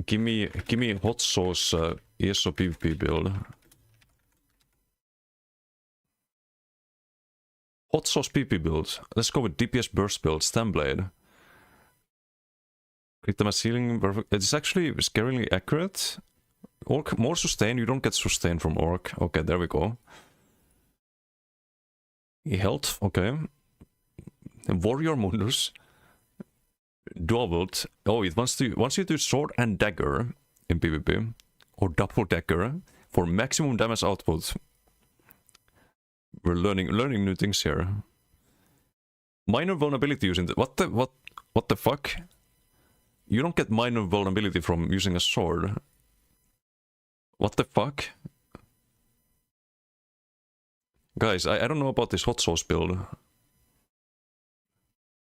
Give me hot sauce ESO PvP build. Hot sauce PvP build. Let's go with DPS burst build, Stamblade. Crit damage healing, perfect. It's actually scarily accurate. Orc, more sustain, you don't get sustain from Orc. Okay, there we go. Health, okay. Warrior Mundus. Dual. Oh, it wants you to sword and dagger in PvP. Or double dagger for maximum damage output. We're learning new things here. Minor vulnerability using the what the fuck? You don't get minor vulnerability from using a sword. What the fuck? Guys, I don't know about this hot sauce build.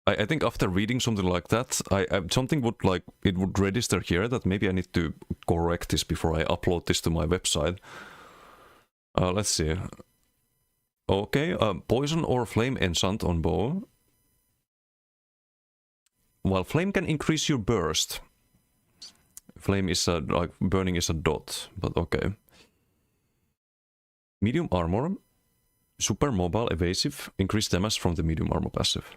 I think after reading something like that, something would like, it would register here that maybe I need to correct this before I upload this to my website. Let's see. Okay, poison or flame enchant on bow. While flame can increase your burst. Flame is a, like, burning is a dot, but okay. Medium armor. Super mobile, evasive. Increased damage from the medium armor passive.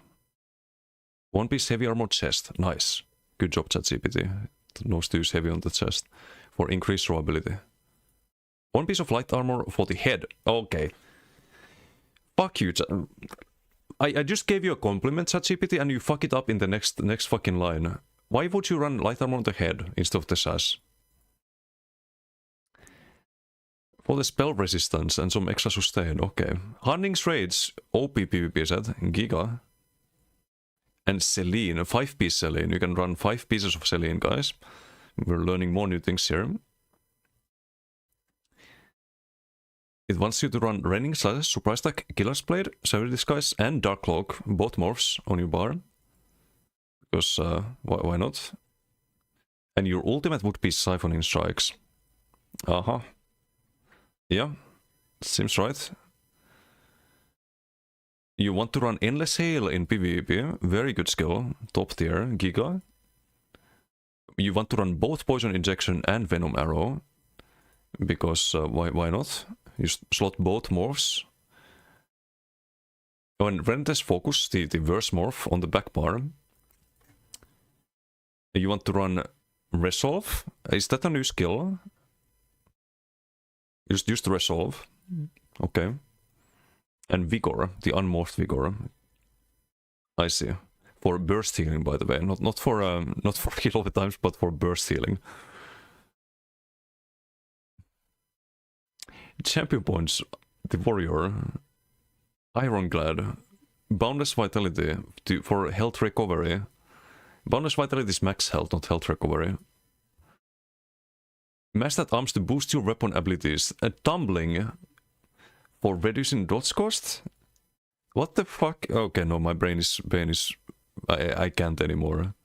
One piece heavy armor chest. Nice. Good job, ChatGPT. It knows to use heavy on the chest for increased durability. One piece of light armor for the head. Okay. Fuck you. I just gave you a compliment, ChatGPT, and you fuck it up in the next fucking line. Why would you run light armor on the head instead of the sash? For the spell resistance and some extra sustain. Okay. Hunning's Rage. OP PvP set. Giga. And Selene. A 5-piece Selene. You can run 5 pieces of Selene, guys. We're learning more new things here. It wants you to run Raining Slash, Surprise Attack, Killer's Blade, Savage Disguise, and Dark Cloak, both morphs on your bar. Because, why not? And your ultimate would be Siphoning Strikes. Uh-huh. Yeah, seems right. You want to run Endless Hail in PvP, very good skill, top tier, Giga. You want to run both Poison Injection and Venom Arrow, because why not? You slot both morphs. Oh, and Relentless Focus, the verse morph on the back bar. You want to run Resolve? Is that a new skill? Just Resolve. Okay. And Vigor, the unmorphed Vigor. I see. For burst healing, by the way, not for heal all the times, but for burst healing. Champion points, the warrior, Ironclad, boundless vitality for health recovery. Boundless vitality is max health, not health recovery. Mash that arms to boost your weapon abilities. Tumbling for reducing dodge cost? What the fuck? Okay, no, my brain is I can't anymore.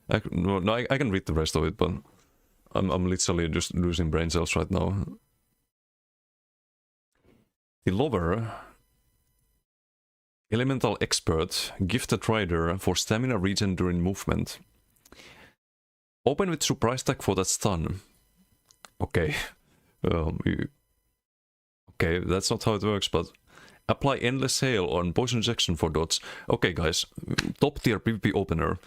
I can read the rest of it, but I'm literally just losing brain cells right now. The Lover, Elemental Expert, Gifted Rider for stamina regen during movement. Open with surprise attack for that stun. Okay. Okay, that's not how it works, but apply Endless Hail on Poison Injection for dodge. Okay, guys, top tier PvP opener.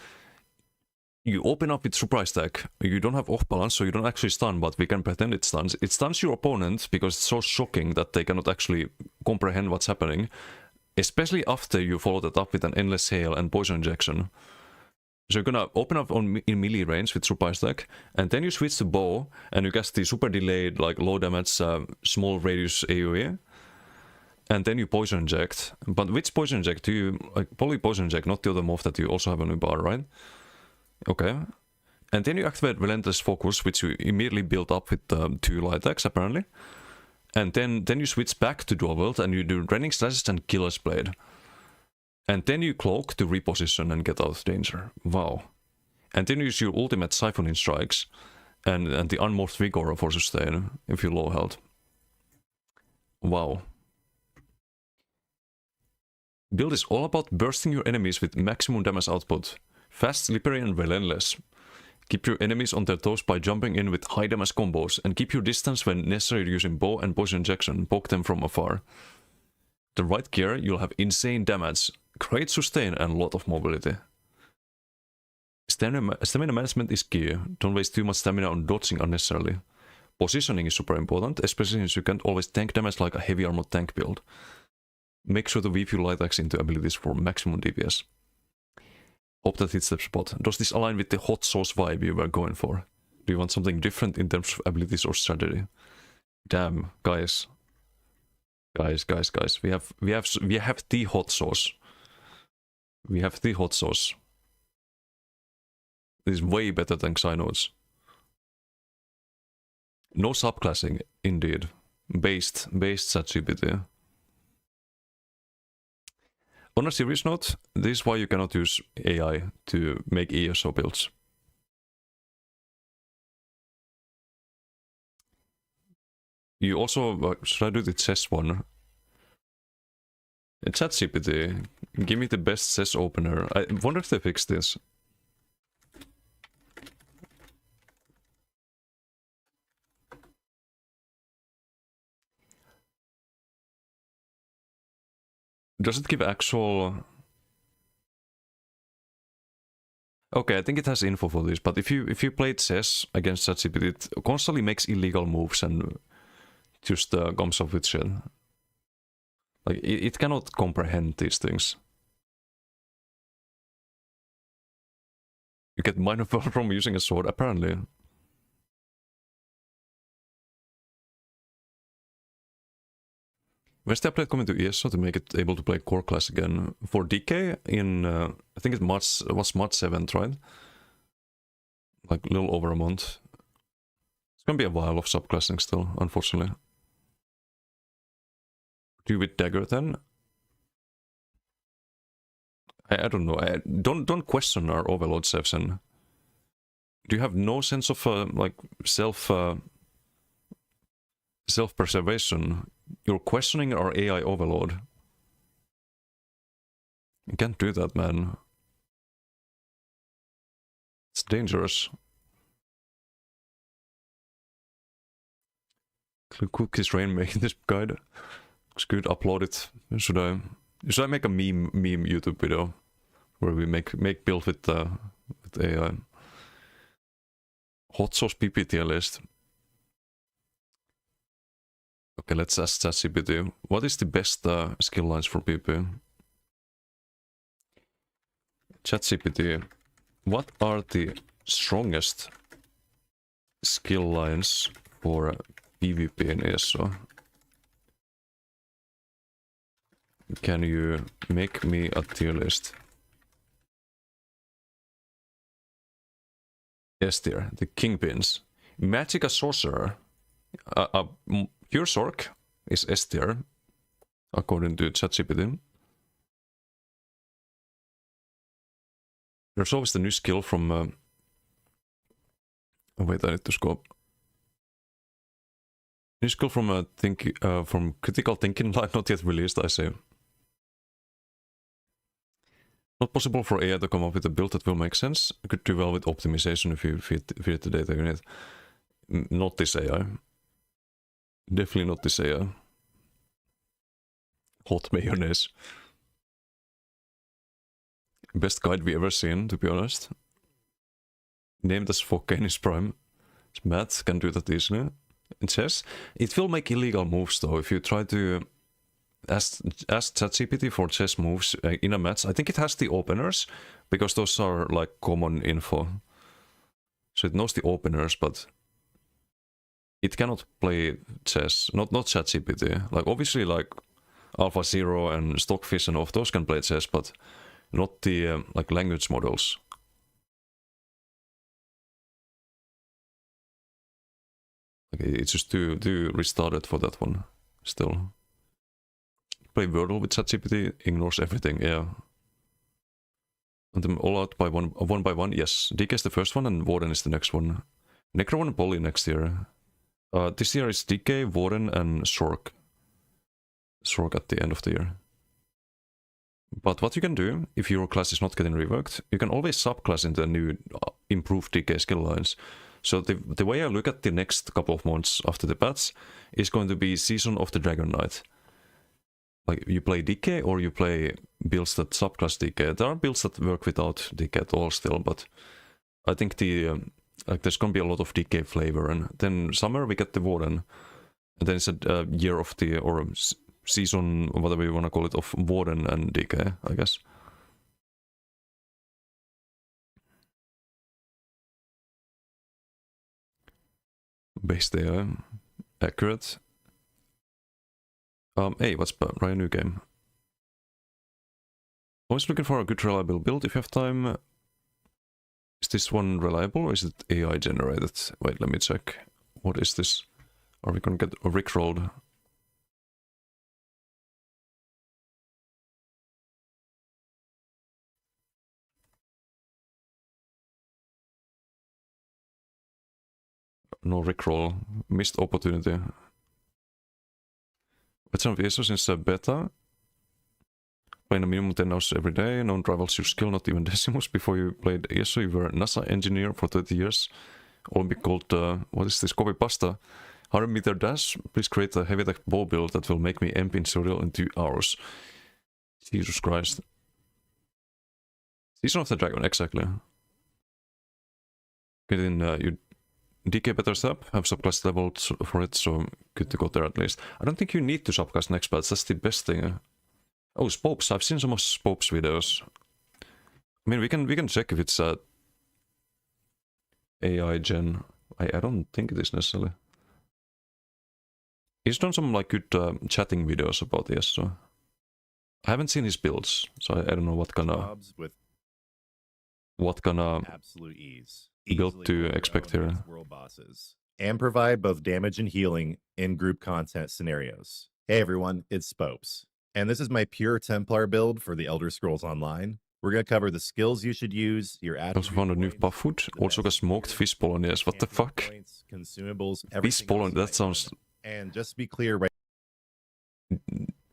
You open up with surprise attack. You don't have off balance, so you don't actually stun, but we can pretend it stuns. It stuns your opponent because it's so shocking that they cannot actually comprehend what's happening. Especially after you follow that up with an Endless Hail and Poison Injection. So you're gonna open up in melee range with surprise attack, and then you switch to bow, and you cast the super delayed, like low damage, small radius AoE. And then you Poison Inject. But which Poison Inject do you... Like, probably Poison Inject, not the other move that you also have on your bar, right? Okay. And then you activate Relentless Focus, which you immediately build up with 2 light attacks, apparently. And then you switch back to Dual Wield, and you do Rending Slashes and Killer's Blade. And then you Cloak to reposition and get out of danger. Wow. And then you use your ultimate Siphoning Strikes, and the Unmorphed Vigor for sustain, if you're low health. Wow. Build is all about bursting your enemies with maximum damage output. Fast, slippery and relentless. Keep your enemies on their toes by jumping in with high damage combos, and keep your distance when necessary using bow and poison injection, poke them from afar. The right gear, you'll have insane damage, great sustain and a lot of mobility. Stamina management is key, don't waste too much stamina on dodging unnecessarily. Positioning is super important, especially since you can't always tank damage like a heavy armored tank build. Make sure to weave your light axe into abilities for maximum DPS. Hope that hits the spot. Does this align with the hot sauce vibe you were going for? Do you want something different in terms of abilities or strategy? Damn, guys. Guys. We have the hot sauce. We have the hot sauce. It is way better than Xynodes. No subclassing, indeed. Based ChatGPT. On a serious note, this is why you cannot use AI to make ESO builds. You also, should I do the chess one? ChatGPT, give me the best chess opener. I wonder if they fixed this. Does it give actual... Okay, I think it has info for this, but if you play chess against ChatGPT, it constantly makes illegal moves and just comes up with shit. Like, it cannot comprehend these things. You get minor from using a sword, apparently. When's the update coming to ESO to make it able to play core class again? For DK in, I think it was March 7th, right? Like a little over a month. It's gonna be a while of subclassing still, unfortunately. Do you with Dagger then? I don't know. Don't question our overload, Sevsen. Do you have no sense of like self-preservation? You're questioning our AI overload. You can't do that, man. It's dangerous. Cookies Rain making this guide. Looks good. Upload it. Should I make a meme YouTube video where we make build with AI? Hot sauce PP tier list. Okay, let's ask ChatGPT. What is the best skill lines for PP? ChatGPT, what are the strongest skill lines for PvP in ESO? Can you make me a tier list? S tier, the Kingpins. Magicka Sorcerer. Pure Sorc is S tier, according to ChatGPT. There's always the new skill from... wait, I need to scope. New skill from from Critical Thinking Line, not yet released, I say. Not possible for AI to come up with a build that will make sense. Could do well with optimization if you feed the data unit. Not this AI. Definitely not this AI. Hot mayonnaise. Best guide we ever seen, to be honest. Named as Focke in his prime. Matt can do that easily. In chess, it will make illegal moves though. If you try to ask ChatGPT for chess moves in a match, I think it has the openers, because those are like common info. So it knows the openers, but it cannot play chess. Not ChatGPT. Like obviously, like AlphaZero and Stockfish and all of those can play chess, but not the like language models. Okay, it's just too restarted for that one. Still, play Wordle with ChatGPT, ignores everything. Yeah. And them all out by one by one. Yes, DK is the first one, and Warden is the next one. Necro and Polly next year. This year is DK, Warden, and Sorc. Sorc at the end of the year. But what you can do, if your class is not getting reworked, you can always subclass into a new improved DK skill lines. So the way I look at the next couple of months after the patch is going to be Season of the Dragon Knight. Like, you play DK or you play builds that subclass DK. There are builds that work without DK at all still, but I think like there's gonna be a lot of DK flavor. And then summer we get the Warden, and then it's a year of the, or season, whatever you want to call it, of Warden and DK, I guess. Based AI. Accurate. Hey, what's Ryan New Game? Always looking for a good reliable build if you have time. Is this one reliable or is it AI generated? Wait, let me check. What is this? Are we gonna get rickrolled? No rickroll. Missed opportunity. Veteran of ESO since beta. Playing a minimum 10 hours every day. No one rivals your skill, not even Decimus. Before you played ESO, you were a NASA engineer for 30 years. Olympic called, what is this? Copy pasta. 100 meter dash. Please create a heavy attack bow build that will make me MP in Surreal in 2 hours. Jesus Christ. Season of the Dragon, exactly. Get in your DK better sub, have subclass leveled for it, so good to go there at least. I don't think you need to subclass next patch, that's the best thing. Oh, Spopes, I've seen some of Spopes videos. I mean, we can check if it's AI gen. I don't think it is necessarily. He's done some like good chatting videos about this, so I haven't seen his builds, so I don't know what kind of absolute ease. Build to expect here. World bosses and provide both damage and healing in group content scenarios. Hey everyone, it's Spopes, and this is my pure Templar build for the Elder Scrolls Online. We're going to cover the skills you should use, your also found a new buff food, also got smoked fish bolognese. What the fuck? Consumables, fish bolognese, that sounds... And just to be clear, right?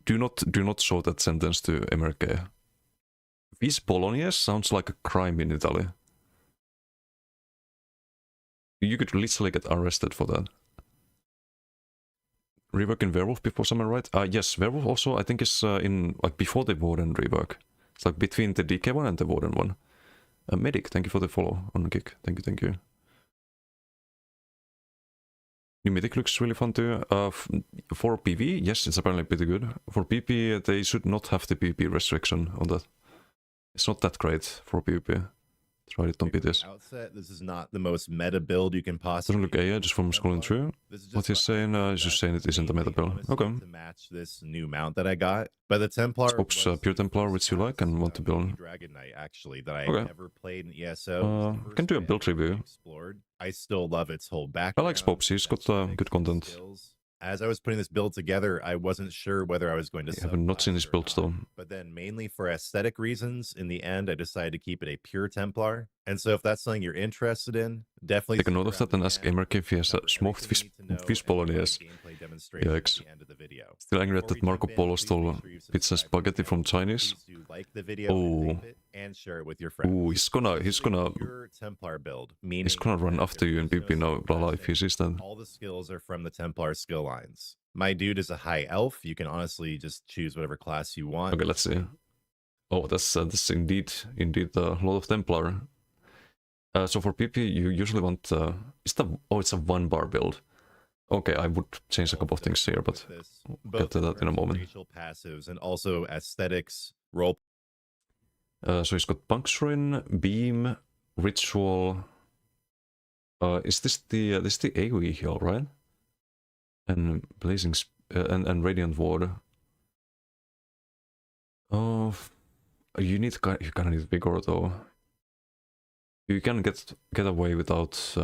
Do not show that sentence to MRK. Vis Bolognese sounds like a crime in Italy. You could literally get arrested for that. Rework in Werewolf before summer, right? Yes, Werewolf also I think is in like before the Warden rework. It's like between the DK one and the Warden one. Medic, thank you for the follow on Kick. Thank you. New Mythic looks really fun too. For PV, yes, it's apparently pretty good. For PP, they should not have the PvP restriction on that. It's not that great for PvP. Tried it on PTS. Outset, this is not the most meta build you can possibly. Doesn't look AI just from scrolling through. What he's saying, he's just saying it isn't a meta build. Okay. To match this new mount that I got, but the Templar. Scopes Pure Templar, which you like and want to build. Dragon Knight, actually, that I Okay. never played in ESO. Can do a build review. Explored. I still love its whole I background. like Spopes, he's got good content. skills. As I was putting this build together, I wasn't sure whether I was going to. I have not seen his subclass or builds not. though. But then, mainly for aesthetic reasons, in the end, I decided to keep it a pure Templar. And so, if that's something you're interested in, definitely Take a note stick of that around and to ask the end. Emerk if he has a Cover smoked everything you need to know fish and bolognese. gameplay demonstration at Yikes. the end of the video. Still angry Before that we Marco jump in, Polo please stole make sure you pizza subscribe to spaghetti the from channel. Chinese. Please do like the video, Oh. save it, and share it with your friends. Ooh, he's gonna Pure Templar build, meaning he's gonna run that after you in there is PP no now, Lala, if he subclassing. sees that. All the skills are from the Templar skill lines. My dude is a high elf. You can honestly just choose whatever class you want. Okay, let's see. Oh, that's indeed a lot of Templar. So for PP, you usually want it's a 1-bar build. Okay, I would change a couple of things here, but Both get to that in a terms of moment. Racial passives and also aesthetics, role. So he's got Puncturing, Beam, Ritual. Is this the AoE heal, right? And Blazing and Radiant Ward. Oh, you kind of need Vigor though. You can get away without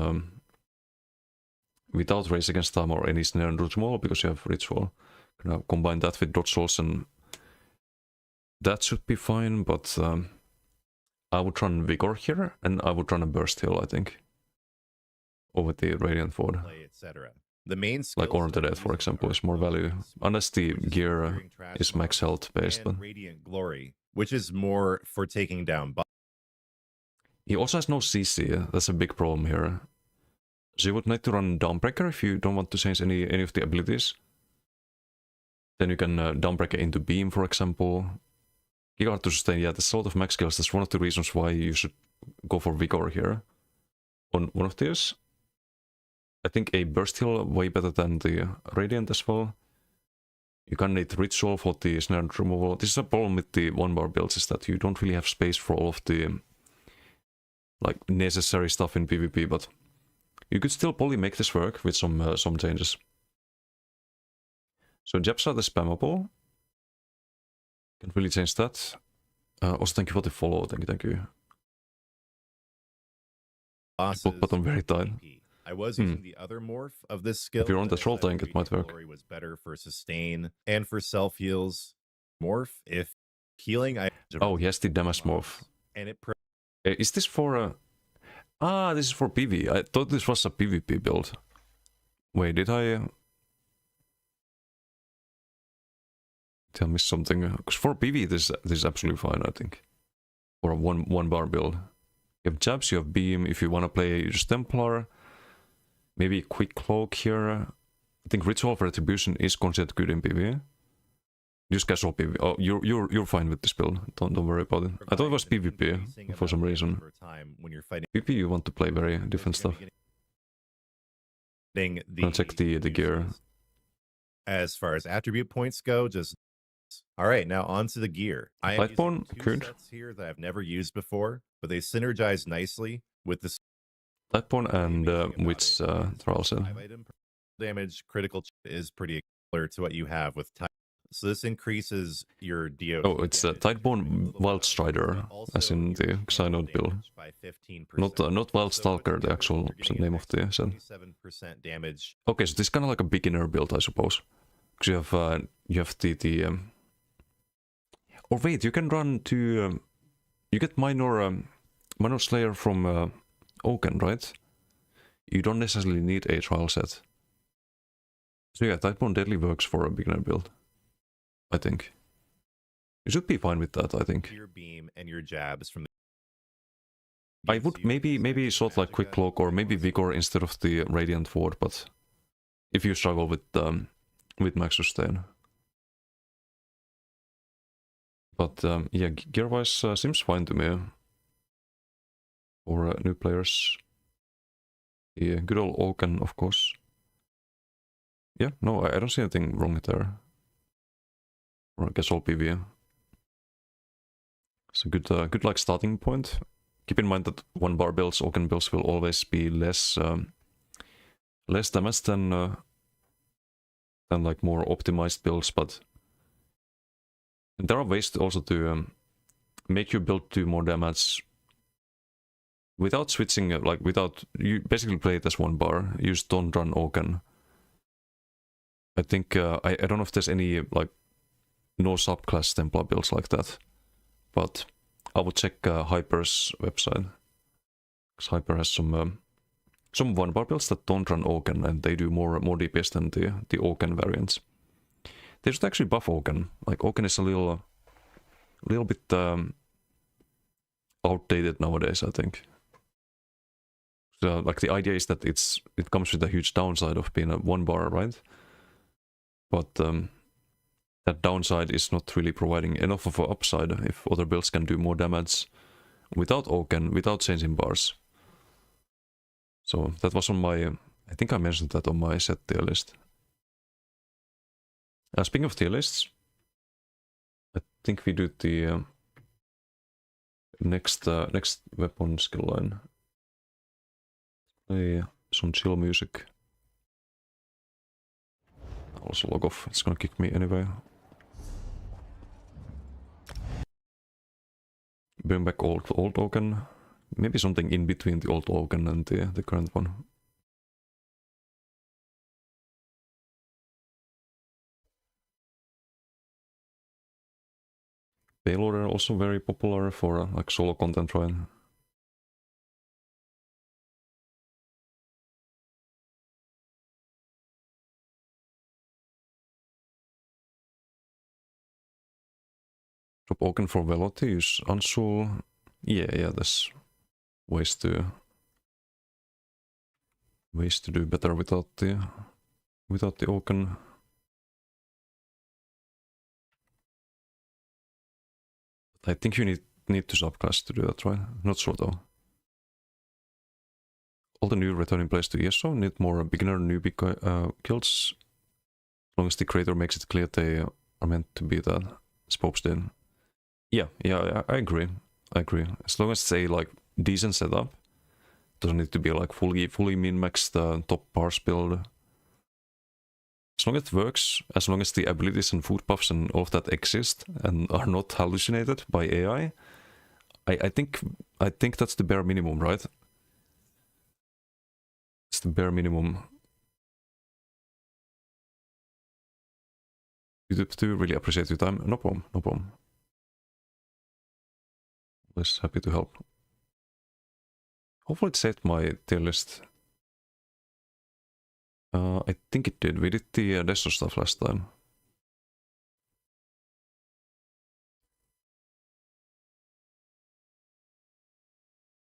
Race Against Time or any Snare and Ritual because you have Ritual. Gonna combine that with Dodge Souls and that should be fine, but I would run Vigor here and I would run a Burst Heal, I think, over the Radiant Ward. Play, etc. The main Like skills Honor the of Dead, these for example, are is more value. focus, Unless the which is gear clearing trash is max health mobs, based, but and Radiant Glory, which is more for taking down bots. he also has no CC. That's a big problem here. So you would need to run Dawnbreaker if you don't want to change any of the abilities. Then you can Dawnbreaker into Beam, for example. Giga to sustain, yeah, that's a lot of max skills. That's one of the reasons why you should go for Vigor here. On one of these. I think a Burst Heal way better than the Radiant as well. You can need Ritual for the snare removal. This is a problem with the 1-bar builds, is that you don't really have space for all of the like necessary stuff in PvP, but you could still probably make this work with some changes. So Jepsa the spammable. Can't really change that. Also, thank you for the follow. Thank you. Bosses But I'm very tired. AP. I was using the other morph of this skill. you're on but the troll decided tank, it might Radiant work. Glory was better for sustain and for self heals. Morph, if healing, I Oh, he has the damage morph. and it Is this for this is for PV. I thought this was a PvP build. Wait, did I miss something? Because for PV, this is absolutely fine, I think. For a one bar build. You have jabs, you have beam. If you want to play just Templar, maybe a quick cloak here. I think Ritual of Retribution is considered good in PV. Just casual PV. Oh, you're fine with this build. Don't worry about it. I thought it was PvP for some reason. over time when you're fighting PvP, you want to play very different stuff. I'll check the gear. As far as attribute points go, just all right. Now on to the gear. I am Lightborn, using two good. sets here that I've never used before, but they synergize nicely with the Lightborn and Witch Trial set. 5-item damage. Critical is pretty similar to what you have with type. So this increases your DO. Oh, it's Tideborn Wild Strider, as in the Xynode build. By 15%. Not Wild Stalker, the actual name of the set. 27% damage. Okay, so this is kind of like a beginner build, I suppose. Because you have the or wait, you can run to you get minor Slayer from Oaken, right? You don't necessarily need a trial set. So yeah, Tideborn Deadly works for a beginner build, I think. You should be fine with that, I think. Your beam and your jabs from the I gives would you maybe extra sort like magic Quick that Cloak or you maybe want. Vigor instead of the Radiant Ward, but if you struggle with max sustain. But yeah, gear-wise seems fine to me for new players. Yeah, good old Oaken, of course. Yeah, no, I don't see anything wrong there. Or I guess all PV. It's a good like starting point. Keep in mind that 1-bar builds, Oaken builds will always be less damage than like more optimized builds, but there are ways to also to make your build do more damage without switching, like without, you basically play it as 1-bar, you just don't run Oaken. I think, I don't know if there's any like no subclass Templar builds like that, but I would check Hyper's website, because Hyper has some 1-bar builds that don't run Oaken, and they do more DPS than the Oaken variants. They should actually buff Oaken. Like Oaken is a little bit outdated nowadays, I think. So like the idea is that it comes with a huge downside of being a 1-bar, right? But that downside is not really providing enough of an upside if other builds can do more damage without Oaken, without changing bars. So that was on my, I think I mentioned that on my set tier list. Speaking of tier lists, I think we do the next weapon skill line. Play some chill music. I'll also log off, it's gonna kick me anyway. Bring back old Oaken. Maybe something in between the old Oaken and the current one. Payload are also very popular for like solo content, right? Drop Oaken for Velocity, use Ansul. Yeah, there's ways to do better without the Oaken. I think you need to subclass to do that, right? Not sure though. All the new returning players to ESO need more beginner newbie guilds. As long as the creator makes it clear they are meant to be that. Spopes did. Yeah, I agree. As long as it's a like decent setup, doesn't need to be like fully min-maxed top bars build. As long as it works, as long as the abilities and food buffs and all of that exist and are not hallucinated by AI, I think that's the bare minimum, right? It's the bare minimum. YouTube too, really appreciate your time. No problem. Always happy to help. Hopefully it saved my tier list. I think it did. We did the Desert stuff last time.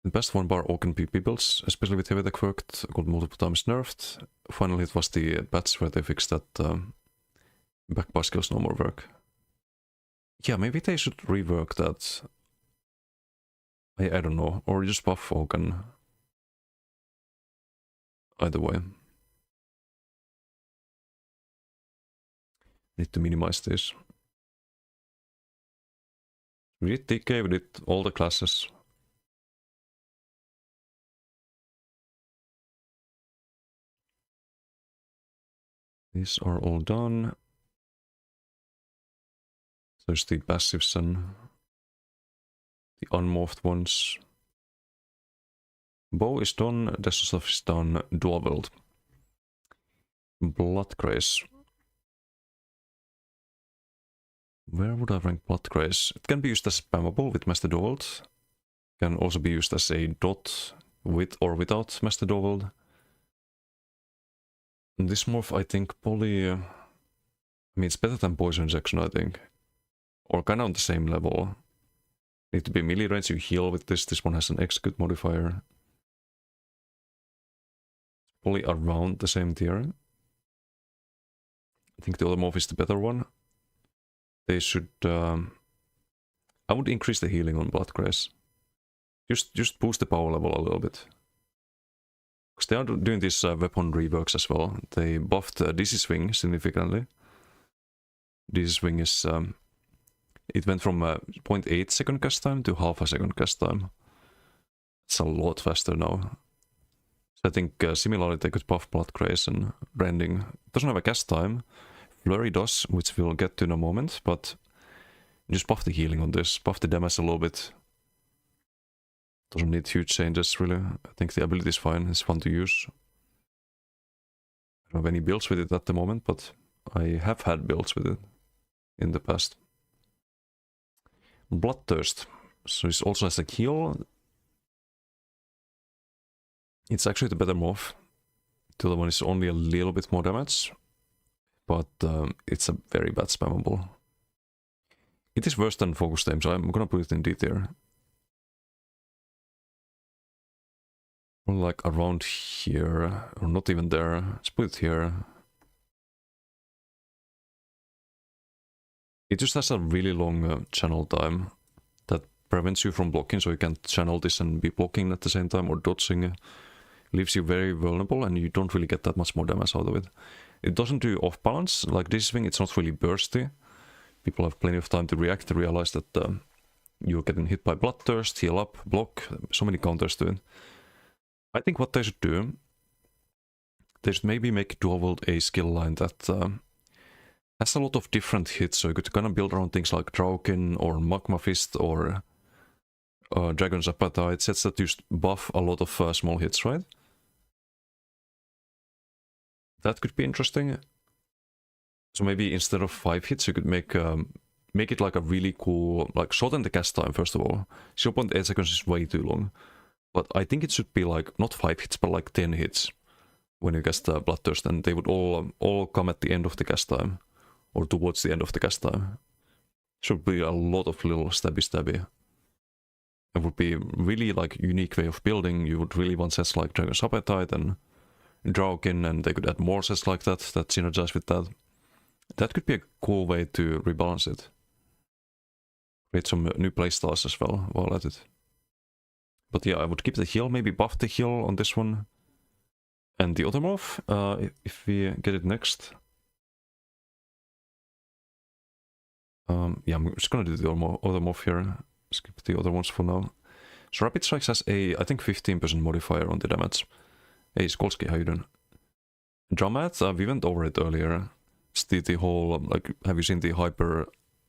The best 1-bar Oaken PP builds, especially with heavy attack worked, got multiple times nerfed. Finally it was the patch where they fixed that backbar skills no more work. Yeah, maybe they should rework that. I don't know, or just buff Oaken. Either way. Need to minimize this. We did TK, we did all the classes. These are all done. There's the passives and the unmorphed ones. Bow is done, Desert stuff is done, dual build. Bloodgrace. Where would I rank Bloodgrace? It can be used as spammable with Master Dual. Can also be used as a dot with or without Master Dual. This morph, I think, I mean, it's better than Poison Injection, I think. or kind of on the same level. Need to be melee range, you heal with this. This one has an execute modifier. Probably around the same tier. I think the other morph is the better one. They should... I would increase the healing on Bloodgrace. Just boost the power level a little bit. Because they are doing this weapon reworks as well. They buffed DC Swing significantly. DC Swing is... it went from 0.8 second cast time to half a second cast time. It's a lot faster now. So I think similarly they could buff Bloodgrace and Rending. It doesn't have a cast time. Flurry does, which we'll get to in a moment, but just buff the healing on this, buff the damage a little bit. Doesn't need huge changes really. I think the ability is fine, it's fun to use. I don't have any builds with it at the moment, but I have had builds with it in the past. Bloodthirst. So it also has a heal. It's actually the better morph. The other one is only a little bit more damage, but it's a very bad spammable. It is worse than Focus Flame, so I'm gonna put it in D tier. Like around here, or not even there. Let's put it here. It just has a really long channel time that prevents you from blocking, so you can't channel this and be blocking at the same time or dodging. Leaves you very vulnerable and you don't really get that much more damage out of it. It doesn't do off balance, like this thing, it's not really bursty. People have plenty of time to react, to realize that you're getting hit by Bloodthirst, heal up, block, so many counters to it. I think what they should do, they should maybe make Dual Wield a skill line that has a lot of different hits, so you could kind of build around things like Draukin or Magma Fist or Dragon's Appetite, sets that just buff a lot of small hits, right? That could be interesting. So maybe instead of 5 hits, you could make it like a really cool, like shorten the cast time first of all. 0.8 seconds is way too long. But I think it should be like, not 5 hits, but like 10 hits when you cast Bloodthirst, and they would all come at the end of the cast time. Or towards the end of the cast time. Should be a lot of little stabby. It would be really like unique way of building. You would really want sets like Dragon's Appetite and Draukin, and they could add more sets like that synergize with that. That could be a cool way to rebalance it. Create some new playstyles as well while at it. But yeah, I would keep the heal, maybe buff the heal on this one. And the other morph, if we get it next. Yeah, I'm just gonna do the other morph here. Skip the other ones for now. So Rapid Strikes has a, I think, 15% modifier on the damage. Hey, Skolsky, how you doing? Dramat, we went over it earlier. It's the whole, like, have you seen the hyper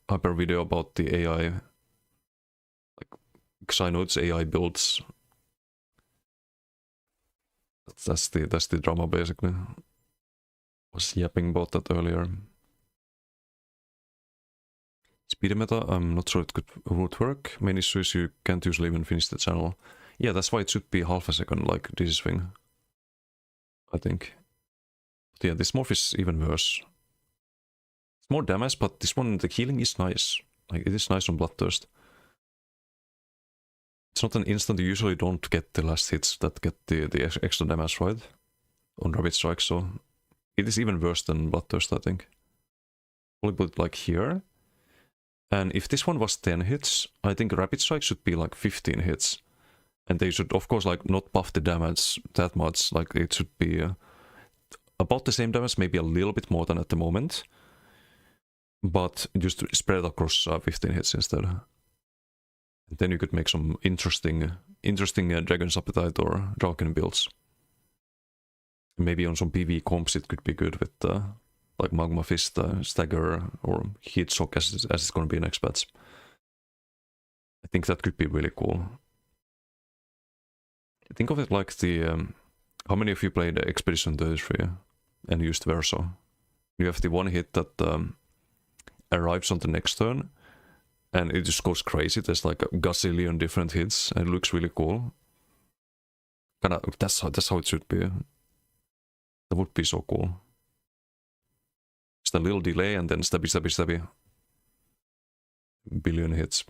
video about the AI? Like, because I know it's AI builds. That's the drama basically. Was yapping about that earlier. Speed meta, I'm not sure it would work. Main issue is you can't usually even finish the channel. Yeah, that's why it should be half a second, like this thing. I think. But yeah, this morph is even worse. It's more damage, but this one, the healing is nice. Like, it is nice on Bloodthirst. It's not an instant, you usually don't get the last hits that get the extra damage, right? On Rapid Strike, so it is even worse than Bloodthirst, I think. Probably put it like here. And if this one was 10 hits, I think Rapid Strike should be like 15 hits. And they should, of course, like not buff the damage that much. Like, it should be about the same damage, maybe a little bit more than at the moment. But just spread across 15 hits instead. And then you could make some interesting Dragon's Appetite or Draukin builds. Maybe on some PV comps it could be good with like Magma Fist, Stagger, or Heat Shock as it's going to be next patch. I think that could be really cool. Think of it like the... how many of you played Expedition 33 and used Verso? You have the one hit that arrives on the next turn, and it just goes crazy. There's like a gazillion different hits, and it looks really cool. Kinda, that's how it should be. That would be so cool. Just a little delay and then stabby. billion hits.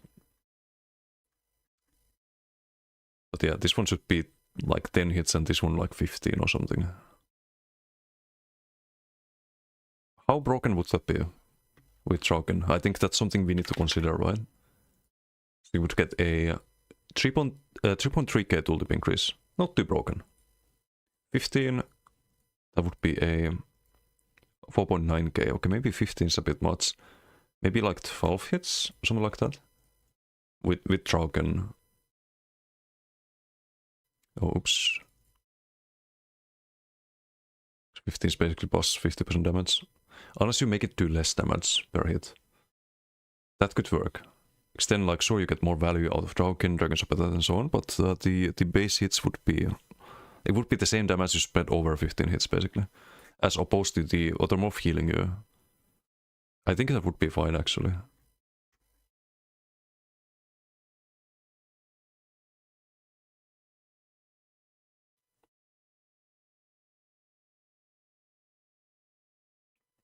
But yeah, this one should be like 10 hits and this one like 15 or something. How broken would that be with Trauken? I think that's something we need to consider, right? We would get a 3.3k tooltip increase. Not too broken. 15, that would be a 4.9k. Okay, maybe 15 is a bit much. Maybe like 12 hits, something like that. With Trauken. Oops. 15 is basically plus 50% damage. Unless you make it do less damage per hit. That could work. Because then, like, sure, you get more value out of Trauken, Dragon's Appetite and so on, but the base hits would be... It would be the same damage you spread over 15 hits, basically. As opposed to the Automorph healing you. I think that would be fine, actually.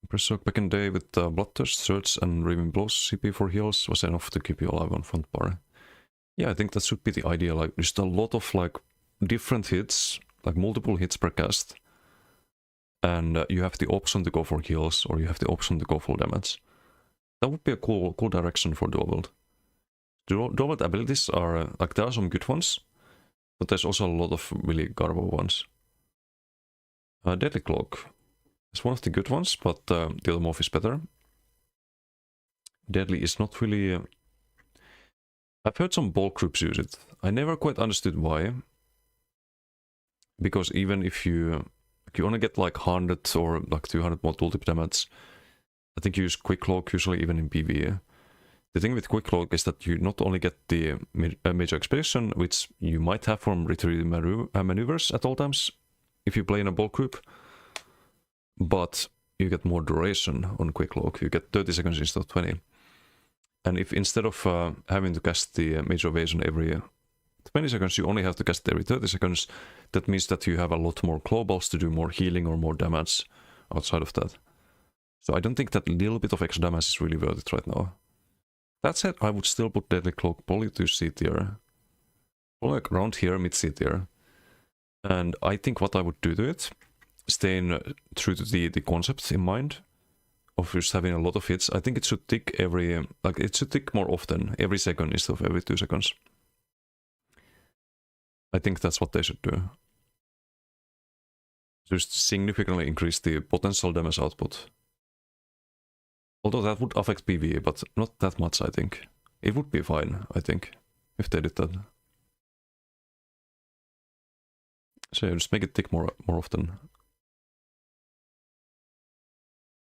Berserk back in the day with Bloodthirst, Surge and Raven Blows CP for heals was enough to keep you alive on front bar. Yeah, I think that should be the idea, like just a lot of like different hits, like multiple hits per cast. And you have the option to go for heals or you have the option to go for damage. That would be a cool direction for Dual Wield. Dual Wield abilities are, like there are some good ones, but there's also a lot of really garbo ones. Deadly Cloak. It's one of the good ones, but the Automorph is better. Deadly is not really... I've heard some bulk groups use it. I never quite understood why. Because even if you only get like 100 or like 200 more tooltip damage, I think you use Quick Cloak usually even in PvE. The thing with Quick Cloak is that you not only get the major expression, which you might have from retreat maneuvers at all times, if you play in a bulk group, but you get more duration on Quick Cloak. You get 30 seconds instead of 20. And if instead of having to cast the Major Evasion every 20 seconds, you only have to cast it every 30 seconds, that means that you have a lot more globals to do more healing or more damage outside of that. So I don't think that little bit of extra damage is really worth it right now. That said, I would still put Deadly Cloak probably to C tier. Or like around here, mid C tier. And I think what I would do to it, staying true to the concept in mind of just having a lot of hits, I think it should tick it should tick more often, every second instead of every 2 seconds. I think that's what they should do. Just significantly increase the potential damage output. Although that would affect PvE, but not that much, I think. It would be fine, I think, if they did that. So yeah, just make it tick more often.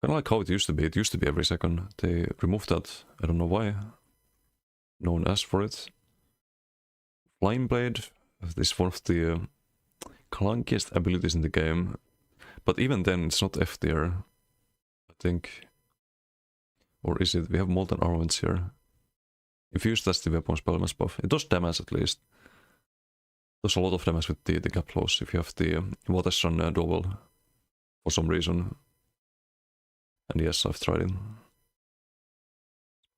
Kind of like how it used to be. It used to be every second. They removed that. I don't know why. No one asked for it. Flying Blade. This is one of the clunkiest abilities in the game. But even then, it's not F tier, I think. Or is it? We have Molten Armaments here. If you use that's the weapon spell mass buff. It does damage at least. It does a lot of damage with the gap close if you have the Watersun Dual Wield for some reason. And yes, I've tried it.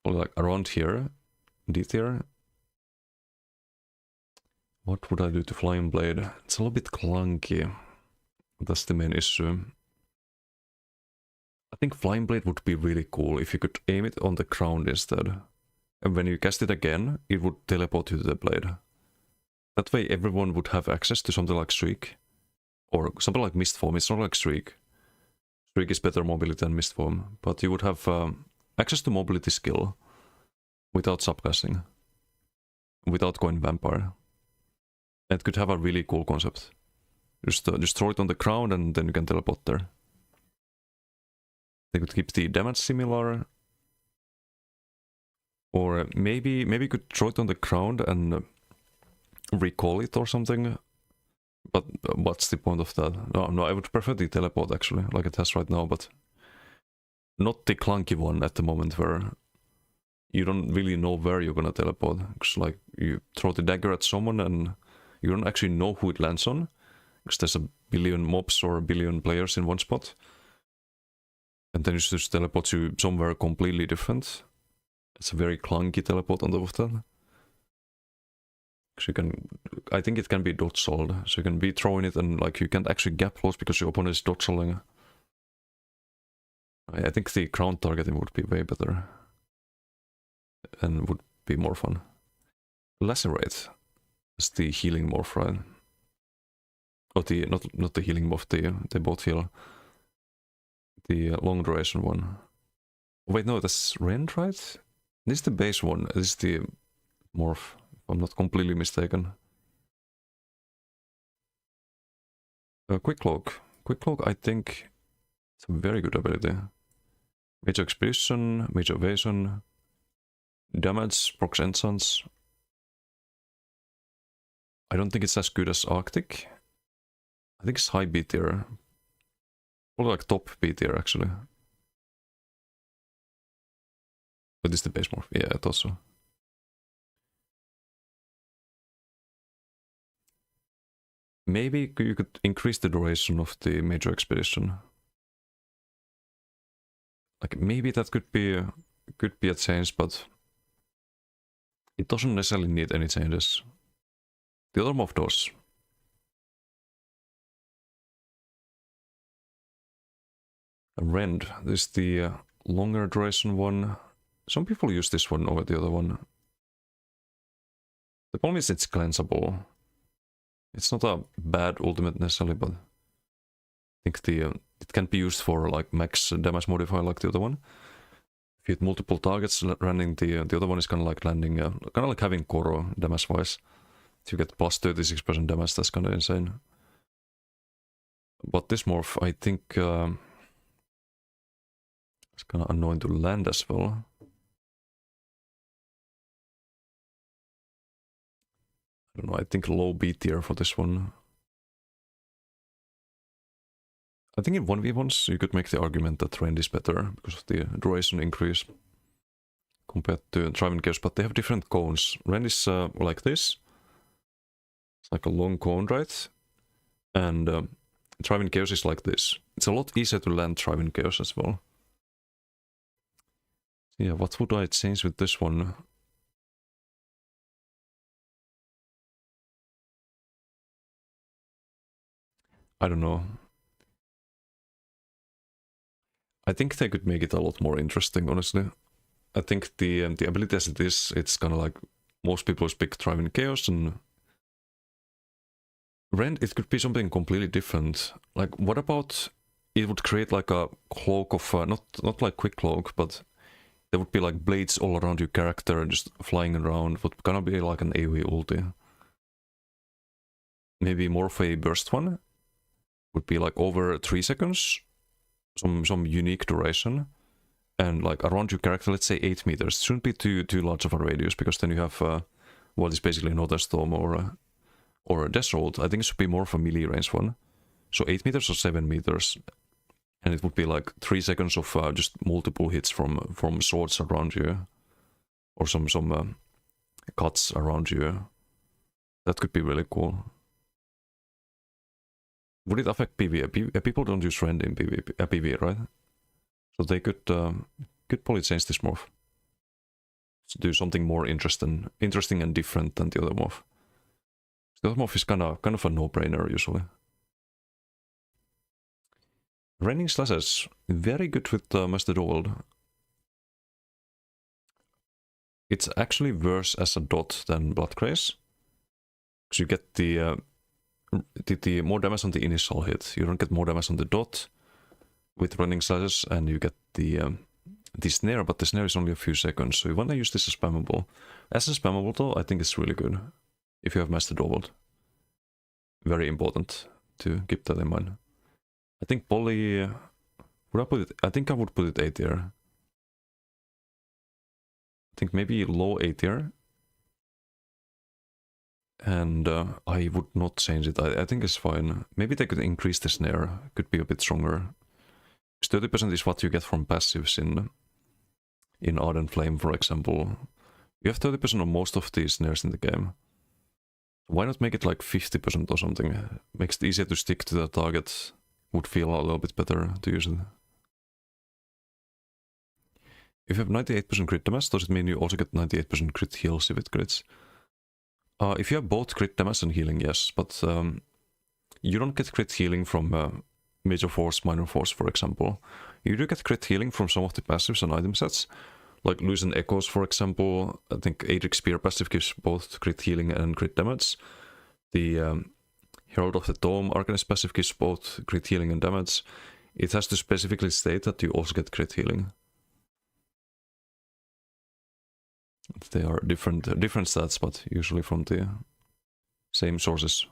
Or like around here, D tier. What would I do to Flying Blade? It's a little bit clunky. That's the main issue. I think Flying Blade would be really cool if you could aim it on the ground instead. And when you cast it again, it would teleport you to the blade. That way everyone would have access to something like Streak. Or something like Mist Form. It's not like Streak. Streak is better mobility than Mist Form. But you would have access to mobility skill without subcasting. Without going Vampire. And it could have a really cool concept. Just throw it on the ground and then you can teleport there. They could keep the damage similar. Or maybe you could throw it on the ground and recall it or something. But what's the point of that? No, I would prefer the teleport actually, like it has right now, but not the clunky one at the moment where you don't really know where you're gonna teleport. Because like you throw the dagger at someone and you don't actually know who it lands on. Because there's a billion mobs or a billion players in one spot. And then it just teleports you somewhere completely different. It's a very clunky teleport on top of that. So you can, I think it can be dodge sold, so you can be throwing it and like you can't actually gap close because your opponent is dodge selling. I think the ground targeting would be way better and would be more fun. Lacerate is the healing morph, right? Or the not the healing morph, they both heal. The long duration one. Wait, no, that's Rend, right? This is the base one. This is the morph, if I'm not completely mistaken. Quick Cloak. Quick Cloak, I think it's a very good ability. Major Expedition, Major Evasion, damage, procs Enchants. I don't think it's as good as Arctic. I think it's high B tier. Probably like top B tier actually. But this is the base morph. Yeah, I thought so. Maybe you could increase the duration of the Major Expedition. Like maybe that could be a change, but it doesn't necessarily need any changes. The other morph does. Rend, this is the longer duration one. Some people use this one over the other one. The problem is it's cleansable. It's not a bad ultimate necessarily, but I think it can be used for like max damage modifier like the other one. If you hit multiple targets running, the other one is kind of like landing, kind of like having Koro damage wise. If you get plus 36% damage, that's kind of insane. But this morph, I think it's kind of annoying to land as well. I don't know, I think low B tier for this one. I think in 1v1s you could make the argument that Rend is better because of the duration increase compared to Thrive in Chaos, but they have different cones. Rend is like this. It's like a long cone, right? And Thrive in Chaos is like this. It's a lot easier to land Thrive in Chaos as well. Yeah, what would I change with this one? I don't know. I think they could make it a lot more interesting, honestly. I think the ability as it is, it's kind of like most people pick Thrive in Chaos, and Rend, it could be something completely different. Like, what about it would create like a cloak of, not like Quick Cloak, but there would be like blades all around your character just flying around, would kind of be like an AoE ulti. Maybe more of a burst one. Would be like over 3 seconds, some unique duration, and like around your character, let's say 8 meters. It shouldn't be too large of a radius, because then you have what is basically Northern Storm or a Desert. I think it should be more of a melee range one. So 8 meters or 7 meters, and it would be like 3 seconds of just multiple hits from swords around you, or some cuts around you. That could be really cool. Would it affect PvE? People don't use Rend in PvE, right? So they could probably change this morph to do something more interesting and different than the other morph. The other morph is kind of a no-brainer usually. Rending Slashes, very good with Master Duel. It's actually worse as a dot than Bloodcraze, because you get the more damage on the initial hit. You don't get more damage on the dot with Rending Slashes, and you get the snare, but the snare is only a few seconds, so you want to use this as spammable. As a spammable though, I think it's really good if you have Master Duel. Very important to keep that in mind. I think Poly, would I put it? I think I would put it A tier. I think maybe low A tier. And I would not change it. I think it's fine. Maybe they could increase the snare. Could be a bit stronger. 30% is what you get from passives in Ardent Flame, for example. You have 30% on most of the snares in the game. Why not make it like 50% or something? Makes it easier to stick to the target. Would feel a little bit better to use it. if you have 98% crit damage, does it mean you also get 98% crit heals if it crits? If you have both crit damage and healing, yes, but you don't get crit healing from Major Force, Minor Force, for example. You do get crit healing from some of the passives and item sets, like Lucent Echoes, for example. I think Adric Spear passive gives both crit healing and crit damage. The Herald of the Dome Arcanist passive gives both crit healing and damage. It has to specifically state that you also get crit healing. They are different stats, but usually from the same sources.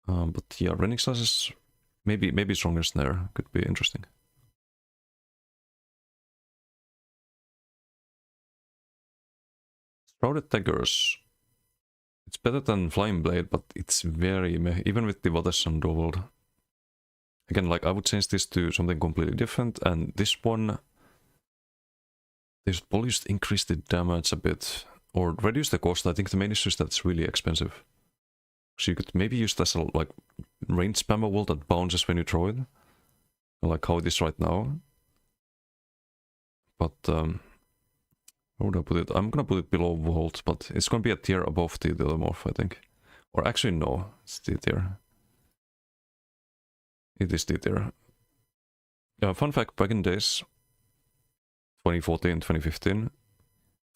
But yeah, Renix classes, maybe stronger snare could be interesting. Shrouded Daggers. It's better than Flying Blade, but it's very meh, even with the Vatesan Dovald. Again, like I would change this to something completely different, and this one, they should probably just increase the damage a bit, or reduce the cost. I think the main issue is that it's really expensive. So you could maybe use this as a like range spammer wall that bounces when you throw it, like how it is right now. But how would I put it? I'm gonna put it below Vault, but it's gonna be a tier above the other morph, I think. Or actually no, it's the tier. It is the tier. Fun fact, back in days, 2014, 2015,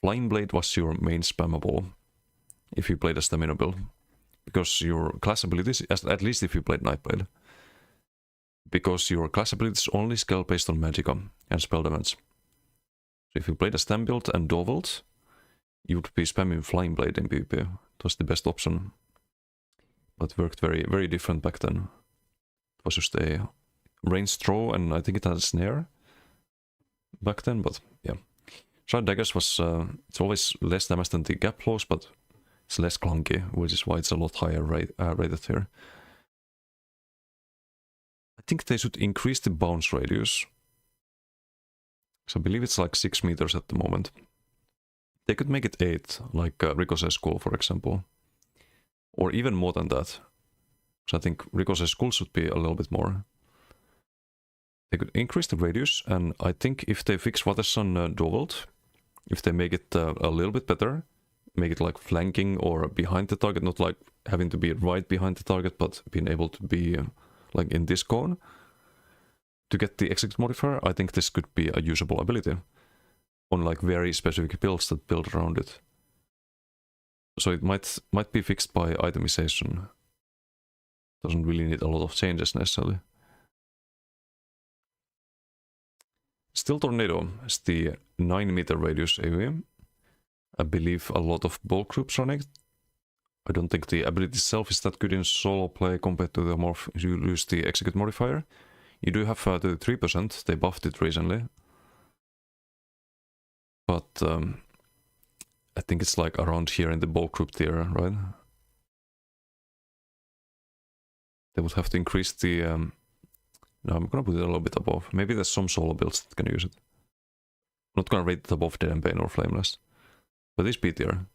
Flying Blade was your main spammable if you played a stamina build. Because your class abilities, at least if you played Nightblade, because your class abilities only scale based on magicka and spell damage. So if you played a stam build and Dovald, you would be spamming Flying Blade in PvP. It was the best option. But worked very, very different back then. It was just a ranged throw, and I think it had a snare back then, but yeah. Shrouded Daggers was, it's always less damage than the gap close, but it's less clunky, which is why it's a lot higher rated here. I think they should increase the bounce radius. So I believe it's like 6 meters at the moment. They could make it 8, like Ricochet Skull, for example. Or even more than that. So I think Ricochet Skull should be a little bit more. They could increase the radius, and I think if they fix Vatesan Dovald, if they make it a little bit better, make it like flanking or behind the target, not like having to be right behind the target, but being able to be like in this cone, to get the execute modifier, I think this could be a usable ability on like very specific builds that build around it. So it might be fixed by itemization. Doesn't really need a lot of changes necessarily. Still Tornado is the 9 meter radius AoE. I believe a lot of bulk groups run it. I don't think the ability itself is that good in solo play compared to the morph you lose the execute modifier. You do have 33%, they buffed it recently. But I think it's like around here in the bulk group tier, right? They would have to increase the... no, I'm gonna put it a little bit above. Maybe there's some solo builds that can use it. I'm not gonna rate it above Dead and Bane or Flameless. But it's B tier.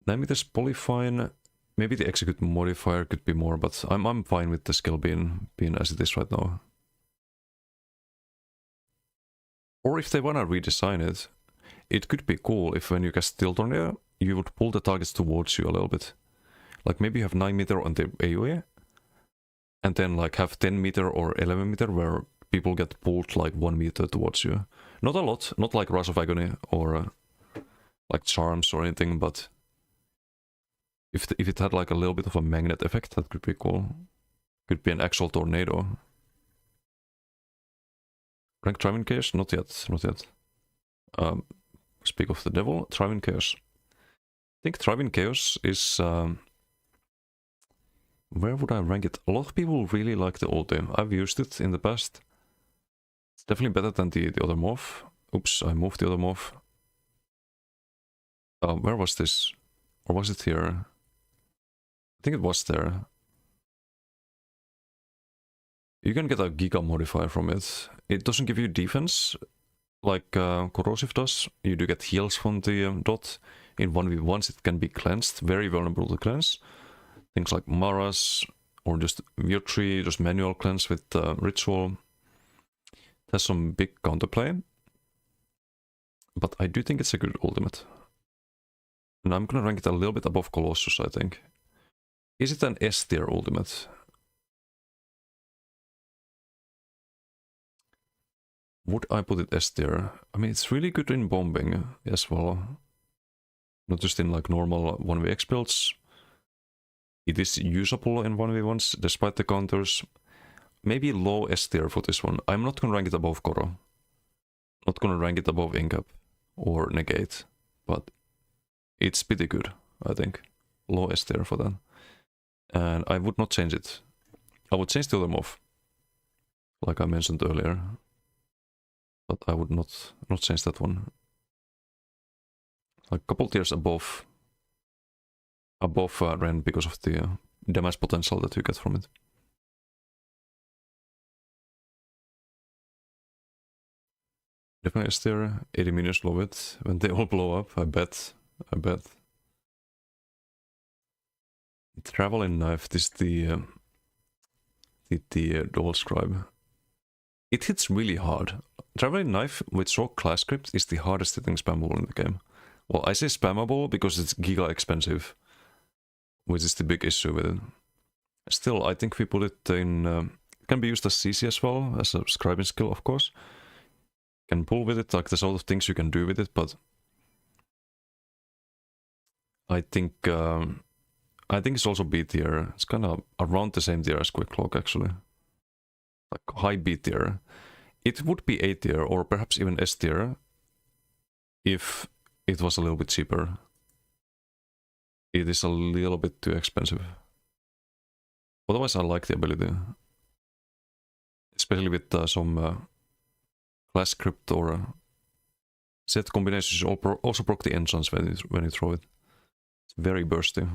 9 meters Polyfine. Maybe the execute modifier could be more, but I'm fine with the skill being as it is right now. Or if they wanna redesign it, it could be cool if when you cast Steel Tornado, you would pull the targets towards you a little bit. Like maybe you have 9 meter on the AoE, and then like have 10 meter or 11 meter where people get pulled like 1 meter towards you. Not a lot, not like Rush of Agony or like Charms or anything, but if it had like a little bit of a magnet effect, that could be cool. Could be an actual tornado. Rank Triune Chaos? Not yet, not yet. Speak of the devil, Triune Chaos. I think Triune Chaos is... where would I rank it? A lot of people really like the ulti. I've used it in the past. It's definitely better than the other morph. Oops, I moved the other morph. Where was this? Or was it here? I think it was there. You can get a Giga modifier from it. It doesn't give you defense like Corrosive does. You do get heals from the dot. In 1v1s it can be cleansed. Very vulnerable to cleanse. Things like Maras or just Weird Tree, just manual cleanse with Ritual. It has some big counterplay, but I do think it's a good ultimate. And I'm gonna rank it a little bit above Colossus, I think. Is it an S tier ultimate? Would I put it S tier? I mean, it's really good in bombing as well. Not just in like normal 1vx builds. It is usable in 1v1s despite the counters. Maybe low S tier for this one. I'm not gonna rank it above Koro. Not gonna rank it above Incap or Negate. But it's pretty good, I think. Low S tier for that. And I would not change it. I would change the other MOF, like I mentioned earlier. But I would not change that one. Like a couple tiers above Ren because of the damage potential that you get from it. Definitely S tier. 80 minions love it when they all blow up. I bet. Traveling Knife, this is the Dual Scribe. It hits really hard. Traveling Knife with Rogue class script is the hardest hitting spammable in the game. Well, I say spammable because it's giga expensive, which is the big issue with it. Still, I think we put it in... it can be used as CC as well, as a scribing skill, of course. Can pull with it, like there's a lot of things you can do with it, but... I think it's also B tier. It's kind of around the same tier as Quick Cloak, actually. Like high B tier. It would be A tier, or perhaps even S tier, if it was a little bit cheaper. It is a little bit too expensive. Otherwise, I like the ability. Especially with some class script or set combinations. Also proc the enchants when you throw it. It's very bursty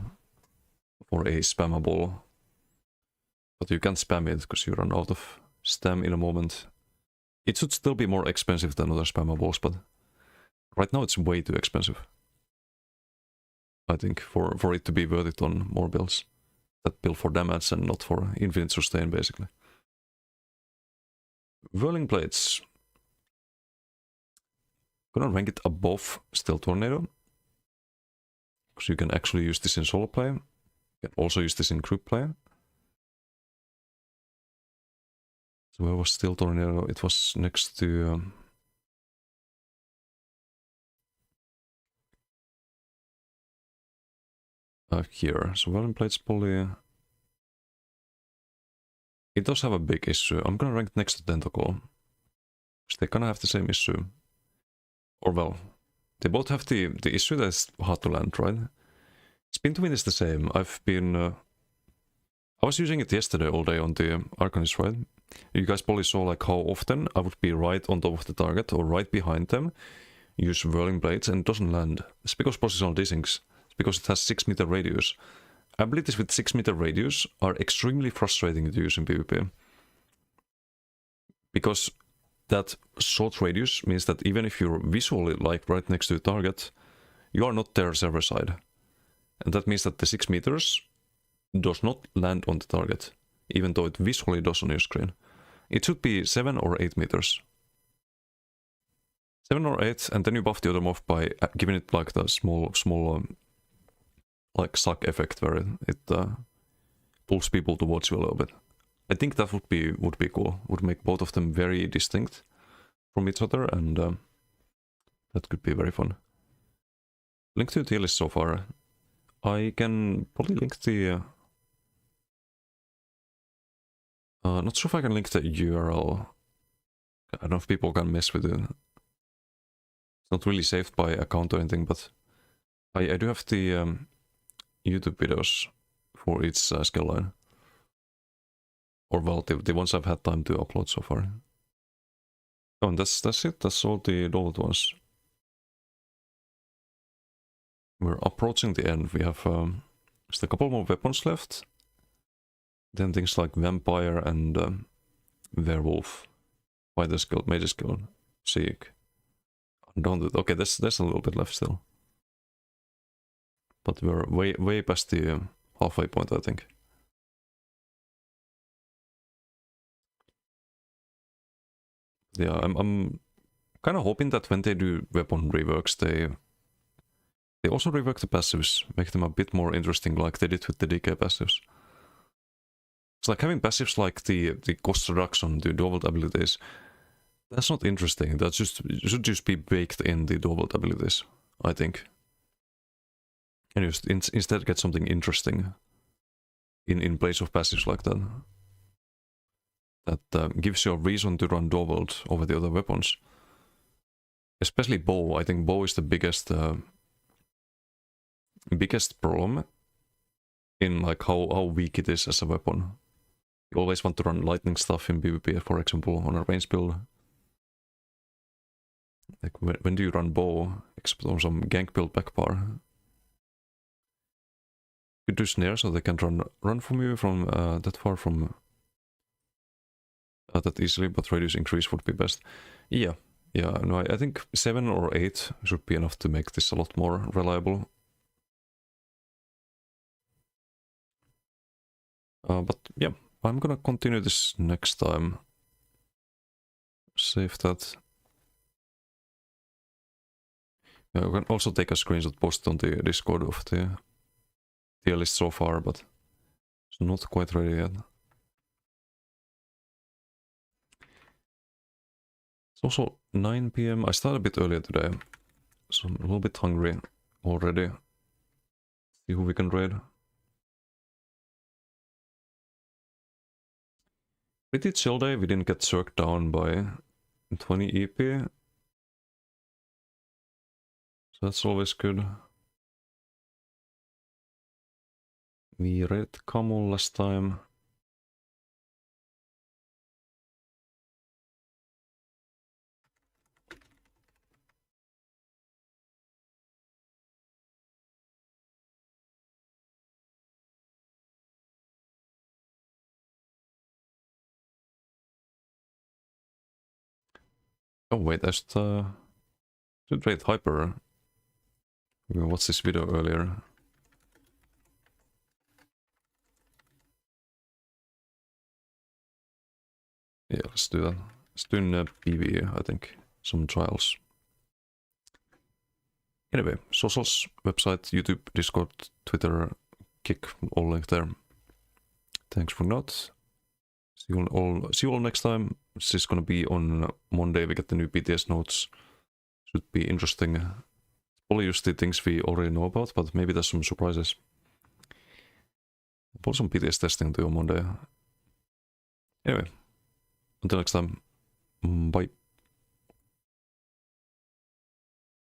for a spammable. But you can't spam it because you run out of stam in a moment. It should still be more expensive than other spammables, but right now it's way too expensive. I think for it to be worth it on more builds. That build for damage and not for infinite sustain, basically. Whirling Blades. Gonna rank it above Stealth Tornado. Because you can actually use this in solo play. You can also use this in group play. So where was Stealth Tornado? It was next to... here. So Whirling Blades Poly... It does have a big issue. I'm gonna rank it next to Tentacle. Because they kinda have the same issue. Or well, they both have the issue that it's hard to land, right? Spin to Win is the same. I've been... I was using it yesterday all day on the Arcanist, right? You guys probably saw like how often I would be right on top of the target or right behind them, use Whirling Blades, and it doesn't land. It's because positional desyncs. It's because it has 6 meter radius. Abilities with 6 meter radius are extremely frustrating to use in PvP. Because that short radius means that even if you're visually like right next to the target, you are not there server side. And that means that the 6 meters does not land on the target, even though it visually does on your screen. It should be 7 or 8 meters. 7 or 8, and then you buff the other MOF by giving it like the small like suck effect where it pulls people towards you a little bit. I think that would be cool. Would make both of them very distinct from each other, and that could be very fun. Link to the tier list so far. I can probably link the... not sure if I can link the URL. I don't know if people can mess with it. It's not really saved by account or anything, but I do have the YouTube videos for each skill line. Or well, the ones I've had time to upload so far. Oh, and that's it. That's all the old ones. We're approaching the end. We have just a couple more weapons left. Then things like Vampire and Werewolf. Fighter skill, Major skill, Seek. Undaunted. Okay, there's a little bit left still. But we're way past the halfway point, I think. Yeah, I'm kind of hoping that when they do weapon reworks, they also rework the passives, make them a bit more interesting, like they did with the DK passives. It's like having passives like the cost reduction, the dual abilities. That's not interesting. That should just be baked in the dual abilities, I think. And just instead get something interesting in place of passives like that. That gives you a reason to run dual over the other weapons. Especially bow. I think bow is the biggest problem in like how weak it is as a weapon. You always want to run lightning stuff in PvP, for example, on a range build. Like when do you run bow, except on some gank build backbar? You do snare so they can run from you from that far from that easily, but radius increase would be best. Yeah, no, I think 7 or 8 should be enough to make this a lot more reliable. But yeah, I'm gonna continue this next time. Save that. Yeah, you can also take a screenshot, post on the Discord of the tier list so far, but it's not quite ready yet. It's also 9 PM. I started a bit earlier today, so I'm a little bit hungry already. See who we can raid. Pretty chill day. We didn't get circled down by 20 EP. So that's always good. We raided Camel last time. Oh wait, I should raid Hyper. We watched this video earlier. Yeah, let's do that. Let's do in PvE, I think. Some trials. Anyway, socials, website, YouTube, Discord, Twitter, Kick, all linked there. Thanks for not. See you all next time. This is gonna be on Monday. We get the new BTS notes. Should be interesting. Probably just the things we already know about, but maybe there's some surprises. Probably some BTS testing too on Monday. Anyway, until next time, bye.